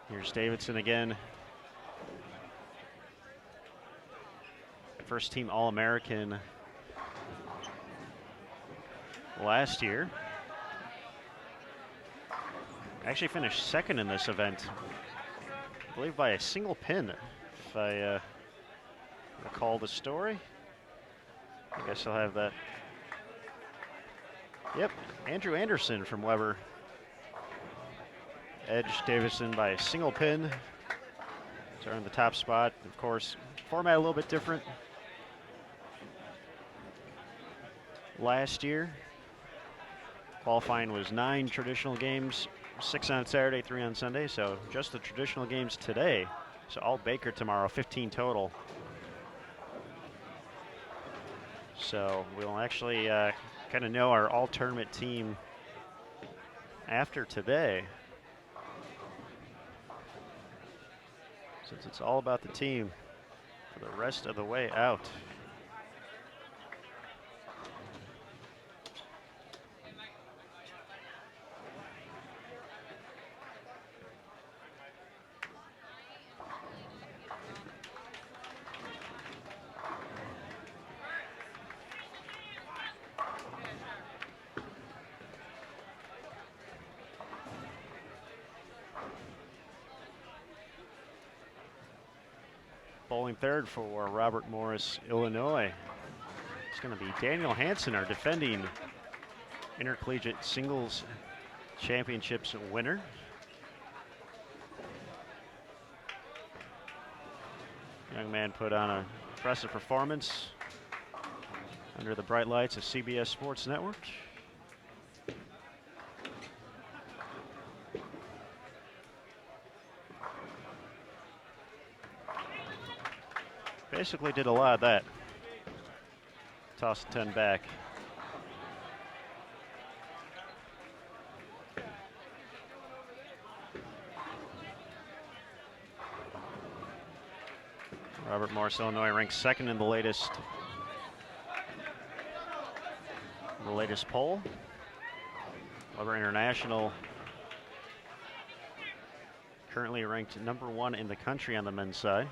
Here's Davidson again. First team All-American last year. Actually finished second in this event, I believe by a single pin, if I recall the story. I guess I'll have that. Yep, Andrew Anderson from Weber edged Davison by a single pin to earn the top spot. Of course, format a little bit different. Last year, qualifying was 9 traditional games, 6 on Saturday, 3 on Sunday. So just the traditional games today. So all Baker tomorrow, 15 total. So we'll actually kind of know our all-tournament team after today, since it's all about the team for the rest of the way out. Bowling third for Robert Morris, Illinois. It's going to be Daniel Hansen, our defending intercollegiate singles championships winner. Young man put on an impressive performance under the bright lights of CBS Sports Network. Basically did a lot of that. Toss the 10 back. Robert Morris, Illinois, ranks second in the latest poll. Weber International currently ranked number 1 in the country on the men's side.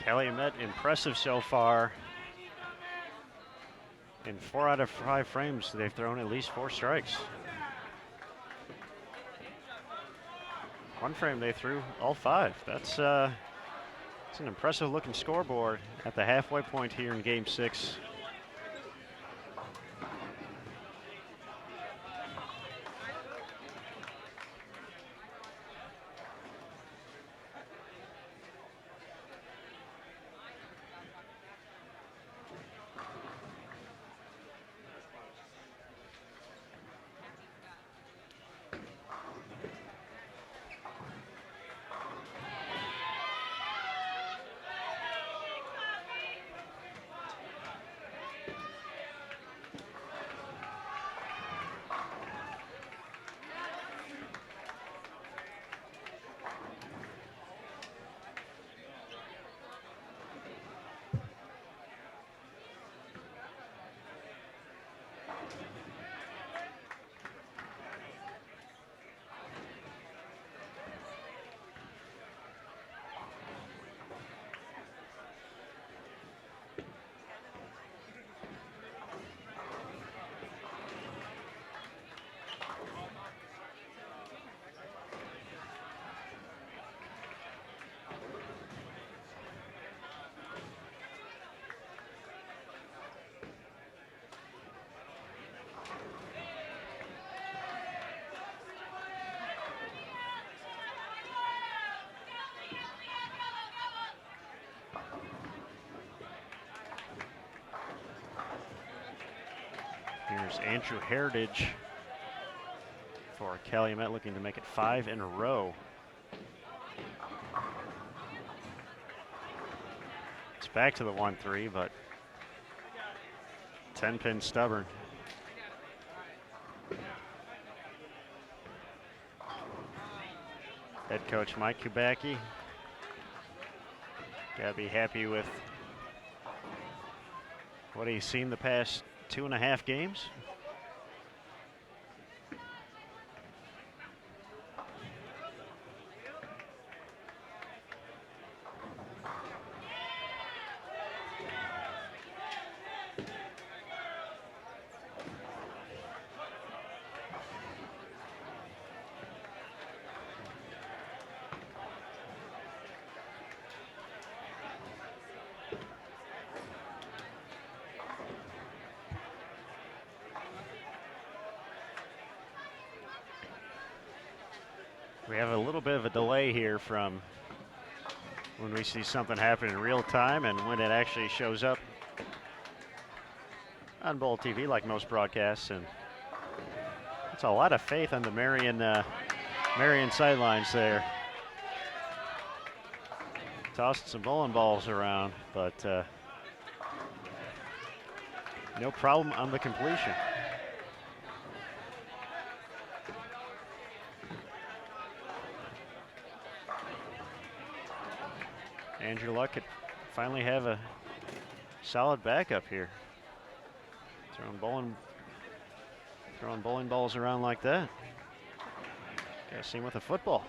Calumet impressive so far. In 4 out of 5 frames, they've thrown at least 4 strikes. One frame they threw all 5. That's an impressive looking scoreboard at the halfway point here in Game 6. Here's Andrew Heritage for Calumet, looking to make it 5 in a row. It's back to the 1-3, but 10-pin stubborn. Head coach Mike Kubacki. Gotta be happy with what he's seen the past 2.5 games. We have a little bit of a delay here from when we see something happen in real time and when it actually shows up on Bowl TV, like most broadcasts. And it's a lot of faith on the Marian sidelines there. Tossed some bowling balls around, but no problem on the completion. Andrew Luck could finally have a solid backup here. Throwing bowling balls around like that. Gotta see him with a football.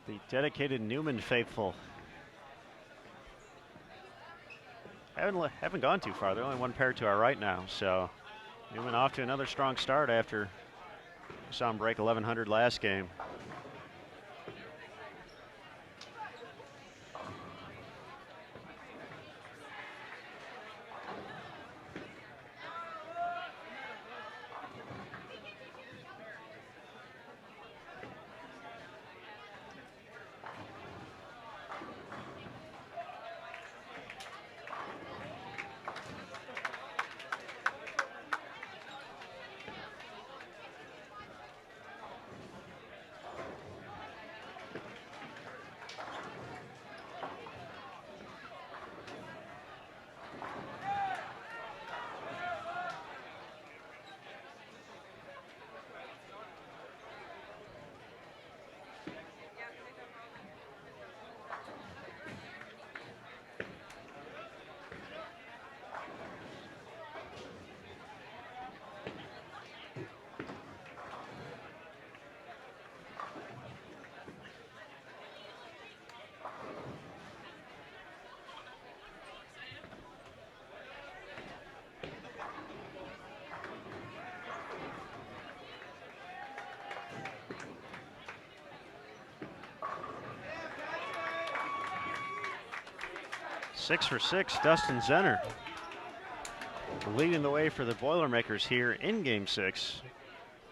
The dedicated Newman faithful haven't gone too far. They're only one pair to our right now. So Newman off to another strong start after we saw him break 1,100 last game. Six for six, Dustin Zenner leading the way for the Boilermakers here in Game 6.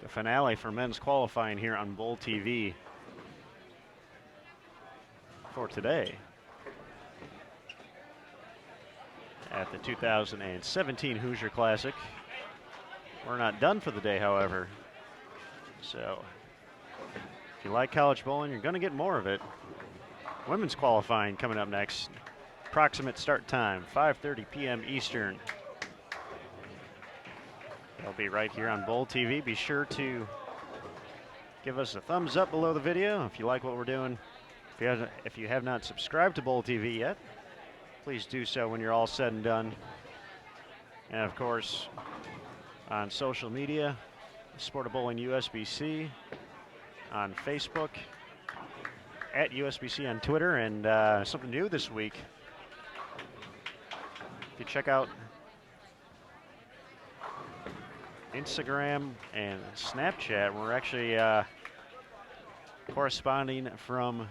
The finale for men's qualifying here on Bowl TV for today at the 2017 Hoosier Classic. We're not done for the day, however. So if you like college bowling, you're going to get more of it. Women's qualifying coming up next. Approximate start time, 5:30 p.m. Eastern. They'll be right here on Bowl TV. Be sure to give us a thumbs up below the video if you like what we're doing. If you have not subscribed to Bowl TV yet, please do so when you're all said and done. And of course, on social media, Sport of Bowling USBC on Facebook, at USBC on Twitter, and something new this week. If you check out Instagram and Snapchat, we're actually corresponding from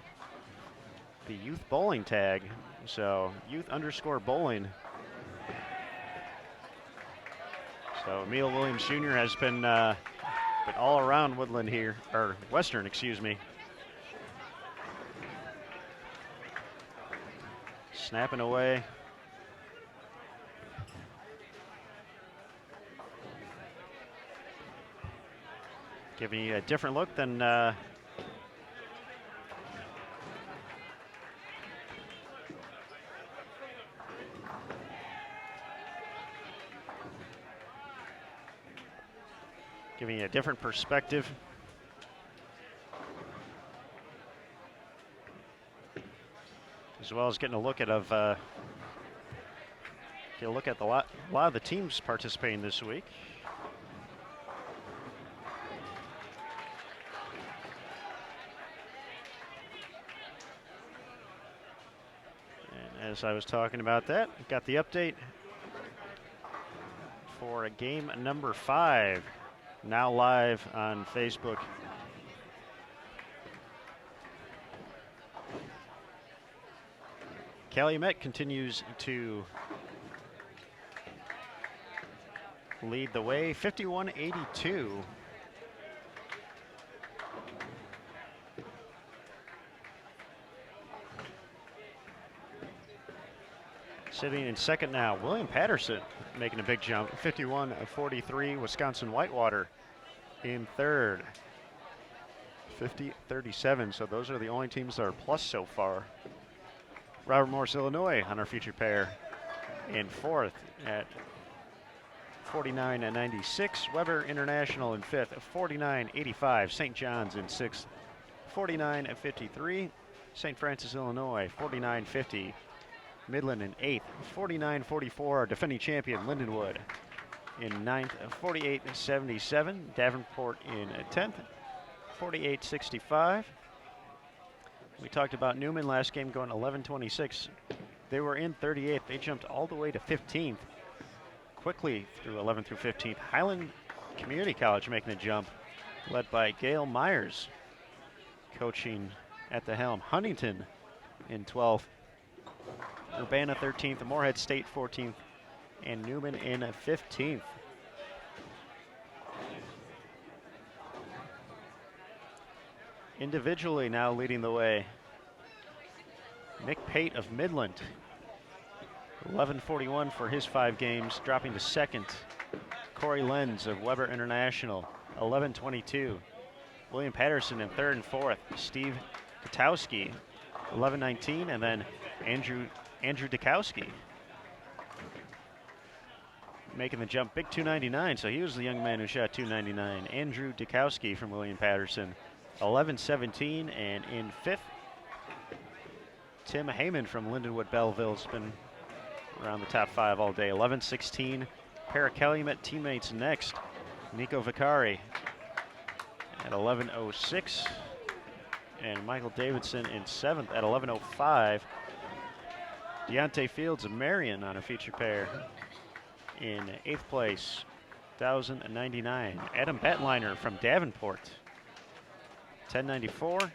the youth bowling tag. So youth_bowling. So Emil Williams Jr. has been all around Woodland here, or Western, excuse me. Snapping away. Giving you a different look than giving you a different perspective. As well as getting a look at a lot of the teams participating this week. As I was talking about that, got the update for game number 5, now live on Facebook. Calumet continues to lead the way, 51-82. Sitting in second now, William Paterson making a big jump, 51-43. Wisconsin-Whitewater in third, 50-37. So those are the only teams that are plus so far. Robert Morris, Illinois on our featured pair in fourth at 49-96. Weber International in fifth, 49-85. St. John's in sixth, 49-53. St. Francis, Illinois, 49-50. Midland in eighth, 49-44. Defending champion Lindenwood in ninth, 48-77. Davenport in 10th, 48-65. We talked about Newman last game going 11-26 They were in 38th. They jumped all the way to 15th, quickly through 11th through 15th. Highland Community College making a jump, led by Gail Myers, coaching at the helm. Huntington in 12th, Urbana 13th, Moorhead State 14th, and Newman in 15th. Individually now leading the way, Nick Pate of Midland, 11:41 for his 5 games, dropping to second. Corey Lenz of Weber International, 11:22. William Paterson in 3rd and 4th. Steve Katowski, 11:19, and then Andrew Dukowski making the jump, big 299. So he was the young man who shot 299. Andrew Dukowski from William Paterson, 11:17, and in 5th, Tim Heyman from Lindenwood Belleville's been around the top 5 all day. 11:16. Pair of Calumet teammates next. Nico Vicari at 11:06, and Michael Davidson in 7th at 11:05. Deontay Fields of Marian on a feature pair in 8th place, 1,099. Adam Batliner from Davenport, 1094.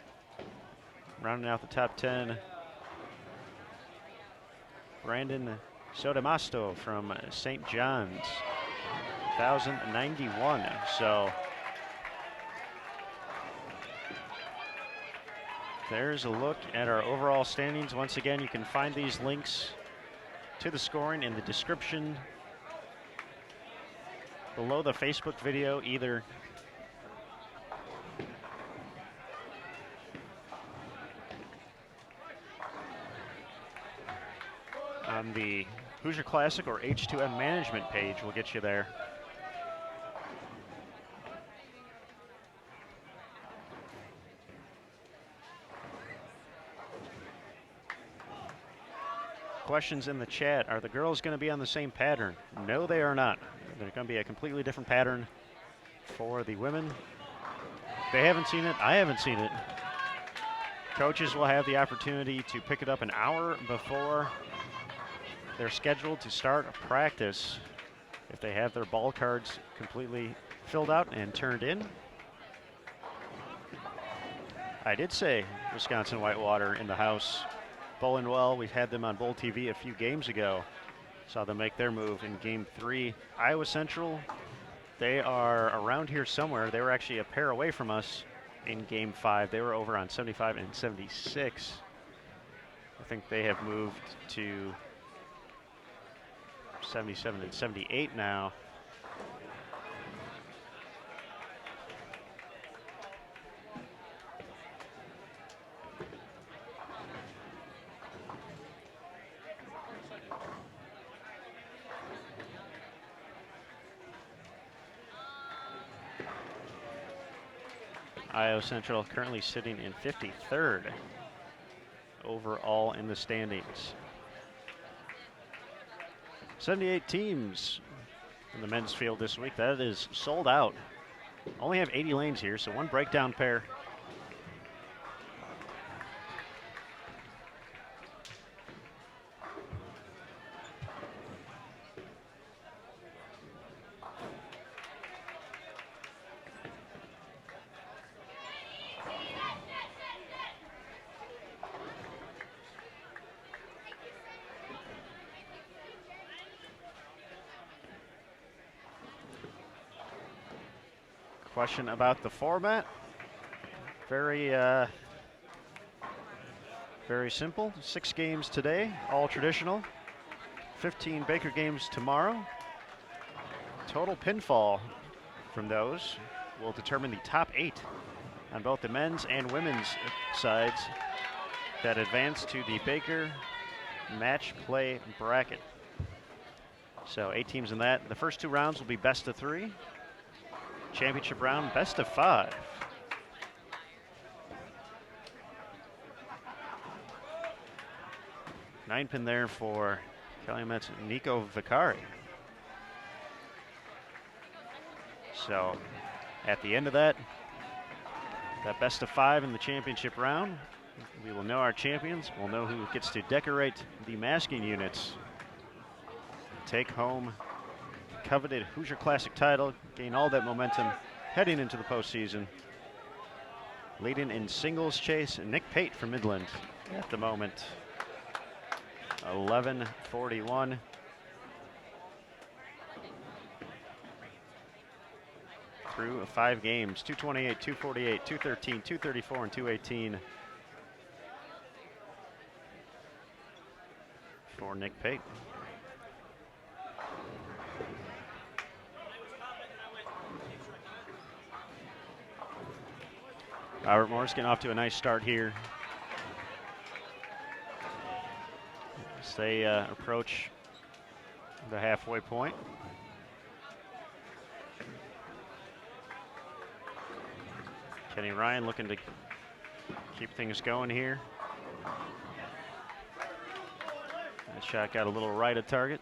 Rounding out the top 10, Brandon Sodamasto from St. John's, 1,091. So there's a look at our overall standings. Once again, you can find these links to the scoring in the description below the Facebook video, either on the Hoosier Classic or H2M management page will get you there. Questions in the chat. Are the girls going to be on the same pattern? No, they are not. They're going to be a completely different pattern for the women. They haven't seen it. I haven't seen it. Coaches will have the opportunity to pick it up an hour before they're scheduled to start a practice if they have their ball cards completely filled out and turned in. I did say Wisconsin-Whitewater in the house. Bowling well. We've had them on Bowl TV a few games ago. Saw them make their move in Game 3. Iowa Central, they are around here somewhere. They were actually a pair away from us in Game 5. They were over on 75 and 76. I think they have moved to 77 and 78 now. Iowa Central currently sitting in 53rd overall in the standings. 78 teams in the men's field this week. That is sold out. Only have 80 lanes here, so one breakdown pair. Question about the format. Very simple. 6 games today, all traditional. 15 Baker games tomorrow. Total pinfall from those will determine the top 8 on both the men's and women's sides that advance to the Baker match play bracket. So 8 teams in that. The first 2 rounds will be best of 3. Championship round, best of 5. Nine pin there for Calumet's Nico Vicari. So at the end of that best of 5 in the championship round We will know our champions. We'll know who gets to decorate the masking units. Take home the coveted Hoosier Classic title, gain all that momentum heading into the postseason. Leading in singles chase, Nick Pate from Midland at the moment. 11:41. Through 5 games, 228, 248, 213, 234, and 218 for Nick Pate. Robert Morris getting off to a nice start here as they approach the halfway point. Kenny Ryan looking to keep things going here. That shot got a little right of target.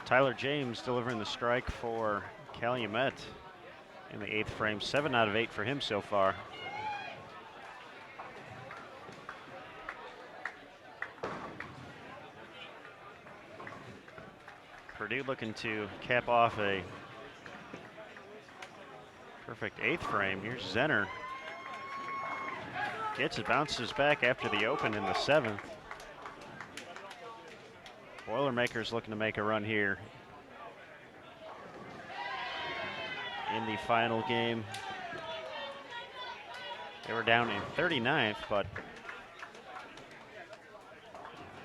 Tyler James delivering the strike for Calumet in the 8th frame. 7 out of 8 for him so far. Purdue looking to cap off a perfect 8th frame. Here's Zenner. Gets it, bounces back after the open in the 7th. Boilermakers looking to make a run here in the final game. They were down in 39th, but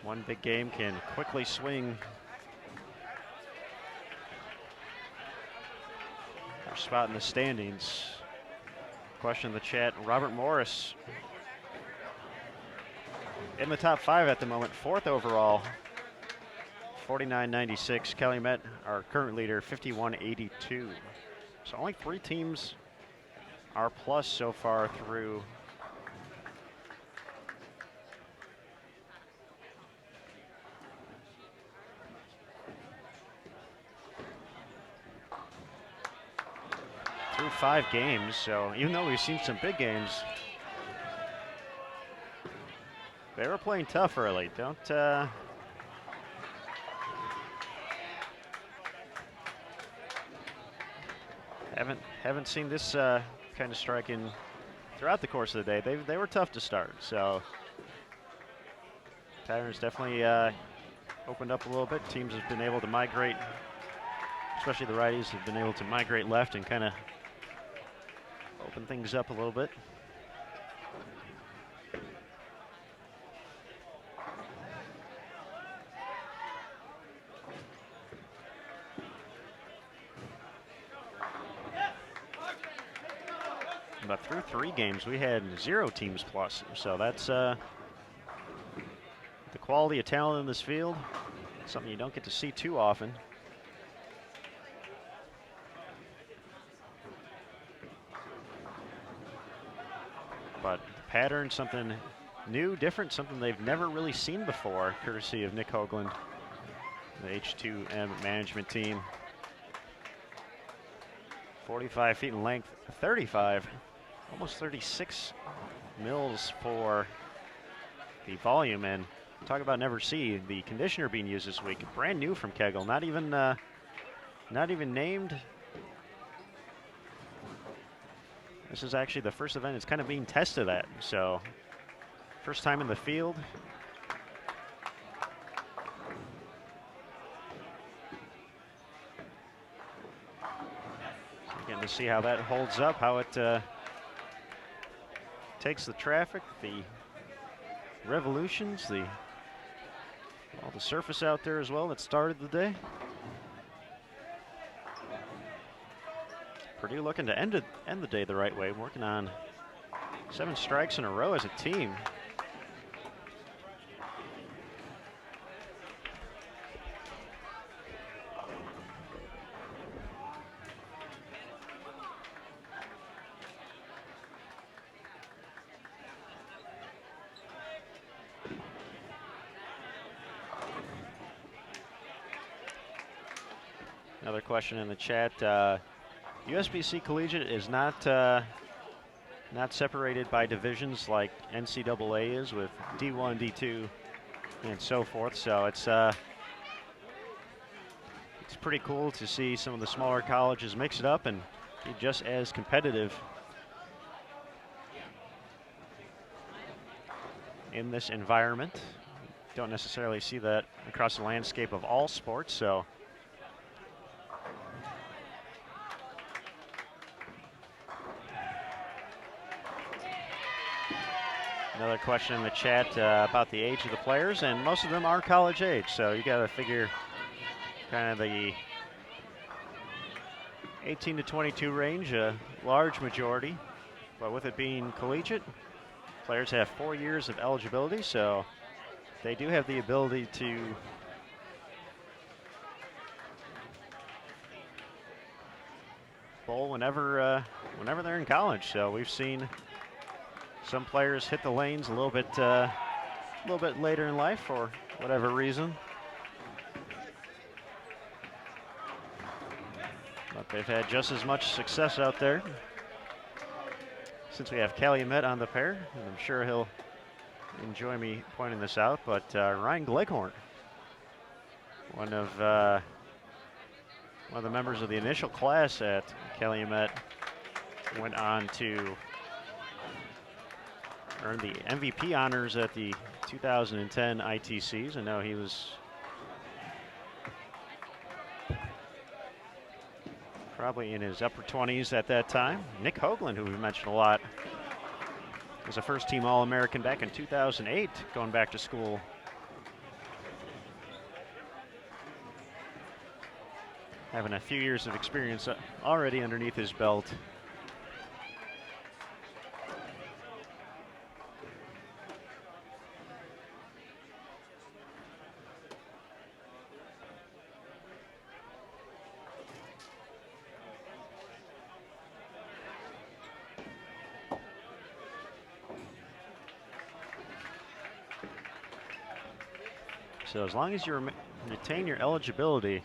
one big game can quickly swing their spot in the standings. Question in the chat, Robert Morris in the top 5 at the moment, 4th overall. 49.96. Calumet, our current leader, 51.82. So only 3 teams are plus so far through through 5 games. So even though we've seen some big games, they were playing tough early. Haven't seen this kind of striking throughout the course of the day. They were tough to start, so patterns definitely opened up a little bit. Teams have been able to migrate, especially the righties have been able to migrate left and kind of open things up a little bit. But through 3 games, we had 0 teams plus. So that's the quality of talent in this field. Something you don't get to see too often. But the pattern, something new, different, something they've never really seen before, courtesy of Nick Hoagland, the H2M management team. 45 feet in length, 35. Almost 36 mils for the volume, and talk about never see the conditioner being used this week, brand new from Kegel, not even named. This is actually the first event it's kind of being tested at, so First time in the field. Getting to see how that holds up, how it takes the traffic, the revolutions, all the surface out there as well that started the day. Purdue looking to end the day the right way, working on 7 strikes in a row as a team. Another question in the chat. USBC Collegiate is not separated by divisions like NCAA is with D1, D2, and so forth. So it's pretty cool to see some of the smaller colleges mix it up and be just as competitive in this environment. Don't necessarily see that across the landscape of all sports. So. Another question in the chat about the age of the players, and most of them are college age, so you got to figure kind of the 18 to 22 range, a large majority. But with it being collegiate, players have 4 years of eligibility, so they do have the ability to bowl whenever they're in college. So we've seen some players hit the lanes a little bit later in life for whatever reason. But they've had just as much success out there. Since we have Calumet on the pair, and I'm sure he'll enjoy me pointing this out, but Ryan Gleghorn, one of the members of the initial class at Calumet, went on to earned the MVP honors at the 2010 ITCs. I know he was probably in his upper 20s at that time. Nick Hoagland, who we've mentioned a lot, was a first-team All-American back in 2008, going back to school. Having a few years of experience already underneath his belt. So as long as you retain your eligibility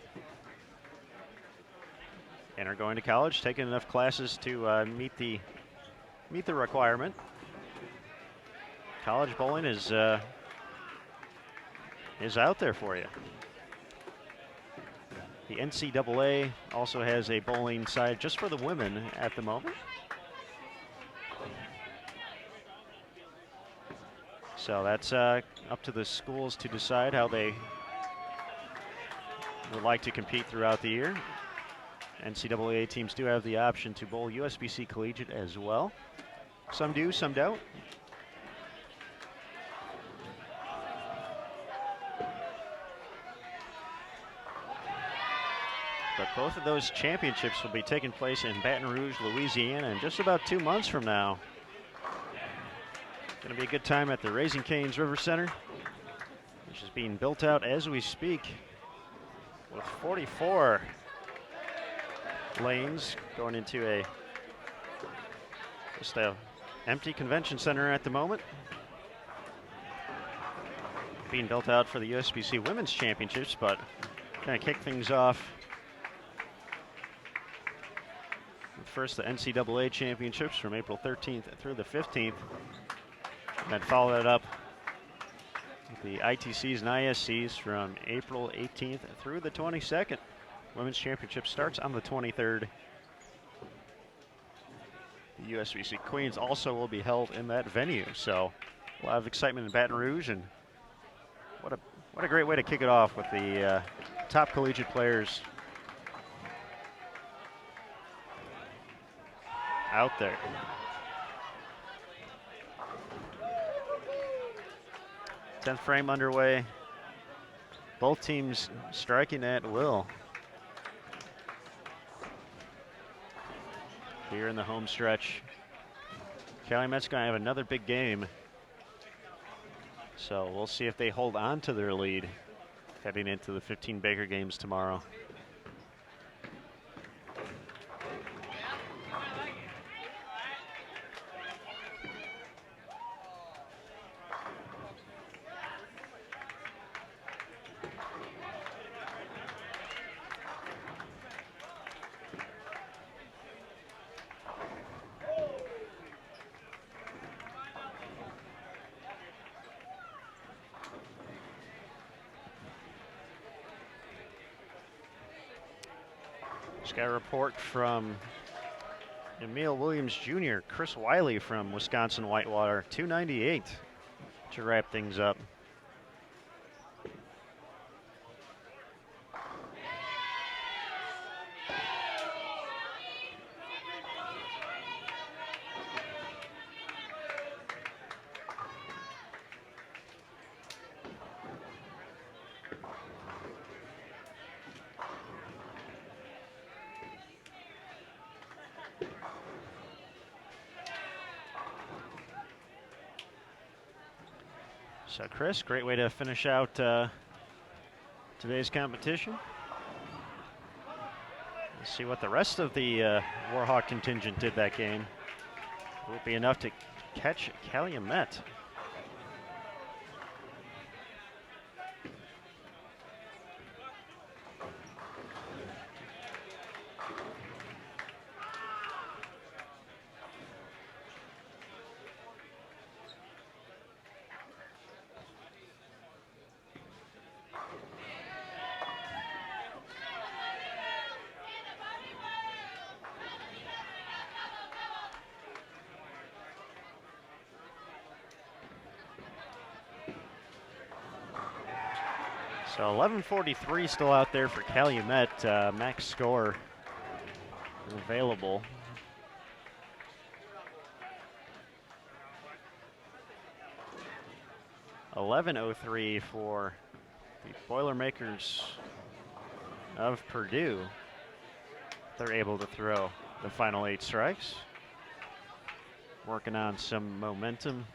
and are going to college, taking enough classes to meet the requirement, college bowling is out there for you. The NCAA also has a bowling side just for the women at the moment. So that's up to the schools to decide how they would like to compete throughout the year. NCAA teams do have the option to bowl USBC Collegiate as well. Some do, some don't. But both of those championships will be taking place in Baton Rouge, Louisiana, in just about 2 months from now. Going to be a good time at the Raising Cane's River Center, which is being built out as we speak with 44 lanes going into just a empty convention center at the moment. Being built out for the USBC Women's Championships, but going to kick things off with first the NCAA Championships from April 13th through the 15th. And then follow that up with the ITCs and ISCs from April 18th through the 22nd. Women's Championship starts on the 23rd. The USBC Queens also will be held in that venue. So A lot of excitement in Baton Rouge, and what a great way to kick it off with the top collegiate players out there. Tenth frame underway. Both teams striking at will here in the home stretch. Calumet's going to have another big game, so we'll see if they hold on to their lead heading into the 15 Baker games tomorrow. Just got a report from Emil Williams Jr., Chris Wiley from Wisconsin-Whitewater, 298 to wrap things up. So Chris, great way to finish out today's competition. Let's see what the rest of the Warhawk contingent did that game. Will it be enough to catch Calumet? So 11:43 still out there for Calumet. Max score available. .11:03 for the Boilermakers of Purdue. They're able to throw the final 8 strikes. Working on some momentum.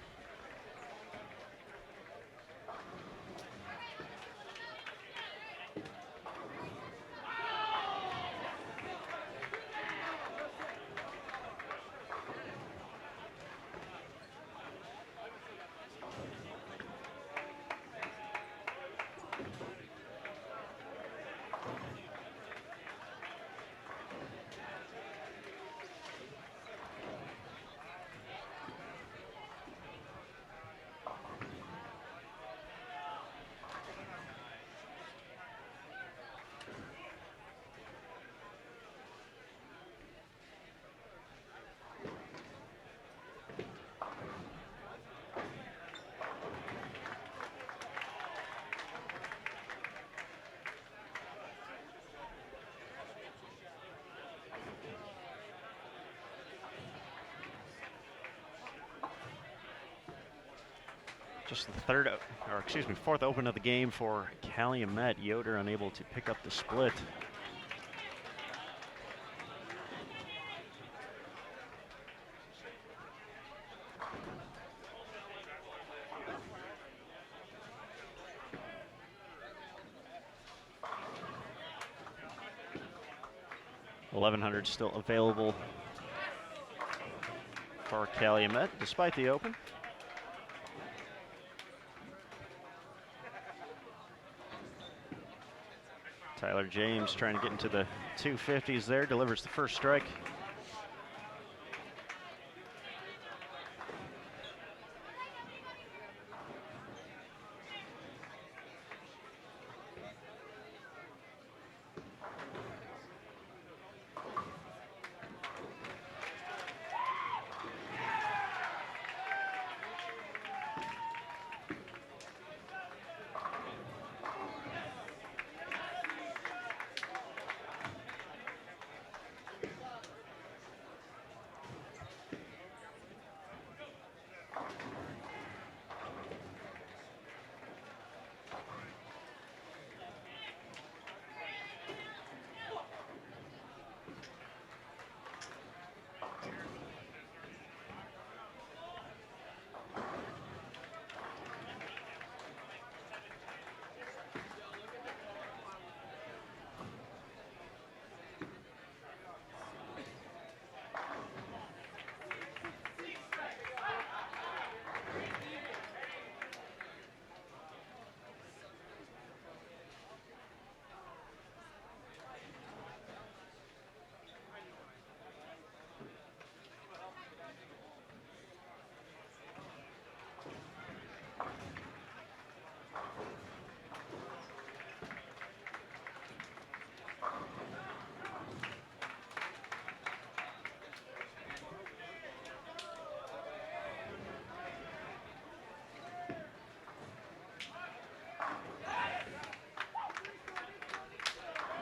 Just the fourth open of the game for Calumet. Yoder unable to pick up the split. $1,100 still available for Calumet despite the open. Tyler James trying to get into the 250s there, delivers the first strike.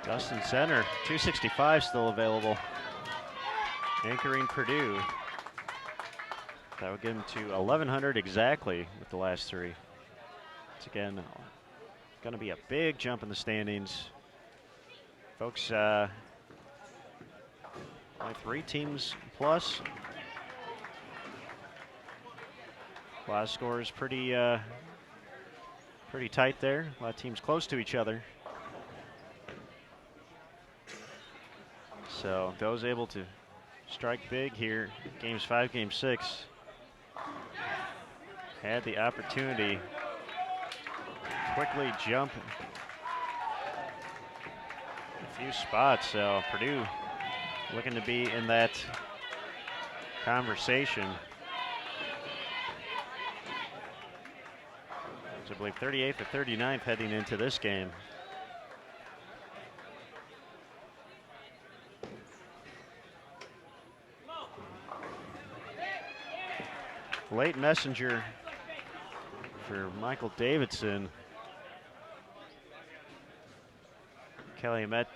Dustin Center, 265 still available. Anchoring Purdue. That would get him to 1,100 exactly with the last three. It's again going to be a big jump in the standings. Folks, only 3 teams plus. A lot of scores pretty tight there. A lot of teams close to each other. So those able to strike big here, games 5, game 6, had the opportunity to quickly jump a few spots. So Purdue looking to be in that conversation. I believe 38th or 39th heading into this game. Late messenger for Michael Davidson. Calumet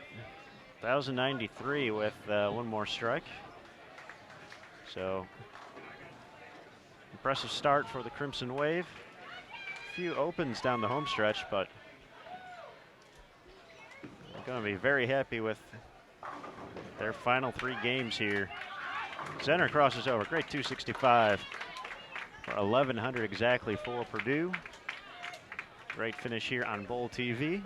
1,093 with one more strike. So impressive start for the Crimson Wave. Few opens down the home stretch, but they're going to be very happy with their final 3 games here. Center crosses over, great 265 for 1,100 exactly for Purdue. Great finish here on Bowl TV.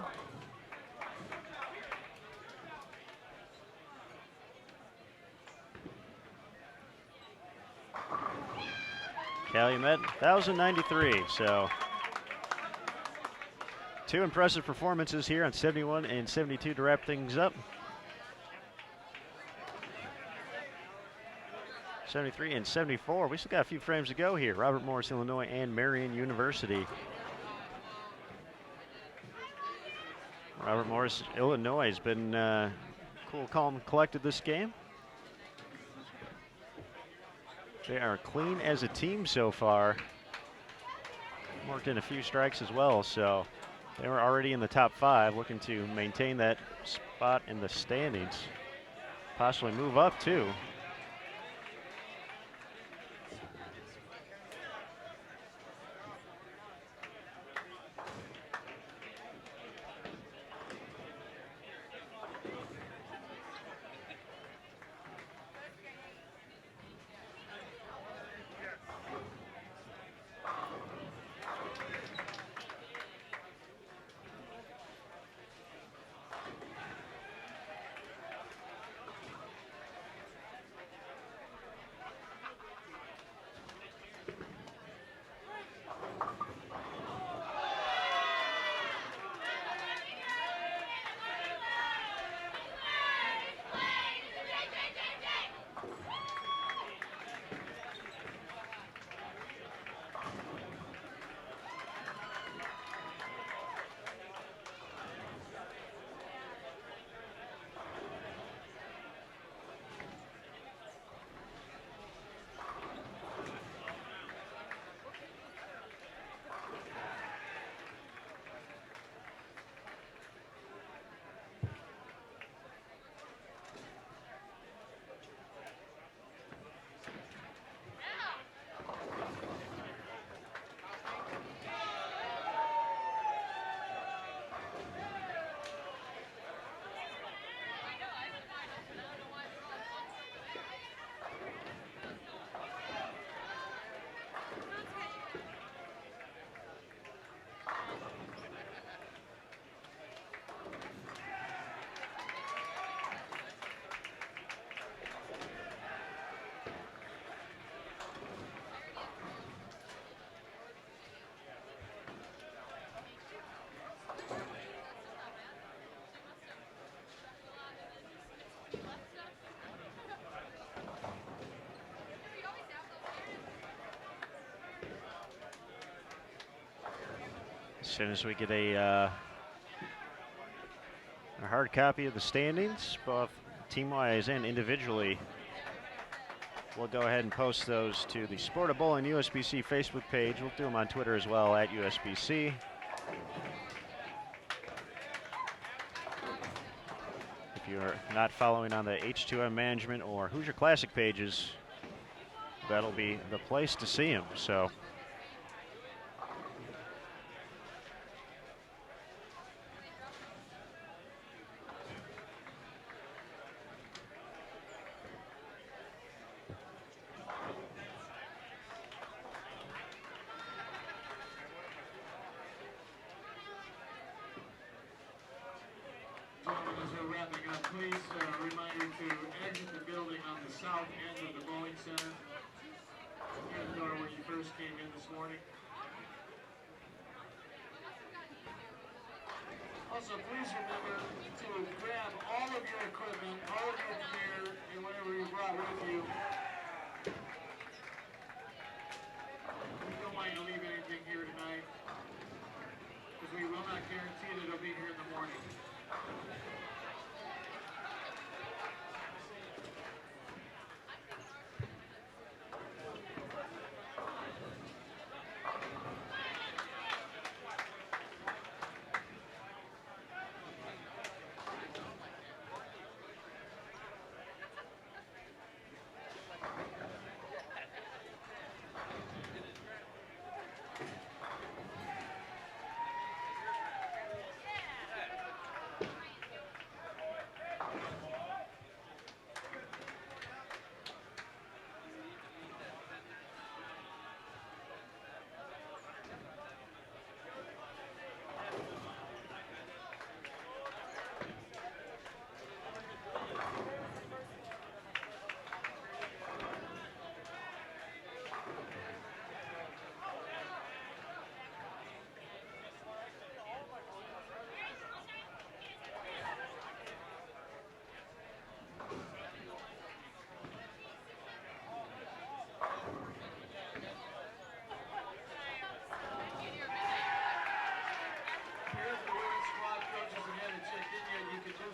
Calumet 1,093, so 2 impressive performances here on 71 and 72 to wrap things up. 73 and 74. We still got a few frames to go here. Robert Morris, Illinois, and Marian University. Robert Morris, Illinois has been cool, calm, collected this game. They are clean as a team so far. Worked in a few strikes as well, so they were already in the top 5, looking to maintain that spot in the standings. Possibly move up too. As soon as we get a hard copy of the standings, both team-wise and individually, we'll go ahead and post those to the Sport of Bowling USBC Facebook page. We'll do them on Twitter as well, at USBC. If you're not following on the H2M Management or Hoosier Classic pages, that'll be the place to see him. So Gentlemen, as we're wrapping up, please reminder to exit the building on the south end of the bowling center. Near the door where you first came in this morning. Also, please remember to grab all of your equipment, all of your gear, and whatever you brought with you. We don't want you to leave anything here tonight, because we will not guarantee that it'll be here in the morning.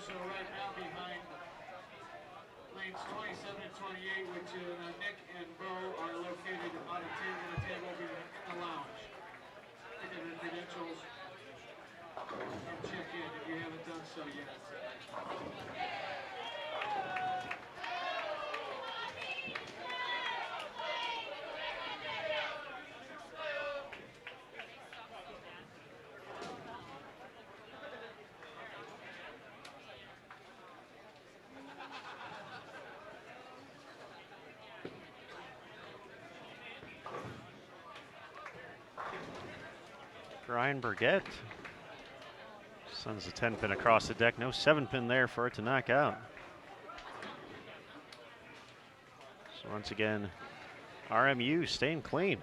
So right now behind lanes 27 and 28, which Nick and Bo are located on a table in the lounge. Look at their credentials and check in if you haven't done so yet. Ryan Burgett sends a 10-pin across the deck. No 7-pin there for it to knock out. So once again, RMU staying clean.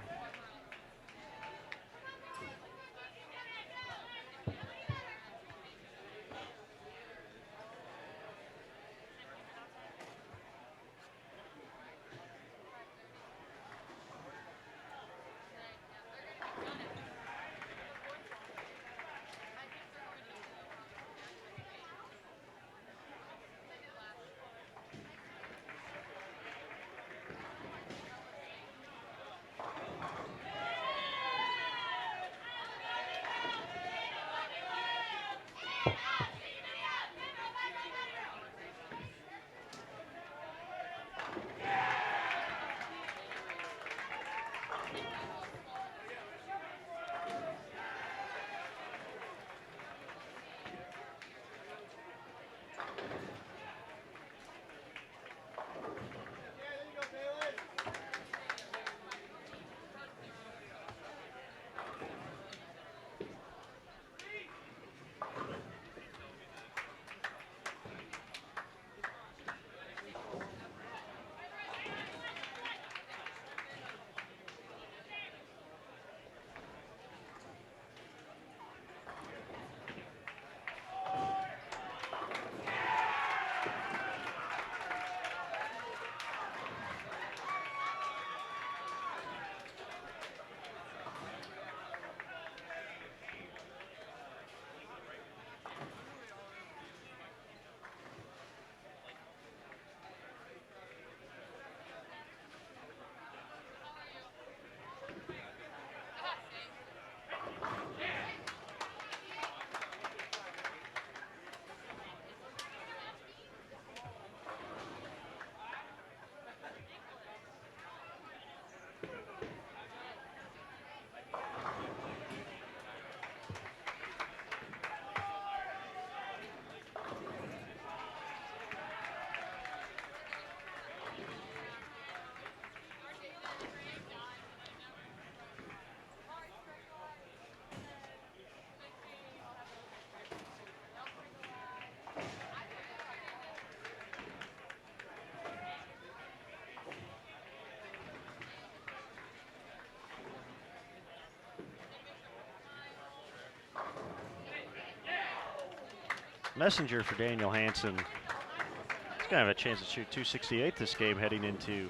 messenger for Daniel Hansen. He's going to have a chance to shoot 268 this game heading into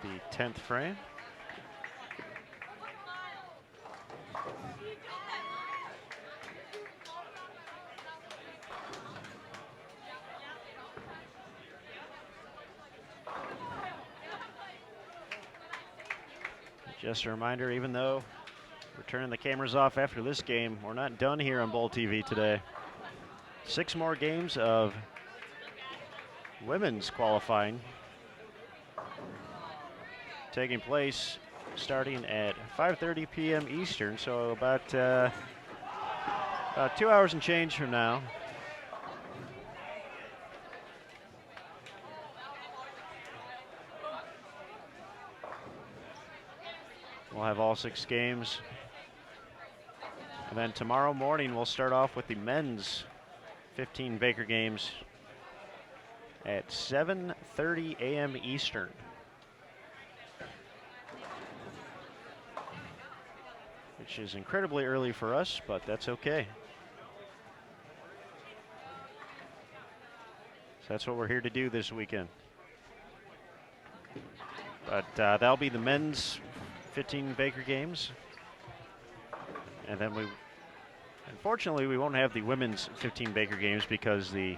the 10th frame. Just a reminder, even though we're turning the cameras off after this game, we're not done here on Bowl TV today. 6 more games of women's qualifying taking place starting at 5:30 p.m. Eastern, so about 2 hours and change from now. We'll have all 6 games. And then tomorrow morning we'll start off with the men's 15 Baker games at 7:30 a.m. Eastern. Which is incredibly early for us, but that's okay. So that's what we're here to do this weekend. But that'll be the men's 15 Baker games. And then unfortunately, we won't have the women's 15 Baker games because the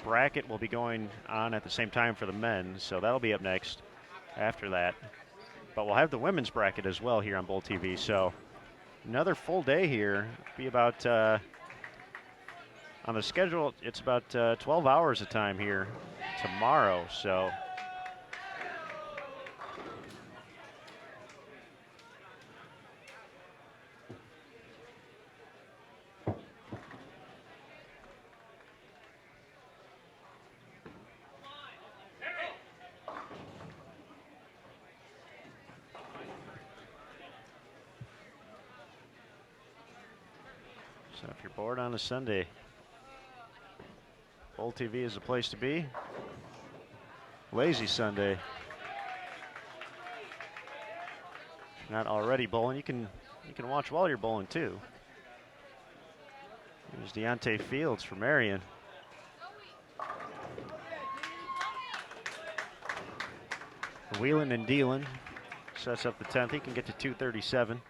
bracket will be going on at the same time for the men. So that'll be up next after that. But we'll have the women's bracket as well here on Bowl TV. So another full day here. Be about, on the schedule, it's about 12 hours of time here tomorrow. So if you're bored on a Sunday, Bowl TV is the place to be. Lazy Sunday. If you're not already bowling, you can watch while you're bowling too. There's Deontay Fields for Marian. Wheeling and dealing sets up the 10th. He can get to 237.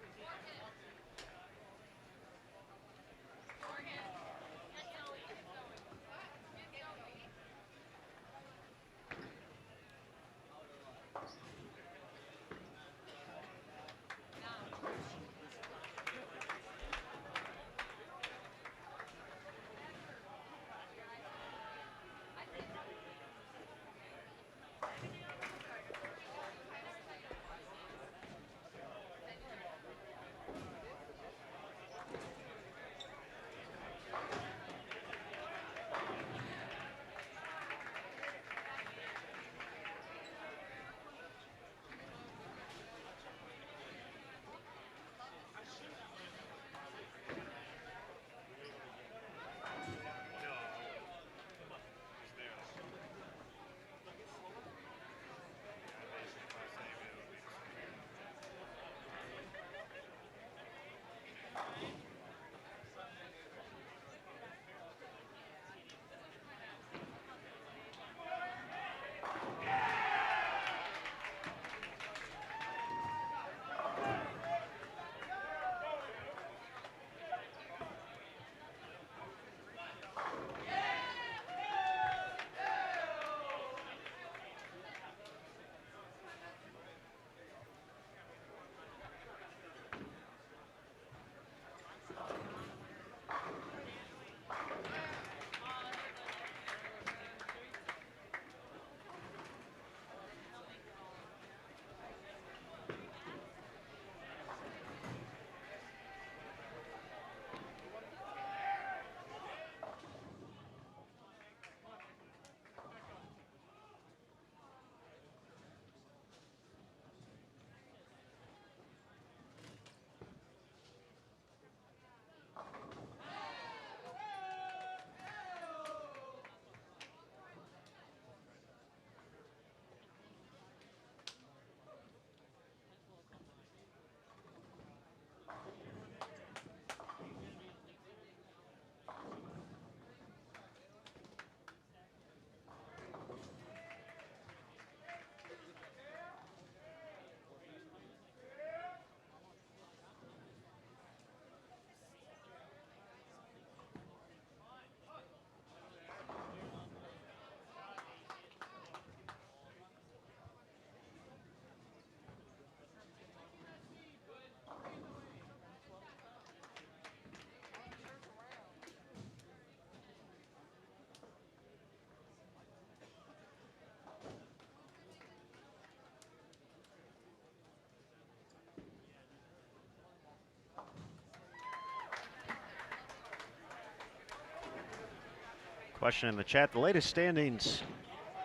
Question in the chat. The latest standings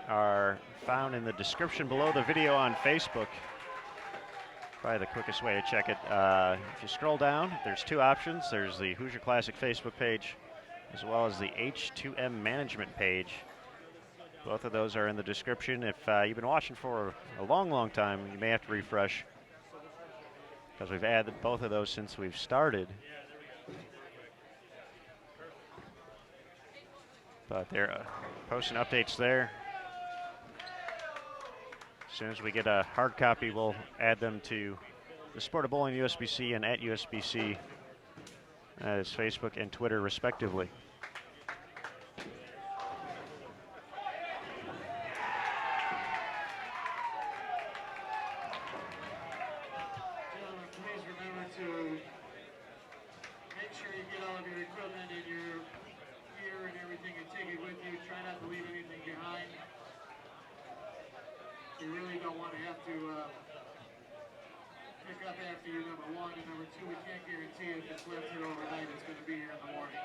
are found in the description below the video on Facebook. Probably the quickest way to check it. If you scroll down, there's two options. There's the Hoosier Classic Facebook page, as well as the H2M management page. Both of those are in the description. If you've been watching for a long, long time, you may have to refresh, because we've added both of those since we've started. But they're posting updates there. As soon as we get a hard copy, we'll add them to the Sport of Bowling USBC and at USBC. That is Facebook and Twitter, respectively. Gentlemen, please remember to make sure you get all of your equipment and your gear and everything and take it with you. Try not to leave anything behind. You really don't want to have to pick up after you, number one. And number two, we can't guarantee if it's left here overnight, it's going to be here in the morning.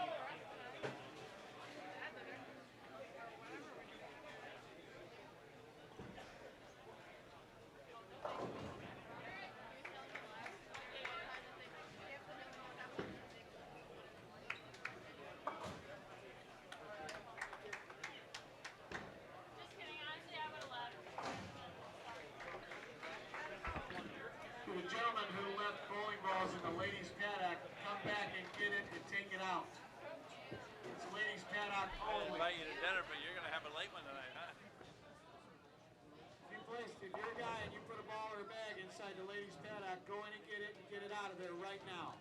The gentleman who left bowling balls in the ladies' paddock, come back and get it and take it out. It's ladies' paddock I'll only. invite you to dinner, but you're going to have a late one tonight, huh? If you're a guy and you put a ball or a bag inside the ladies' paddock, go in and get it out of there right now.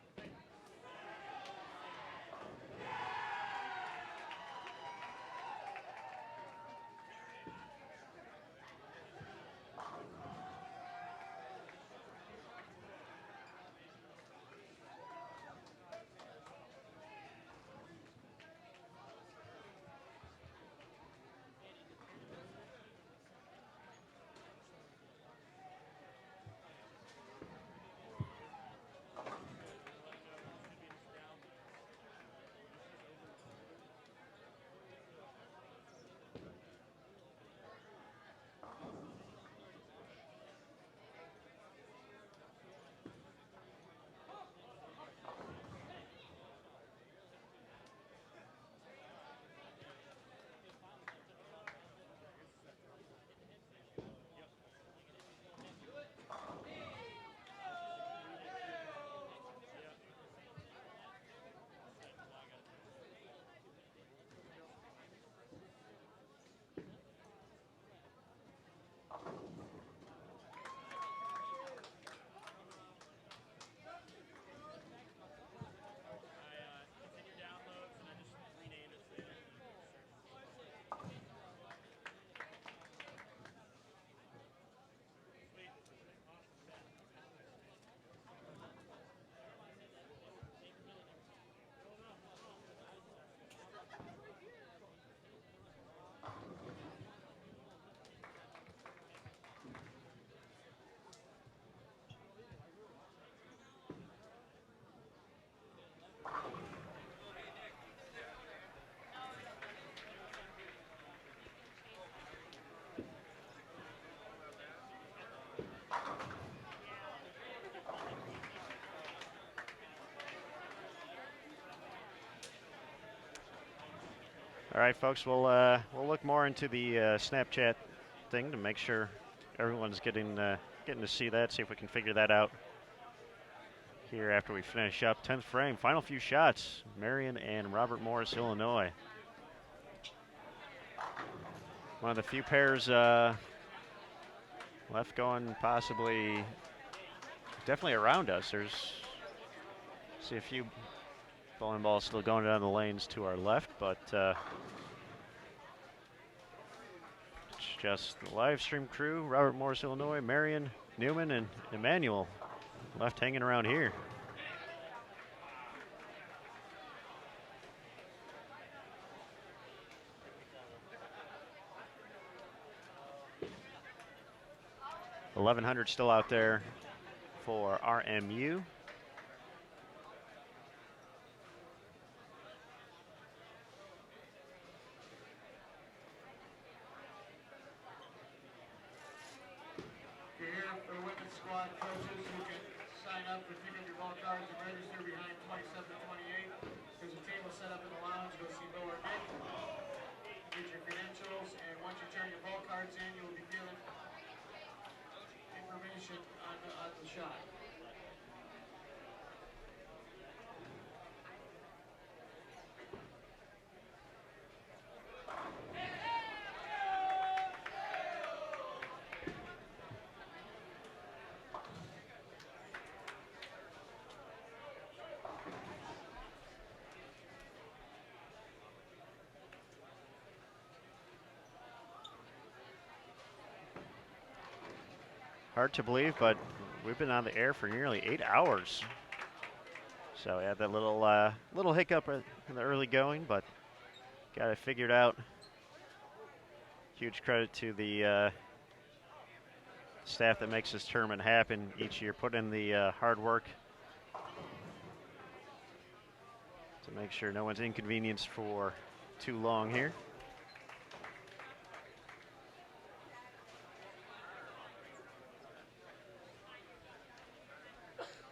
All right, folks, we'll look more into the Snapchat thing to make sure everyone's getting to see that, see if we can figure that out here after we finish up. 10th frame, final few shots, Marian and Robert Morris, Illinois. One of the few pairs left going possibly definitely around us. See a few bowling balls still going down the lanes to our left, but it's just the live stream crew, Robert Morris, Illinois, Marian, Newman, and Emmanuel left hanging around here. $1,100 still out there for RMU. to pick up your ball cards and register behind 2728. There's a table set up in the lounge. Go see Bill or Nick. Get your credentials, and once you turn your ball cards in, you will be given information on the shot. Hard to believe, but we've been on the air for nearly 8 hours. So we had that little hiccup in the early going, but got it figured out. Huge credit to the staff that makes this tournament happen each year. Put in the hard work to make sure no one's inconvenienced for too long here.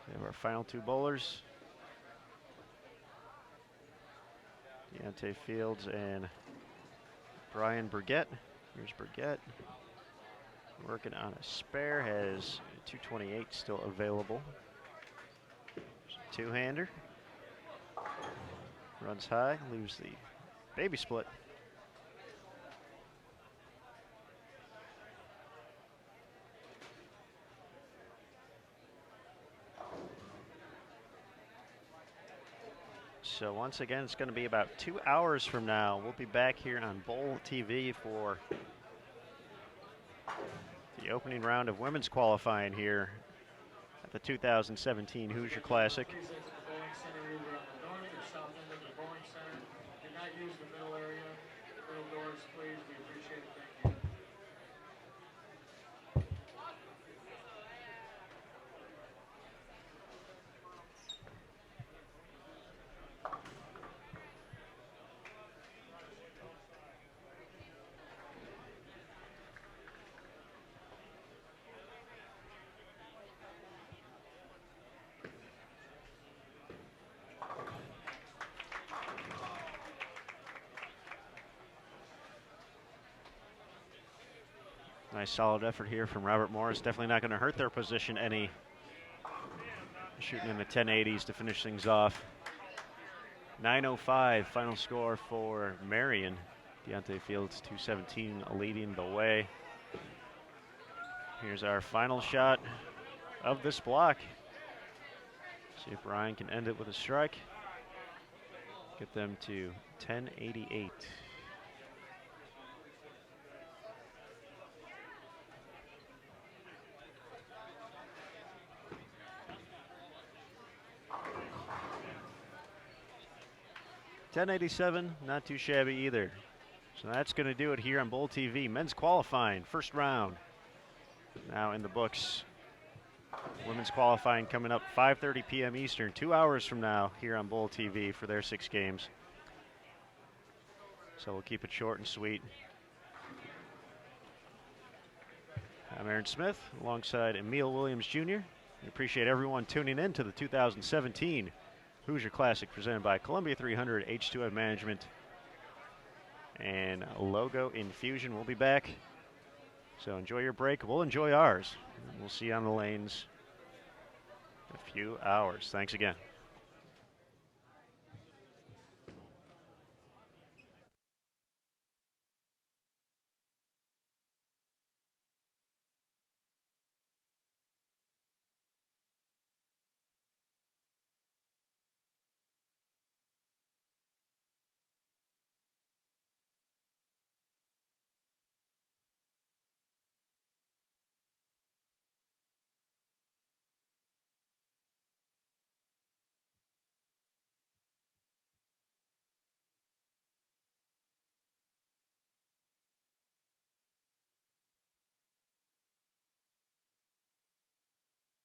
We have our final two bowlers, Deontay Fields and Brian Burgett. Here's Burgett working on a spare, has a 228 still available. Two-hander, runs high, leaves the baby split. So once again, it's going to be about 2 hours from now. We'll be back here on Bowl TV for the opening round of women's qualifying here at the 2017 Hoosier Classic. Please exit the bowling center either on the north or south end of the bowling center. Do not use the middle area. Middle doors, please. We appreciate it. Thank you. Nice solid effort here from Robert Morris. Definitely not going to hurt their position any. Shooting in the 1080s to finish things off. 9:05 final score for Marian. Deontay Fields 217 leading the way. Here's our final shot of this block. See if Brian can end it with a strike. Get them to 1088. .1087, not too shabby either. So that's going to do it here on Bowl TV. Men's qualifying, first round. Now in the books. Women's qualifying coming up 5:30 p.m. Eastern, 2 hours from now here on Bowl TV for their 6 games. So we'll keep it short and sweet. I'm Aaron Smith alongside Emil Williams Jr. We appreciate everyone tuning in to the 2017 Hoosier Classic presented by Columbia 300, H2M Management, and Logo Infusion. We'll be back. So enjoy your break. We'll enjoy ours. We'll see you on the lanes in a few hours. Thanks again.